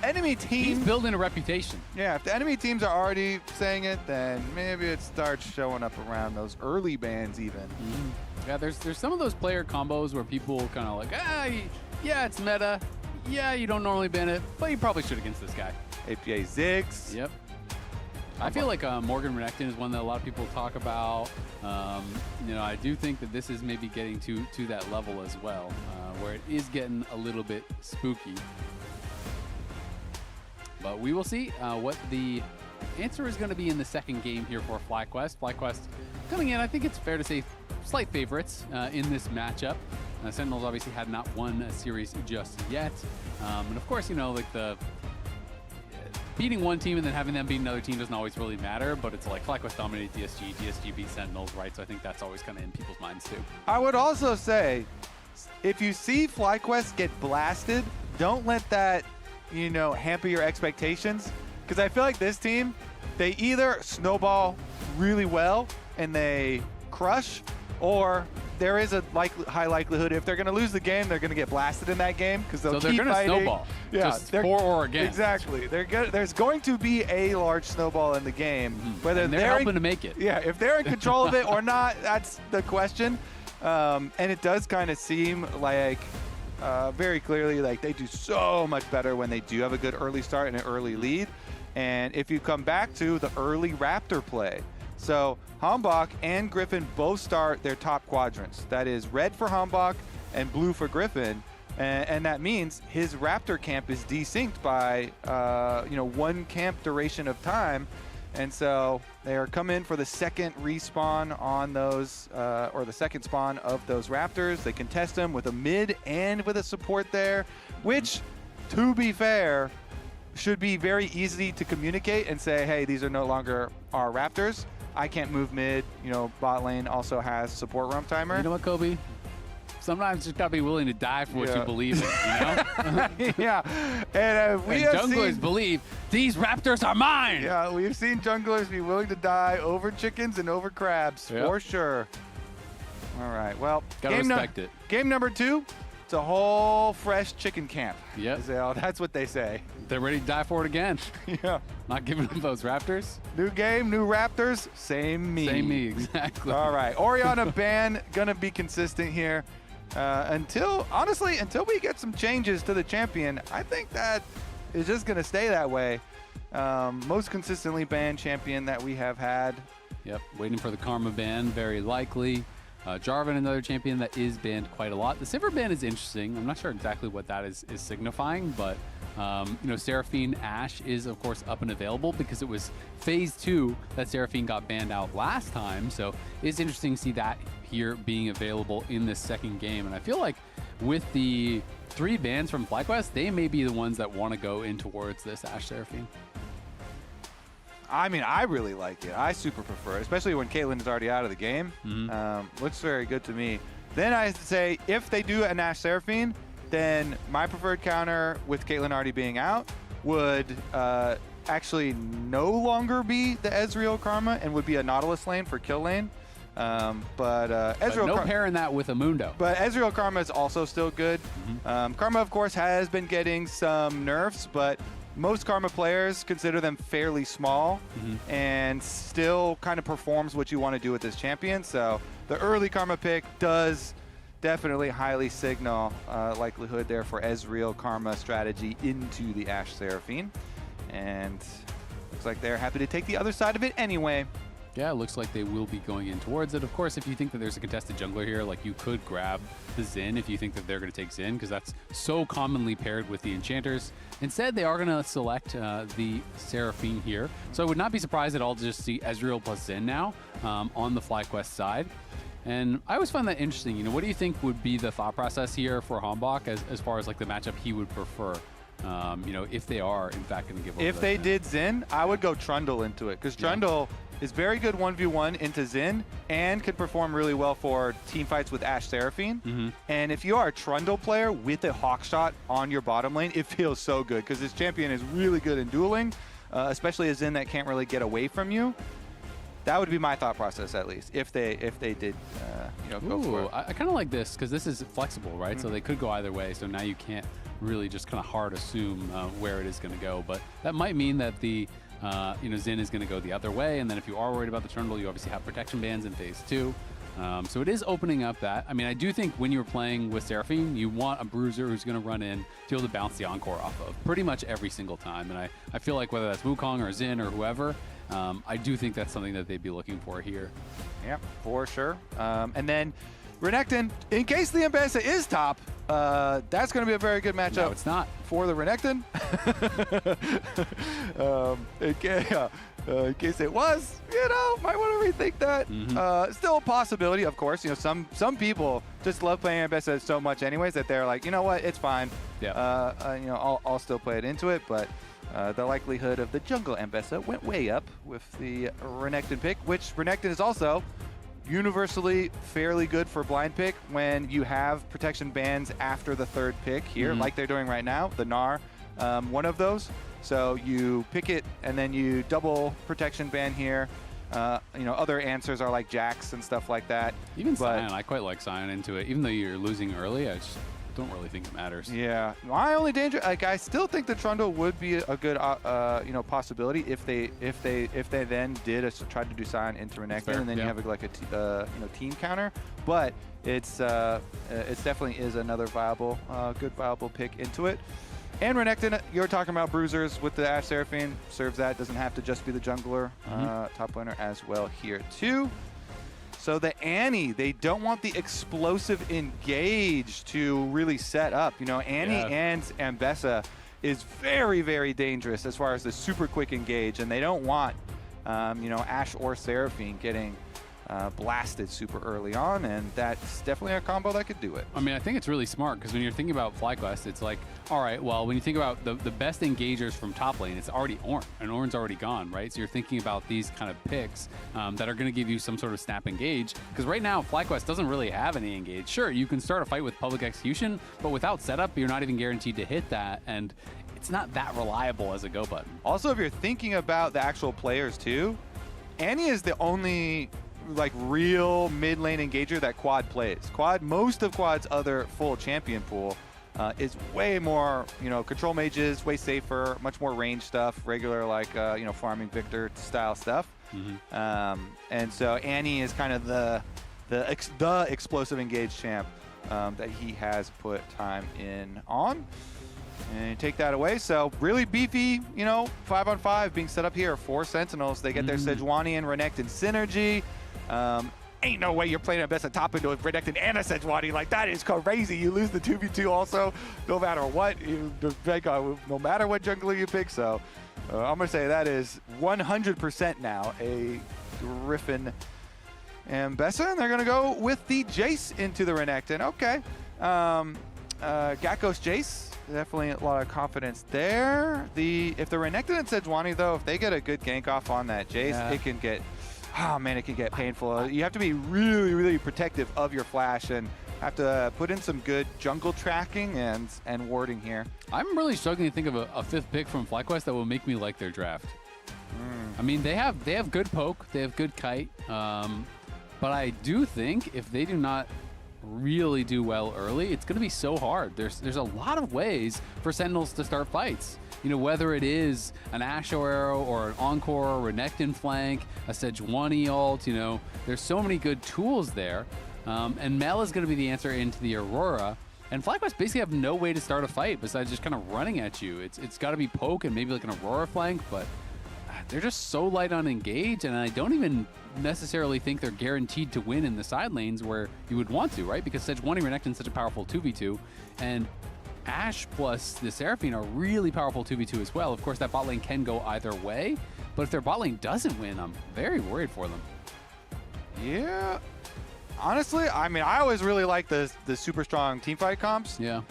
enemy team... He's building a reputation. Yeah, if the enemy teams are already saying it, then maybe it starts showing up around those early bans even. Yeah, there's some of those player combos where people kind of like, yeah, it's meta. Yeah, you don't normally ban it, but you probably should against this guy. APA Ziggs. Yep. I feel like Morgan Renekton is one that a lot of people talk about. You know, I do think that this is maybe getting to that level as well, where it is getting a little bit spooky. But we will see what the answer is going to be in the second game here for FlyQuest. FlyQuest coming in, I think it's fair to say, slight favorites in this matchup. Sentinels obviously had not won a series just yet. And of course, you know, like beating one team and then having them beat another team doesn't always really matter, but it's like FlyQuest dominated DSG beat Sentinels, right? So I think that's always kind of in people's minds too. I would also say, if you see FlyQuest get blasted, don't let that, you know, hamper your expectations. Because I feel like this team, they either snowball really well and they crush, or there is a high likelihood if they're going to lose the game, they're going to get blasted in that game because they'll keep fighting. Snowball. Yeah, just for or against. Exactly. There's going to be a large snowball in the game. Whether and they're helping to make it. Yeah, if they're in control of it or not, that's the question. And it does kind of seem like very clearly like they do so much better when they do have a good early start and an early lead. And if you come back to the early Raptor play, so Hambach and Griffin both start their top quadrants. That is red for Hambach and blue for Griffin. And that means his Raptor camp is desynced by, one camp duration of time. And so they are come in for the second respawn on those, or the second spawn of those Raptors. They contest them with a mid and with a support there, which, to be fair, should be very easy to communicate and say, hey, these are no longer our Raptors. I can't move mid. You know, bot lane also has support roam timer. You know what, Kobe? Sometimes you just gotta be willing to die for what you believe in, you know? Yeah. And junglers believe these Raptors are mine. Yeah, we've seen junglers be willing to die over chickens and over crabs, for sure. All right, well, gotta respect it. Game number 2, it's a whole fresh chicken camp. Yep. That's what they say. They're ready to die for it again. Yeah. Not giving up those Raptors. New game, new Raptors, same me. Same me, exactly. All right, Orianna ban, gonna be consistent here. Until we get some changes to the champion, I think that is just gonna stay that way. Most consistently banned champion that we have had. Yep, waiting for the Karma ban, very likely. Jarvan, another champion that is banned quite a lot. The Sivir ban is interesting. I'm not sure exactly what that is signifying, but Seraphine Ashe is, of course, up and available because it was phase 2 that Seraphine got banned out last time. So it's interesting to see that here being available in this second game. And I feel like with the 3 bans from FlyQuest, they may be the ones that want to go in towards this Ashe Seraphine. I mean, I really like it. I super prefer it, especially when Caitlyn is already out of the game. Looks very good to me. Then I say if they do an Ashe Seraphine, then my preferred counter with Caitlyn already being out would actually no longer be the Ezreal Karma and would be a Nautilus lane for kill lane. But no pairing that with a Mundo. But Ezreal Karma is also still good. Karma, of course, has been getting some nerfs, but most Karma players consider them fairly small and still kind of performs what you want to do with this champion. So the early Karma pick does definitely highly signal likelihood there for Ezreal Karma strategy into the Ashe Seraphine. And looks like they're happy to take the other side of it anyway. Yeah, it looks like they will be going in towards it. Of course, if you think that there's a contested jungler here, like you could grab the Xin if you think that they're going to take Xin, because that's so commonly paired with the enchanters. Instead, they are going to select the Seraphine here. So I would not be surprised at all to just see Ezreal plus Xin now on the FlyQuest side. And I always find that interesting. You know, what do you think would be the thought process here for Hanbok as far as like the matchup he would prefer? You know, if they are in fact going to give over. If they did Xin, I would go Trundle into it, because Trundle is very good 1v1 into Xin and could perform really well for team fights with Ashe Seraphine. And if you are a Trundle player with a Hawk Shot on your bottom lane, it feels so good, because this champion is really good in dueling, especially a Xin that can't really get away from you. That would be my thought process, at least, if they did, you know, go for it. I kind of like this because this is flexible, right? So they could go either way. So now you can't really just kind of hard assume where it is going to go. But that might mean that the you know, Xin is going to go the other way. And then if you are worried about the Trundle, you obviously have protection bands in phase 2. So it is opening up that. I mean, I do think when you're playing with Seraphine, you want a bruiser who's going to run in to be able to bounce the Encore off of pretty much every single time. And I feel like whether that's Wukong or Xin or whoever, I do think that's something that they'd be looking for here. Yeah, for sure. And then Renekton, in case the Ambessa is top, that's going to be a very good matchup. No, it's not. For the Renekton. In case it was, you know, might want to rethink that. Still a possibility, of course. You know, some people just love playing Ambessa so much anyways that they're like, you know what, it's fine. Yeah. You know, I'll still play it into it, but the likelihood of the jungle Ambessa went way up with the Renekton pick, which Renekton is also universally fairly good for blind pick when you have protection bands after the third pick here, like they're doing right now, the Gnar, one of those. So you pick it and then you double protection band here. You know, other answers are like Jax and stuff like that. Even Sion, I quite like Sion into it. Even though you're losing early, I just don't really think it matters. Yeah, my only danger, like, I still think the Trundle would be a good, you know, possibility if they then did try to do Sion into Renekton, and then you have like a you know, team counter. But it's definitely is another viable, good viable pick into it. And Renekton, you're talking about bruisers with the Ashe Seraphine, serves that. Doesn't have to just be the jungler, top laner as well here too. So the Annie, they don't want the explosive engage to really set up. You know, Annie and Ambessa is very, very dangerous as far as the super quick engage, and they don't want, you know, Ashe or Seraphine getting blasted super early on, and that's definitely a combo that could do it. I mean, I think it's really smart because when you're thinking about FlyQuest, it's like, all right, well, when you think about the best engagers from top lane, it's already Ornn, and Ornn's already gone, right? So you're thinking about these kind of picks that are going to give you some sort of snap engage, because right now, FlyQuest doesn't really have any engage. Sure, you can start a fight with public execution, but without setup, you're not even guaranteed to hit that, and it's not that reliable as a go button. Also, if you're thinking about the actual players too, Annie is the only like real mid lane engager that Quad plays. Most of Quad's other full champion pool is way more, you know, control mages, way safer, much more range stuff, regular like, you know, farming Victor style stuff. And so Annie is kind of the explosive engage champ that he has put time in on. And you take that away. So really beefy, you know, 5-on-5 being set up here for Sentinels. They get their Sejuani and Renekton synergy. Ain't no way you're playing a best of top into a Renekton and a Sejuani. Like, that is crazy. You lose the 2v2 also, no matter what. No matter what jungler you pick. So I'm going to say that is 100% now a Griffin Ambessa. And they're going to go with the Jace into the Renekton. Okay. Gakkos Jace. Definitely a lot of confidence there. If the Renekton and Sejuani, though, if they get a good gank off on that Jace, it can get, oh man, it can get painful. You have to be really, really protective of your flash and have to put in some good jungle tracking and warding here. I'm really struggling to think of a fifth pick from FlyQuest that will make me like their draft. I mean, they have good poke, they have good kite, but I do think if they do not really do well early, it's going to be so hard. There's a lot of ways for Sentinels to start fights. whether it is an Asho Arrow or an Encore or Renekton flank, a Sejuani ult, there's so many good tools there. And Mel is going to be the answer into the Aurora. And FlyQuest basically have no way to start a fight besides just kind of running at you. It's got to be poke and maybe like an Aurora flank, but they're just so light on engage, and I don't even necessarily think they're guaranteed to win in the side lanes where you would want to, right? Because Sejuani Renekton is such a powerful 2v2, and Ashe plus the Seraphine are really powerful 2v2 as well. Of course, that bot lane can go either way, but if their bot lane doesn't win, I'm very worried for them. Yeah. Honestly, I mean, I always really like the super strong teamfight comps. Yeah.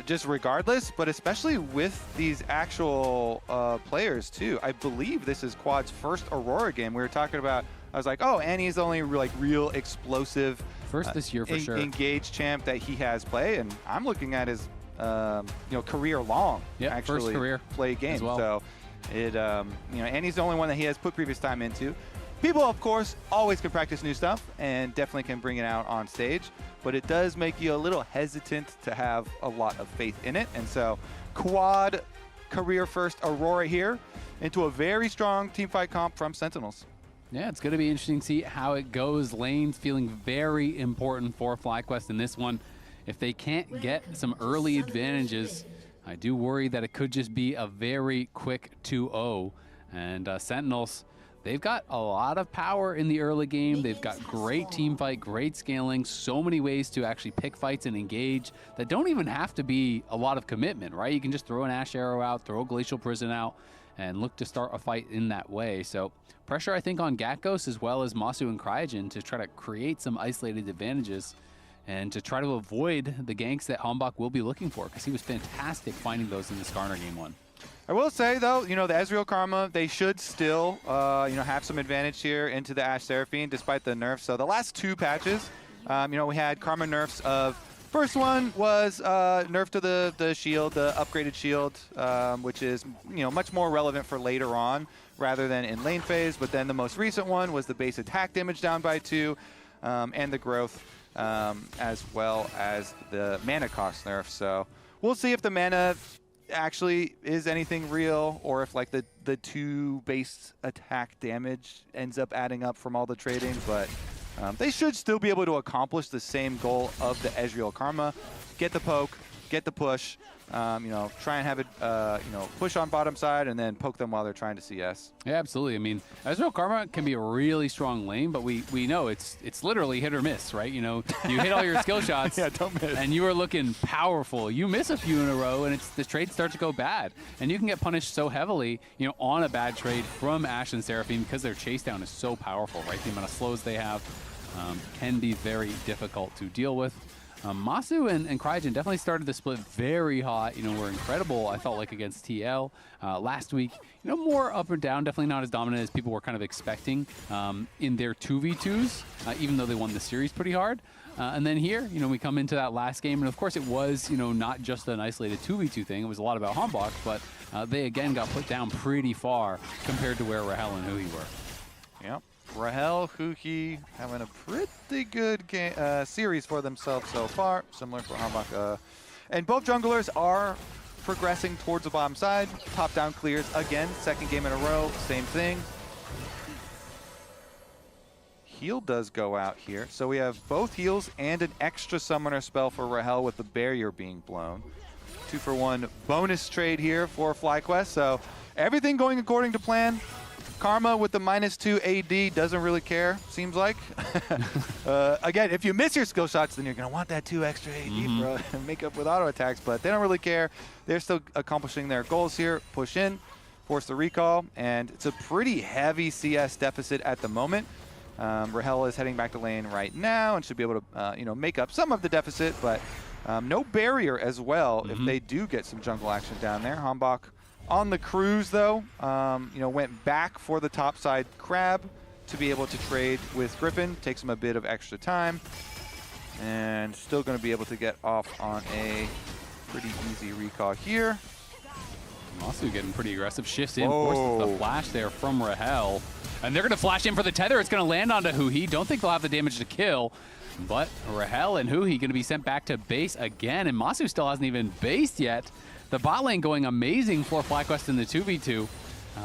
Just regardless, but especially with these actual players too. I believe this is Quad's first Aurora game. We were talking about, I was like, oh, Annie's the only like real explosive first this year for sure engaged champ that he has played, and I'm looking at his career long actually first career play game. as well. So it Annie's the only one that he has put previous time into. People, of course, always can practice new stuff and definitely can bring it out on stage, but it does make you a little hesitant to have a lot of faith in it. And so Quad career first Aurora here into a very strong teamfight comp from Sentinels. Yeah, it's going to be interesting to see how it goes. Lanes feeling very important for FlyQuest in this one. If they can't get some early advantages, I do worry that it could just be a very quick 2-0. And Sentinels, they've got a lot of power in the early game. They've got great team fight, great scaling, so many ways to actually pick fights and engage that don't even have to be a lot of commitment, right? You can just throw an Ashe Arrow out, throw a Glacial Prison out, and look to start a fight in that way. So pressure, I think, on Gatgos as well as Masu and Cryogen to try to create some isolated advantages and to try to avoid the ganks that Hambach will be looking for, because he was fantastic finding those in the Skarner game 1. I will say, though, the Ezreal Karma, they should still, have some advantage here into the Ashe Seraphine despite the nerfs. So the last 2 patches, we had Karma nerfs of, first one was nerf to the shield, the upgraded shield, which is, much more relevant for later on rather than in lane phase. But then the most recent one was the base attack damage down by 2 and the growth, as well as the mana cost nerf. So we'll see if the mana actually is anything real, or if like the 2 base attack damage ends up adding up from all the trading. But they should still be able to accomplish the same goal of the Ezreal Karma: get the poke, get the push, try and have it push on bottom side and then poke them while they're trying to CS. Yeah, absolutely. I mean, Ezreal Karma can be a really strong lane, but we know it's literally hit or miss, right? You hit all your skill shots, yeah, don't miss, and you are looking powerful. You miss a few in a row, and the trades start to go bad, and you can get punished so heavily, on a bad trade from Ashe and Seraphine because their chase down is so powerful, right? The amount of slows they have can be very difficult to deal with. Masu and Cryogen definitely started the split very hot. Were incredible, I felt like, against TL last week. More up or down, definitely not as dominant as people were kind of expecting in their 2v2s, even though they won the series pretty hard. And then here, we come into that last game, and of course it was, not just an isolated 2v2 thing. It was a lot about Hambach, but they again got put down pretty far compared to where Rahel and Huhi were. Yep. Rahel, Huhi having a pretty good game, series for themselves so far, similar for Hambach. And both junglers are progressing towards the bottom side. Top-down clears again, second game in a row, same thing. Heal does go out here. So we have both heals and an extra summoner spell for Rahel with the barrier being blown. 2-for-1 bonus trade here for FlyQuest. So everything going according to plan. Karma with the -2 AD doesn't really care, seems like. Again, if you miss your skill shots, then you're going to want that 2 extra AD bro, and make up with auto attacks, but they don't really care. They're still accomplishing their goals here. Push in, force the recall, and it's a pretty heavy CS deficit at the moment. Rahel is heading back to lane right now and should be able to make up some of the deficit, but no barrier as well if they do get some jungle action down there. Hambach on the cruise, though, went back for the topside crab to be able to trade with Griffin. Takes him a bit of extra time. And still going to be able to get off on a pretty easy recall here. Masu getting pretty aggressive. Shifts in, forces the flash there from Rahel. And they're going to flash in for the tether. It's going to land onto Huhi. Don't think they'll have the damage to kill. But Rahel and Huhi going to be sent back to base again. And Masu still hasn't even based yet. The bot lane going amazing for FlyQuest in the 2v2.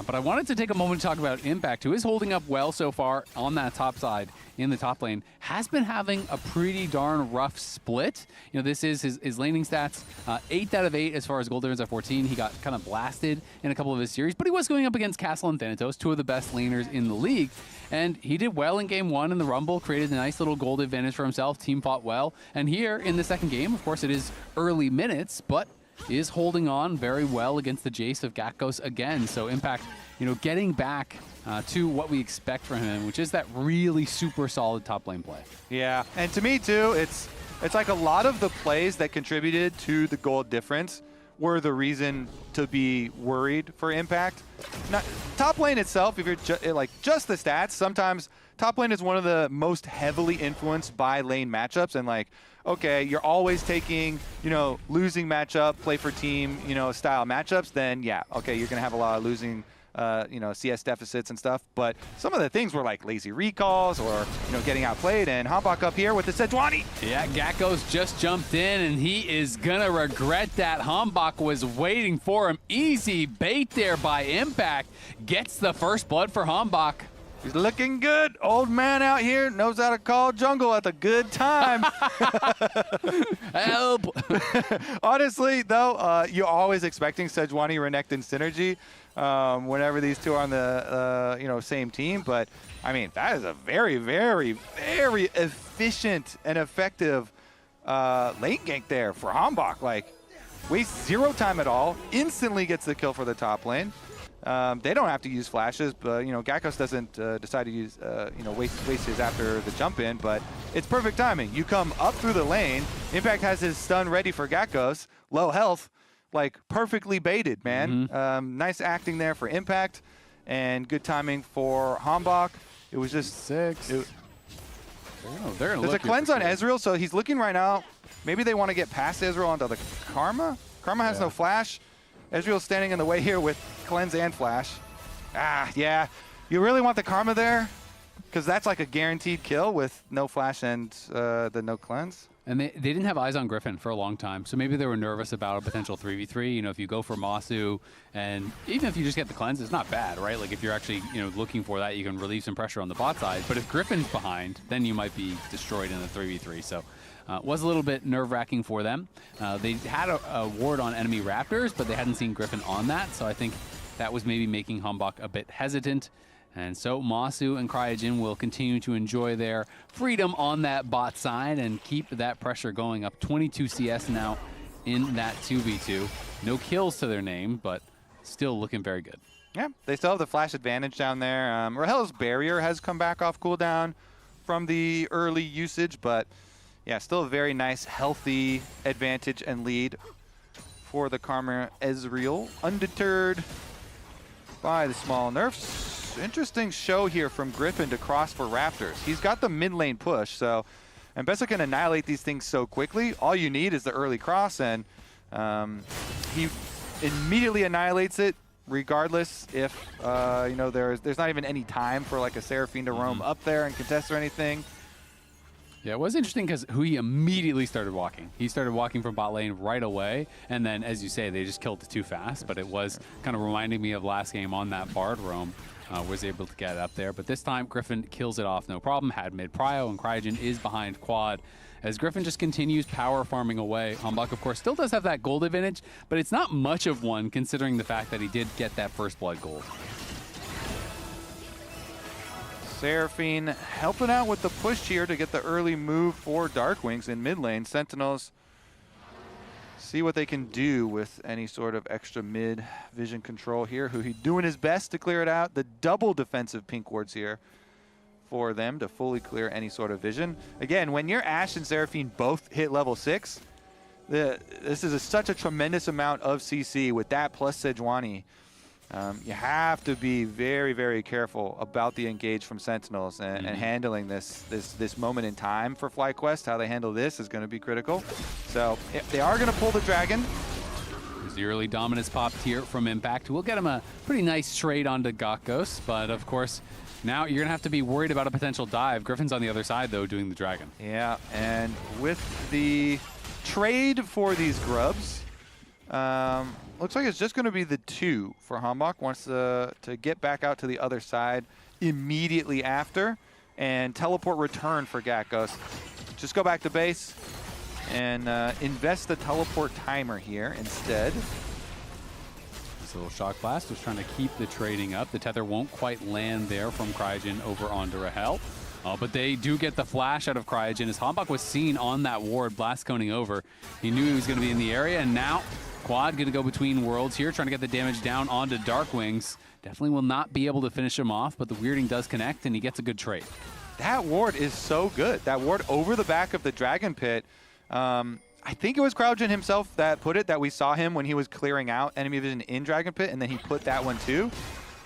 But I wanted to take a moment to talk about Impact, who is holding up well so far on that top side in the top lane. Has been having a pretty darn rough split. You know, this is his laning stats. 8 out of 8 as far as gold difference at 14. He got kind of blasted in a couple of his series, but he was going up against Castle and Thanatos, two of the best laners in the league. And he did well in game 1 in the Rumble, created a nice little gold advantage for himself. Team fought well. And here in the second game, of course, it is early minutes, but is holding on very well against the Jace of Gakos again. So Impact, you know, getting back to what we expect from him, which is that really super solid top lane play. Yeah, and to me too, it's like a lot of the plays that contributed to the gold difference were the reason to be worried for Impact. Not, top lane itself, if you're like just the stats, sometimes top lane is one of the most heavily influenced by lane matchups, and like, okay, you're always taking, you know, losing matchup, play for team, you know, style matchups, then yeah, okay, you're gonna have a lot of losing, you know, CS deficits and stuff. But some of the things were like lazy recalls or, you know, getting outplayed. And Hambak up here with the Sejuani. Yeah, Gakos just jumped in, and he is gonna regret that. Hambak was waiting for him. Easy bait there by Impact. Gets the first blood for Hambak. He's looking good. Old man out here knows how to call jungle at a good time. Help. Honestly, though, you're always expecting Sejuani, Renekton synergy whenever these two are on the you know, same team. But, I mean, that is a very, very, very efficient and effective lane gank there for Hambak. Like, wastes 0 time at all. Instantly gets the kill for the top lane. They don't have to use flashes, but, you know, Gakos doesn't decide to use, you know, waste his after the jump in, but it's perfect timing. You come up through the lane, Impact has his stun ready for Gakos, low health, like perfectly baited, man. Nice acting there for Impact, and good timing for Hambak. It was just 6. There's a cleanse on Ezreal, so he's looking right now. Maybe they want to get past Ezreal onto the Karma. Karma has no flash. Ezreal's standing in the way here with cleanse and flash. Yeah. You really want the Karma there? Because that's like a guaranteed kill with no flash and the no cleanse. And they didn't have eyes on Griffin for a long time, so maybe they were nervous about a potential 3v3. You know, if you go for Masu, and even if you just get the cleanse, it's not bad, right? Like, if you're actually, you know, looking for that, you can relieve some pressure on the bot side. But if Griffin's behind, then you might be destroyed in the 3v3. So was a little bit nerve-wracking for them. They had a ward on enemy Raptors, but they hadn't seen Griffin on that, so I think that was maybe making Hambak a bit hesitant. And so Masu and Cryra will continue to enjoy their freedom on that bot side and keep that pressure going up. 22 CS now in that 2v2. No kills to their name, but still looking very good. Yeah, they still have the flash advantage down there. Rahel's barrier has come back off cooldown from the early usage, but yeah, still a very nice, healthy advantage and lead for the Karma Ezreal. Undeterred by the small nerfs. Interesting show here from Griffin to cross for Raptors. He's got the mid lane push, so Mbessa can annihilate these things so quickly. All you need is the early cross, and he immediately annihilates it, regardless if you know, there's not even any time for like a Seraphine to roam up there and contest or anything. Yeah, it was interesting because he immediately started walking. He started walking from bot lane right away, and then, as you say, they just killed it too fast, but it was kind of reminding me of last game on that Bard roam. Was able to get up there, but this time Griffin kills it off no problem, had mid prio, and Cryra is behind quad. As Griffin just continues power farming away, Hambak, of course, still does have that gold advantage, but it's not much of one considering the fact that he did get that first blood gold. Seraphine helping out with the push here to get the early move for Darkwings in mid lane. Sentinels see what they can do with any sort of extra mid vision control here. He's doing his best to clear it out. The double defensive pink wards here for them to fully clear any sort of vision. Again, when your Ashe and Seraphine both hit level 6, this is such a tremendous amount of CC with that plus Sejuani. You have to be very, very careful about the engage from Sentinels and handling this moment in time for FlyQuest. How they handle this is going to be critical. So they are going to pull the dragon. There's the early dominance popped here from Impact. We'll get him a pretty nice trade onto Gakos, but of course, now you're going to have to be worried about a potential dive. Griffin's on the other side, though, doing the dragon. Yeah, and with the trade for these grubs, Looks like it's just going to be the 2 for Hambach. Wants to get back out to the other side immediately after, and teleport return for Gatkos. Just go back to base and invest the teleport timer here instead. This little shock blast was trying to keep the trading up. The tether won't quite land there from Crygen over onto Rahel. But they do get the flash out of Crygen as Hambach was seen on that ward, blast coning over. He knew he was going to be in the area, and now Quad going to go between worlds here, trying to get the damage down onto Darkwings. Definitely will not be able to finish him off, but the weirding does connect, and he gets a good trade. That ward is so good. That ward over the back of the Dragon Pit. I think it was Crygen himself that put it, that we saw him when he was clearing out enemy vision in Dragon Pit, and then he put that one too.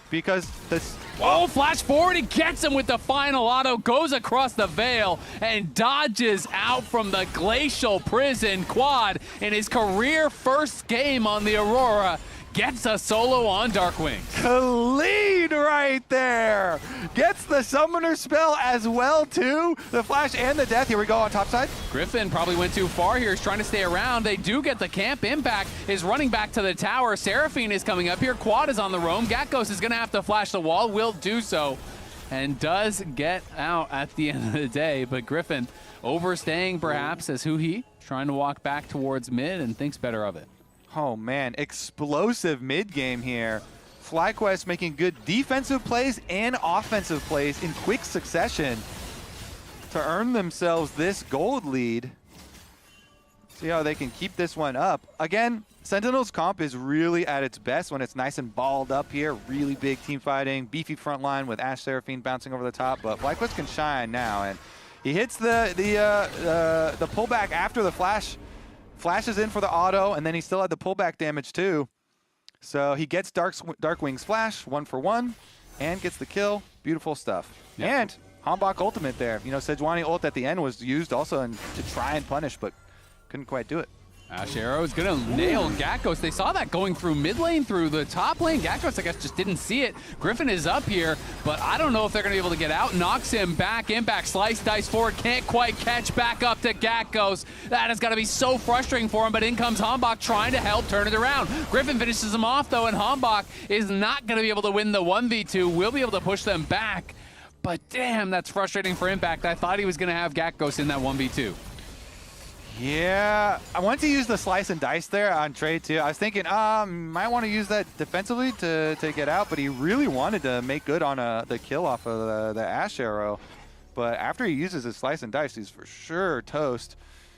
Because this... Oh, flash forward, he gets him with the final auto, goes across the veil, and dodges out from the glacial prison. Quad, in his career first game on the Aurora, gets a solo on Darkwings. Clean right there. Gets the summoner spell as well too. The flash and the death. Here we go on top side. Griffin probably went too far here. He's trying to stay around. They do get the camp. Impact is running back to the tower. Seraphine is coming up here. Quad is on the roam. Gatkos is going to have to flash the wall. Will do so. And does get out at the end of the day. But Griffin overstaying perhaps as Huhi trying to walk back towards mid and thinks better of it. Oh man, explosive mid game here. FlyQuest making good defensive plays and offensive plays in quick succession to earn themselves this gold lead. See how they can keep this one up. Again, Sentinels comp is really at its best when it's nice and balled up here. Really big team fighting, beefy front line with Ashe Seraphine bouncing over the top, but FlyQuest can shine now, and he hits the pullback after the flash. Flashes in for the auto, and then he still had the pullback damage too. So he gets Darkwing's flash, 1 for 1, and gets the kill. Beautiful stuff. Yep. And Hambach ultimate there. You know, Sejuani ult at the end was used also to try and punish, but couldn't quite do it. Ashe Arrow is going to nail Gatkos. They saw that going through mid lane, through the top lane. Gatkos, I guess, just didn't see it. Griffin is up here, but I don't know if they're going to be able to get out. Knocks him back. Impact, slice, dice forward. Can't quite catch back up to Gatkos. That has got to be so frustrating for him, but in comes Hambach trying to help turn it around. Griffin finishes him off, though, and Hambach is not going to be able to win the 1v2. Will be able to push them back, but damn, that's frustrating for Impact. I thought he was going to have Gatkos in that 1v2. Yeah, I wanted to use the slice and dice there on trade too. I was thinking, might want to use that defensively to get out, but he really wanted to make good on the kill off of the Ashe Arrow. But after he uses his slice and dice, he's for sure toast,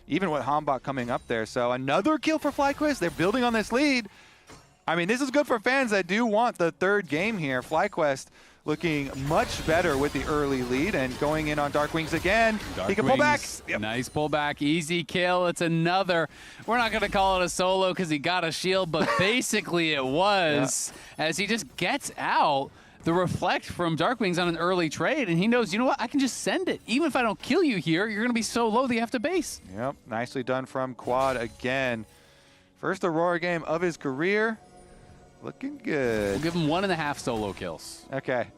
even with Hambach coming up there. So another kill for FlyQuest. They're building on this lead. I mean, this is good for fans that do want the third game here. FlyQuest looking much better with the early lead and going in on Darkwings again. He can pull back. Yep. Nice pullback, easy kill. It's another. We're not going to call it a solo because he got a shield, but basically it was, as he just gets out the reflect from Darkwings on an early trade, and he knows, you know what, I can just send it. Even if I don't kill you here, you're going to be so low that you have to base. Yep, nicely done from Quad again. First Aurora game of his career. Looking good. We'll give him 1.5 solo kills. Okay.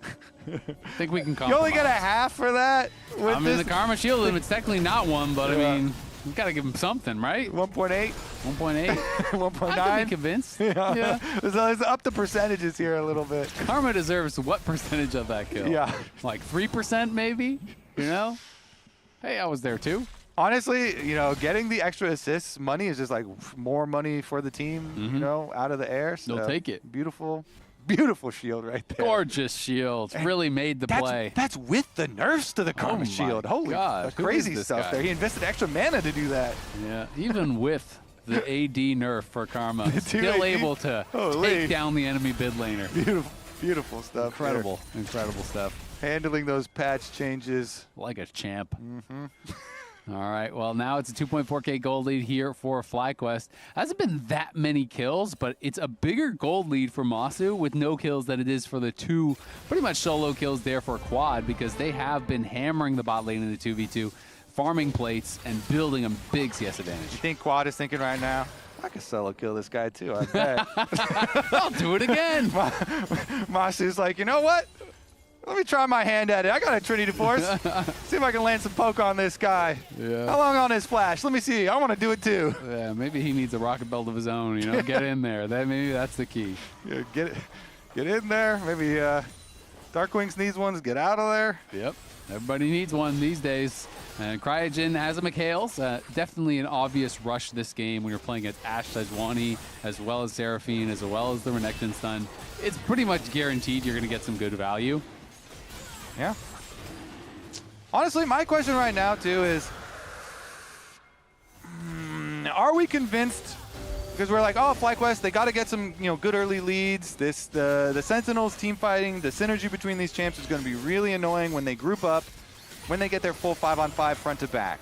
I think we can compromise. You only get a half for that? I mean, the Karma Shield, it's technically not one, but I mean, you got to give him something, right? 1.8. 1.8. 1.9. I could be convinced. Yeah. Let's up the percentages here a little bit. Karma deserves what percentage of that kill? Yeah. Like 3% maybe, you know? Hey, I was there too. Honestly, you know, getting the extra assists money is just like more money for the team, you know, out of the air. So they'll take it. Beautiful, beautiful shield right there. Gorgeous shield. Really made the play. That's with the nerfs to the Karma shield. Holy God, crazy stuff there. He invested extra mana to do that. Yeah, even with the AD nerf for Karma, still able to take down the enemy mid laner. Beautiful, beautiful stuff. Incredible, incredible stuff. Handling those patch changes. Like a champ. All right, well, now it's a 2.4K gold lead here for FlyQuest. Hasn't been that many kills, but it's a bigger gold lead for Masu with no kills than it is for the 2 pretty much solo kills there for Quad, because they have been hammering the bot lane in the 2v2, farming plates and building a big CS advantage. You think Quad is thinking right now, I could solo kill this guy too, I bet. I'll do it again. Masu's like, you know what? Let me try my hand at it. I got a Trinity Force. See if I can land some poke on this guy. Yeah. How long on his flash? Let me see. I want to do it too. Yeah, maybe he needs a rocket belt of his own. You know, get in there. Maybe that's the key. Yeah, get in there. Maybe Darkwings needs one to get out of there. Yep. Everybody needs one these days. And Cryogen has a McHale's. Definitely an obvious rush this game when you're playing against Ashe Sejuani, as well as Seraphine, as well as the Renekton stun. It's pretty much guaranteed you're going to get some good value. Yeah. Honestly, my question right now, too, is are we convinced? Because we're like, oh, FlyQuest, they got to get some, good early leads. The Sentinels team fighting, the synergy between these champs is going to be really annoying when they group up, when they get their full 5-on-5 front to back.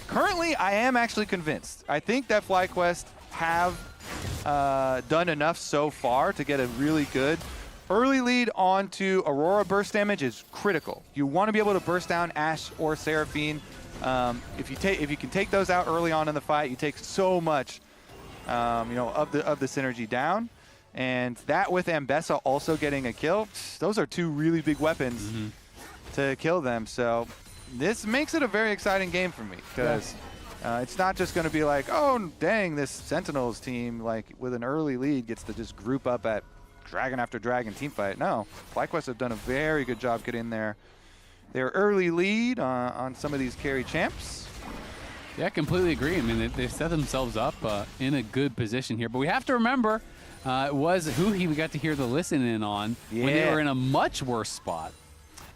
Currently, I am actually convinced. I think that FlyQuest have done enough so far to get a really good early lead onto Aurora burst damage is critical. You want to be able to burst down Ashe or Seraphine. If you can take those out early on in the fight, you take so much of the synergy down. And that with Ambessa also getting a kill, those are two really big weapons to kill them. So this makes it a very exciting game for me because it's not just going to be like, oh, dang, this Sentinels team, like with an early lead, gets to just group up at dragon after dragon team fight. No, FlyQuest have done a very good job getting their early lead on some of these carry champs. Yeah, I completely agree. I mean, they've set themselves up in a good position here. But we have to remember, it was Huhi we got to hear the listen in on when they were in a much worse spot.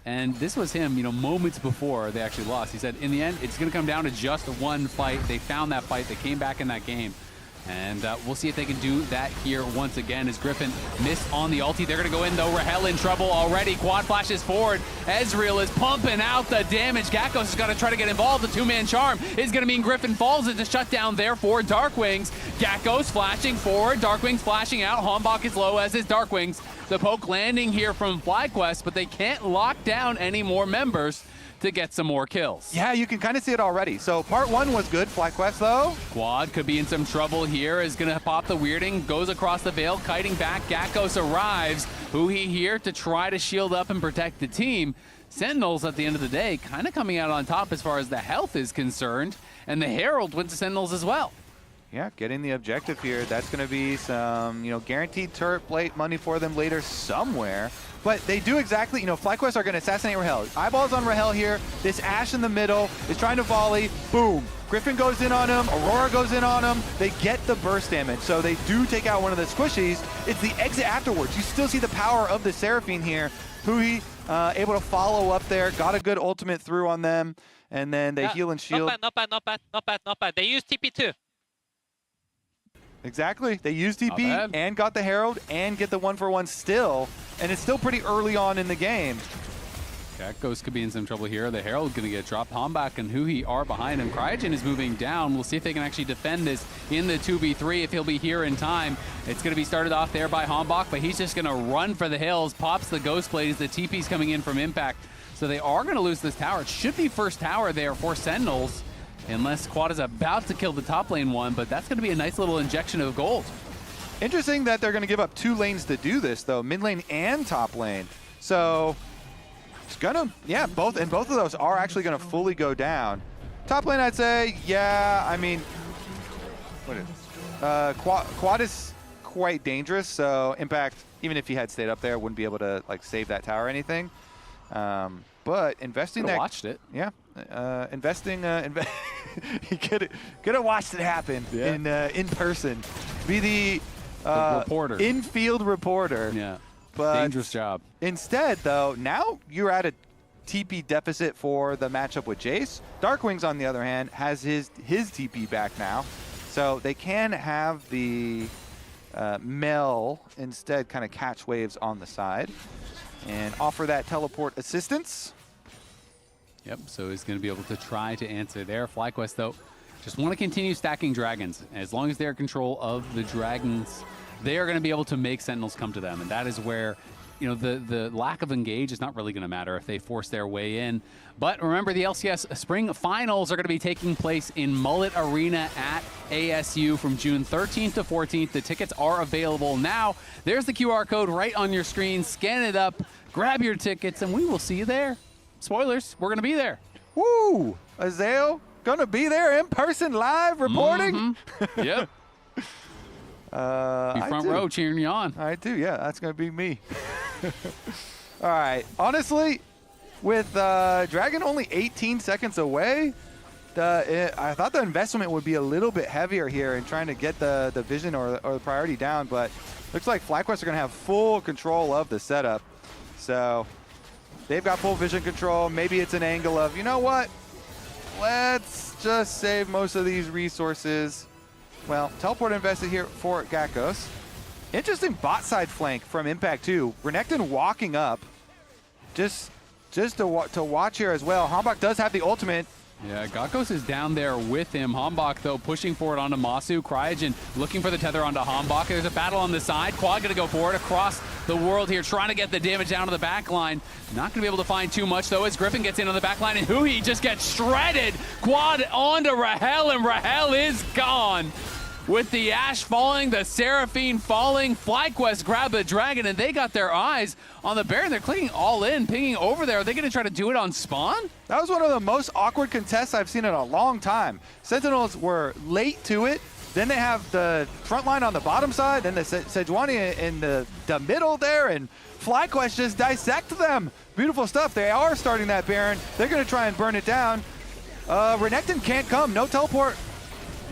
And this was him, moments before they actually lost. He said, in the end, it's going to come down to just one fight. They found that fight. They came back in that game. And we'll see if they can do that here once again as Griffin missed on the ulti. They're going to go in, though. Rahel in trouble already. Quad flashes forward. Ezreal is pumping out the damage. Gakkos is going to try to get involved. The two-man charm is going to mean Griffin falls into shutdown there for Darkwings. Gakkos flashing forward. Darkwings flashing out. Hombok is low, as is Darkwings. The poke landing here from FlyQuest, but they can't lock down any more members to get some more kills. Yeah, you can kind of see it already. So part one was good. FlyQuest, though. Quad could be in some trouble here. Is going to pop the weirding. Goes across the veil, kiting back. Gakkos arrives. Huhi here to try to shield up and protect the team. Sentinels, at the end of the day, kind of coming out on top as far as the health is concerned. And the Herald went to Sentinels as well. Yeah, getting the objective here. That's going to be some, guaranteed turret plate money for them later somewhere. But they do exactly, FlyQuest are going to assassinate Rahel. Eyeballs on Rahel here. This Ashe in the middle is trying to volley. Boom. Griffin goes in on him. Aurora goes in on him. They get the burst damage. So they do take out one of the squishies. It's the exit afterwards. You still see the power of the Seraphine here. Huhi able to follow up there. Got a good ultimate through on them. And then they heal and shield. Not bad. They use TP too. Exactly. They used TP and got the Herald and get the 1-for-1 still. And it's still pretty early on in the game. Gakkos could be in some trouble here. The Herald going to get dropped. Hombak and Huhi are behind him. Cryogen is moving down. We'll see if they can actually defend this in the 2v3, if he'll be here in time. It's going to be started off there by Hombak, but he's just going to run for the hills. Pops the Ghost Blade as the TP's coming in from Impact. So they are going to lose this tower. It should be first tower there for Sentinels, unless Quad is about to kill the top lane one, but that's going to be a nice little injection of gold. Interesting that they're going to give up 2 lanes to do this, though, mid lane and top lane. So it's going to, both of those are actually going to fully go down. Top lane, I'd say, I mean, Quad is quite dangerous, so Impact, even if he had stayed up there, wouldn't be able to save that tower or anything. But investing that, watched it. Yeah, investing. You could have watched it happen in person. Be the reporter, in-field reporter. Yeah, but dangerous job. Instead, though, now you're at a TP deficit for the matchup with Jace. Darkwings, on the other hand, has his TP back now, so they can have the Mel instead kind of catch waves on the side and offer that teleport assistance. Yep, so he's going to be able to try to answer there. FlyQuest, though, just want to continue stacking dragons. As long as they're in control of the dragons, they are going to be able to make Sentinels come to them. And that is where, the lack of engage is not really going to matter if they force their way in. But remember, the LCS Spring Finals are going to be taking place in Mullet Arena at ASU from June 13th to 14th. The tickets are available now. There's the QR code right on your screen. Scan it up. grab your tickets, and we will see you there. Spoilers, we're going to be there. Woo! Azale gonna be there in person, live reporting. Yep. Be front row cheering you on. I do, yeah. That's gonna be me. All right. Honestly, with Dragon only 18 seconds away, I thought the investment would be a little bit heavier here in trying to get the vision or the priority down, but looks like FlyQuest are gonna have full control of the setup. So they've got full vision control. Maybe it's an angle of, you know what? Let's just save most of these resources. Well, teleport invested here for Gakkos. Interesting bot side flank from Impact too. Renekton walking up, just to watch here as well. Hanbok does have the ultimate. Yeah, Gakkos is down there with him. Hanbok, though, pushing forward onto Masu. Cryogen looking for the tether onto Hanbok. There's a battle on the side. Quad going to go forward across the world here, trying to get the damage down to the back line. Not going to be able to find too much, though, as Griffin gets in on the back line, and Hui just gets shredded. Quad onto Rahel, and Rahel is gone. With the Ashe falling, the Seraphine falling, FlyQuest grab the Dragon, and they got their eyes on the Baron. They're clicking all in, pinging over there. Are they going to try to do it on spawn? That was one of the most awkward contests I've seen in a long time. Sentinels were late to it. Then they have the front line on the bottom side, then the Sejuani in the middle there, and FlyQuest just dissect them. Beautiful stuff. They are starting that Baron. They're going to try and burn it down. Renekton can't come. No teleport.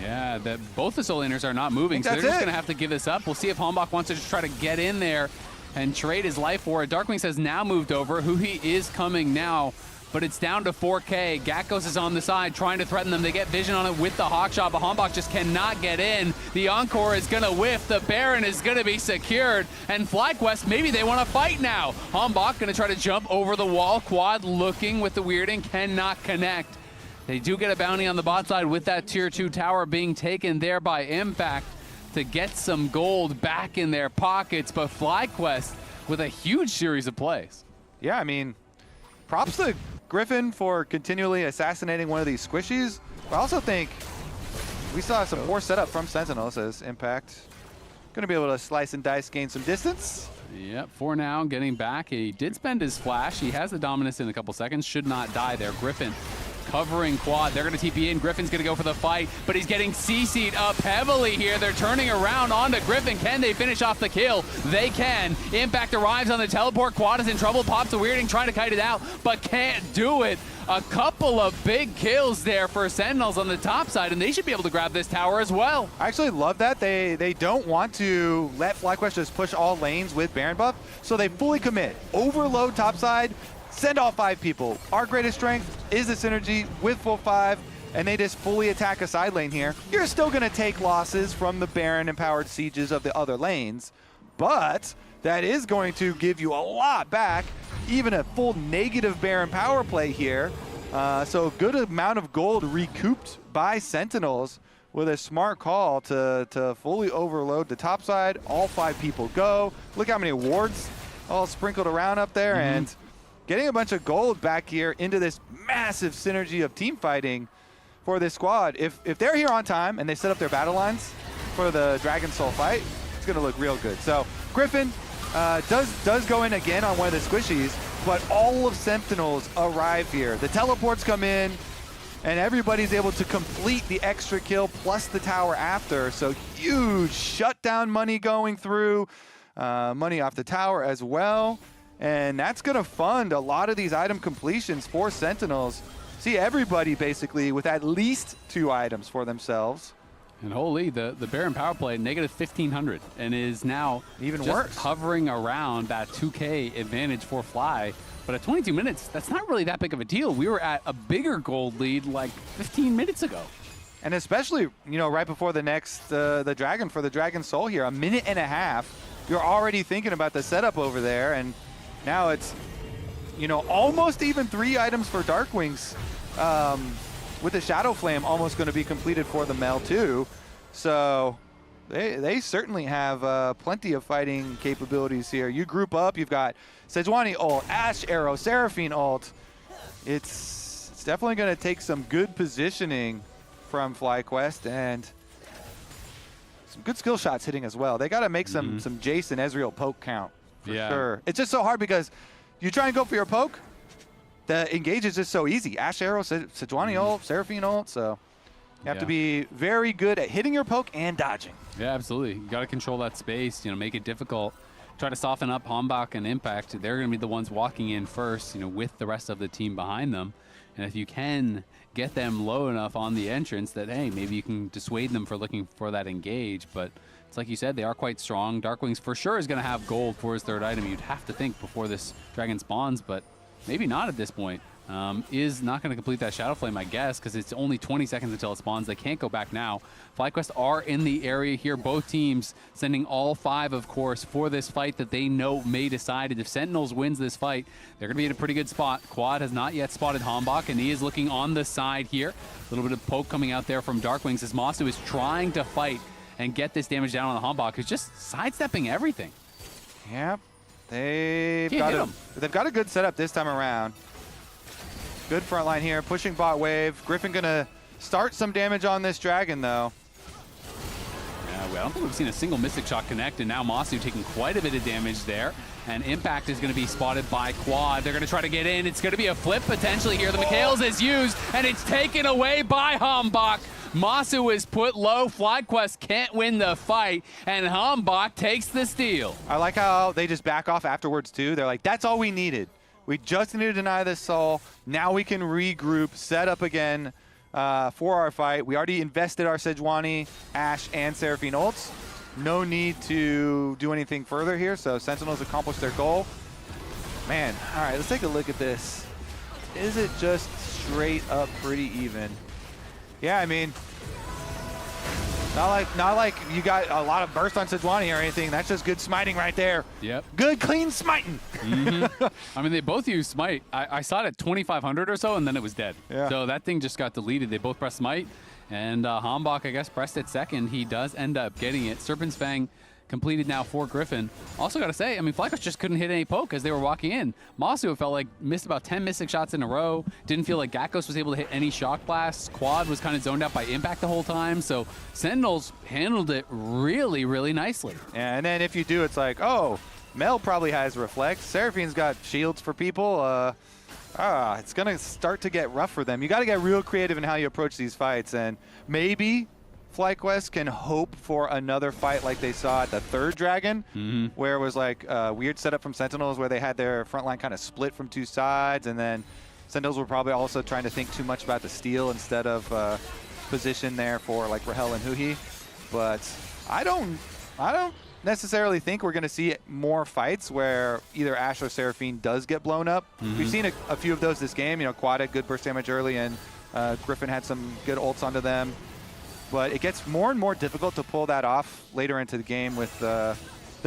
Yeah, both the Soul Inners are not moving, so they're just going to have to give this up. We'll see if Hanbok wants to just try to get in there and trade his life for it. Darkwings has now moved over. Hui is coming now, but it's down to 4K. Gakkos is on the side trying to threaten them. They get vision on it with the Hawkshot, but Hanbok just cannot get in. The Encore is going to whiff. The Baron is going to be secured, and FlyQuest, maybe they want to fight now. Hanbok going to try to jump over the wall. Quad looking with the weirding, cannot connect. They do get a bounty on the bot side with that tier 2 tower being taken there by Impact to get some gold back in their pockets, but FlyQuest with a huge series of plays. Yeah, I mean, props to Griffin for continually assassinating one of these squishies. I also think we saw some poor setup from Sentinels as Impact going to be able to slice and dice, gain some distance. Yep, for now, getting back. He did spend his flash. He has the dominance in a couple seconds. Should not die there. Griffin covering Quad. They're going to TP in. Griffin's going to go for the fight, but he's getting CC'd up heavily here. They're turning around onto Griffin. Can they finish off the kill? They can. Impact arrives on the teleport. Quad is in trouble. Pops the weirding, trying to kite it out, but can't do it. A couple of big kills there for Sentinels on the top side, and they should be able to grab this tower as well. I actually love that. They don't want to let FlyQuest just push all lanes with Baron buff, so they fully commit. Overload top side, send all 5 people. Our greatest strength is the synergy with full 5, and they just fully attack a side lane here. You're still going to take losses from the Baron-empowered sieges of the other lanes, but that is going to give you a lot back, even a full negative Baron power play here. So a good amount of gold recouped by Sentinels with a smart call to fully overload the top side. All 5 people go. Look how many wards all sprinkled around up there, and getting a bunch of gold back here into this massive synergy of team fighting for this squad. If they're here on time and they set up their battle lines for the Dragon Soul fight, it's going to look real good. So Griffin does go in again on one of the squishies, but all of Sentinels arrive here. The teleports come in, and everybody's able to complete the extra kill plus the tower after. So huge shutdown money going through, money off the tower as well. And that's going to fund a lot of these item completions for Sentinels. See everybody basically with at least 2 items for themselves. And holy, the Baron power play, negative 1,500, and is now even just worse, hovering around that 2K advantage for Fly. But at 22 minutes, that's not really that big of a deal. We were at a bigger gold lead like 15 minutes ago. And especially, you know, right before the next, the Dragon for the Dragon Soul here, a minute and a half, you're already thinking about the setup over there. And now it's, you know, almost even 3 items for Darkwings. With the Shadow Flame almost going to be completed for the Mel too. So they certainly have plenty of fighting capabilities here. You group up, you've got Sejuani ult, Ashe Arrow, Seraphine ult. It's definitely going to take some good positioning from FlyQuest and some good skill shots hitting as well. They got to make some Jason Ezreal poke count for sure. It's just so hard because you try and go for your poke, the engage is just so easy. Ash Arrow, Sejuani ult, Seraphine ult, so you have to be very good at hitting your poke and dodging. Yeah, absolutely. You got to control that space, make it difficult. Try to soften up Hombach and Impact. They're going to be the ones walking in first, with the rest of the team behind them. And if you can get them low enough on the entrance that, hey, maybe you can dissuade them for looking for that engage. But it's like you said, they are quite strong. Darkwings for sure is going to have gold for his third item. You'd have to think before this dragon spawns, but maybe not at this point. Is not going to complete that Shadow Flame, I guess, because it's only 20 seconds until it spawns. They can't go back now. FlyQuest are in the area here. Both teams sending all 5, of course, for this fight that they know may decide. If Sentinels wins this fight, they're going to be in a pretty good spot. Quad has not yet spotted Hombach, and he is looking on the side here. A little bit of poke coming out there from Darkwings as Masu is trying to fight and get this damage down on the Hombach, who's just sidestepping everything. Yep. They've got a good setup this time around. Good front line here, pushing bot wave. Griffin gonna start some damage on this dragon though. Yeah, well, I don't think we've seen a single Mystic Shot connect, and now Masu taking quite a bit of damage there. And Impact is gonna be spotted by Quad. They're gonna try to get in. It's gonna be a flip potentially here. The Mikhails is used, and it's taken away by Hombach. Masu is put low. FlyQuest can't win the fight, and Hombach takes the steal. I like how they just back off afterwards too. They're like, that's all we needed. We just need to deny this soul. Now we can regroup, set up again for our fight. We already invested our Sejuani, Ashe, and Seraphine ults. No need to do anything further here, so Sentinels accomplished their goal. Man, all right, let's take a look at this. Is it just straight up pretty even? Yeah, I mean, not like you got a lot of burst on Sejuani or anything. That's just good smiting right there. Yep. Good, clean smiting. I mean, they both use Smite. I saw it at 2,500 or so, and then it was dead. Yeah. So that thing just got deleted. They both pressed Smite, and Hombach, I guess, pressed it second. He does end up getting it. Serpent's Fang completed now for Griffin. Also got to say, I mean, FlyQuest just couldn't hit any poke as they were walking in. Masu, it felt like, missed about 10 Mystic Shots in a row. Didn't feel like Gakkos was able to hit any shock blasts. Quad was kind of zoned out by Impact the whole time. So Sentinels handled it really, really nicely. Yeah, and then if you do, it's like, oh, Mel probably has Reflect. Seraphine's got shields for people. It's going to start to get rough for them. You got to get real creative in how you approach these fights, and maybe FlyQuest can hope for another fight like they saw at the third Dragon, where it was like a weird setup from Sentinels where they had their front line kind of split from two sides, and then Sentinels were probably also trying to think too much about the steal instead of position there for like Rahel and Huhi. But I don't necessarily think we're going to see more fights where either Ashe or Seraphine does get blown up. We've seen a few of those this game. Quad had good burst damage early, and Griffin had some good ults onto them. But it gets more and more difficult to pull that off later into the game with the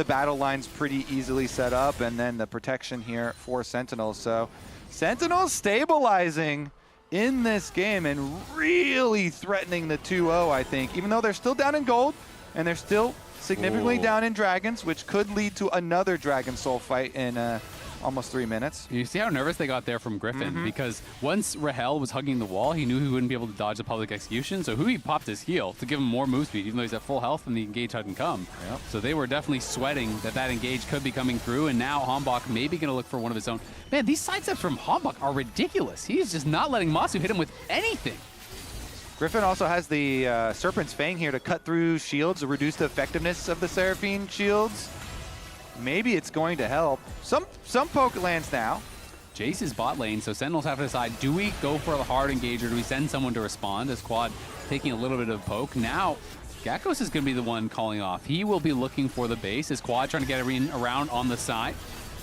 battle lines pretty easily set up, and then the protection here for Sentinels. So Sentinels stabilizing in this game and really threatening the 2-0, I think. Even though they're still down in gold and they're still significantly down in dragons, which could lead to another Dragon Soul fight in almost 3 minutes. You see how nervous they got there from Griffin, because once Rahel was hugging the wall, he knew he wouldn't be able to dodge the public execution, so Huhi popped his heal to give him more move speed, even though he's at full health and the engage hadn't come. So they were definitely sweating that engage could be coming through, and now Hombach maybe going to look for one of his own. Man, these sidesteps from Hombach are ridiculous. He's just not letting Masu hit him with anything. Griffin also has the Serpent's Fang here to cut through shields, to reduce the effectiveness of the Seraphine shields. Maybe it's going to help. Some poke lands now. Jace is bot lane, so Sentinels have to decide, do we go for the hard engage or do we send someone to respond, as Quad taking a little bit of poke. Now, Gakkos is going to be the one calling off. He will be looking for the base, as Quad trying to get around on the side.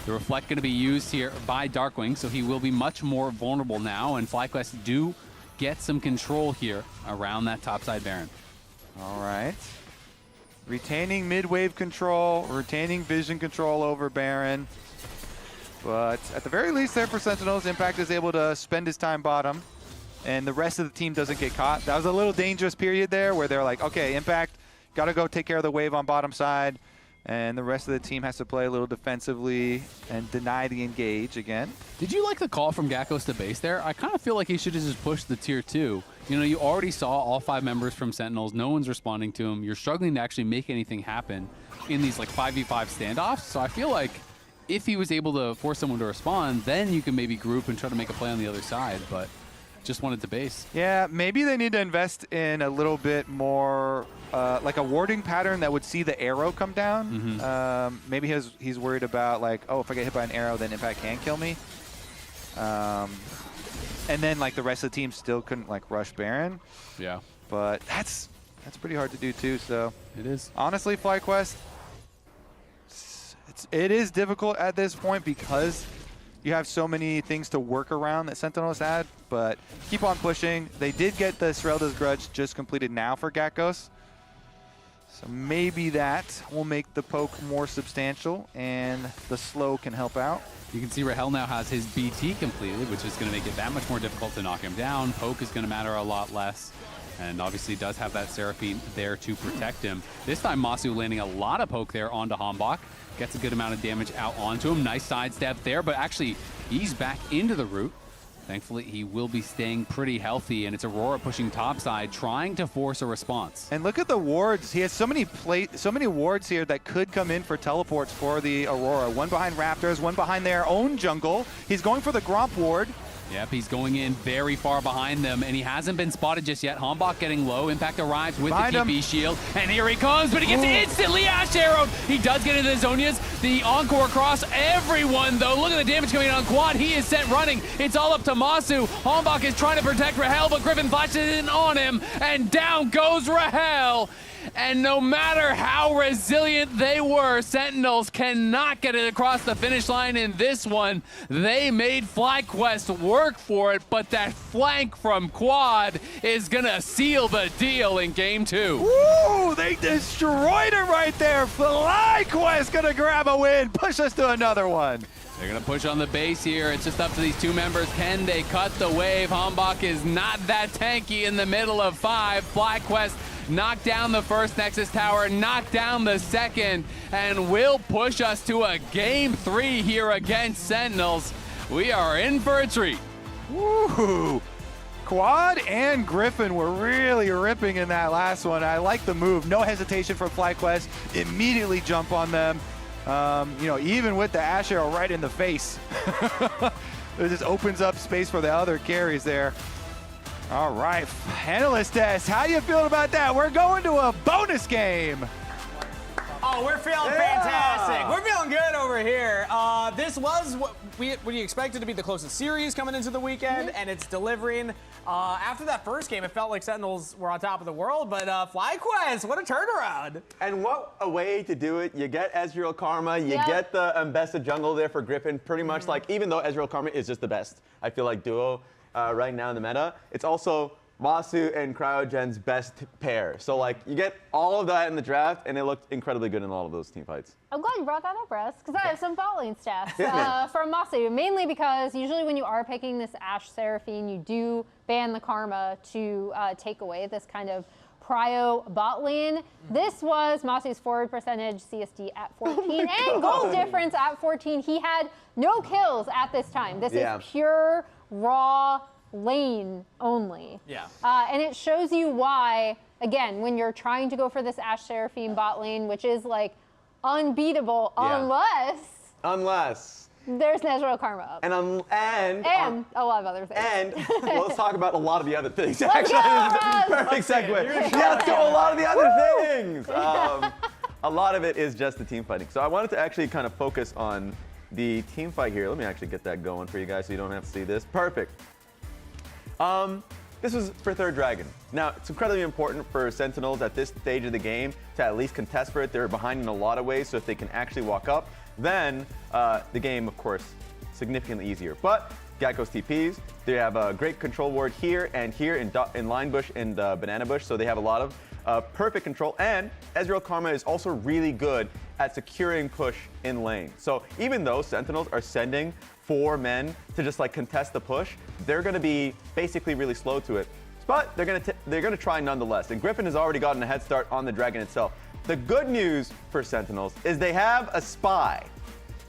The Reflect going to be used here by Darkwing, so he will be much more vulnerable now, and FlyQuest do get some control here around that topside Baron. All right. Retaining mid-wave control, retaining vision control over Baron. But at the very least there for Sentinels, Impact is able to spend his time bottom, and the rest of the team doesn't get caught. That was a little dangerous period there where they're like, okay, Impact, got to go take care of the wave on bottom side, and the rest of the team has to play a little defensively and deny the engage again. Did you like the call from Gakkos to base there? I kind of feel like he should have just pushed the tier 2. You already saw all 5 members from Sentinels. No one's responding to him. You're struggling to actually make anything happen in these like 5v5 standoffs. So I feel like if he was able to force someone to respond, then you can maybe group and try to make a play on the other side, but just wanted to base. Yeah, maybe they need to invest in a little bit more, like a warding pattern that would see the arrow come down. Maybe he's worried about like, oh, if I get hit by an arrow, then Impact can kill me. And then like the rest of the team still couldn't like rush Baron. Yeah. But that's pretty hard to do too, so. It is. Honestly, FlyQuest, it is difficult at this point because you have so many things to work around that Sentinels had, but keep on pushing. They did get the Serelda's Grudge just completed now for Gakkos. So maybe that will make the poke more substantial and the slow can help out. You can see Rahel now has his BT completed, which is going to make it that much more difficult to knock him down. Poke is going to matter a lot less. And obviously does have that Seraphine there to protect him. This time Masu landing a lot of poke there onto Hambach. Gets a good amount of damage out onto him. Nice sidestep there, but actually he's back into the root. Thankfully, he will be staying pretty healthy, and it's Aurora pushing topside, trying to force a response. And look at the wards. He has so many wards here that could come in for teleports for the Aurora. One behind Raptors, one behind their own jungle. He's going for the Gromp ward. Yep, he's going in very far behind them, and he hasn't been spotted just yet. Hambach getting low. Impact arrives with the TP shield, and here he comes, but he gets instantly Ash arrowed. He does get into the Zonias. The Encore across everyone, though. Look at the damage coming in on Quad. He is sent running. It's all up to Masu. Hambach is trying to protect Rahel, but Griffin flashes in on him, and down goes Rahel. And no matter how resilient they were, Sentinels cannot get it across the finish line in this one. They made FlyQuest work for it, but that flank from Quad is gonna seal the deal in game 2. Woo! They destroyed it right there. FlyQuest gonna grab a win, push us to another one. They're going to push on the base here. It's just up to these two members. Can they cut the wave? Hambach is not that tanky in the middle of 5. FlyQuest knocked down the first Nexus Tower, knocked down the second, and will push us to a game 3 here against Sentinels. We are in for a treat. Woo! Quad and Griffin were really ripping in that last one. I like the move. No hesitation from FlyQuest. Immediately jump on them. You know, even with the Ash Arrow right in the face. It just opens up space for the other carries there. All right, analyst test. How you feeling about that? We're going to a bonus game. Oh, we're feeling fantastic. We're feeling good over here. This was what we expected to be the closest series coming into the weekend, and it's delivering. After that first game, it felt like Sentinels were on top of the world, but FlyQuest, what a turnaround. And what a way to do it. You get Ezreal Karma, you get the best of jungle there for Griffin. Pretty much like, even though Ezreal Karma is just the best, I feel like duo right now in the meta, it's also Masu and Cryogen's best pair. So like you get all of that in the draft, and it looked incredibly good in all of those team fights. I'm glad you brought that up, Russ, because I have some bot lane stats for Masu, mainly because usually when you are picking this Ashe Seraphine, you do ban the Karma to take away this kind of prio bot lane. This was Masu's forward percentage, CSD at 14, and goal difference at 14. He had no kills at this time. This is pure, raw lane only. Yeah. And it shows you why, again, when you're trying to go for this Ashe Seraphine bot lane, which is like unbeatable unless there's Ezreal Karma up. And a lot of other things. And well, let's talk about a lot of the other things. Actually, perfect segue. Yeah, let's go a lot of the other things. A lot of it is just the team fighting. So I wanted to actually kind of focus on the team fight here. Let me actually get that going for you guys so you don't have to see this. Perfect. This was for third dragon. Now, it's incredibly important for Sentinels at this stage of the game to at least contest for it. They're behind in a lot of ways, so if they can actually walk up, then the game, of course, significantly easier. But Gakkos TPs, they have a great control ward here and here in Line Bush and Banana Bush, so they have a lot of perfect control. And Ezreal Karma is also really good at securing push in lane. So even though Sentinels are sending 4 men to just like contest the push, they're going to be basically really slow to it. But they're going to try nonetheless. And Griffin has already gotten a head start on the dragon itself. The good news for Sentinels is they have a spy.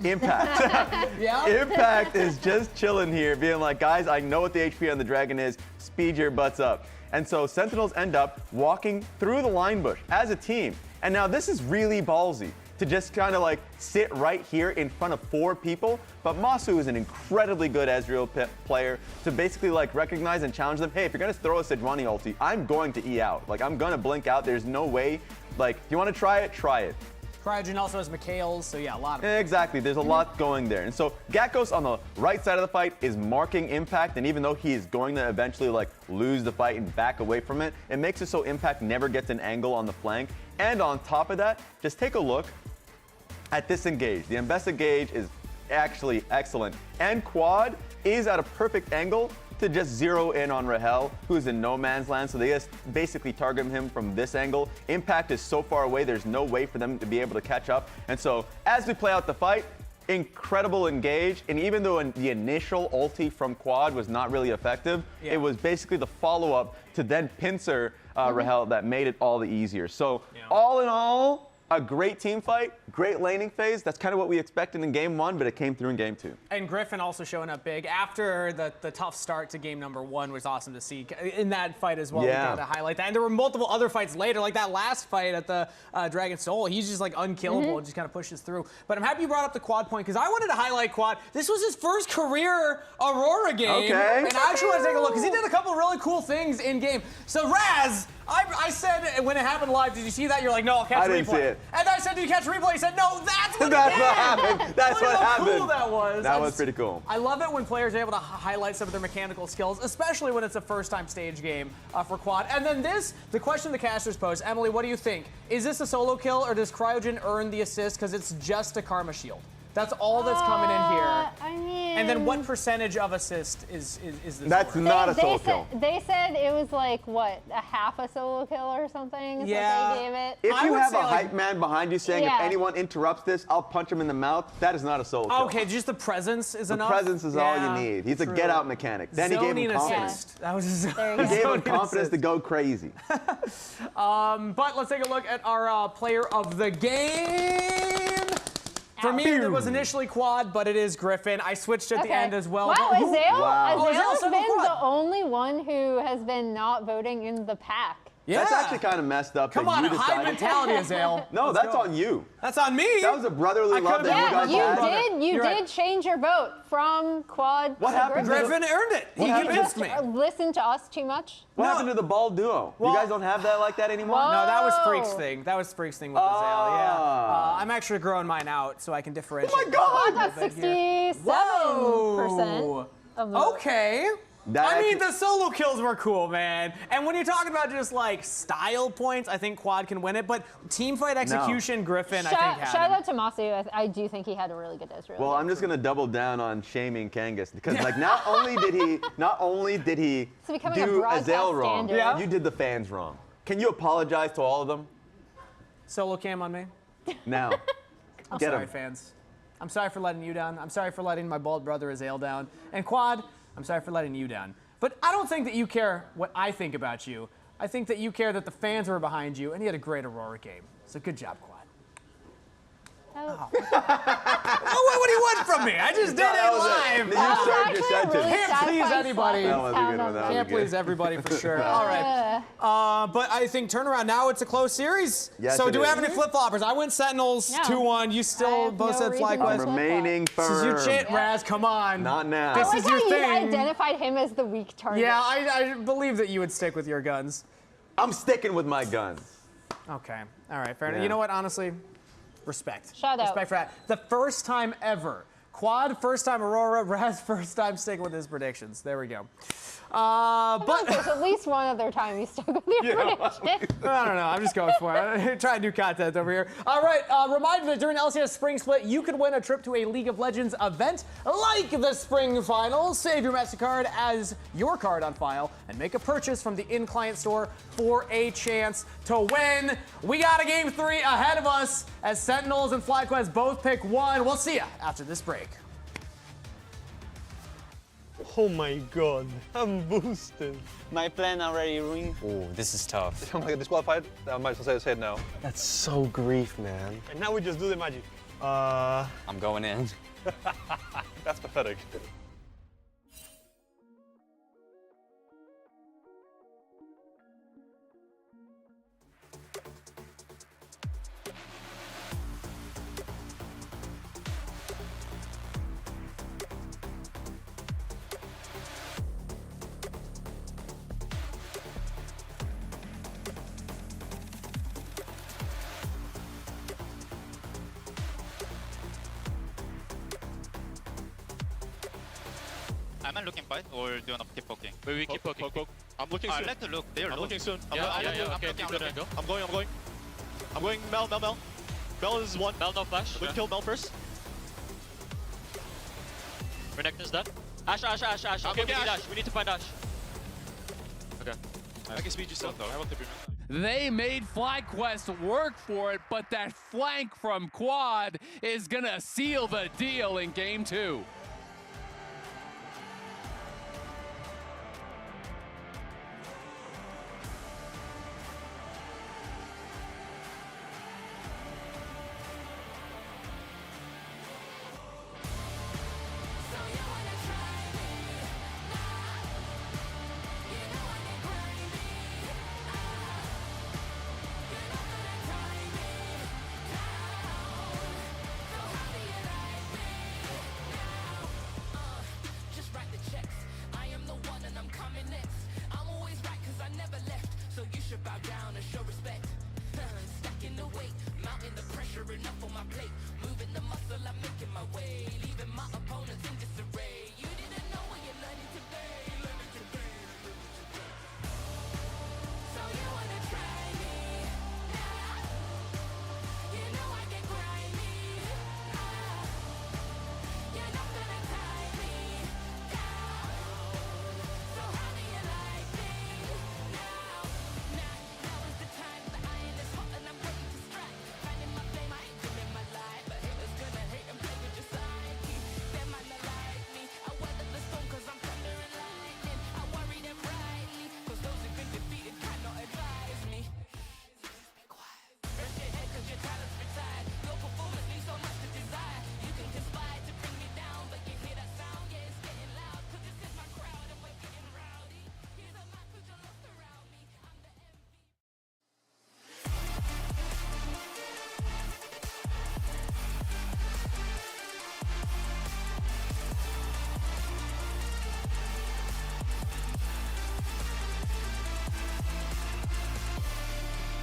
Impact. Impact is just chilling here, being like, guys, I know what the HP on the dragon is. Speed your butts up. And so Sentinels end up walking through the line bush as a team. And now this is really ballsy to just kind of like sit right here in front of 4 people. But Masu is an incredibly good Ezreal player to basically like recognize and challenge them. Hey, if you're gonna throw a Sejuani ulti, I'm going to E out. Like I'm gonna blink out. There's no way. Like if you want to try it, try it. Cryogen also has Mikhail's, so yeah, a lot of Exactly, there's a lot going there. And so Gatkos on the right side of the fight is marking Impact, and even though he is going to eventually like lose the fight and back away from it, it makes it so Impact never gets an angle on the flank. And on top of that, just take a look at this engage. The Ambessa engage is actually excellent. And Quad is at a perfect angle to just zero in on Rahel, who's in no man's land, so they just basically target him from this angle. Impact is so far away, there's no way for them to be able to catch up. And so as we play out the fight, incredible engage, and even though the initial ulti from Quad was not really effective, it was basically the follow-up to then pincer Rahel that made it all the easier. So all in all, a great team fight, great laning phase. That's kind of what we expected in game 1, but it came through in game 2. And Griffin also showing up big after the tough start to game number 1 was awesome to see in that fight as well. Yeah. We got to highlight that. And there were multiple other fights later, like that last fight at the Dragon Soul. He's just like unkillable and just kind of pushes through. But I'm happy you brought up the Quad point because I wanted to highlight Quad. This was his first career Aurora game. Okay. And I actually want to take a look because he did a couple really cool things in game. So Raz, I said when it happened live, did you see that? You're like, no, I'll catch I replay. didn't see it. And I said, did you catch replay? He said, no, that's what That's he what did. happened. That's Look what how happened. cool that was. That was pretty cool. I love it when players are able to highlight some of their mechanical skills, especially when it's a first-time stage game for Quad. And then the question the casters pose, Emily, what do you think? Is this a solo kill, or does Cryogen earn the assist because it's just a Karma Shield? That's all that's coming in here. I mean, and then what percentage of assist is this? That's not a solo kill. They said it was like, what, a half a solo kill or something is Yeah. what they gave it? If you have a hype man behind you saying, Yeah. if anyone interrupts this, I'll punch him in the mouth, that is not a solo kill. Okay, just the presence is The enough? presence is all Yeah, you need. He's a true. get-out mechanic. Then he gave him Zoning confidence. assist. That was his He gave him confidence to go crazy. But let's take a look at our player of the game. For me, it was initially Quad, but it is Griffin. I switched at the end as well. Wow, But who- Azael's said been Quad. the only one who has been not voting in the pack. Yeah. That's actually kind of messed up. Come that on, you high decided. mentality, Azael. No, Let's that's go. on you. That's on me. That was a brotherly love that you guys had. You You're did right. change your vote from Quad What to happened? Griffin earned it. He convinced me. Listen to us too much? What happened to the ball duo? You guys don't have that like that anymore? No, that was Freak's thing. That was Freak's thing with Azael, yeah. I'm actually growing mine out so I can differentiate. Oh my God! Quad got 67% of the vote. Okay. I mean, the solo kills were cool, man. And when you're talking about just like style points, I think Quad can win it. But team fight execution, Griffin, I think had Shout him. out to Masu. I do think he had a really good Ezreal. Well, I'm just gonna double down on shaming Kangas because like not only did he It's becoming a do broadcast Azael wrong, standard. you did the fans wrong. Can you apologize to all of them? Solo cam on me. Now. I'm Get sorry, 'em. fans. I'm sorry for letting you down. I'm sorry for letting my bald brother Azael down. And Quad, I'm sorry for letting you down. But I don't think that you care what I think about you. I think that you care that the fans were behind you, and you had a great Aurora game. So good job, Quad. Oh, what do you want from me? I just did it live. You served your sentence. Can't please anybody. That was a good one. That was Can't good. please everybody for sure. All right. But I think turnaround now, it's a close series. Yes, so it do we is. have any flip-floppers? I went Sentinels No. 2-1. You still both said I'm FlyQuest. remaining firm. This is your chant, Raz. Come on. Not now. This I like is your how you thing. identified him as the weak target. Yeah, I believe that you would stick with your guns. I'm sticking with my guns. Okay. All right. Fair enough. Yeah. You know what? Honestly, respect. Shout out. Respect for that. The first time ever. Quad, first time Aurora. Raz, first time sticking with his predictions. There we go. But There's at least one other time you stuck with your prediction. I don't know. I'm just going for it. Trying new content over here. All right. Reminder that during LCS Spring Split, you could win a trip to a League of Legends event like the Spring Finals. Save your MasterCard as your card on file and make a purchase from the in-client store for a chance to win. We got a Game 3 ahead of us as Sentinels and FlyQuest both pick one. We'll see ya after this break. Oh my god, I'm boosted. My plan already ruined. Oh, this is tough. If I'm gonna get disqualified, I might as well say it now. That's so grief, man. And now we just do the magic. I'm going in. That's pathetic. Am I looking fight or do you want to keep poking? We keep poking. Poke. I'm looking soon. Let to look. They're I'm low. looking soon. Okay, keep going. Go. I'm going. I'm going Mel. Mel is one. Mel, no flash. We'll kill Mel first. Renekton's dead. Ashe. Okay, we need Ashe. We need to find Ashe. Okay. I can speed you still. I will tip you. They made FlyQuest work for it, but that flank from Quad is gonna seal the deal in game 2.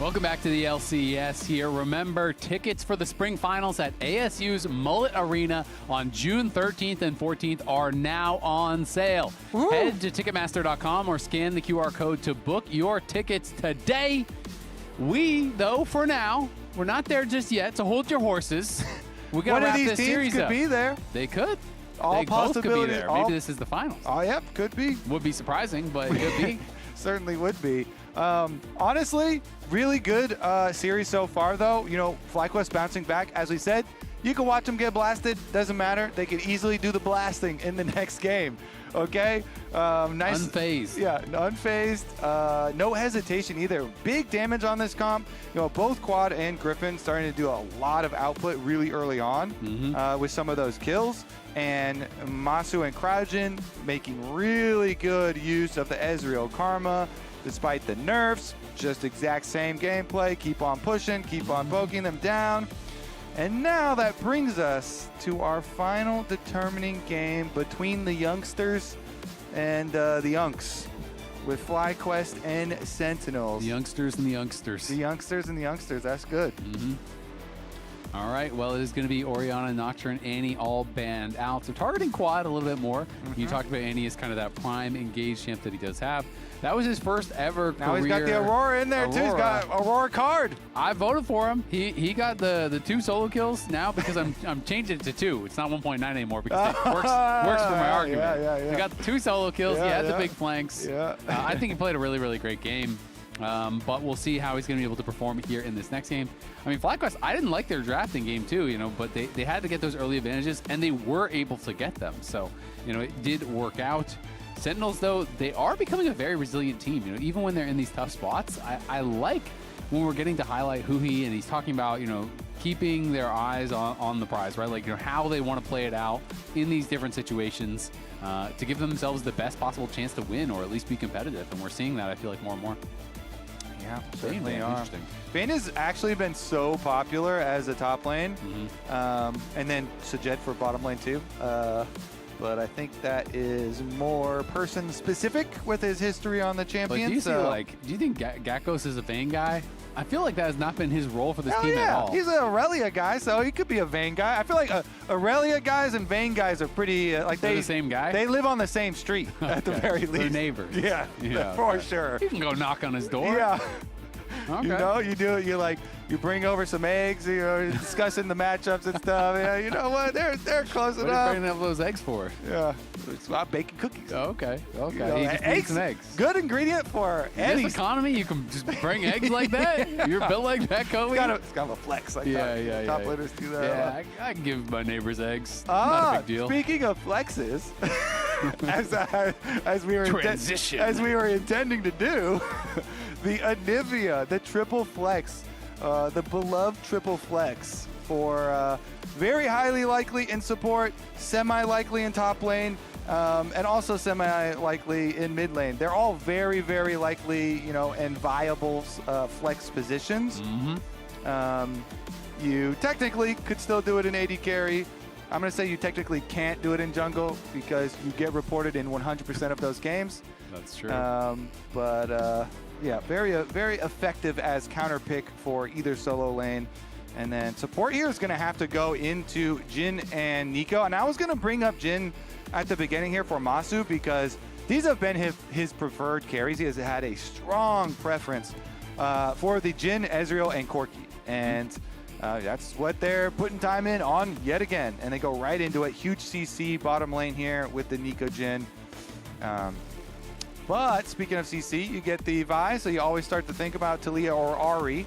Welcome back to the LCS here. Remember, tickets for the spring finals at ASU's Mullet Arena on June 13th and 14th are now on sale. Woo. Head to Ticketmaster.com or scan the QR code to book your tickets today. We, though, for now, we're not there just yet, so hold your horses. We got to wrap this series up. One of these teams could be there. They could. All they both could be possibilities. there. Maybe this is the finals. Oh, yep, could be. Would be surprising, but it could be. Certainly would be. Honestly, really good series so far, though. You know, FlyQuest bouncing back. As we said, you can watch them get blasted. Doesn't matter. They can easily do the blasting in the next game. Okay? Nice. Unfazed. Yeah, unfazed. No hesitation either. Big damage on this comp. You know, both Quad and Griffin starting to do a lot of output really early on with some of those kills. And Masu and Cryra making really good use of the Ezreal Karma. Despite the nerfs, just exact same gameplay. Keep on pushing, keep on poking them down. And now that brings us to our final determining game between the youngsters and the Unks with FlyQuest and Sentinels. The youngsters and the youngsters. The youngsters and the youngsters. That's good. All right, well, it is going to be Orianna, Nocturne, and Annie all banned out. So targeting Quad a little bit more. You talked about Annie as kind of that prime engaged champ that he does have. That was his first ever Now career. He's got the Aurora in there, too. He's got Aurora card. I voted for him. He got the 2 solo kills now because I'm changing it to 2. It's not 1.9 anymore because it works for my argument. Yeah. He got the 2 solo kills. He had the big flanks. Yeah. I think he played a really, really great game. But we'll see how he's going to be able to perform here in this next game. I mean, FlyQuest, I didn't like their drafting game too, you know, but they had to get those early advantages, and they were able to get them. So, you know, it did work out. Sentinels, though, they are becoming a very resilient team. You know, even when they're in these tough spots, I like when we're getting to highlight Huhi, and he's talking about, you know, keeping their eyes on the prize, right? Like, you know, how they want to play it out in these different situations to give themselves the best possible chance to win or at least be competitive. And we're seeing that, I feel like, more and more. Yeah, certainly Vayne, are. interesting. Vayne has actually been so popular as a top lane, and then Sajet for bottom lane too. but I think that is more person-specific with his history on the champion. But do you think Gakkos is a Vayne guy? I feel like that has not been his role for this team at all. He's an Aurelia guy, so he could be a Vayne guy. I feel like Aurelia guys and Vayne guys are pretty they're the same guy. They live on the same street at the very least. They're neighbors. Yeah, for sure. You can go knock on his door. Yeah. Okay. You know, you do it. You bring over some eggs. You're discussing the matchups and stuff. Yeah, you know what? They're close What enough. are you bringing up those eggs for? Yeah, it's about baking cookies. Oh, okay. You know, You just need some eggs. Good ingredient for any this economy. You can just bring eggs like that. You're built like that, Kobe. It's kind of a flex. Like top laners do that. Yeah, I can give my neighbors eggs. Not a big deal. Speaking of flexes, as we were intending to do, the Anivia, the triple flex, the beloved triple flex for very highly likely in support, semi-likely in top lane, and also semi-likely in mid lane. They're all very, very likely, and viable flex positions. You technically could still do it in AD carry. I'm going to say you technically can't do it in jungle because you get reported in 100% of those games. That's true. Yeah, very effective as counter pick for either solo lane. And then support here is going to have to go into Jhin and Nico. And I was going to bring up Jhin at the beginning here for Masu because these have been his preferred carries. He has had a strong preference for the Jhin, Ezreal, and Corki. And that's what they're putting time in on yet again. And they go right into it. Huge CC bottom lane here with the Nico Jhin. But speaking of CC, you get the Vi, so you always start to think about Talia or Ahri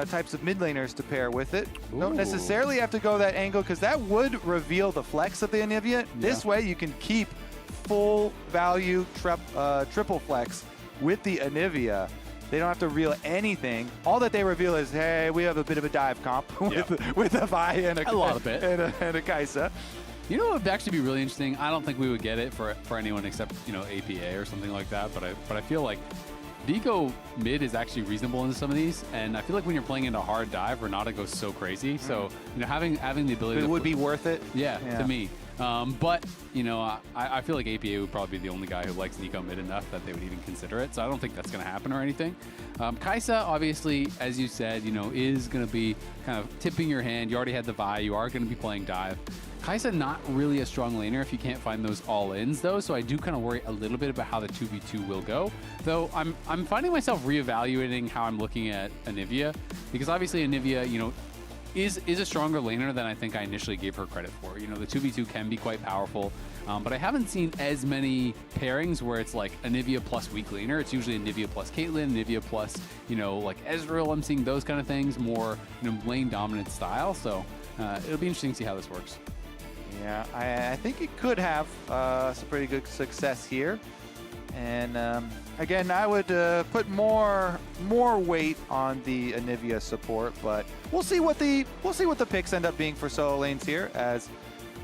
types of mid laners to pair with it. Ooh. Don't necessarily have to go that angle because that would reveal the flex of the Anivia. Yeah. This way you can keep full value triple flex with the Anivia. They don't have to reveal anything. All that they reveal is, hey, we have a bit of a dive comp with a Vi and a Kai'Sa. You know what would actually be really interesting? I don't think we would get it for anyone except, APA or something like that, but I feel like Deco mid is actually reasonable in some of these, and I feel like when you're playing into a hard dive, Renata goes so crazy. So, having the ability it would be worth it. Yeah, to me. But, I feel like APA would probably be the only guy who likes Nico mid enough that they would even consider it. So I don't think that's going to happen or anything. Kai'Sa, obviously, as you said, is going to be kind of tipping your hand. You already had the Vi. You are going to be playing dive. Kai'Sa not really a strong laner if you can't find those all-ins, though, so I do kind of worry a little bit about how the 2v2 will go. Though I'm finding myself reevaluating how I'm looking at Anivia, because obviously Anivia, is a stronger laner than I think I initially gave her credit for. The 2v2 can be quite powerful, but I haven't seen as many pairings where it's like Anivia plus weak laner. It's usually Anivia plus Caitlyn, Anivia plus, like Ezreal. I'm seeing those kind of things, more, lane dominant style. So it'll be interesting to see how this works. Yeah, I think it could have some pretty good success here. And again, I would put more weight on the Anivia support, but we'll see what the picks end up being for solo lanes here. As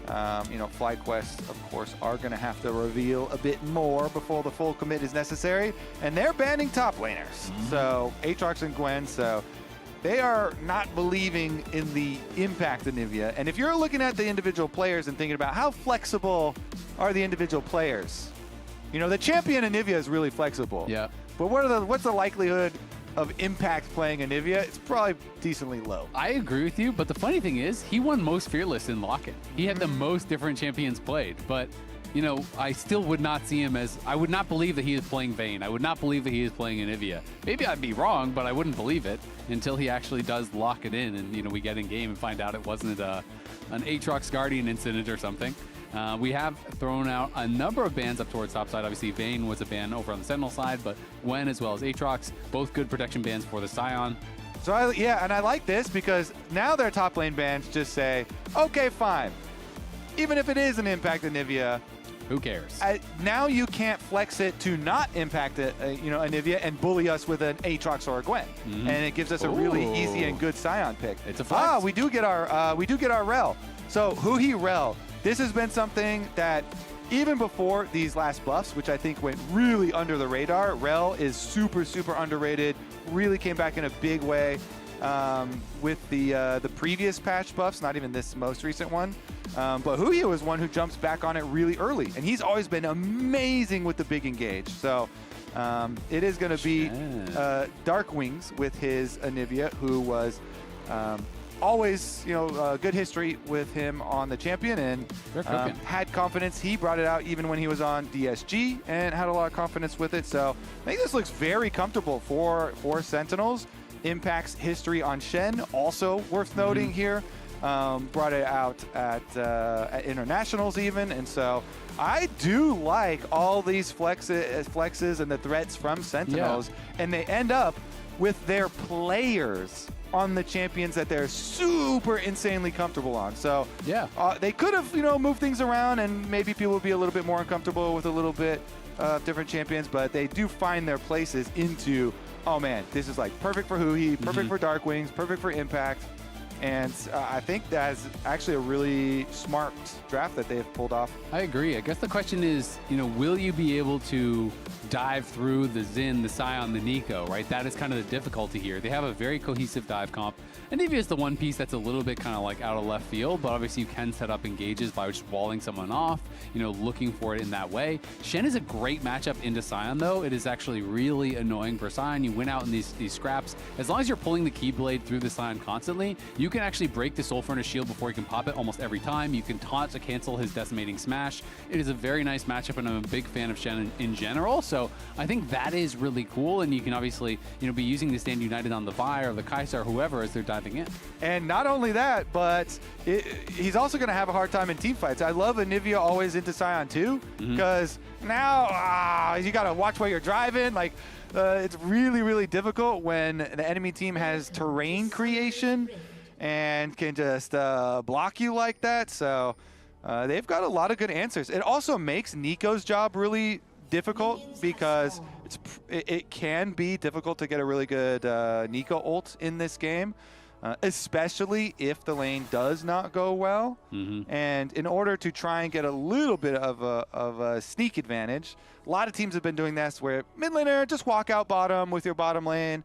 FlyQuest, of course, are going to have to reveal a bit more before the full commit is necessary, and they're banning top laners. So Aatrox and Gwen. So they are not believing in the impact of Anivia. And if you're looking at the individual players and thinking about how flexible are the individual players, the champion Anivia is really flexible. Yeah. But what's the likelihood of impact playing Anivia? It's probably decently low. I agree with you, but the funny thing is, he won most Fearless in Lock-In. He had the most different champions played, but I still would not see him as, I would not believe that he is playing Vayne. I would not believe that he is playing Anivia. Maybe I'd be wrong, but I wouldn't believe it until he actually does lock it in and, we get in game and find out it wasn't an Aatrox Guardian incident or something. We have thrown out a number of bans up towards top side. Obviously, Vayne was a ban over on the Sentinel side, but Gwen as well as Aatrox, both good protection bans for the Scion. So, I like this because now their top lane bans just say, okay, fine. Even if it is an impact Anivia, who cares? Now you can't flex it to not impact it, Anivia and bully us with an Aatrox or a Gwen, and it gives us a really easy and good Scion pick. It's a flex. We do get our Rel. So who he Rel? This has been something that even before these last buffs, which I think went really under the radar, Rel is super, super underrated. Really came back in a big way. with the previous patch buffs, not even this most recent one. But Huya was one who jumps back on it really early, and he's always been amazing with the big engage. So it is going to be Dark Wings with his Anivia, who was always, good history with him on the champion, and had confidence. He brought it out even when he was on DSG and had a lot of confidence with it. So I think this looks very comfortable for Sentinels. Impact's history on Shen, also worth noting here. Brought it out at internationals even, and so I do like all these flexes and the threats from Sentinels, and they end up with their players on the champions that they're super insanely comfortable on. So they could have moved things around, and maybe people would be a little bit more uncomfortable with a little bit of different champions, but they do find their places into, oh man, this is like perfect for Hui, perfect for Dark Wings, perfect for Impact. And I think that's actually a really smart draft that they've pulled off. I agree. I guess the question is, will you be able to dive through the Xin, the Sion, the Nico, right? That is kind of the difficulty here. They have a very cohesive dive comp. Anivia is the one piece that's a little bit kind of like out of left field, but obviously you can set up engages by just walling someone off, looking for it in that way. Shen is a great matchup into Sion, though. It is actually really annoying for Sion. You win out in these scraps. As long as you're pulling the Keyblade through the Sion constantly, you can actually break the Soul Furnace shield before you can pop it almost every time. You can taunt to cancel his Decimating Smash. It is a very nice matchup, and I'm a big fan of Shen in general. So I think that is really cool, and you can obviously be using to stand united on the Vi or the Kai'Sa or whoever as they're diving in. And not only that, but he's also going to have a hard time in team fights. I love Anivia always into Sion too, because now you got to watch where you're driving. Like it's really, really difficult when the enemy team has terrain creation and can just block you like that. So they've got a lot of good answers. It also makes Nico's job really difficult because it can be difficult to get a really good Nico ult in this game, especially if the lane does not go well. And in order to try and get a little bit of a sneak advantage, a lot of teams have been doing this where mid laner, just walk out bottom with your bottom lane,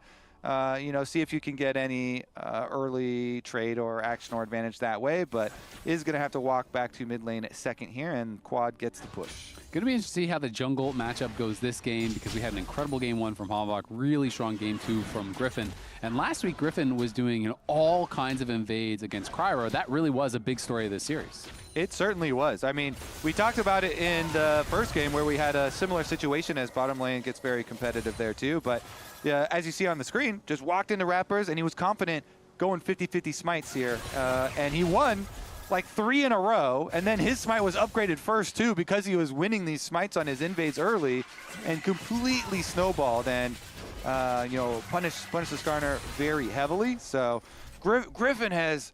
see if you can get any early trade or action or advantage that way, but is going to have to walk back to mid lane at second here, and Quad gets the push. Going to be interesting to see how the jungle matchup goes this game, because we had an incredible game 1 from Havok, really strong game 2 from Griffin. And last week, Griffin was doing all kinds of invades against Cryra. That really was a big story of this series. It certainly was. I mean, we talked about it in the first game where we had a similar situation as bottom lane gets very competitive there too. But as you see on the screen, just walked into Rappers and he was confident going 50-50 smites here. And he won like 3 in a row. And then his smite was upgraded first too because he was winning these smites on his invades early and completely snowballed and, punished the Skarner very heavily. So Griffin has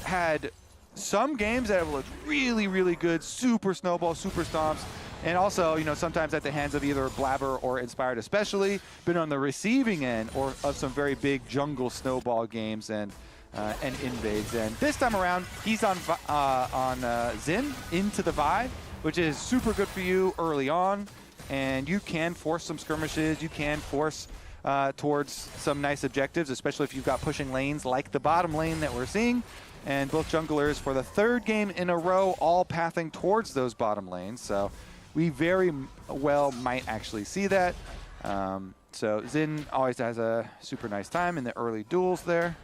had some games that have looked really, really good, super snowball, super stomps, and also, sometimes at the hands of either Blabber or Inspired especially, been on the receiving end of some very big jungle snowball games and invades. And this time around, he's on Xin into the Vi, which is super good for you early on, and you can force some skirmishes, you can force towards some nice objectives, especially if you've got pushing lanes like the bottom lane that we're seeing. And both junglers for the 3rd game in a row all pathing towards those bottom lanes. So we very well might actually see that. So Xin always has a super nice time in the early duels there.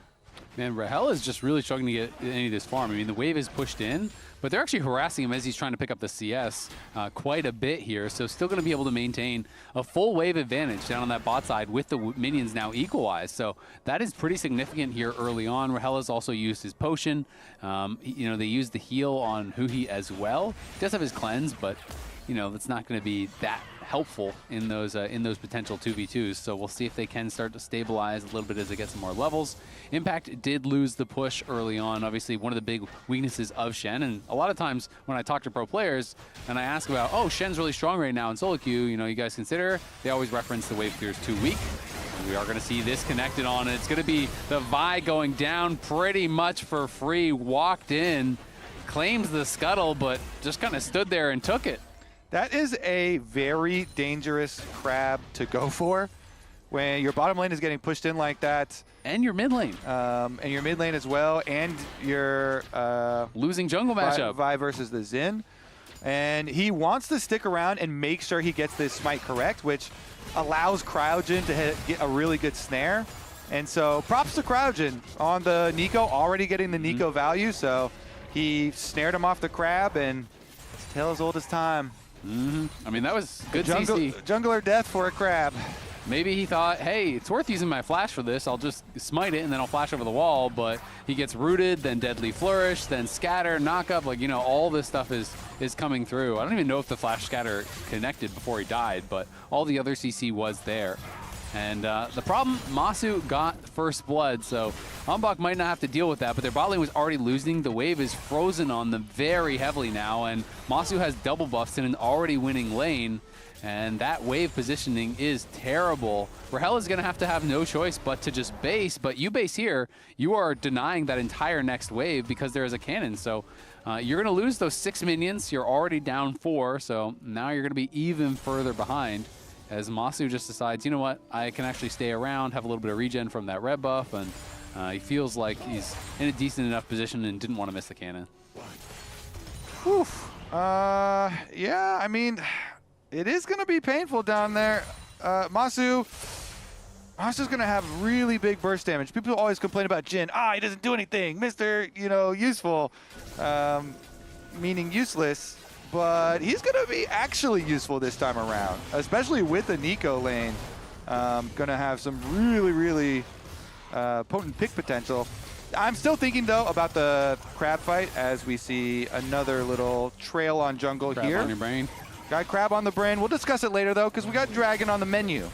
Man, Rahel is just really struggling to get any of this farm. I mean, the wave is pushed in, but they're actually harassing him as he's trying to pick up the CS quite a bit here. So still going to be able to maintain a full wave advantage down on that bot side with the minions now equalized. So that is pretty significant here early on. Rahel has also used his potion. They used the heal on Huhi as well. He does have his cleanse, but that's not going to be that helpful in those potential 2v2s. So we'll see if they can start to stabilize a little bit as they get some more levels. Impact did lose the push early on. Obviously, one of the big weaknesses of Shen, and a lot of times when I talk to pro players and I ask about, oh, Shen's really strong right now in solo queue, you guys consider, they always reference the wave clear is too weak. And we are going to see this connected on, and it's going to be the Vi going down pretty much for free. Walked in, claims the scuttle, but just kind of stood there and took it. That is a very dangerous crab to go for when your bottom lane is getting pushed in like that. And your mid lane. And your mid lane as well, and your losing jungle matchup. Vi versus the Xin. And he wants to stick around and make sure he gets this smite correct, which allows Cryogen to get a really good snare. And so props to Cryogen on the Nico, already getting the Nico value. So he snared him off the crab, and his tale as old as time. I mean, that was good CC. Jungler death for a crab. Maybe he thought, hey, it's worth using my flash for this. I'll just smite it, and then I'll flash over the wall. But he gets rooted, then deadly flourish, then scatter, knock up. Like, you know, all this stuff is coming through. I don't even know if the flash scatter connected before he died, but all the other CC was there. And the problem, Masu got first blood, so Hanbok might not have to deal with that, but their bot lane was already losing. The wave is frozen on them very heavily now, and Masu has double buffs in an already winning lane, and that wave positioning is terrible. Rahel is going to have no choice but to just base, but you base here, you are denying that entire next wave because there is a cannon, so you're going to lose those 6 minions. You're already down 4, so now you're going to be even further behind, as Masu just decides, you know what, I can actually stay around, have a little bit of regen from that red buff, and he feels like he's in a decent enough position and didn't want to miss the cannon. Whew. Yeah, I mean, it is going to be painful down there. Masu's going to have really big burst damage. People always complain about Jhin. He doesn't do anything. Mr., useful, meaning useless. But he's going to be actually useful this time around, especially with the Nico lane. Going to have some really, really potent pick potential. I'm still thinking, though, about the crab fight as we see another little trail on jungle crab here. On your brain. Got crab on the brain. We'll discuss it later, though, because we got dragon on the menu.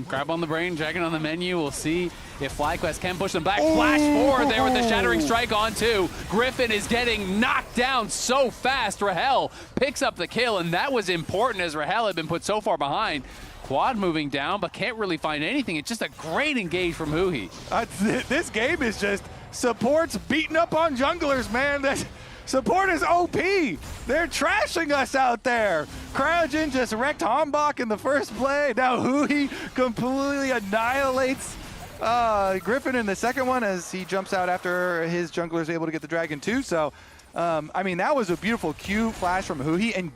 Crab on the brain, dragon on the menu. We'll see if FlyQuest can push them back. Flash forward there with the Shattering Strike on 2. Griffin is getting knocked down so fast. Rahel picks up the kill, and that was important as Rahel had been put so far behind. Quad moving down, but can't really find anything. It's just a great engage from Huhi. This game is just supports beating up on junglers, man. Support is OP. They're trashing us out there. Cryogen just wrecked Hanbok in the first play. Now Huhi completely annihilates Griffin in the second one as he jumps out after his jungler is able to get the dragon too. So, I mean, that was a beautiful Q flash from Huhi and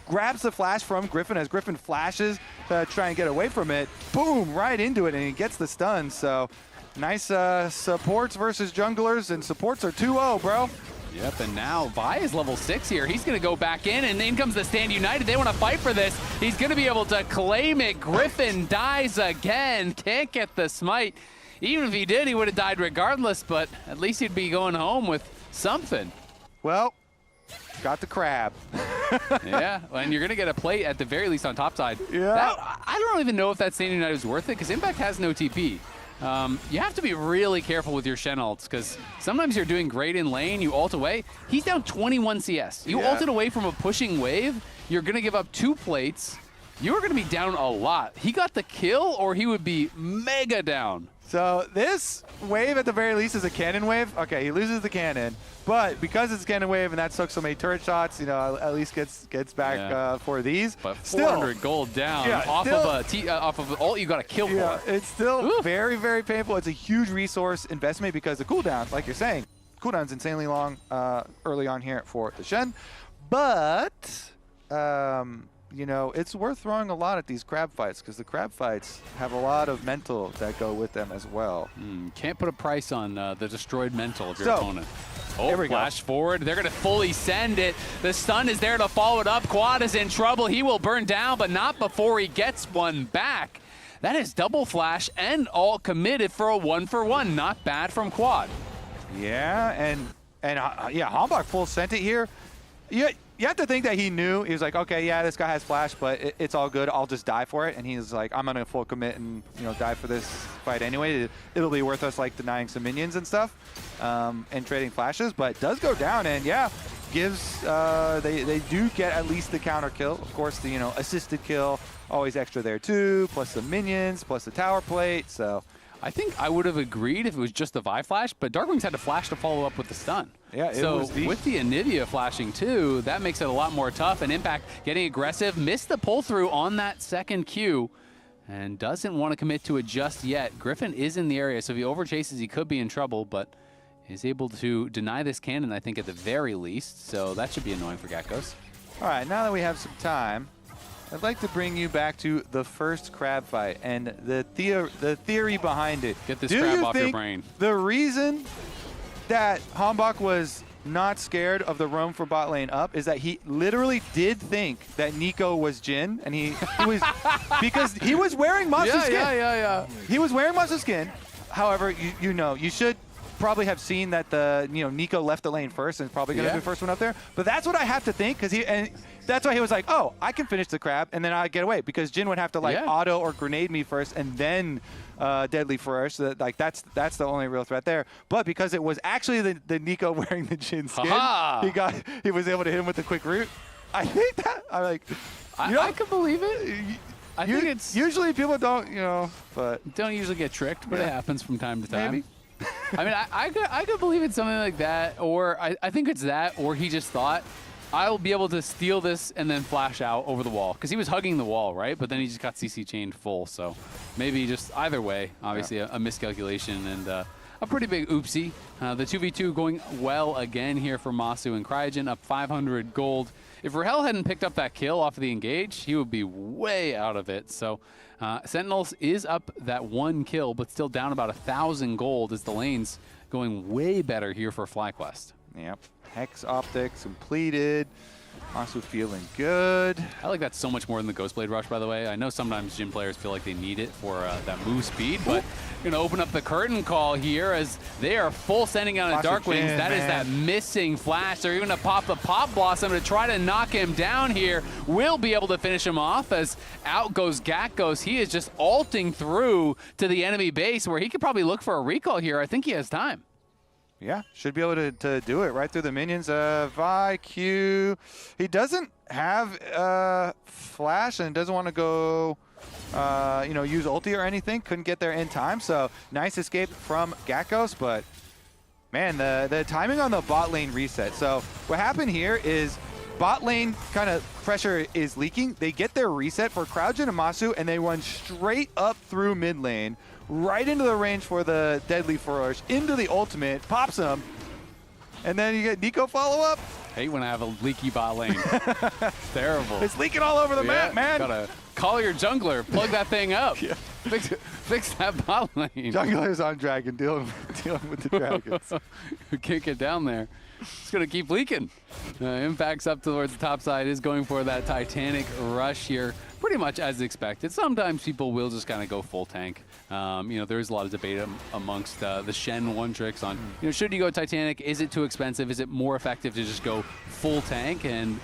grabs the flash from Griffin as Griffin flashes to try and get away from it. Boom, right into it, and he gets the stun. So, nice supports versus junglers, and supports are 2-0, bro. Yep, and now Vi is level 6 here. He's going to go back in, and in comes the Stand United. They want to fight for this. He's going to be able to claim it. Griffin dies again. Can't get the smite. Even if he did, he would have died regardless, but at least he'd be going home with something. Well, got the crab. Yeah, and you're going to get a plate at the very least on top side. Yeah. I don't even know if that Stand United is worth it, because Impact has no TP. You have to be really careful with your Shen ults, because sometimes you're doing great in lane, you ult away. He's down 21 CS. You ulted away from a pushing wave, you're going to give up 2 plates. You're going to be down a lot. He got the kill, or he would be mega down. So this wave at the very least is a cannon wave. Okay, he loses the cannon, but because it's a cannon wave and that took so many turret shots, at least gets back for these. But 400 gold down off of ult you got to kill for. It's still very, very painful. It's a huge resource investment because the cooldown, like you're saying, cooldown's insanely long early on here for the Shen, but it's worth throwing a lot at these crab fights because the crab fights have a lot of mental that go with them as well. Can't put a price on the destroyed mental of your opponent. There we flash forward. They're going to fully send it. The stun is there to follow it up. Quad is in trouble. He will burn down, but not before he gets one back. That is double flash and all committed for a 1-for-1. Not bad from Quad. Yeah, and Hanbok full sent it here. You have to think that he knew. He was like, okay, yeah, this guy has flash, but it's all good. I'll just die for it. And he's like, I'm going to full commit and die for this fight anyway. It'll be worth us like denying some minions and stuff and trading flashes. But does go down and gives they do get at least the counter kill. Of course, the assisted kill always extra there too. Plus the minions, plus the tower plate. So I think I would have agreed if it was just the Vi flash, but Darkwing's had to flash to follow up with the stun. Yeah, so with the Anivia flashing too, that makes it a lot more tough. And Impact getting aggressive, missed the pull through on that second Q. and doesn't want to commit to it just yet. Griffin is in the area, so if he overchases, he could be in trouble, but is able to deny this cannon, I think, at the very least, so that should be annoying for Geckos. All right, now that we have some time, I'd like to bring you back to the first crab fight and the theory behind it. Get this crab off your brain. The reason that Hambach was not scared of the roam for bot lane up is that he literally did think that Nico was Jhin, and he was because he was wearing Masu skin. Yeah. He was wearing Masu skin. However, you should probably have seen that Nico left the lane first and is probably going to be the first one up there. But that's what I have to think, and that's why he was like, oh, I can finish the crab and then I get away, because Jhin would have to auto or grenade me first and then deadly first. So that's the only real threat there. But because it was actually the Nico wearing the Jhin skin, he was able to hit him with a quick root. I think that I could believe it. I think it's usually people don't, but don't usually get tricked, but it happens from time to time. Maybe. I mean, I could believe it's something like that, or I think it's that, or he just thought, I'll be able to steal this and then flash out over the wall, because he was hugging the wall, right? But then he just got CC chained full, so maybe just either way, obviously a miscalculation and a pretty big oopsie. The 2v2 going well again here for Masu and Cryogen, up 500 gold. If Rahel hadn't picked up that kill off of the engage, he would be way out of it. So Sentinels is up that 1 kill, but still down about 1,000 gold as the lane's going way better here for FlyQuest. Yep. Hex Optics completed. Masu feeling good. I like that so much more than the Ghostblade Rush, by the way. I know sometimes Jhin players feel like they need it for that move speed, but going to open up the curtain call here as they are full sending out of Dark Wings. That is that missing flash. They're going to pop the Pop Blossom to try to knock him down here. Will be able to finish him off as out goes Geckos. He is just ulting through to the enemy base where he could probably look for a recall here. I think he has time. Yeah, should be able to do it right through the minions. Vi, Q. He doesn't have flash and doesn't want to go, use ulti or anything. Couldn't get there in time, so nice escape from Geckos. But man, the timing on the bot lane reset. So what happened here is bot lane kind of pressure is leaking. They get their reset for Cryogen and Masu, and they run straight up through mid lane, right into the range for the Deadly Flourish, into the ultimate, pops him, and then you get Nico follow-up. Hate when I have a leaky bot lane. It's terrible. It's leaking all over the map, man. Gotta call your jungler, plug that thing up. Fix that bot lane. Jungler's on dragon, dealing with the dragons. Who can't get down there. It's going to keep leaking. Impact's up towards the top side, is going for that Titanic rush here, pretty much as expected. Sometimes people will just kind of go full tank. There is a lot of debate amongst the Shen one tricks on, should you go Titanic? Is it too expensive? Is it more effective to just go full tank and,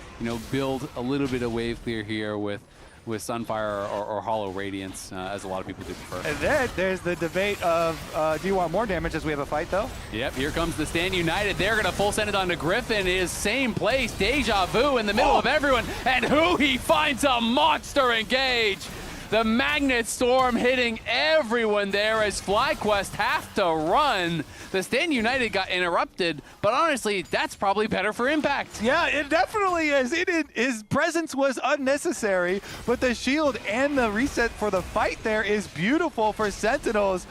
build a little bit of wave clear here with Sunfire or Hollow Radiance, as a lot of people do prefer. And then there's the debate of, do you want more damage as we have a fight, though? Yep, here comes the Stand United. They're going to full send it onto Griffin. It is same place, Deja Vu in the middle of everyone, and who he finds a monster engage. The Magnet Storm hitting everyone there as FlyQuest have to run. The Stand United got interrupted, but honestly, that's probably better for Impact. Yeah, it definitely is. His presence was unnecessary, but the shield and the reset for the fight there is beautiful for Sentinels.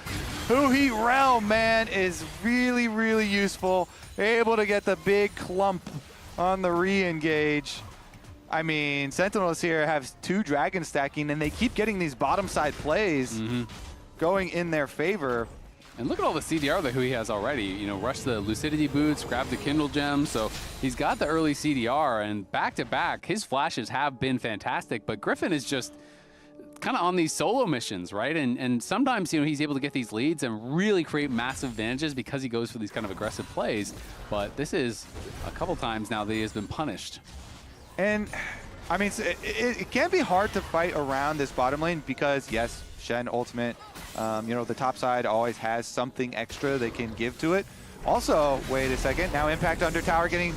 Who Heat Realm, man, is really, really useful. Able to get the big clump on the re-engage. I mean, Sentinels here have 2 dragon stacking, and they keep getting these bottom side plays going in their favor. And look at all the CDR that he has already. Rush the Lucidity boots, grab the Kindle gem. So he's got the early CDR, and back to back, his flashes have been fantastic. But Griffin is just kind of on these solo missions, right? And sometimes, he's able to get these leads and really create massive advantages because he goes for these kind of aggressive plays. But this is a couple times now that he has been punished. And, I mean, it can be hard to fight around this bottom lane because, yes, Shen ultimate, the top side always has something extra they can give to it. Also, wait a second, now Impact under tower getting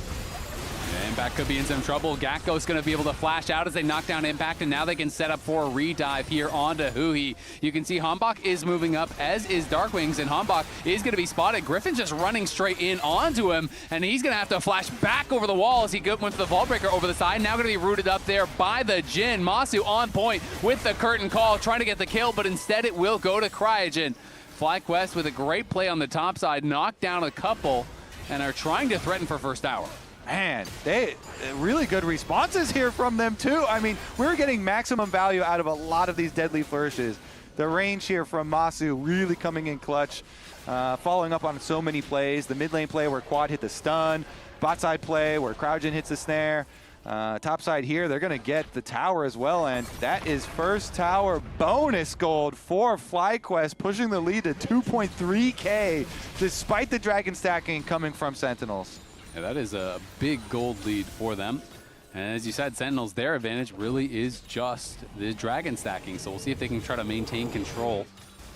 Impact could be in some trouble. Gakko's going to be able to flash out as they knock down Impact, and now they can set up for a redive here onto Huhi. You can see Hanbok is moving up, as is Darkwings, and Hanbok is going to be spotted. Griffin's just running straight in onto him, and he's going to have to flash back over the wall as he went for the Vault Breaker over the side. Now going to be rooted up there by the Jhin. Masu on point with the curtain call, trying to get the kill, but instead it will go to Cryogen. FlyQuest with a great play on the top side, knocked down a couple, and are trying to threaten for first tower. Man, they really good responses here from them too. I mean, we're getting maximum value out of a lot of these deadly flourishes. The range here from Masu really coming in clutch, following up on so many plays. The mid lane play where Quad hit the stun, bot side play where Cryogen hits the snare. Top side here, they're going to get the tower as well, and that is first tower bonus gold for FlyQuest, pushing the lead to 2.3K, despite the dragon stacking coming from Sentinels. Yeah, that is a big gold lead for them. And as you said, Sentinels, their advantage really is just the dragon stacking. So we'll see if they can try to maintain control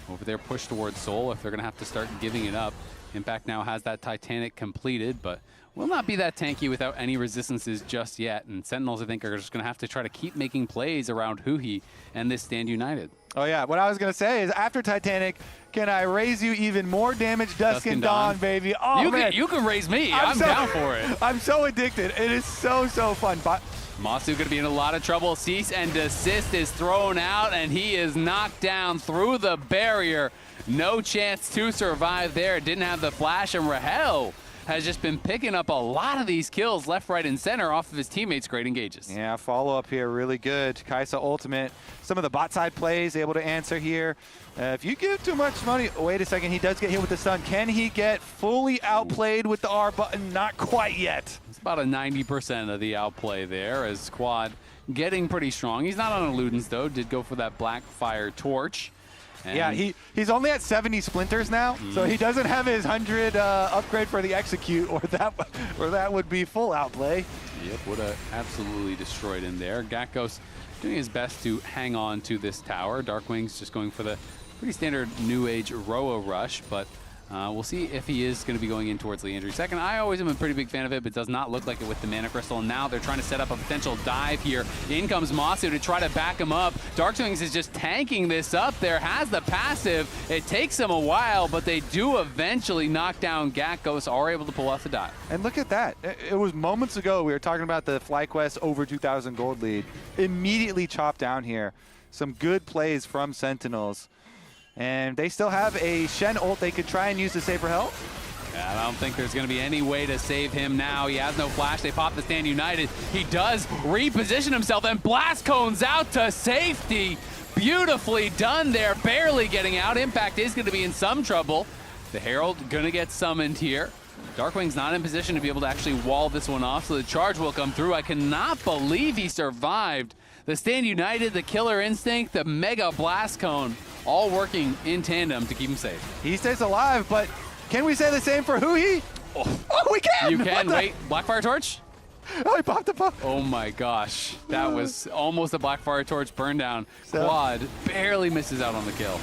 over their push towards Soul, if they're going to have to start giving it up. Impact now has that Titanic completed, but will not be that tanky without any resistances just yet. And Sentinels, I think, are just going to have to try to keep making plays around Huhi and this Stand United. Oh yeah, what I was going to say is after Titanic, can I raise you even more damage? Dusk and Dawn, baby. Oh, man. You can raise me. I'm down for it. I'm so addicted. It is so fun. But Masu going to be in a lot of trouble. Cease and desist is thrown out, and he is knocked down through the barrier. No chance to survive there. Didn't have the flash, and Rahel has just been picking up a lot of these kills left, right, and center off of his teammates' great engages. Yeah, follow-up here, really good. Kaisa ultimate. Some of the bot side plays able to answer here. If you give too much money, wait a second, he does get hit with the stun. Can he get fully outplayed with the R button? Not quite yet. It's about a 90% of the outplay there, as Quad getting pretty strong. He's not on a Ludens, though. Did go for that Black Fire Torch. And yeah, he's only at 70 splinters now, so he doesn't have his 100 upgrade for the execute, or that would be full outplay. Yep, would have absolutely destroyed him there. Gakko's doing his best to hang on to this tower. Darkwing's just going for the pretty standard New Age Roa rush, but we'll see if he is going to be going in towards Leandry second. I always am a pretty big fan of it, but does not look like it with the Mana Crystal. And now they're trying to set up a potential dive here. In comes Masu to try to back him up. Darkwings is just tanking this up there, has the passive. It takes him a while, but they do eventually knock down Gakkos, are able to pull off the dive. And look at that. It was moments ago we were talking about the FlyQuest over 2,000 gold lead. Immediately chopped down here. Some good plays from Sentinels. And they still have a Shen ult they could try and use to save for help. Yeah, I don't think there's going to be any way to save him now. He has no flash. They pop the Stand United. He does reposition himself, and Blast Cones out to safety. Beautifully done there, barely getting out. Impact is going to be in some trouble. The Herald going to get summoned here. Darkwing's not in position to be able to actually wall this one off, so the charge will come through. I cannot believe he survived. The Stand United, the Killer Instinct, the Mega Blast Cone, all working in tandem to keep him safe. He stays alive, but can we say the same for Huhi? Oh, we can! You can. Wait, Blackfire Torch? Oh, he popped the pop. Oh my gosh. That was almost a Blackfire Torch burn down. Quad barely misses out on the kill.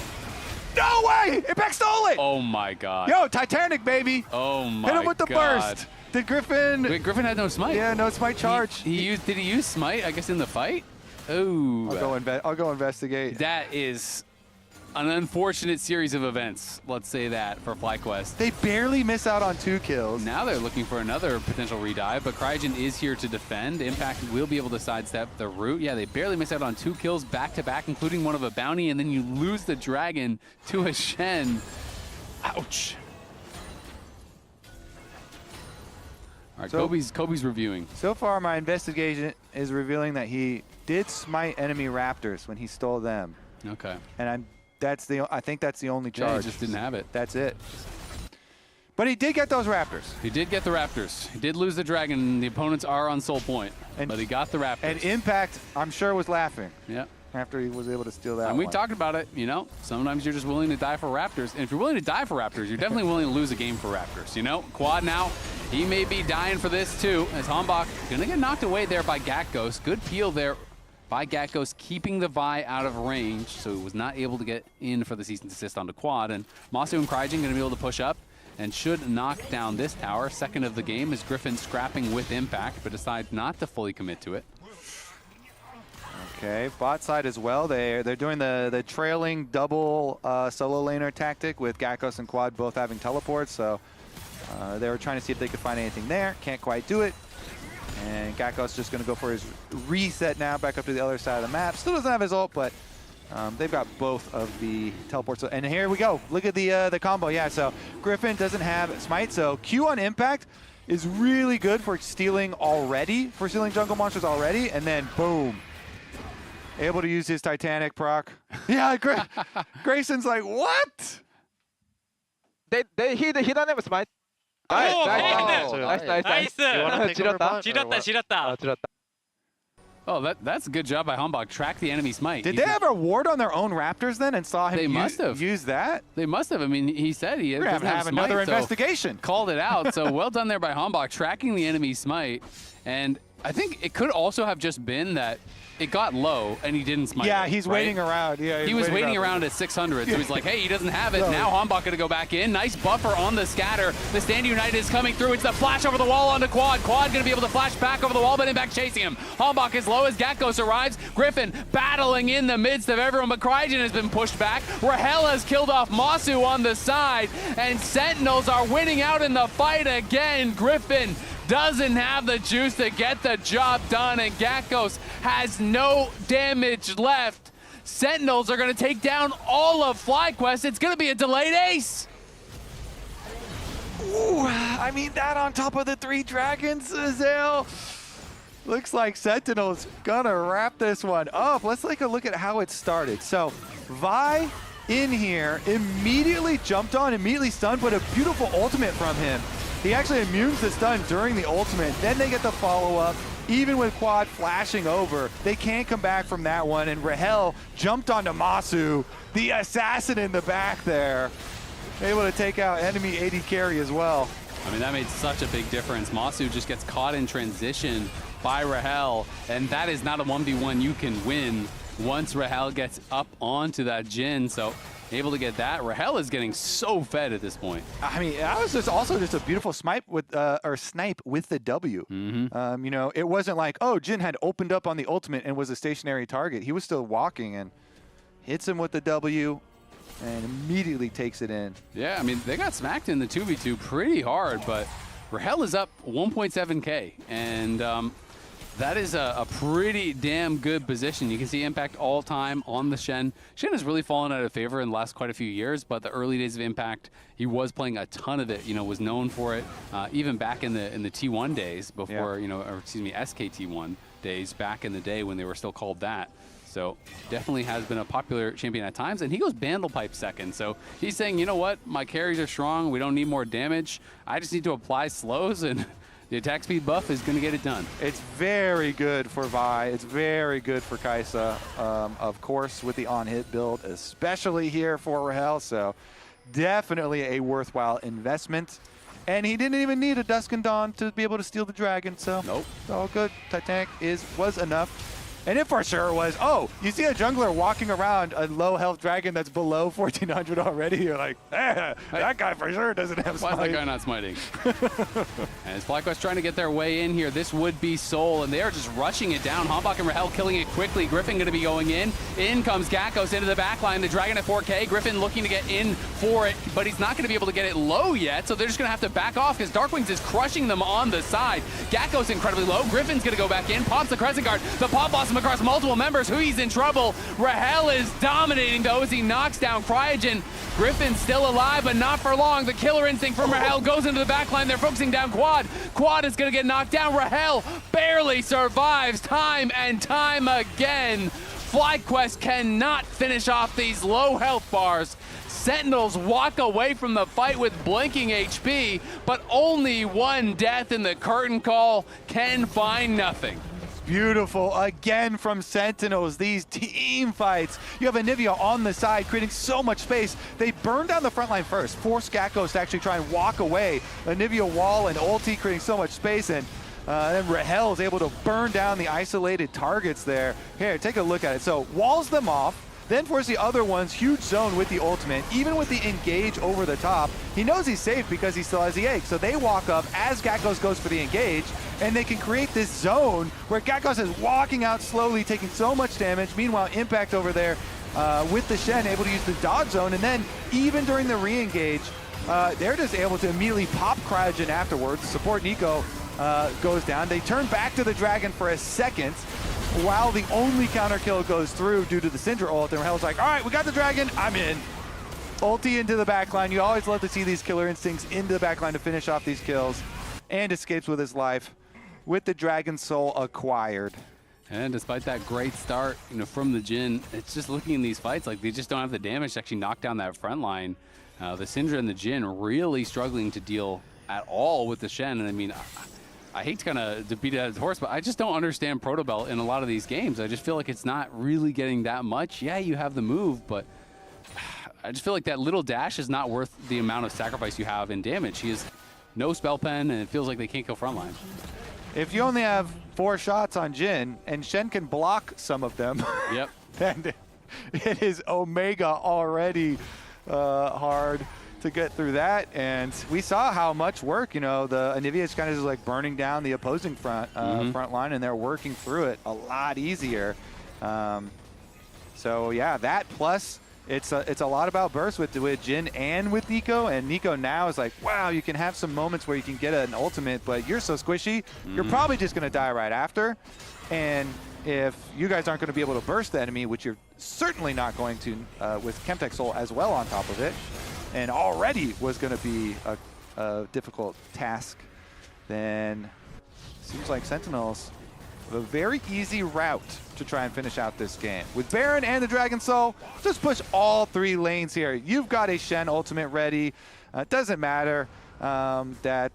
No way! Impact stole it! Oh my god. Yo, Titanic, baby! Oh my god. Hit him with the burst! Did Griffin... Wait, Griffin had no smite. Yeah, no smite charge. Did he use smite, I guess, in the fight? Oh. I'll go investigate. That is an unfortunate series of events, let's say that, for FlyQuest. They barely miss out on 2 kills. Now they're looking for another potential redive, but Cryogen is here to defend. Impact will be able to sidestep the route. Yeah, they barely miss out on 2 kills back-to-back, including one of a bounty, and then you lose the dragon to a Shen. Ouch. All right, So- Kobe's reviewing. So far, my investigation is revealing that he did smite enemy raptors when he stole them. Okay. And I think that's the only charge. Yeah, he just didn't have it. That's it. But he did get those raptors. He did get the raptors. He did lose the dragon. The opponents are on soul point, but he got the raptors. And Impact, I'm sure, was laughing. Yeah. After he was able to steal that And we one. talked about it, you know, sometimes you're just willing to die for raptors. And if you're willing to die for raptors, you're definitely willing to lose a game for raptors, you know? Quad now, he may be dying for this too, as Hanbok gonna get knocked away there by Gakkos. Good peel there by Gakkos, keeping the Vi out of range, so he was not able to get in for the cease and desist onto Quad. And Masu and Cryogen gonna be able to push up. and should knock down this tower. Second of the game is Griffin scrapping with impact, but decides not to fully commit to it. Okay, bot side as well. They're doing the trailing double solo laner tactic with Gakkos and Quad both having teleports. So they were trying to see if they could find anything there. Can't quite do it. And Gakkos just going to go for his reset now, back up to the other side of the map. Still doesn't have his ult, but they've got both of the teleports. And here we go. Look at the combo. Yeah, so Griffin doesn't have Smite, so Q on Impact is really good for stealing jungle monsters already, and then boom. Able to use his Titanic proc. Yeah, Grayson's like, what? He doesn't have a Smite. Nice. 지렸다. Oh, that's a good job by Hanbok. Track the enemy Smite. Did they have a ward on their own Raptors then and saw him use that? They must have. I mean, he said he doesn't have Smite, another so investigation. Called it out. So well done there by Hanbok, tracking the enemy Smite. And I think it could also have just been that it got low and he didn't smite. Yeah, it, he's right? waiting around. Yeah, he was waiting around at 600, so he's like, hey, he doesn't have it. Now Hanbok gonna go back in. Nice buffer on the scatter. The Stand United is coming through. It's the flash over the wall onto Quad. Quad gonna be able to flash back over the wall, but Impact chasing him. Hanbok is low as Gakkos arrives. Griffin battling in the midst of everyone, but Cryra has been pushed back. Rahel has killed off Masu on the side, and Sentinels are winning out in the fight again. Griffin doesn't have the juice to get the job done, and Gakkos has no damage left. Sentinels are going to take down all of FlyQuest. It's going to be a delayed ace. Ooh, I mean, that on top of the 3 dragons, Zale. Looks like Sentinel's going to wrap this one up. Let's take a look at how it started. So, Vi in here, immediately jumped on, immediately stunned, but a beautiful ultimate from him. He actually immunes the stun during the ultimate. Then they get the follow-up. Even with Quad flashing over, they can't come back from that one. And Rahel jumped onto Masu, the assassin in the back there. Able to take out enemy AD carry as well. I mean, that made such a big difference. Masu just gets caught in transition by Rahel, and that is not a 1v1 you can win once Rahel gets up onto that Jhin. So able to get that. Rahel is getting so fed at this point. I mean, that was just also just a beautiful snipe with the W. You know, it wasn't like, oh, Jhin had opened up on the ultimate and was a stationary target. He was still walking and hits him with the W and immediately takes it in. Yeah, I mean, they got smacked in the 2v2 pretty hard, but Rahel is up 1.7k, and that is a pretty damn good position. You can see Impact all time on the Shen. Shen has really fallen out of favor in the last quite a few years, but the early days of Impact, he was playing a ton of it, you know, was known for it, even back in the T1 days before, you know, or excuse me, SKT1 days back in the day when they were still called that. So definitely has been a popular champion at times, and he goes Bandlepipe second. So he's saying, you know what, my carries are strong, we don't need more damage, I just need to apply slows, and the attack speed buff is going to get it done. It's very good for Vi. It's very good for Kaisa, of course, with the on-hit build, especially here for Rahel. So definitely a worthwhile investment. And he didn't even need a Dusk and Dawn to be able to steal the dragon. So nope, it's all good. Titanic was enough. And it for sure was, oh, you see a jungler walking around a low health dragon that's below 1400 already, you're like, that guy for sure doesn't have smite. Why is that guy not smiting? And as FlyQuest trying to get their way in here, this would be Soul, and they are just rushing it down. Hanbok and Rahel killing it quickly. Griffin going to be going in. In comes Gakkos into the backline. The dragon at 4k. Griffin looking to get in for it, but he's not going to be able to get it low yet, so they're just going to have to back off because Darkwings is crushing them on the side. Gakkos incredibly low. Griffin's going to go back in. Pops the Crescent Guard. The Pop Blossom across multiple members. He's in trouble. Rahel is dominating though as he knocks down Cryogen. Griffin's still alive, but not for long. The killer instinct from Rahel goes into the backline. They're focusing down Quad. Quad is going to get knocked down. Rahel barely survives time and time again. FlyQuest cannot finish off these low health bars. Sentinels walk away from the fight with blinking HP, but only one death in the curtain call can find nothing. Beautiful again from Sentinels, these team fights. You have Anivia on the side creating so much space. They burn down the front line first, force Gakkos to actually try and walk away. Anivia wall and ulti creating so much space, and then Rahel is able to burn down the isolated targets there. Here, take a look at it. So walls them off. Then force the other one's huge zone with the ultimate. Even with the engage over the top, he knows he's safe because he still has the egg. So they walk up as Gakkos goes for the engage, and they can create this zone where Gakkos is walking out slowly, taking so much damage. Meanwhile, Impact over there with the Shen able to use the dodge zone, and then even during the re-engage, they're just able to immediately pop Cryogen afterwards. Support Nico goes down. They turn back to the Dragon for a second while the only counter kill goes through due to the Syndra ult. And Rahel's like, all right, we got the Dragon, I'm in. Ulti into the backline. You always love to see these killer instincts into the backline to finish off these kills, and escapes with his life with the Dragon Soul acquired. And despite that great start, from the Jhin, it's just looking in these fights like they just don't have the damage to actually knock down that front line. The Syndra and the Jhin really struggling to deal at all with the Shen. And I mean, I hate to kind of beat it at its horse, but I just don't understand Protobelt in a lot of these games. I just feel like it's not really getting that much. Yeah, you have the move, but I just feel like that little dash is not worth the amount of sacrifice you have in damage. He has no spell pen, and it feels like they can't kill frontline. If you only have 4 shots on Jhin, and Shen can block some of them, yep, then it is Omega already hard to get through that. And we saw how much work, the Anivia is kind of just like burning down the opposing front line, and they're working through it a lot easier. So yeah, that plus it's a lot about burst with Jhin and with Nico. And Nico now is like, wow, you can have some moments where you can get an ultimate, but you're so squishy, you're probably just going to die right after. And if you guys aren't going to be able to burst the enemy, which you're certainly not going to with Chemtech Soul as well on top of it, and already was going to be a difficult task, then seems like Sentinels have a very easy route to try and finish out this game. With Baron and the Dragon Soul, just push all 3 lanes here. You've got a Shen ultimate ready. It doesn't matter that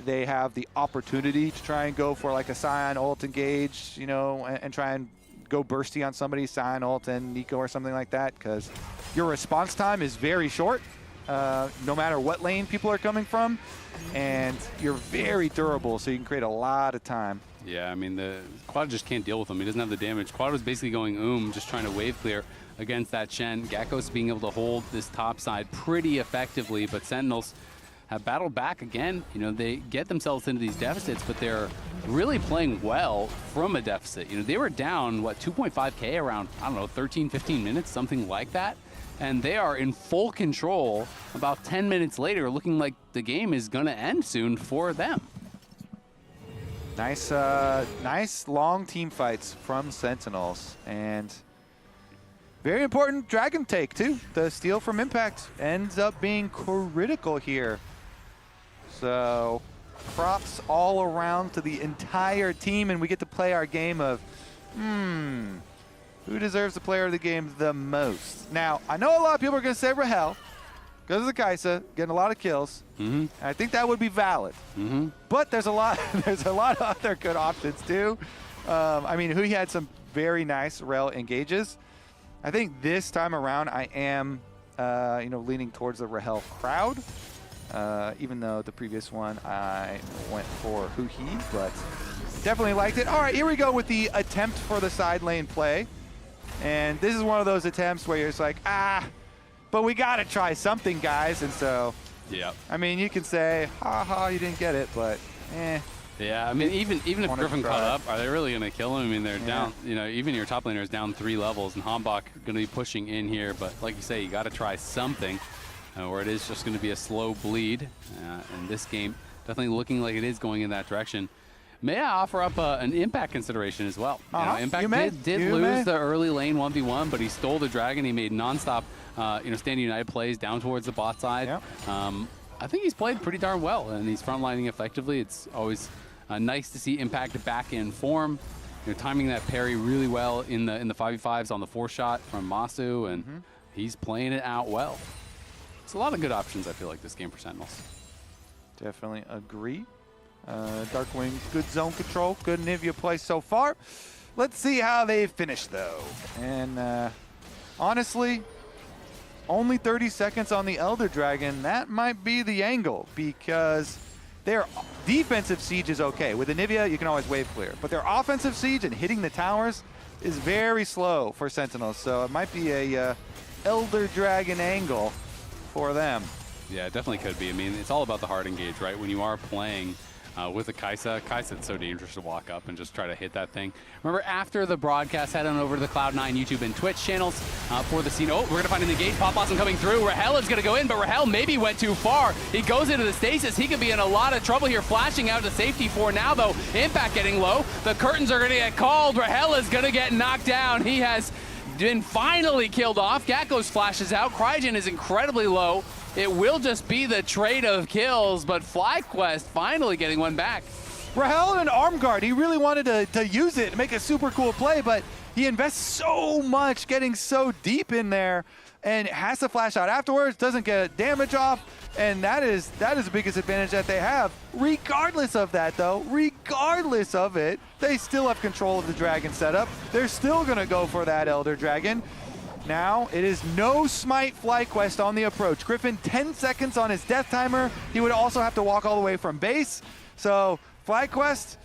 they have the opportunity to try and go for like a Sion ult engage, and try and go bursty on somebody, Sion ult and Nico or something like that, because your response time is very short, no matter what lane people are coming from, and you're very durable, so you can create a lot of time. Yeah, I mean, the Quad just can't deal with him. He doesn't have the damage. Quad was basically going just trying to wave clear against that Shen. Gakkos being able to hold this top side pretty effectively, but Sentinels have battled back again. They get themselves into these deficits, but they're really playing well from a deficit. They were down, 2.5K around, I don't know, 13, 15 minutes, something like that. And they are in full control about 10 minutes later, looking like the game is going to end soon for them. Nice, nice long team fights from Sentinels, and very important Dragon take too. The steal from Impact ends up being critical here. So props all around to the entire team, and we get to play our game of, who deserves the player of the game the most? Now, I know a lot of people are going to say Rahel, because of the Kai'Sa, getting a lot of kills. I think that would be valid. But there's a lot of other good options too. I mean, he had some very nice Rel engages. I think this time around I am, leaning towards the Rahel crowd. Even though the previous one I went for Huhi, but definitely liked it. All right, here we go with the attempt for the side lane play. And this is one of those attempts where you're just like, but we got to try something, guys. And so, yeah. I mean, you can say, ha, you didn't get it, but Yeah, I mean, even if Griffin caught up, are they really going to kill him? I mean, they're down, even your top laner is down 3 levels, and Hambach going to be pushing in here. But like you say, you got to try something, or it is just going to be a slow bleed. And this game definitely looking like it is going in that direction. May I offer up an Impact consideration as well? Impact did lose the early lane 1v1, but he stole the Dragon. He made nonstop, Standing United plays down towards the bot side. I think he's played pretty darn well, and he's frontlining effectively. It's always nice to see Impact back in form. Timing that parry really well in the 5v5s on the 4-shot from Masu, and he's playing it out well. It's a lot of good options, I feel like, this game for Sentinels. Definitely agree. Darkwing, good zone control, good Nivea play so far. Let's see how they finish, though. And honestly, only 30 seconds on the Elder Dragon. That might be the angle, because their defensive siege is okay. With Anivia, you can always wave clear. But their offensive siege and hitting the towers, is very slow for Sentinels, so it might be a Elder Dragon angle for them. Yeah, it definitely could be. I mean, it's all about the hard engage, right? When you are playing with a Kai'Sa, it's so dangerous to walk up and just try to hit that thing. Remember, after the broadcast, head on over to the Cloud9 YouTube and Twitch channels for the scene. Oh, we're going to find an engage. Pop Blossom coming through. Rahel is going to go in, but Rahel maybe went too far. He goes into the stasis. He could be in a lot of trouble here, flashing out to safety for now, though. Impact getting low. The curtains are going to get called. Rahel is going to get knocked down. He has been finally killed off. Gakkos flashes out. Crygen is incredibly low. It will just be the trade of kills, but FlyQuest finally getting one back. Rahel in an arm guard. He really wanted to use it and make a super cool play, but he invests so much getting so deep in there and has to flash out afterwards, doesn't get damage off, and that is the biggest advantage that they have. Regardless of that, though, regardless of it, they still have control of the Dragon setup. They're still going to go for that Elder Dragon. Now, it is no smite FlyQuest on the approach. Griffin, 10 seconds on his death timer. He would also have to walk all the way from base. So, FlyQuest,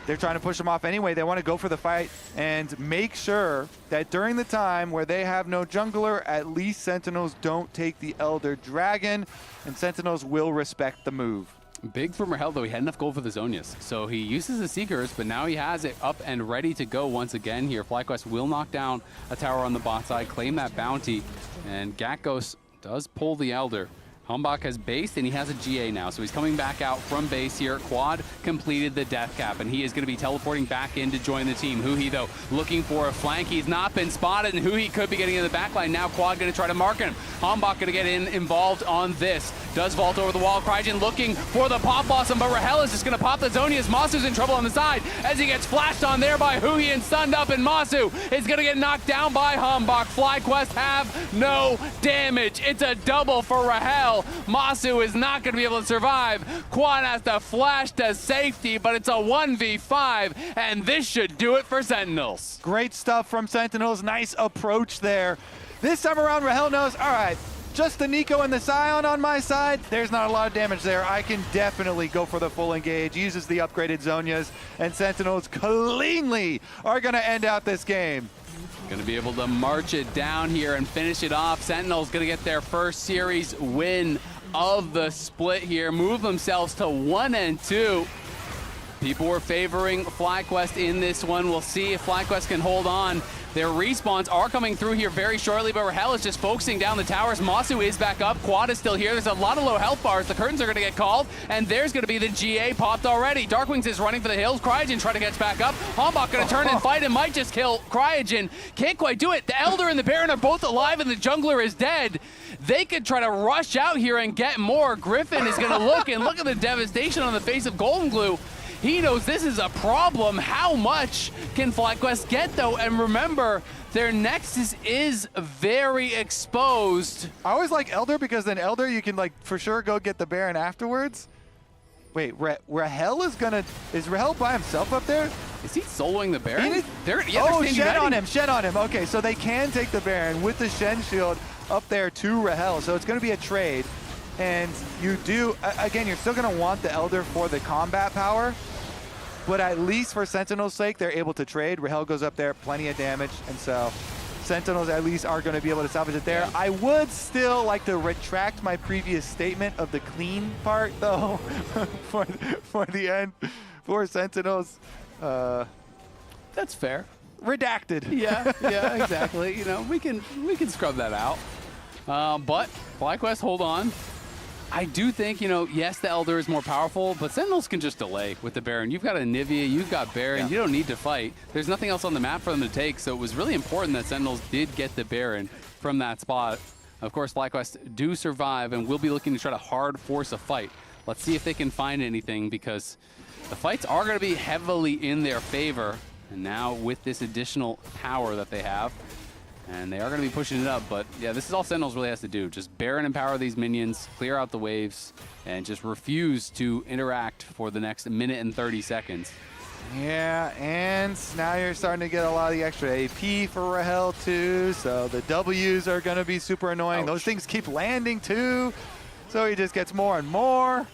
they're trying to push him off anyway. They want to go for the fight and make sure that during the time where they have no jungler, at least Sentinels don't take the Elder Dragon, and Sentinels will respect the move. Big from Rahel, though. He had enough gold for the Zhonya's. So he uses the Seekers, but now he has it up and ready to go once again here. FlyQuest will knock down a tower on the bot side, claim that bounty, and Gakkos does pull the Elder. Humbach has based, and he has a GA now, so he's coming back out from base here. Quad completed the death cap, and he is going to be teleporting back in to join the team. Huhi, though, looking for a flank. He's not been spotted, and Huhi could be getting in the backline. Now Quad going to try to mark him. Humbach going to get involved on this. Does vault over the wall. Crygen looking for the Pop Blossom, but Rahel is just going to pop the Zhonya's. Masu's in trouble on the side as he gets flashed on there by Huhi and stunned up, and Masu is going to get knocked down by Humbach. FlyQuest have no damage. It's a double for Rahel. Masu is not going to be able to survive. Quad has to flash to safety, but it's a 1v5, and this should do it for Sentinels. Great stuff from Sentinels. Nice approach there. This time around, Rahel knows, all right, just the Nico and the Scion on my side. There's not a lot of damage there. I can definitely go for the full engage. Uses the upgraded Zhonya's, and Sentinels cleanly are going to end out this game. Going to be able to march it down here and finish it off. Sentinels going to get their first series win of the split here, move themselves to 1-2. People were favoring FlyQuest in this one. We'll see if FlyQuest can hold on. Their respawns are coming through here very shortly, but Rahel is just focusing down the towers. Masu is back up. Quad is still here. There's a lot of low health bars. The curtains are going to get called, and there's going to be the GA popped already. Darkwings is running for the hills. Crygen trying to catch back up. Hombach going to turn and fight and might just kill Crygen. Can't quite do it. The Elder and the Baron are both alive, and the jungler is dead. They could try to rush out here and get more. Griffin is going to look, and look at the devastation on the face of Golden Glue. He knows this is a problem. How much can FlyQuest get, though? And remember, their Nexus is very exposed. I always like Elder because then Elder, you can, like, for sure go get the Baron afterwards. Wait, Rahel is gonna... Is Rahel by himself up there? Is he soloing the Baron? Oh, Shen on him, Shen on him. Okay, so they can take the Baron with the Shen shield up there to Rahel. So it's going to be a trade. And you do... Again, you're still going to want the Elder for the combat power. But at least for Sentinel's sake, they're able to trade. Rahel goes up there, plenty of damage. And so Sentinels at least are going to be able to salvage it there. Yeah. I would still like to retract my previous statement of the clean part, though, for the end for Sentinels. That's fair. Redacted. Yeah, exactly. You know, we can scrub that out. But FlyQuest, hold on. I do think, you know, yes, the Elder is more powerful, but Sentinels can just delay with the Baron. You've got Anivia, you've got Baron, yeah. You don't need to fight. There's nothing else on the map for them to take, so it was really important that Sentinels did get the Baron from that spot. Of course, FlyQuest do survive and will be looking to try to hard force a fight. Let's see if they can find anything, because the fights are going to be heavily in their favor. And now with this additional power that they have, and they are going to be pushing it up, but yeah, this is all Sentinels really has to do. Just Baron empower these minions, clear out the waves, and just refuse to interact for the next minute and 30 seconds. Yeah, and now you're starting to get a lot of the extra AP for Rahel too, so the W's are going to be super annoying. Ouch. Those things keep landing too, so he just gets more and more.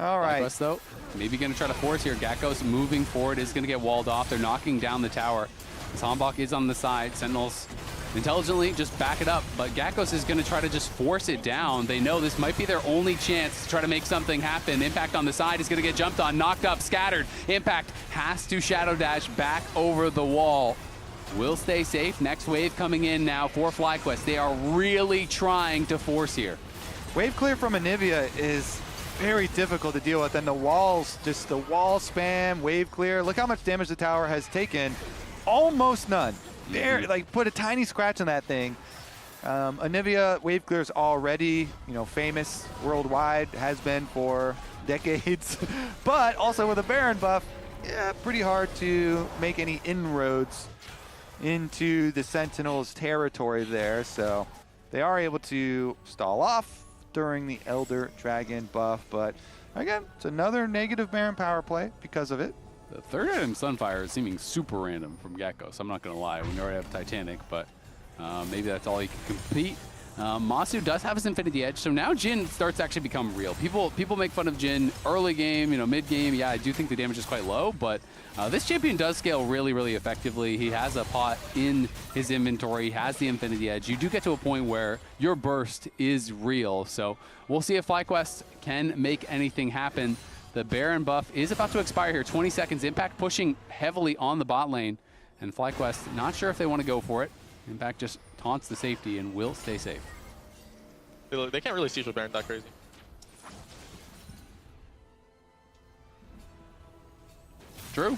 All right. FlyQuest, though, maybe going to try to force here. Gakkos moving forward is going to get walled off. They're knocking down the tower. Tombok is on the side. Sentinels intelligently just back it up, but Gakkos is going to try to just force it down. They know this might be their only chance to try to make something happen. Impact on the side is going to get jumped on, knocked up, scattered. Impact has to shadow dash back over the wall. Will stay safe. Next wave coming in now for FlyQuest. They are really trying to force here. Wave clear from Anivia is very difficult to deal with, and the walls, just the wall spam, wave clear. Look how much damage the tower has taken. Almost none. There, like, put a tiny scratch on that thing. Anivia wave clear is already, famous worldwide, has been for decades. But also with a Baron buff, yeah, pretty hard to make any inroads into the Sentinels' territory there. So they are able to stall off during the Elder Dragon buff. But again, it's another negative Baron power play because of it. The third item, Sunfire, is seeming super random from Gakkos. I'm not going to lie. We already have Titanic, but maybe that's all he can compete. Masu does have his Infinity Edge, so now Jhin starts to actually become real. People make fun of Jhin early game, mid game. Yeah, I do think the damage is quite low, but this champion does scale really, really effectively. He has a pot in his inventory. He has the Infinity Edge. You do get to a point where your burst is real, so we'll see if FlyQuest can make anything happen. The Baron buff is about to expire here. 20 seconds. Impact pushing heavily on the bot lane. And FlyQuest not sure if they want to go for it. Impact just taunts the safety and will stay safe. They can't really siege with Baron that crazy. True.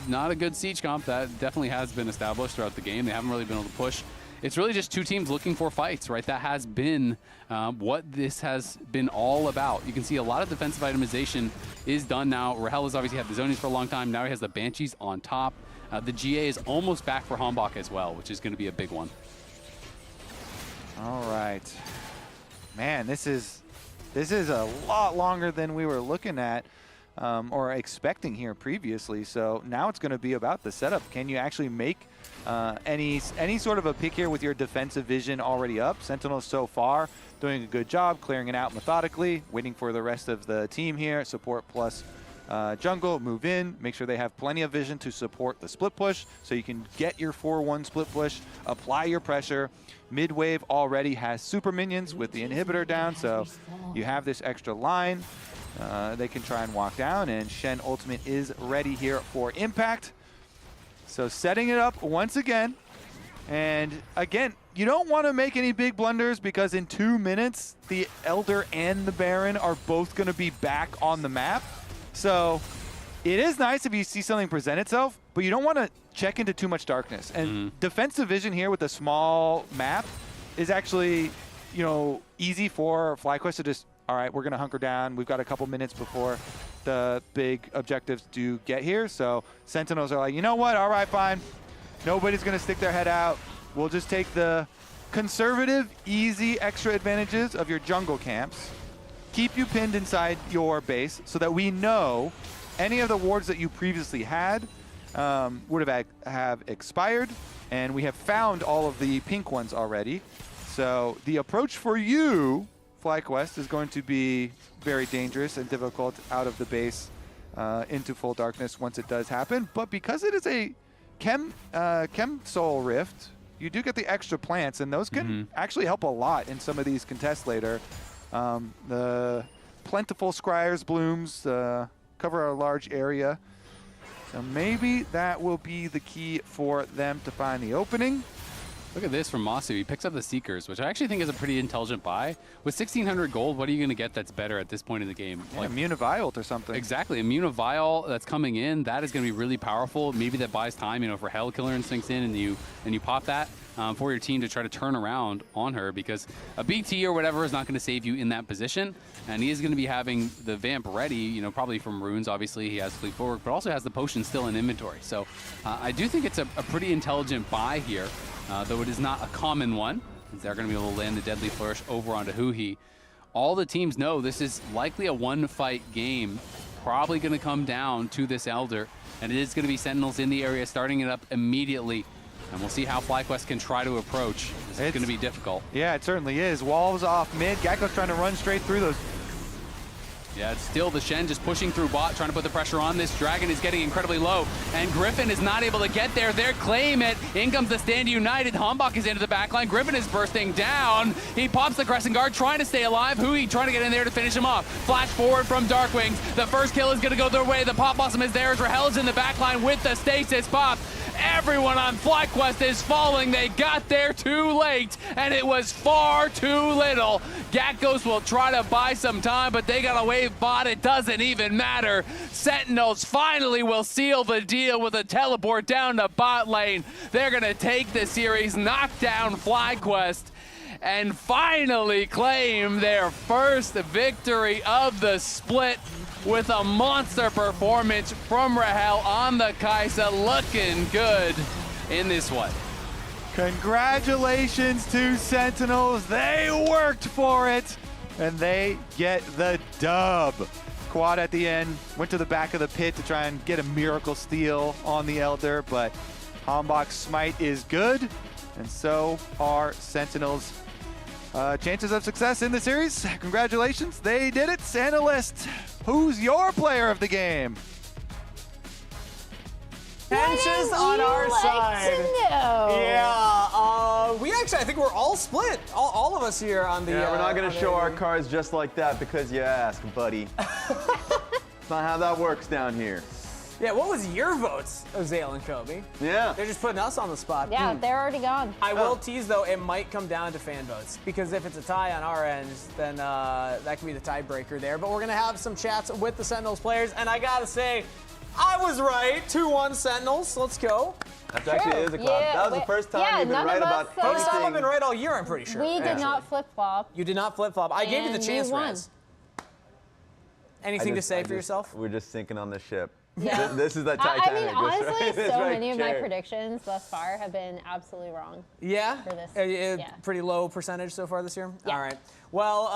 Not a good siege comp. That definitely has been established throughout the game. They haven't really been able to push. It's really just two teams looking for fights, right? That has been what this has been all about. You can see a lot of defensive itemization is done now. Rahel has obviously had the Zonies for a long time. Now he has the Banshees on top. The GA is almost back for Hanbok as well, which is going to be a big one. All right. Man, this is a lot longer than we were looking at or expecting here previously. So now it's going to be about the setup. Can you actually make any sort of a pick here with your defensive vision already up? Sentinels so far doing a good job clearing it out methodically, waiting for the rest of the team here. Support plus jungle, move in, make sure they have plenty of vision to support the split push so you can get your 4-1 split push, apply your pressure. Mid-wave already has super minions with the inhibitor down, so you have this extra line. They can try and walk down, and Shen ultimate is ready here for impact. So setting it up once again. And again, you don't want to make any big blunders because in 2 minutes, the Elder and the Baron are both going to be back on the map. So it is nice if you see something present itself, but you don't want to check into too much darkness. And defensive vision here with a small map is actually, easy for FlyQuest to just, all right, we're going to hunker down. We've got a couple minutes before the big objectives do get here. So Sentinels are like, you know what? All right, fine. Nobody's going to stick their head out. We'll just take the conservative, easy extra advantages of your jungle camps. Keep you pinned inside your base so that we know any of the wards that you previously had would have expired, and we have found all of the pink ones already. So the approach for you, FlyQuest, is going to be very dangerous and difficult out of the base into full darkness once it does happen. But because it is a Chem Soul Rift, you do get the extra plants, and those can actually help a lot in some of these contests later. The plentiful Scryer's blooms cover a large area. So maybe that will be the key for them to find the opening. Look at this from Masu. He picks up the Seekers, which I actually think is a pretty intelligent buy. With 1,600 gold, what are you going to get that's better at this point in the game? Yeah, like Immune of Vial or something. Exactly. Immune of Vial that's coming in, that is going to be really powerful. Maybe that buys time, for Hell Killer Instincts in and you pop that for your team to try to turn around on her, because a BT or whatever is not going to save you in that position. And he is going to be having the Vamp ready, probably from Runes. Obviously, he has Fleet Forward, but also has the potion still in inventory. So I do think it's a pretty intelligent buy here. Though it is not a common one, as they're going to be able to land the Deadly Flourish over onto Huhi. All the teams know this is likely a one-fight game, probably going to come down to this Elder, and it is going to be Sentinels in the area starting it up immediately. And we'll see how FlyQuest can try to approach. This is going to be difficult. Yeah, it certainly is. Walls off mid. Gakko's trying to run straight through those. Yeah, it's still the Shen just pushing through bot, trying to put the pressure on this. Dragon is getting incredibly low, and Griffin is not able to get there. They're claim it. In comes the Stand United. Hambach is into the backline. Griffin is bursting down. He pops the Crescent Guard, trying to stay alive. Hui trying to get in there to finish him off. Flash forward from Darkwings. The first kill is going to go their way. The Pop Blossom is there as Rahel is in the backline with the Stasis Pop. Everyone on FlyQuest is falling. They got there too late, and it was far too little. Gatghost will try to buy some time, but they got a wave bot. It doesn't even matter. Sentinels finally will seal the deal with a teleport down to bot lane. They're going to take the series, knock down FlyQuest, and finally claim their first victory of the split with a monster performance from Rahel on the Kai'Sa, looking good in this one. Congratulations to Sentinels. They worked for it, and they get the dub. Quad at the end went to the back of the pit to try and get a miracle steal on the Elder, but Hambach's smite is good, and so are Sentinels. Chances of success in the series, congratulations, they did it. Analyst, who's your player of the game? Tensions on our side. know? Yeah, we actually, I think we're all split. All of us here on the. Yeah, we're not going to show our cards just like that because you ask, buddy. It's not how that works down here. Yeah, what was your votes, Ozale and Kobe? Yeah. They're just putting us on the spot. Yeah, they're already gone. I will tease, though, it might come down to fan votes, because if it's a tie on our end, then that could be the tiebreaker there. But we're going to have some chats with the Sentinels players, and I got to say, I was right. 2-1 Sentinels. Let's go. That actually is a clap. Yeah, that was the first time you've been right about First time I've been right all year, I'm pretty sure. We did not flip-flop. You did not flip-flop. I gave you the And chance, you won. Raz. Anything to say for yourself? We're just sinking on the ship. Yeah. This is the I Titanic. mean, honestly, This so right many of my chair. predictions thus far have been absolutely wrong. Yeah? For this. Yeah. Pretty low percentage so far this year? Yeah. All right. Well,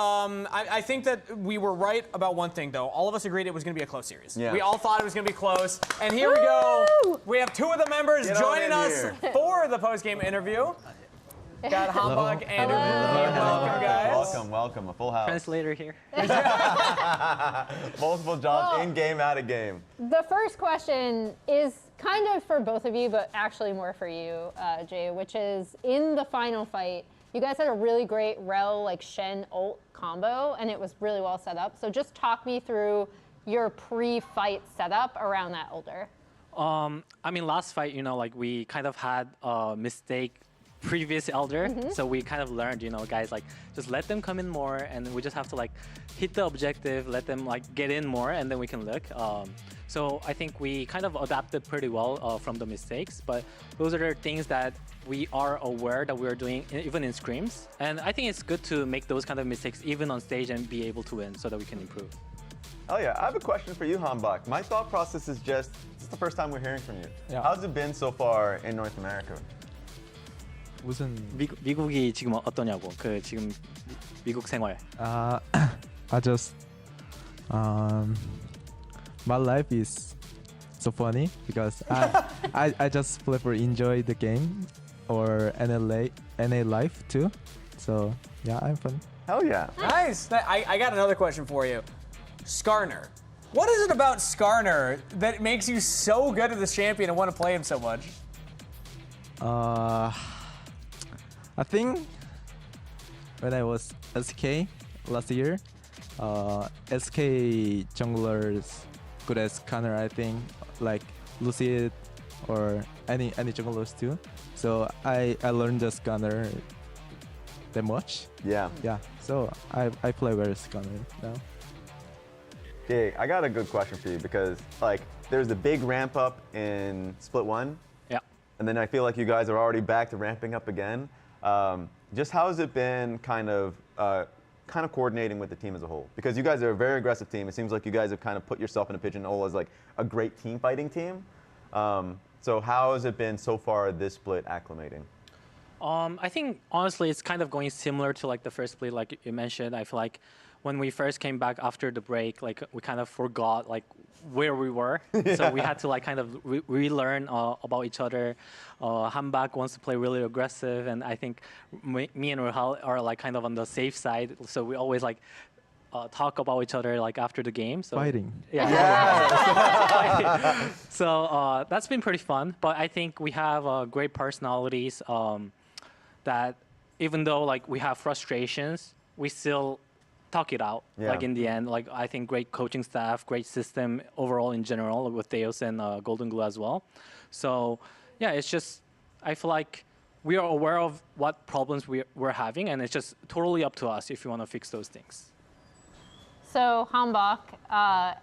I think that we were right about one thing, though. All of us agreed it was going to be a close series. Yeah. We all thought it was going to be close. And here we go. We have two of the members Get on joining in us here. for the post-game interview. Got Hambach and Uri. Welcome, guys. Welcome. A full house. Translator here. Multiple jobs, in-game, out-of-game. The first question is kind of for both of you, but actually more for you, Jay, which is in the final fight, you guys had a really great Rel, Shen ult combo, and it was really well set up. So just talk me through your pre-fight setup around that Elder. I mean, last fight, we kind of had a mistake previous Elder, so we kind of learned, guys, just let them come in more, and we just have to hit the objective, let them get in more, and then we can look. So I think we kind of adapted pretty well from the mistakes, but those are the things that we are aware that we're doing even in scrims, and I think it's good to make those kind of mistakes even on stage and be able to win so that we can improve. Oh yeah, I have a question for you, Hambach. My thought process is this is the first time we're hearing from you. Yeah. How's it been so far in North America? 무슨 미국이 지금 어떠냐고, 지금 미국 생활. I just my life is so funny because I just prefer enjoy the game or NA life too. So yeah, I'm fun. Hell yeah. Nice. I got another question for you. Skarner. What is it about Skarner that makes you so good at this champion and want to play him so much? I think when I was SK last year, SK junglers good as Skarner, I think, like Lucid or any junglers too. So I learned the Skarner that much. Yeah. Yeah. So I play well Skarner now. Okay, I got a good question for you because there's a big ramp up in Split 1. Yeah. And then I feel like you guys are already back to ramping up again. Just how has it been kind of coordinating with the team as a whole? Because you guys are a very aggressive team. It seems like you guys have kind of put yourself in a pigeonhole as a great team fighting team. So how has it been so far this split acclimating? I think honestly it's kind of going similar to the first split, like you mentioned. I feel like when we first came back after the break, we kind of forgot where we were. So we had to kind of relearn about each other. Hambach wants to play really aggressive, and I think me and Rahel are kind of on the safe side. So we always talk about each other like after the game. So Fighting. Yeah. So that's been pretty fun. But I think we have great personalities that even though like we have frustrations, we still talk it out. Yeah. Like in the end, like I think great coaching staff, great system overall in general with Deus and Golden Glue as well. So yeah, it's just I feel like we are aware of what problems we're having, and it's just totally up to us if you want to fix those things. So Hanbok,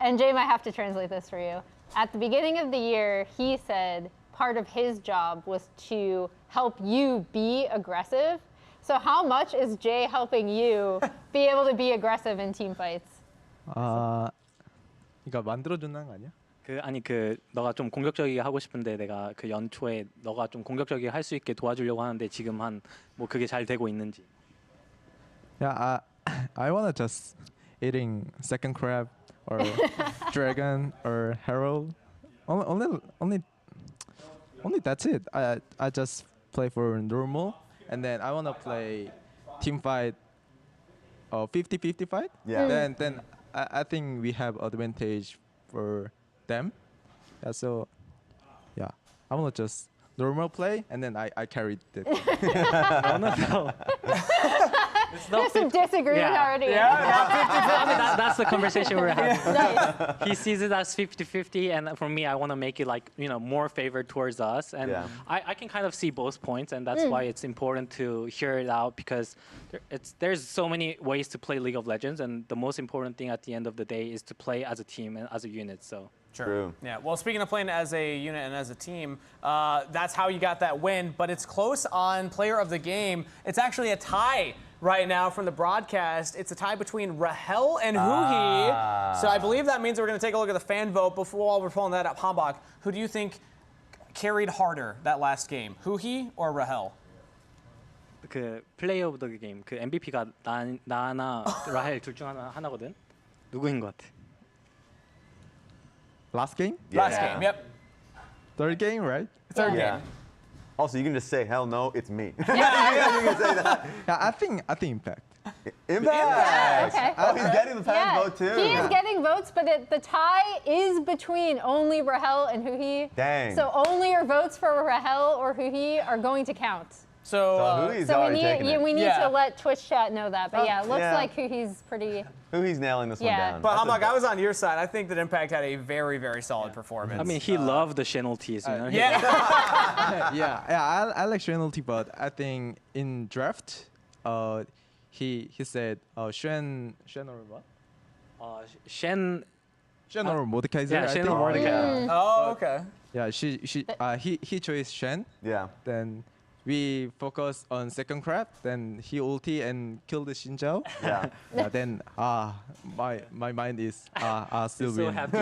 and Jay might have to translate this for you. At the beginning of the year, he said part of his job was to help you be aggressive. So how much is Jay helping you be able to be aggressive in team fights? 이거 만들어준다는 거 아니야? 아니 너가 좀 공격적이게 하고 싶은데 내가 그 연초에 너가 좀 공격적이게 할 수 있게 도와주려고 하는데 지금 뭐 그게 잘 되고 있는지. Yeah, I wanna just eating second crab or dragon or herald. Only that's it. I just play for normal, and then I wanna play team fight. 50-50 fight. Yeah. Then I think we have advantage for them. Yeah. So yeah, I wanna just normal play, and then I carried it. No. There's some disagreement already. I mean, that's the conversation we're having. He sees it as 50-50, and for me, I want to make it like more favored towards us. And I can kind of see both points, and that's why it's important to hear it out, because there's so many ways to play League of Legends, and the most important thing at the end of the day is to play as a team and as a unit. So. True. Yeah. Well, speaking of playing as a unit and as a team, that's how you got that win. But it's close on player of the game. It's actually a tie right now from the broadcast. It's a tie between Rahel and Huhi. So I believe that means we're going to take a look at the fan vote while we're pulling that up. Hanbok, who do you think carried harder that last game, Huhi or Rahel? 그 플레이어 오브 더 게임 그 MVP가 나나 라헬 둘 중 하나거든. 누구인 것 같아? Last game? Last game, yep. Third game, right? Third game. Also, you can just say, hell no, it's me. Yeah. You can say that. Yeah, I think Impact. Impact! Okay. Oh, he's getting the fan vote too. He is getting votes, but the tie is between only Rahel and Huhi. Dang. So only your votes for Rahel or Huhi are going to count. So Huhi's already taking it. we need to let Twitch chat know that. But yeah, it looks like Huhi's pretty... Huhi's nailing this one down. But Hanbok, I was on your side. I think that Impact had a very, very solid performance. I mean, he loved the penalties, you know? I like penalty, but I think in draft, he said Shen or what? Shen or Mordekaiser. Yeah, Shen or Mordekaiser. Oh, okay. Yeah, he chose Shen. Yeah. Then we focus on second crab. Then he ulti and killed the Xinjiao. Yeah. Then my mind is still so win. happy.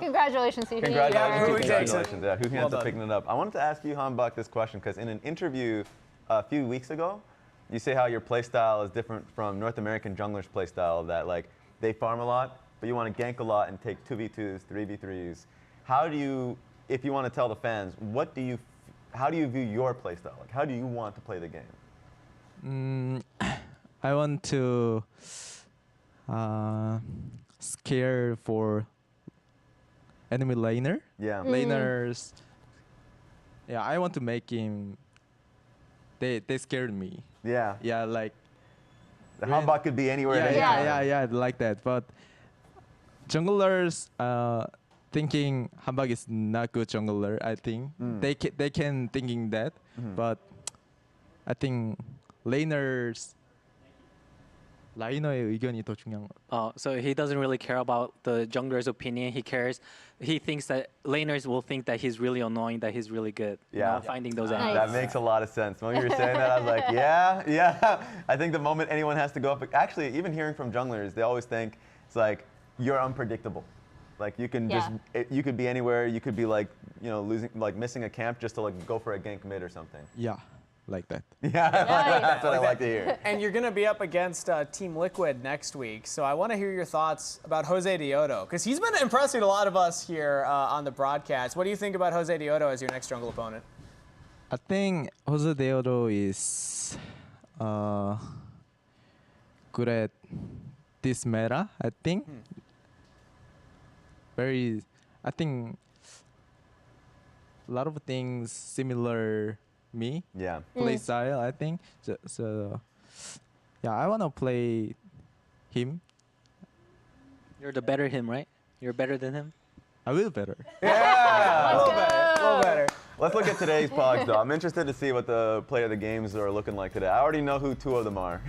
Congratulations, Huhi. Congratulations. Yeah, Huhi ends Well up picking it up. I wanted to ask you, Hanbok, this question, because in an interview a few weeks ago, you say how your playstyle is different from North American junglers' playstyle, that like they farm a lot, but you want to gank a lot and take 2v2s, 3v3s. How do you, if you want to tell the fans, how do you view your playstyle? Like, how do you want to play the game? I want to scare for enemy laner. Yeah. Laners. Yeah, I want to make him. They scared me. Yeah. Yeah, like. The Hanbok could be anywhere at any time. Yeah, like that. But junglers thinking Hanbok is not good jungler. I think they can thinking that, but I think laner's 라이너의 의견이 더 중요한 것. So he doesn't really care about the jungler's opinion. He thinks that laners will think that he's really annoying, that he's really good. Yeah. Finding those angles. That makes a lot of sense. When you were saying that, I was like, yeah. I think the moment anyone has to go up, actually, even hearing from junglers, they always think it's like you're unpredictable. Like you can you could be anywhere. You could be like, losing, like missing a camp just to like go for a gank mid or something. Yeah. Like that. Yeah, that's what I like to hear. And you're going to be up against Team Liquid next week, so I want to hear your thoughts about Jose Deodo, because he's been impressing a lot of us here on the broadcast. What do you think about Jose Deodo as your next jungle opponent? I think Jose Deodo is good at this meta, I think. I think a lot of things similar me. Yeah. Play style, I think. So yeah, I want to play him. You're the better him, right? You're better than him? I will better. Yeah, a little better. Let's look at today's pods, though. I'm interested to see what the player of the games are looking like today. I already know who two of them are.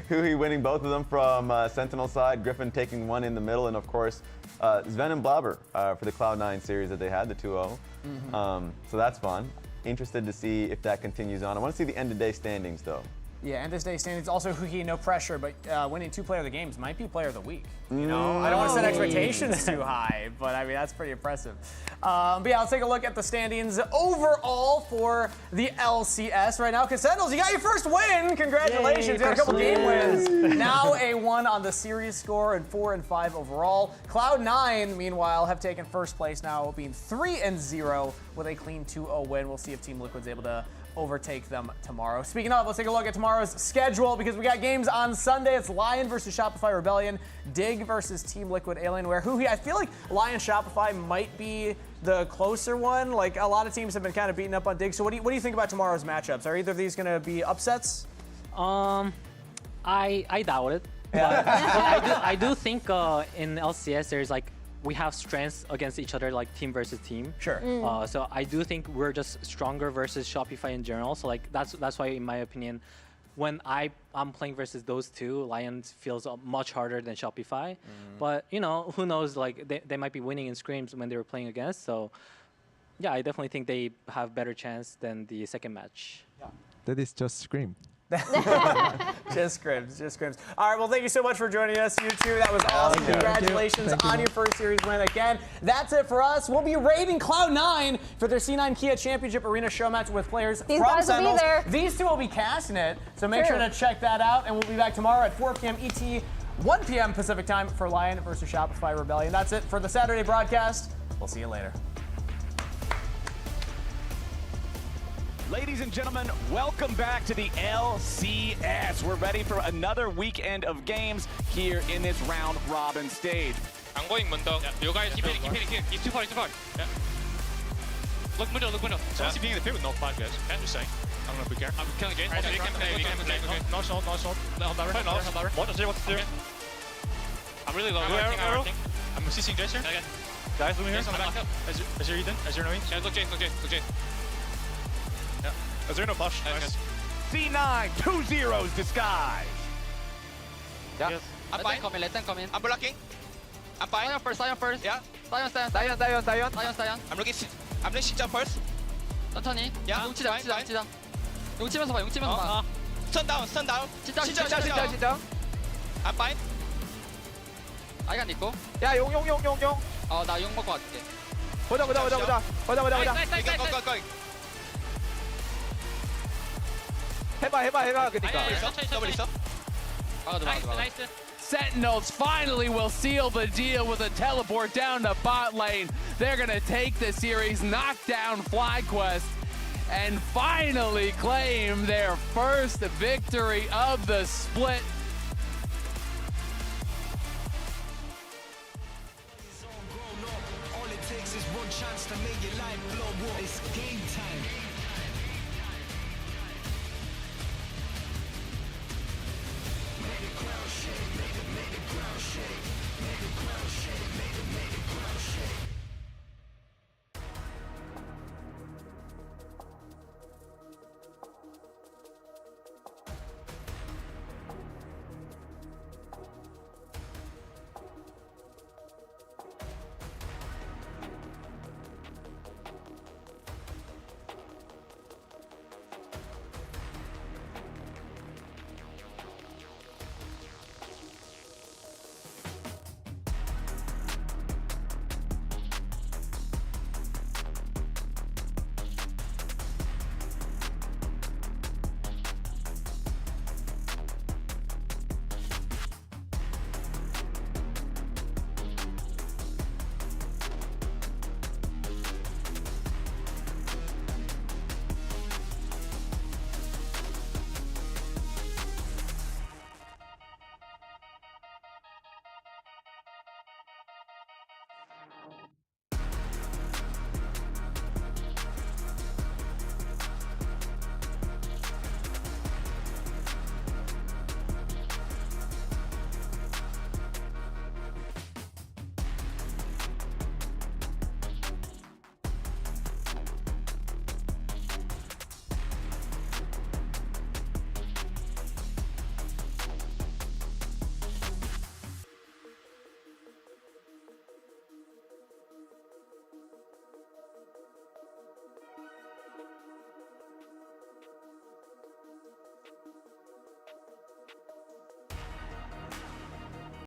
Huhi winning both of them from Sentinel side, Griffin taking one in the middle, and of course, Sven and Blabber for the Cloud9 series that they had, the 2-0. So that's fun. Interested to see if that continues on. I want to see the end-of-day standings, though. Yeah, end of day standings. Also, Huhi, no pressure, but winning 2 player of the games might be player of the week. You know, I don't want to set expectations too high, but I mean that's pretty impressive. But yeah, let's take a look at the standings overall for the LCS right now. Because Sentinels, you got your first win. Congratulations! You got a couple game wins. Now a 1 on the series score and 4 and 5 overall. Cloud9, meanwhile, have taken first place now, being 3-0 with a clean 2-0 win. We'll see if Team Liquid's able to overtake them tomorrow. Speaking of, let's take a look at tomorrow's schedule because we got games on Sunday. It's Lion versus Shopify Rebellion, Dig versus Team Liquid Alienware. Huhi, I feel like Lion Shopify might be the closer one. Like a lot of teams have been kind of beating up on Dig. So what do you think about tomorrow's matchups? Are either of these going to be upsets? I doubt it. Yeah. But I do think in LCS there's like we have strengths against each other, like team versus team. Sure. So I do think we're just stronger versus Shopify in general. So like that's why, in my opinion, when I'm playing versus those two, Lions feels much harder than Shopify. But you know, who knows? Like they might be winning in scrims when they were playing against. So yeah, I definitely think they have better chance than the second match. Yeah. That is just Scream. Just scrims. All right, well, thank you so much for joining us, you two. That was awesome. Congratulations on your first series win again. That's it for us. We'll be raiding Cloud9 for their C9 Kia Championship Arena show match with players These from guys will be Sentinels. there. These two will be casting it, so make sure to check that out. And we'll be back tomorrow at 4 p.m. ET, 1 p.m. Pacific time for Lion versus Shopify Rebellion. That's it for the Saturday broadcast. We'll see you later. Ladies and gentlemen, welcome back to the LCS. We're ready for another weekend of games here in this round robin stage. I'm going window. Yeah. You guys keep it. Too far. Yeah. Look window. Someone's being in the pit with no flag, guys. Yeah, just saying. I don't know if we care. I'm killing again. Okay. Nice hold. What to do? I'm really low. I'm CCing Jason. Guys, look here. As you're Eden. As you're knowing. Yeah, look Jane. Yeah. Is there no flash? Nice. C9, 2-0's disguise. Yeah. Yes. I'm fine. Let them come in. I'm blocking. I'm fine. Sion first. Yeah. Sion. I'm looking Shinja first. 천천히. Yeah. 용 치자. 용 치면서 봐. Sun down. Shinja. I'm fine. I got Nico. 야, 용. 나 용 먹고 갈게. 보자. Go. 해봐, 그니까. 더블 있어? 나이스. Sentinels finally will seal the deal with a teleport down to bot lane. They're going to take the series, knock down FlyQuest, and finally claim their first victory of the split. All it takes is one chance to make your life blow up. It's game time.